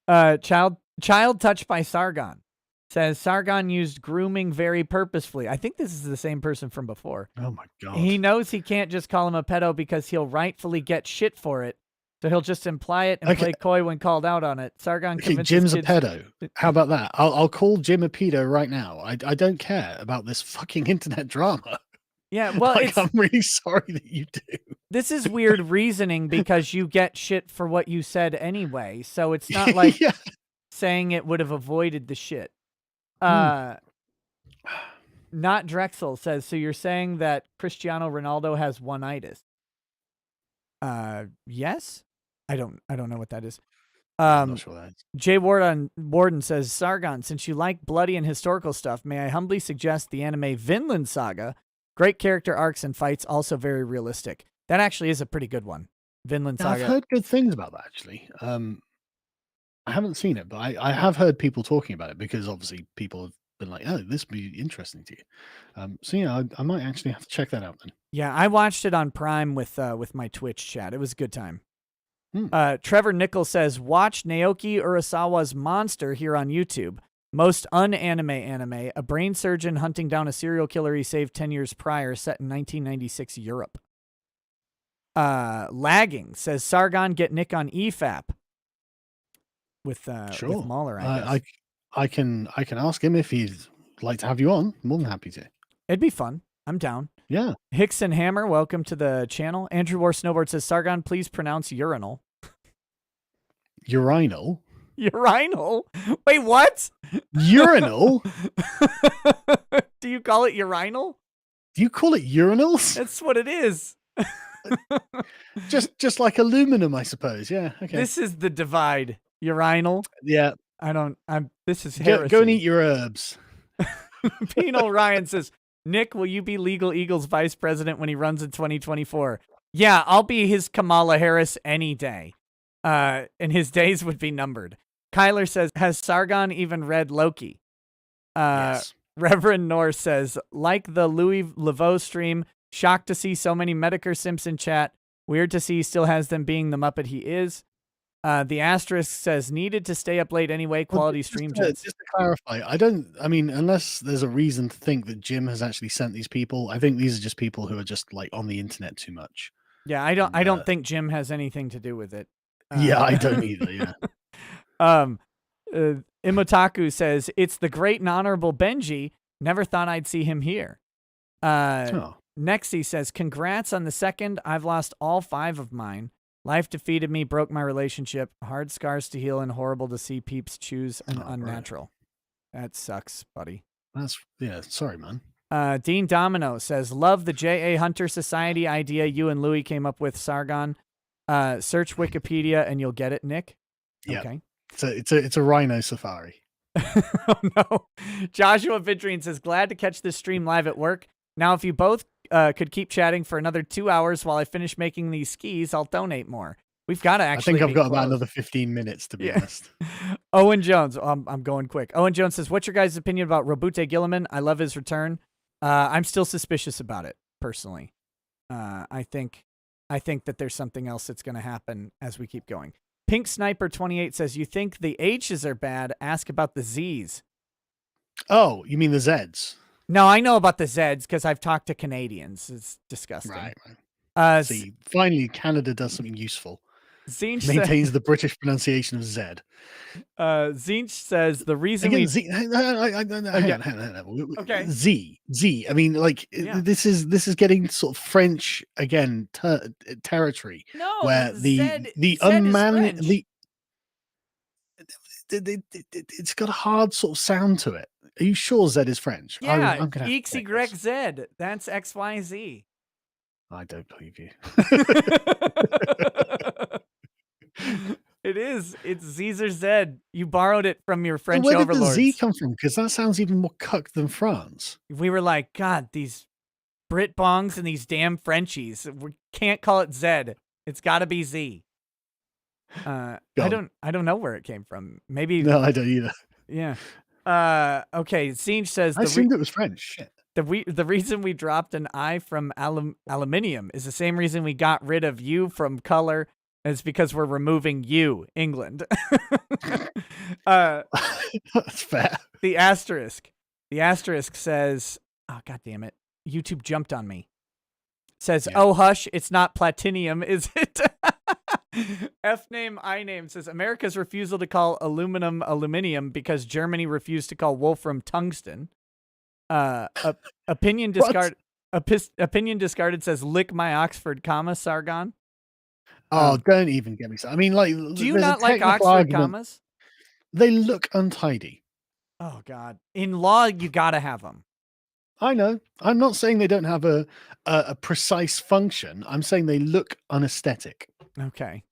Child touched by Sargon says Sargon used grooming very purposefully. I think this is the same person from before. Oh my god. He knows he can't just call him a pedo because he'll rightfully get shit for it. So he'll just imply it and play coy when called out on it. Sargon convinces Jim's kids a pedo. How about that? I'll call Jim a pedo right now. I don't care about this fucking internet drama. Yeah, well, I'm really sorry that you do. This is weird reasoning because you get shit for what you said anyway. So it's not like saying it would have avoided the shit. Not Drexel says, so you're saying that Cristiano Ronaldo has one-itis? Yes. I don't know what that is. I'm not sure that is. Jay Warden says, Sargon, since you like bloody and historical stuff, may I humbly suggest the anime Vinland Saga? Great character arcs and fights, also very realistic. That actually is a pretty good one. Vinland Saga. I've heard good things about that, actually. I haven't seen it, but I have heard people talking about it because obviously people have been like, oh, this would be interesting to you. So yeah, I might actually have to check that out then. Yeah, I watched it on Prime with my Twitch chat. It was a good time. Trevor Nichols says, watch Naoki Urasawa's Monster here on YouTube. Most unanime anime, a brain surgeon hunting down a serial killer he saved 10 years prior, set in 1996 Europe. Lagging says, Sargon, get Nick on EFAP. With Mahler, I guess. I can ask him if he'd like to have you on. I'm more than happy to. It'd be fun. I'm down. Yeah. Hickson Hammer, welcome to the channel. Andrew War Snowboard says, Sargon, please pronounce urinal. Urinal? Urinal? Wait, what? Urinal? Do you call it urinal? Do you call it urinals? That's what it is. just like aluminum, I suppose. Yeah. Okay. This is the divide. Urinal. Yeah. This is heresy. Go and eat your herbs. Pino Ryan says, Nick, will you be Legal Eagles vice president when he runs in 2024? Yeah, I'll be his Kamala Harris any day. And his days would be numbered. Kyler says, has Sargon even read Loki? Yes. Reverend Norris says, like the Louis Laveau stream, shocked to see so many Medicare Simpson chat. Weird to see he still has them being the Muppet he is. The asterisk says, needed to stay up late anyway, quality stream chats. Just to clarify, unless there's a reason to think that Jim has actually sent these people, I think these are just people who are just like on the internet too much. Yeah, I And, don't think Jim has anything to do with it. yeah, I don't either. Yeah. Um, Imotaku says it's the great and honorable Benji. Never thought I'd see him here. Oh, Nexi says, congrats on the second. I've lost all 5 of mine. Life defeated me, broke my relationship. Hard scars to heal and horrible to see peeps choose an unnatural. Right. That sucks, buddy. Yeah, sorry, man. Dean Domino says, love the J.A. Hunter Society idea you and Louis came up with, Sargon. Search Wikipedia and you'll get it, Nick. Yeah. Okay. It's a rhino safari. Oh, no. Joshua Vidrine says, glad to catch this stream live at work. Now, if you both could keep chatting for another 2 hours while I finish making these skis, I'll donate more. We've got to actually. I think I've got about another 15 minutes, to be honest. Owen Jones. I'm going quick. Owen Jones says, what's your guys' opinion about Robute Gilliman? I love his return. I'm still suspicious about it, personally. I think that there's something else that's going to happen as we keep going. Pink Sniper 28 says, you think the H's are bad? Ask about the Z's. Oh, you mean the Z's? No, I know about the Zeds because I've talked to Canadians. It's disgusting. Right. See, finally, Canada does something useful. Zinch maintains the British pronunciation of Z. Zinch says the reason Again, hang on. Okay. Z. I mean, like this is getting sort of French again territory. No, where the unmanned it's got a hard sort of sound to it. Are you sure Z is French? Yeah, XYZ. That's XYZ. I don't believe you. It is. It's Z's or Z. You borrowed it from your French where overlords. Where did the Z come from? Because that sounds even more cucked than France. We were like, God, these Brit bongs and these damn Frenchies. We can't call it Z. It's got to be Z. I don't know where it came from. Maybe. No, I don't either. Yeah. Okay. Zinch says I assumed it was French. Shit. The reason we dropped an I from aluminium is the same reason we got rid of U from color. It's because we're removing U, England. That's fair. The asterisk says, oh, God damn it. YouTube jumped on me. Says, oh, hush, it's not platinium, is it? F name, I name says, America's refusal to call aluminum aluminium because Germany refused to call wolfram tungsten. Opinion discarded says, lick my Oxford comma, Sargon. Oh, don't even get me started. I mean, like, do you not like Oxford commas? They look untidy. Oh, God. In law, you got to have them. I know. I'm not saying they don't have a precise function. I'm saying they look unaesthetic. Okay.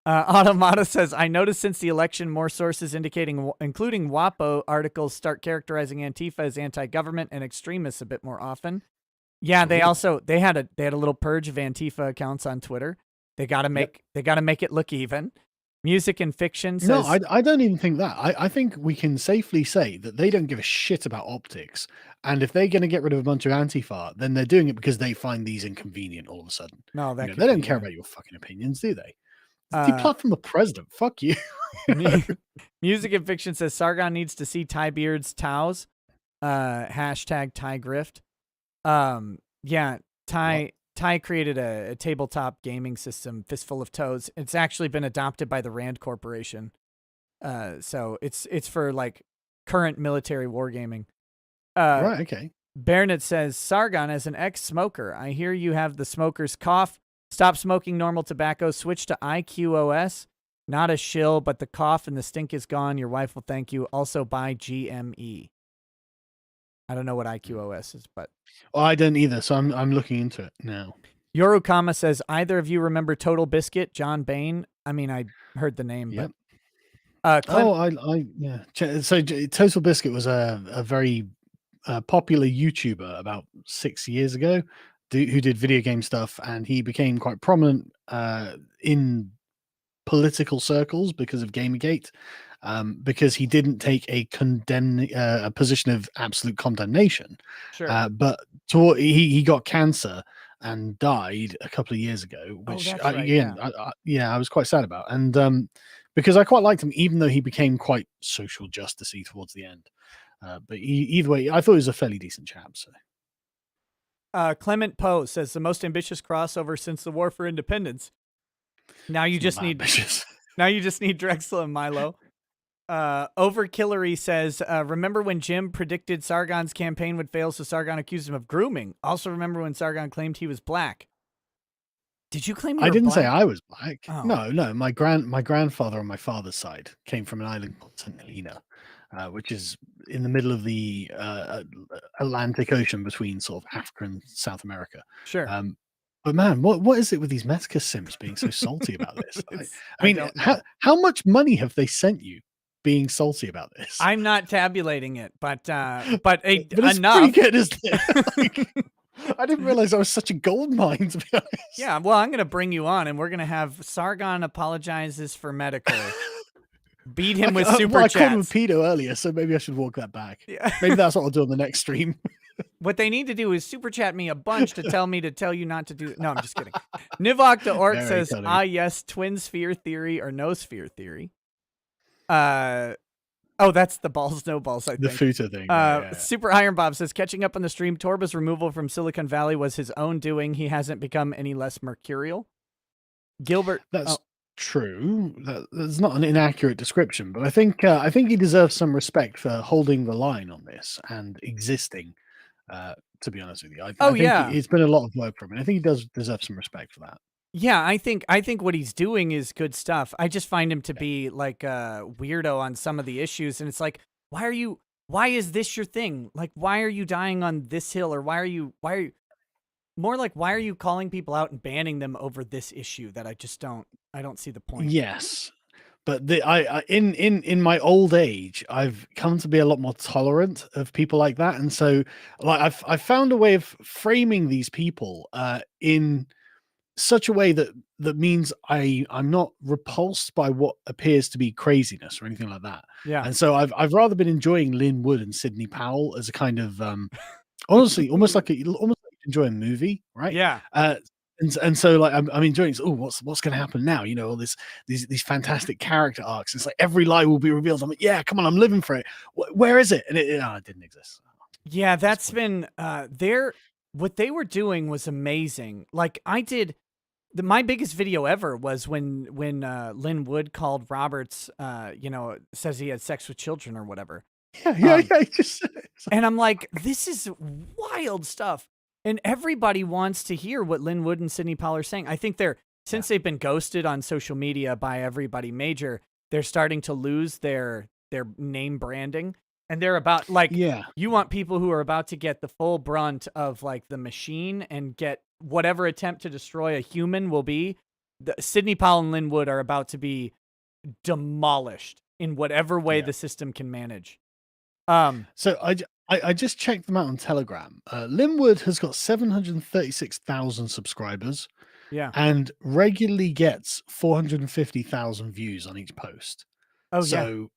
Automata says, I noticed since the election, more sources including WAPO articles start characterizing Antifa as anti-government and extremists a bit more often. Yeah, they had a little purge of Antifa accounts on Twitter. They got to make it look even. Music and fiction says... No, I don't even think that. I think we can safely say that they don't give a shit about optics. And if they're going to get rid of a bunch of Antifa, then they're doing it because they find these inconvenient all of a sudden. No, they don't care about your fucking opinions, do they? Deplatform the president. Fuck you. Music and fiction says Sargon needs to see Ty Beard's Taos. Hashtag Ty Grift. Yeah, Ty created a tabletop gaming system, Fistful of Toes. It's actually been adopted by the Rand Corporation. So it's for like current military wargaming. Right, okay. Barnett says, Sargon, as an ex-smoker, I hear you have the smoker's cough. Stop smoking normal tobacco. Switch to IQOS. Not a shill, but the cough and the stink is gone. Your wife will thank you. Also buy GME. I don't know what IQOS is, but... Oh, I don't either, so I'm looking into it now. Yorukama says, either of you remember Total Biscuit, John Bain? I mean, I heard the name, yep. but... yeah. So Total Biscuit was a very popular YouTuber about 6 years ago who did video game stuff, and he became quite prominent in political circles because of Gamergate. Because he didn't take a position of absolute condemnation. Sure. But he got cancer and died a couple of years ago, which I was quite sad about. And because I quite liked him, even though he became quite social justice-y towards the end. But either way, I thought he was a fairly decent chap. So. Clement Poe says the most ambitious crossover since the War for Independence. Now you It's not just that need ambitious. now you just need Drexel and Milo. Overkillery says, remember when Jim predicted Sargon's campaign would fail, so Sargon accused him of grooming. Also remember when Sargon claimed he was black. Did you claim you I were didn't say black? I was black. Oh. No. My grandfather on my father's side came from an island called St. Helena, which is in the middle of the Atlantic Ocean between sort of Africa and South America. Sure. But man, what is it with these Mezca simps being so salty about this? I mean, don't know. how much money have they sent you being salty about this? I'm not tabulating it, but it's enough. pretty good, isn't it? I didn't realize I was such a gold mine, to be honest. Yeah, well, I'm going to bring you on, and we're going to have Sargon apologizes for medical. Beat him with super I called him a chats. pedo earlier, so maybe I should walk that back. Yeah. Maybe that's what I'll do on the next stream. What they need to do is super chat me a bunch to tell you not to do. No, I'm just kidding. Nivok the Orc Very says, funny. yes, twin sphere theory or no sphere theory. Oh, that's the balls, no balls, I think. The Futa thing. Yeah. Super Iron Bob says, catching up on the stream, Torba's removal from Silicon Valley was his own doing. He hasn't become any less mercurial. Gilbert. That's true. That's not an inaccurate description, but I think he deserves some respect for holding the line on this and existing. To be honest with you, I think it's been a lot of work for him, and I think he does deserve some respect for that. Yeah, I think what he's doing is good stuff. I just find him to be like a weirdo on some of the issues, and it's like, why is this your thing? Like, why are you dying on this hill, or why are you more like, why are you calling people out and banning them over this issue that I don't see the point. Yes. But in my old age, I've come to be a lot more tolerant of people like that, and so like I've found a way of framing these people in such a way that means I'm not repulsed by what appears to be craziness or anything like that. Yeah. And so I've rather been enjoying Lynn Wood and Sidney Powell as a kind of honestly almost like enjoy a movie, right? Yeah. And so like I'm enjoying this. Oh, what's going to happen now? You know, all these fantastic character arcs. It's like every lie will be revealed. I'm like, yeah, come on, I'm living for it. Where is it? And it didn't exist. Yeah, that's been what they were doing was amazing. Like I did my biggest video ever was when Lynn Wood called Roberts says he had sex with children or whatever. Yeah. And I'm like, this is wild stuff. And everybody wants to hear what Lynn Wood and Sidney Powell are saying. I think since they've been ghosted on social media by everybody major, they're starting to lose their name branding. And they're about you want people who are about to get the full brunt of like the machine and get whatever attempt to destroy a human will be. Sidney Powell and Lynn Wood are about to be demolished in whatever way the system can manage. So I just checked them out on Telegram. Lynn Wood has got 736,000 subscribers. Yeah. And regularly gets 450,000 views on each post. Oh, so,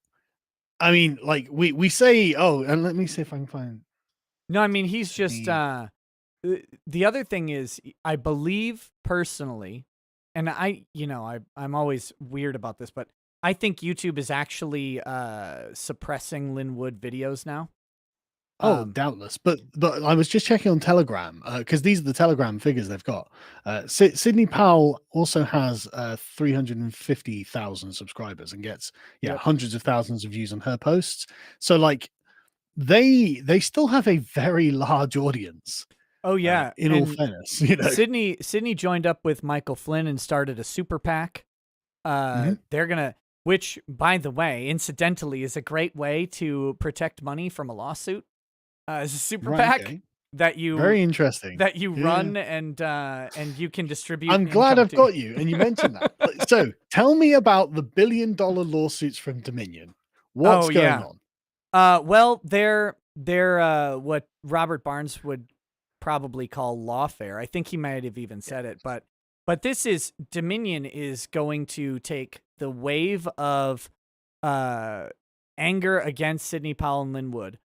I mean, like we say, and let me see if I can find. No, I mean, he's just, the other thing is, I believe personally, and I'm always weird about this, but I think YouTube is actually suppressing Lynn Wood videos now. Oh, doubtless. But I was just checking on Telegram because these are the Telegram figures they've got. Sidney Powell also has 350,000 subscribers and gets hundreds of thousands of views on her posts. So like they still have a very large audience. Oh yeah. In all fairness, you know, Sydney joined up with Michael Flynn and started a super PAC. They're gonna, which by the way, incidentally, is a great way to protect money from a lawsuit. As a super PAC that you very interesting that you run and you can distribute. I'm glad I've got you, and you mentioned that. So tell me about the $1 billion lawsuits from Dominion. What's going on? Well, they're what Robert Barnes would probably call lawfare. I think he might have even said it, but this is Dominion is going to take the wave of anger against Sidney Powell and Lynn Wood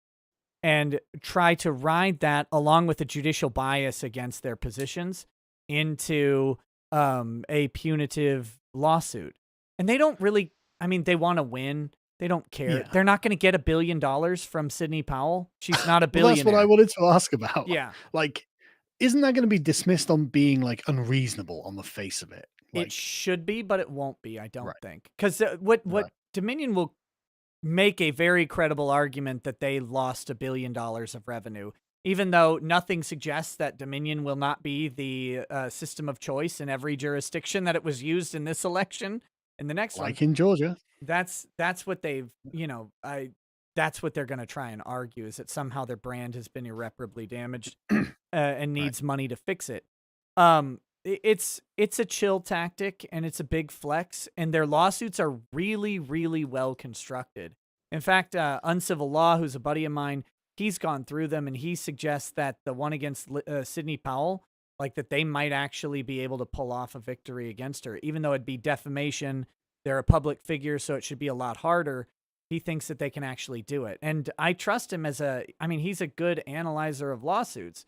and try to ride that along with the judicial bias against their positions into a punitive lawsuit. And they don't really, I mean, they want to win. They don't care. Yeah. They're not going to get $1 billion from Sidney Powell. She's not a billionaire. That's what I wanted to ask about. Yeah. Like, isn't that going to be dismissed on being like unreasonable on the face of it? It Like, should be, but it won't be, I don't right, think. Because what right. Dominion will make a very credible argument that they lost $1 billion of revenue, even though nothing suggests that Dominion will not be the system of choice in every jurisdiction that it was used in this election. In the next one, Like in Georgia. that's what they've, that's what they're going to try and argue, is that somehow their brand has been irreparably damaged and Right. needs money to fix it. It's a chill tactic, and it's a big flex, and their lawsuits are really, really well constructed. In fact, Uncivil Law, who's a buddy of mine, he's gone through them, and he suggests that the one against Sidney Powell, like that they might actually be able to pull off a victory against her, even though it'd be defamation. They're a public figure, so it should be a lot harder. He thinks that they can actually do it. And I trust him he's a good analyzer of lawsuits.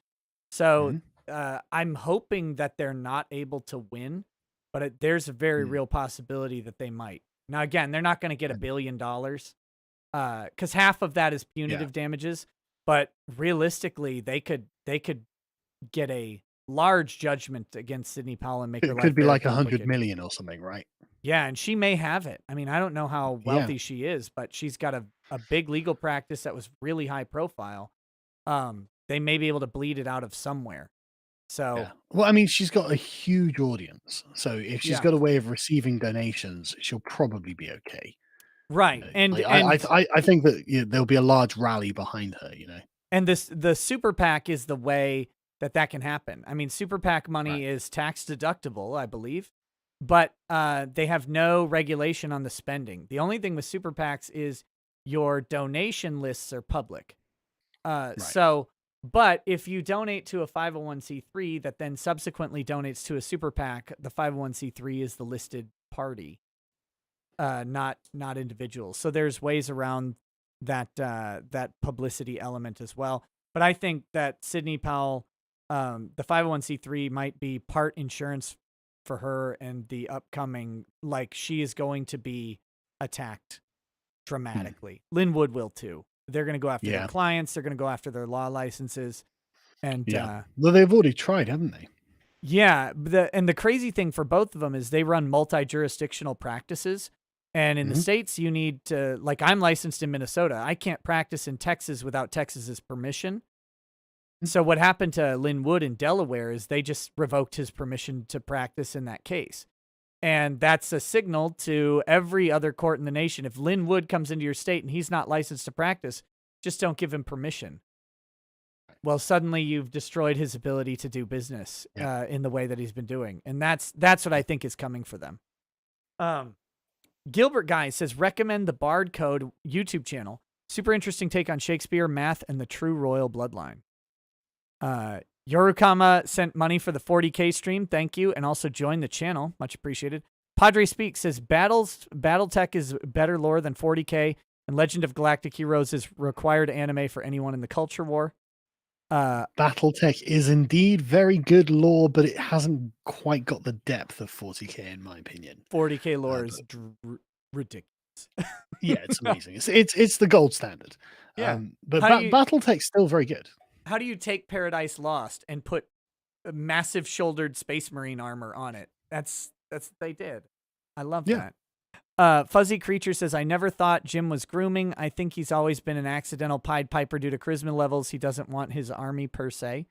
So Mhm. I'm hoping that they're not able to win, but there's a very Mm. real possibility that they might. Now, again, they're not going to get $1 billion because half of that is Yeah. punitive damages. But realistically, they could get a large judgment against Sidney Powell and make her It life could be very like 100 complicated. million or something, right? Yeah, and she may have it. I mean, I don't know how Yeah. wealthy she is, but she's got a big legal practice that was really high profile. They may be able to bleed it out of somewhere. So, Yeah. Well, I mean, she's got a huge audience. So if she's yeah. got a way of receiving donations, she'll probably be okay. Right. And Like, I think that there'll be a large rally behind her, the super PAC is the way that can happen. I mean, super PAC Right. money is tax deductible, I believe, but they have no regulation on the spending. The only thing with super PACs is your donation lists are public. So, but if you donate to a 501c3 that then subsequently donates to a super PAC, the 501c3 is the listed party, not individuals. So there's ways around that publicity element as well. But I think that Sidney Powell, the 501c3 might be part insurance for her and the upcoming, like she is going to be attacked dramatically. Linwood will too. They're going to go after their Yeah. clients. They're going to go after their law licenses. And Yeah. Well, they've already tried, haven't they? yeah, the crazy thing for both of them is they run multi-jurisdictional practices. And in the Mhm. States, you need to, like, I'm licensed in Minnesota. I can't practice in Texas without Texas's permission. So what happened to Linwood in Delaware is they just revoked his permission to practice in that case. And that's a signal to every other court in the nation. If Linwood comes into your state and he's not licensed to practice, just don't give him permission. Well, suddenly you've destroyed his ability to do business in the way that he's been doing. And that's what I think is coming for them. Gilbert Guy says, recommend the Bard Code YouTube channel. Super interesting take on Shakespeare, math, and the true royal bloodline. Yorukama sent money for the 40K stream. Thank you. And also joined the channel. Much appreciated. Padre Speaks says, Battletech is better lore than 40K, and Legend of Galactic Heroes is required anime for anyone in the culture war. Battletech is indeed very good lore, but it hasn't quite got the depth of 40K, in my opinion. 40K lore is ridiculous. Yeah, it's amazing. It's the gold standard. Yeah. But Battletech's still very good. How do you take Paradise Lost and put a massive shouldered Space Marine armor on it? That's what they did. I love that. Fuzzy Creature says, I never thought Jim was grooming. I think he's always been an accidental Pied Piper due to charisma levels. He doesn't want his army per se.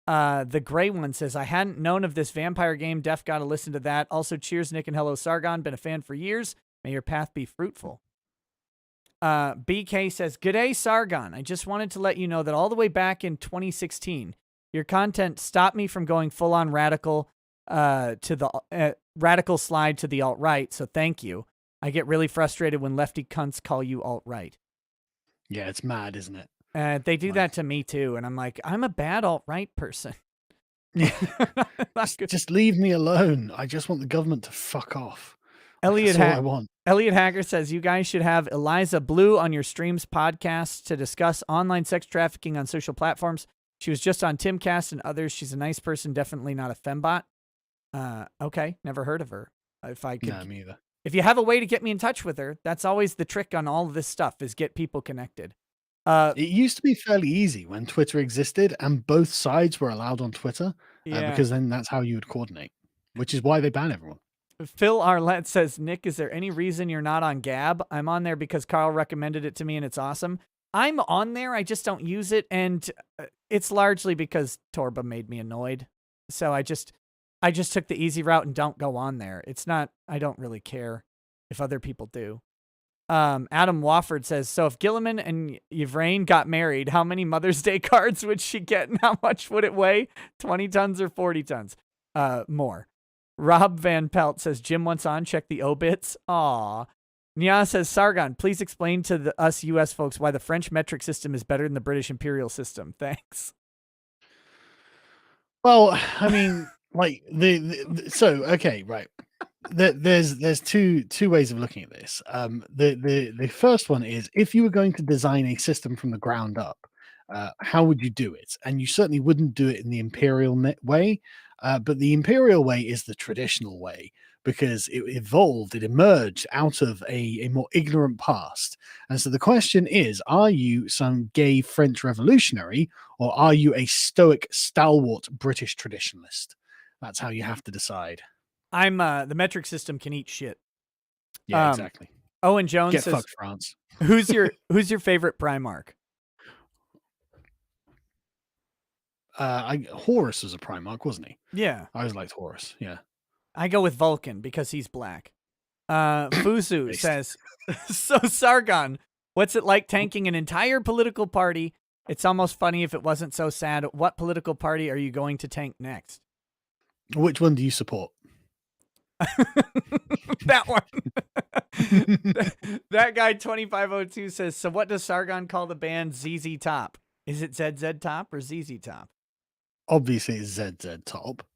The Gray One says, I hadn't known of this vampire game. Def got to listen to that. Also, cheers, Nick, and hello, Sargon. Been a fan for years. May your path be fruitful. BK says, G'day, Sargon. I just wanted to let you know that all the way back in 2016, your content stopped me from going full-on radical to the radical slide to the alt-right, so thank you. I get really frustrated when lefty cunts call you alt-right. Yeah, it's mad, isn't it? They do that to me too, and I'm like, I'm a bad alt-right person. Yeah. just leave me alone. I just want the government to fuck off. That's all I want. Elliot Hager says, you guys should have Eliza Blue on your streams podcast to discuss online sex trafficking on social platforms. She was just on Timcast and others. She's a nice person, definitely not a fembot. Okay, never heard of her. If I could, no, me either. If you have a way to get me in touch with her, that's always the trick on all of this stuff, is get people connected. It used to be fairly easy when Twitter existed and both sides were allowed on Twitter, Yeah. because then that's how you would coordinate, which is why they ban everyone. Phil Arlette says, Nick, is there any reason you're not on Gab? I'm on there because Carl recommended it to me and it's awesome. I'm on there. I just don't use it. And it's largely because Torba made me annoyed. So I just took the easy route and don't go on there. It's not, I don't really care if other people do. Adam Wofford says, so if Gilliman and Yvrain got married, how many Mother's Day cards would she get and how much would it weigh? 20 tons or 40 tons? More. Rob Van Pelt says, Jim wants on, check the obits. Aw. Nia says, Sargon, please explain to us US folks why the French metric system is better than the British imperial system. Thanks. Well, I mean, like okay, right. There's two ways of looking at this. The first one is, if you were going to design a system from the ground up, how would you do it? And you certainly wouldn't do it in the imperial way, but the imperial way is the traditional way because it evolved, it emerged out of a more ignorant past. And so the question is, are you some gay French revolutionary or are you a stoic, stalwart British traditionalist? That's how you have to decide. I'm the metric system can eat shit. Yeah, exactly. Owen Jones Get says, fucked, France. who's your favorite Primarch? Horus was a Primarch, wasn't he? Yeah. I always liked Horus. Yeah. I go with Vulcan because he's black. Fuzu says, so Sargon, what's it like tanking an entire political party? It's almost funny if it wasn't so sad. What political party are you going to tank next? Which one do you support? That one. That guy 2502 says, so what does Sargon call the band ZZ Top? Is it ZZ Top or ZZ Top? Obviously it's ZZ Top.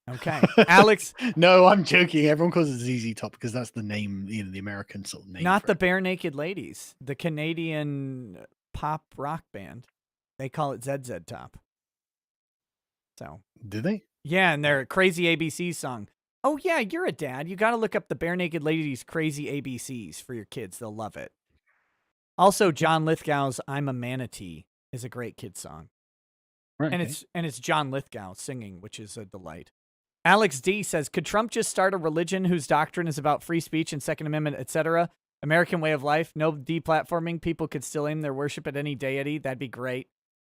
Okay. Alex. No, I'm joking. Everyone calls it ZZ Top because that's the name, the American sort of name. Not the Bare Naked Ladies, the Canadian pop rock band. They call it ZZ Top. So. Do they? Yeah, and their Crazy ABC song. Oh, yeah, you're a dad. You got to look up the Bare Naked Ladies Crazy ABCs for your kids. They'll love it. Also, John Lithgow's I'm a Manatee is a great kid song. Right. And it's John Lithgow singing, which is a delight. Alex D says, could Trump just start a religion whose doctrine is about free speech and Second Amendment, etc.? American way of life, no deplatforming. People could still aim their worship at any deity. That'd be great.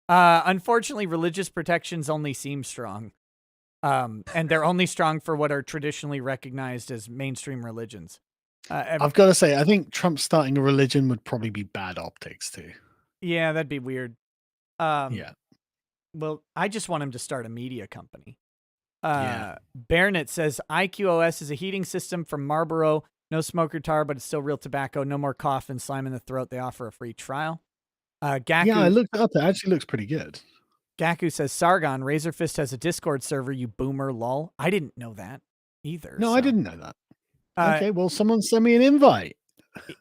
Unfortunately, religious protections only seem strong. And they're only strong for what are traditionally recognized as mainstream religions. I've got to say, I think Trump starting a religion would probably be bad optics too. Yeah, that'd be weird. Yeah. Well, I just want him to start a media company. Yeah. Barnett says IQOS is a heating system from Marlboro. No smoker tar, but it's still real tobacco. No more cough and slime in the throat. They offer a free trial. Gaku, yeah, I looked it up. It actually looks pretty good. Gaku says, Sargon, Razorfist has a Discord server, you boomer lol. I didn't know that either. No, so. I didn't know that. Okay, well, someone send me an invite.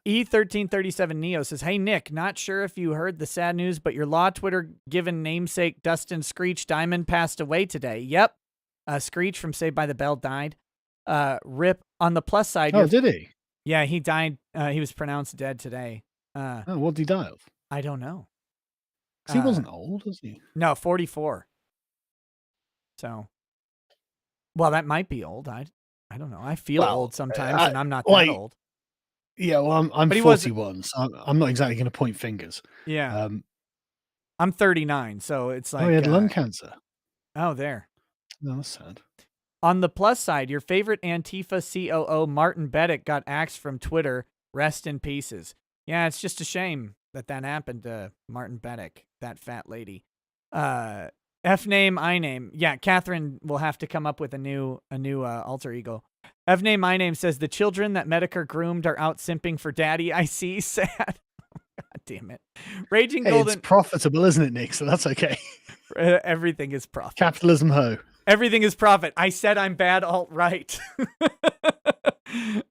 E1337 Neo says, hey, Nick, not sure if you heard the sad news, but your law Twitter given namesake Dustin Screech Diamond passed away today. Yep. Screech from Saved by the Bell died. Rip. On the plus side. Oh, did he? Yeah, he died. He was pronounced dead today. What did he die of? I don't know. He wasn't old, was he? No, 44. So, well, that might be old. I don't know. I feel old sometimes, and I'm not that old. Yeah, well, I'm 41, so I'm not exactly going to point fingers. Yeah. I'm 39, so it's like... he had lung cancer. Oh, there. No, that's sad. On the plus side, your favorite Antifa COO, Martin Beddick, got axed from Twitter. Rest in pieces. Yeah, it's just a shame that happened to Martin Beddick, that fat lady. F name, I name. Yeah, Catherine will have to come up with a new alter ego. F name, I name says the children that Medicare groomed are out simping for daddy. I see. Sad. God damn it. Raging Golden. It's profitable, isn't it, Nick? So that's okay. Everything is profit. Capitalism ho. Everything is profit. I said I'm bad alt-right.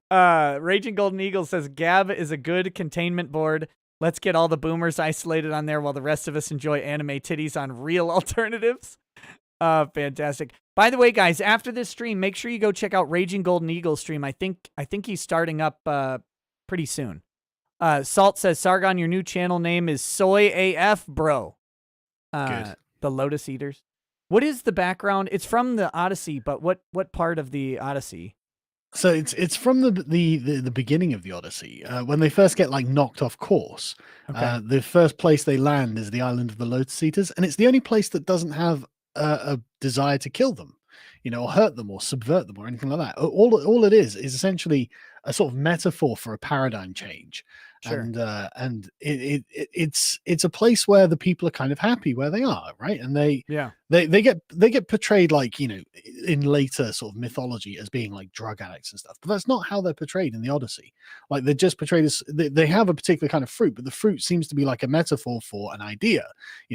Raging Golden Eagle says Gab is a good containment board. Let's get all the boomers isolated on there while the rest of us enjoy anime titties on real alternatives. Fantastic. By the way, guys, after this stream, make sure you go check out Raging Golden Eagle's stream. I think he's starting up pretty soon. Salt says, Sargon, your new channel name is Soy AF, bro. Good. The Lotus Eaters. What is the background? It's from the Odyssey, but what part of the Odyssey? So it's from the beginning of the Odyssey, when they first get like knocked off course. Okay. The first place they land is the island of the Lotus Eaters, and it's the only place that doesn't have a desire to kill them, or hurt them or subvert them or anything like that. All it is essentially a sort of metaphor for a paradigm change. Sure. And it's a place where the people are kind of happy where they are, right? And they get portrayed like, in later sort of mythology as being like drug addicts and stuff, but that's not how they're portrayed in the Odyssey. Like they're just portrayed as they have a particular kind of fruit, but the fruit seems to be like a metaphor for an idea.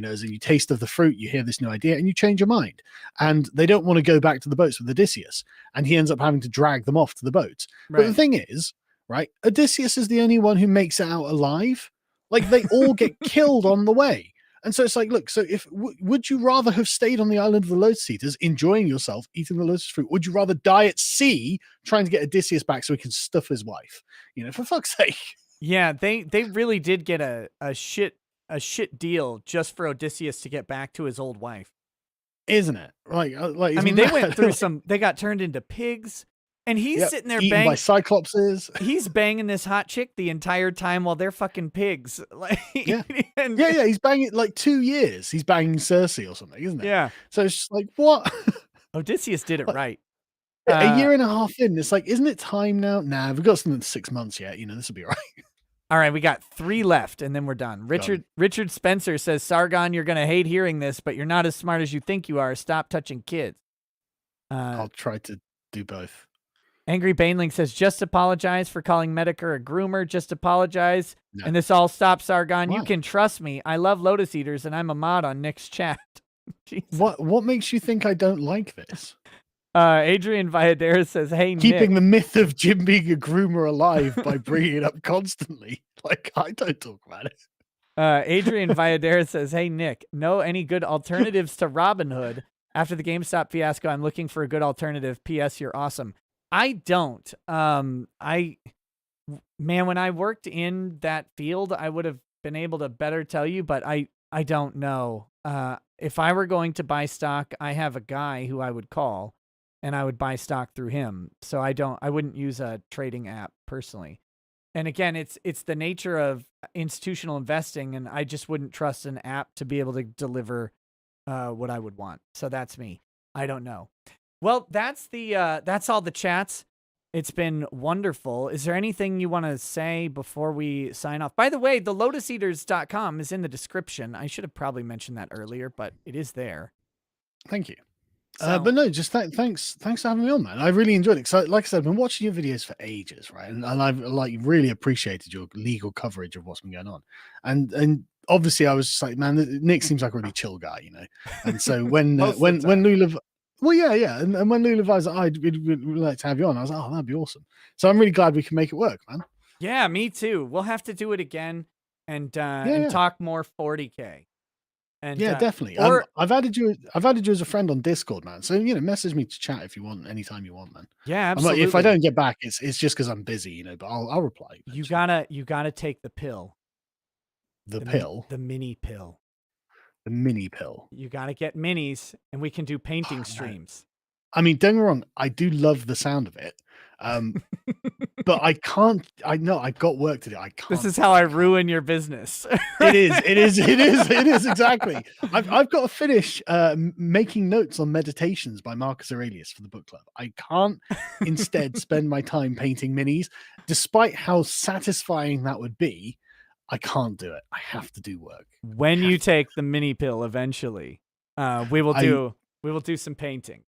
As you taste of the fruit, you hear this new idea and you change your mind. And they don't want to go back to the boats with Odysseus, and he ends up having to drag them off to the boats. Right. But the thing is, right, Odysseus is the only one who makes it out alive. Like they all get killed on the way. And so it's like, look, so if would you rather have stayed on the island of the Lotus Eaters, enjoying yourself, eating the lotus fruit? Would you rather die at sea trying to get Odysseus back so he can stuff his wife? For fuck's sake. Yeah, they really did get a shit deal just for Odysseus to get back to his old wife. Isn't it? Like I mean, they went through they got turned into pigs. And he's sitting there banging by cyclopses. He's banging this hot chick the entire time while they're fucking pigs. Like, yeah, he's banging like 2 years. He's banging Circe or something, isn't it? Yeah. So it's just like, what? Odysseus did it right. A year and a half in, it's like, isn't it time now? Nah, we've got something 6 months yet. This will be all right. All right, we got 3 left, and then we're done. Richard Spencer says, Sargon, you're gonna hate hearing this, but you're not as smart as you think you are. Stop touching kids. I'll try to do both. Angry Baneling says, just apologize for calling Medicare a groomer. Just apologize. No. And this all stops, Sargon. Wow. You can trust me. I love Lotus Eaters, and I'm a mod on Nick's chat. What makes you think I don't like this? Adrian Valladares says, hey, keeping Nick. the myth of Jim being a groomer alive by bringing it up constantly. Like, I don't talk about it. Adrian Valladares says, hey, Nick, know any good alternatives to Robinhood? After the GameStop fiasco, I'm looking for a good alternative. P.S. You're awesome. I don't. Man, when I worked in that field, I would have been able to better tell you, but I don't know. If I were going to buy stock, I have a guy who I would call, and I would buy stock through him. So I wouldn't use a trading app personally. And again, it's the nature of institutional investing, and I just wouldn't trust an app to be able to deliver what I would want. So that's me. I don't know. Well, that's all the chats. It's been wonderful. Is there anything you want to say before we sign off? By the way, the lotuseaters.com is in the description. I should have probably mentioned that earlier, but it is there. Thank you. So, but no, just thanks for having me on, man. I really enjoyed it. So, like I said, I've been watching your videos for ages, right? And I've like really appreciated your legal coverage of what's been going on. And obviously, I was just like, man, Nick seems like a really chill guy, And so when Lula, well, yeah, and when Lula advised that I'd really like to have you on, I was like, oh, that'd be awesome. So I'm really glad we can make it work, man. Yeah, me too. We'll have to do it again and talk more 40K. And, yeah, definitely. I've added you as a friend on Discord, man. So message me to chat if you want, anytime you want, man. Yeah, absolutely. If I don't get back, it's just because I'm busy, but I'll reply. Eventually. You gotta take the pill. The pill. The mini pill. The mini pill. You gotta get minis, and we can do painting streams. I mean, don't get me wrong. I do love the sound of it. But I can't. I know I've got work to do. I can't. This is how I ruin your business. It is exactly. I've got to finish making notes on meditations by Marcus Aurelius for the book club. I can't instead spend my time painting minis, despite how satisfying that would be. I can't do it. I have to do work. When you take the mini pill, eventually, we will do some painting.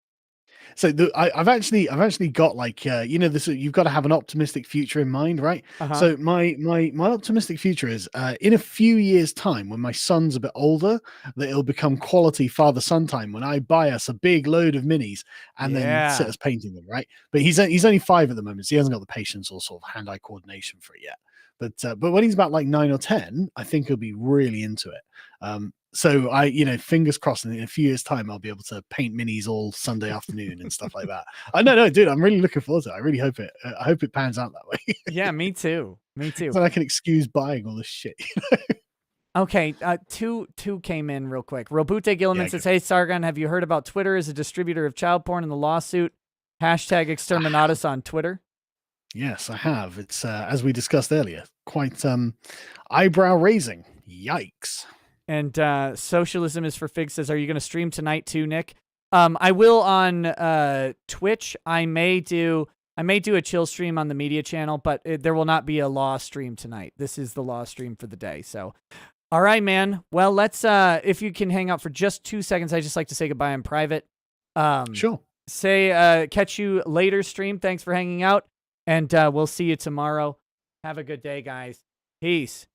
So I've actually got like this. You've got to have an optimistic future in mind, right? Uh-huh. So my optimistic future is in a few years' time, when my son's a bit older, that it'll become quality father-son time when I buy us a big load of minis and then sit us painting them, right? But he's only 5 at the moment, so he hasn't got the patience or sort of hand-eye coordination for it yet. But when he's about like 9 or 10, I think he'll be really into it. So I, fingers crossed, in a few years' time, I'll be able to paint minis all Sunday afternoon and stuff like that. No, dude, I'm really looking forward to it. I really hope I hope it pans out that way. Yeah, me too. Me too. So I can excuse buying all this shit. Okay, two came in real quick. Robute Gilliman says, "Hey Sargon, have you heard about Twitter as a distributor of child porn in the lawsuit? Hashtag exterminatus on Twitter." Yes, I have. It's as we discussed earlier, quite eyebrow raising. Yikes. And Socialism is for Fig says, "Are you going to stream tonight too, Nick?" I will on Twitch. I may do a chill stream on the media channel, but there will not be a law stream tonight. This is the law stream for the day. So, all right, man. Well, let's if you can hang out for just 2 seconds, I just like to say goodbye in private. Sure. Say catch you later stream. Thanks for hanging out, and we'll see you tomorrow. Have a good day, guys. Peace.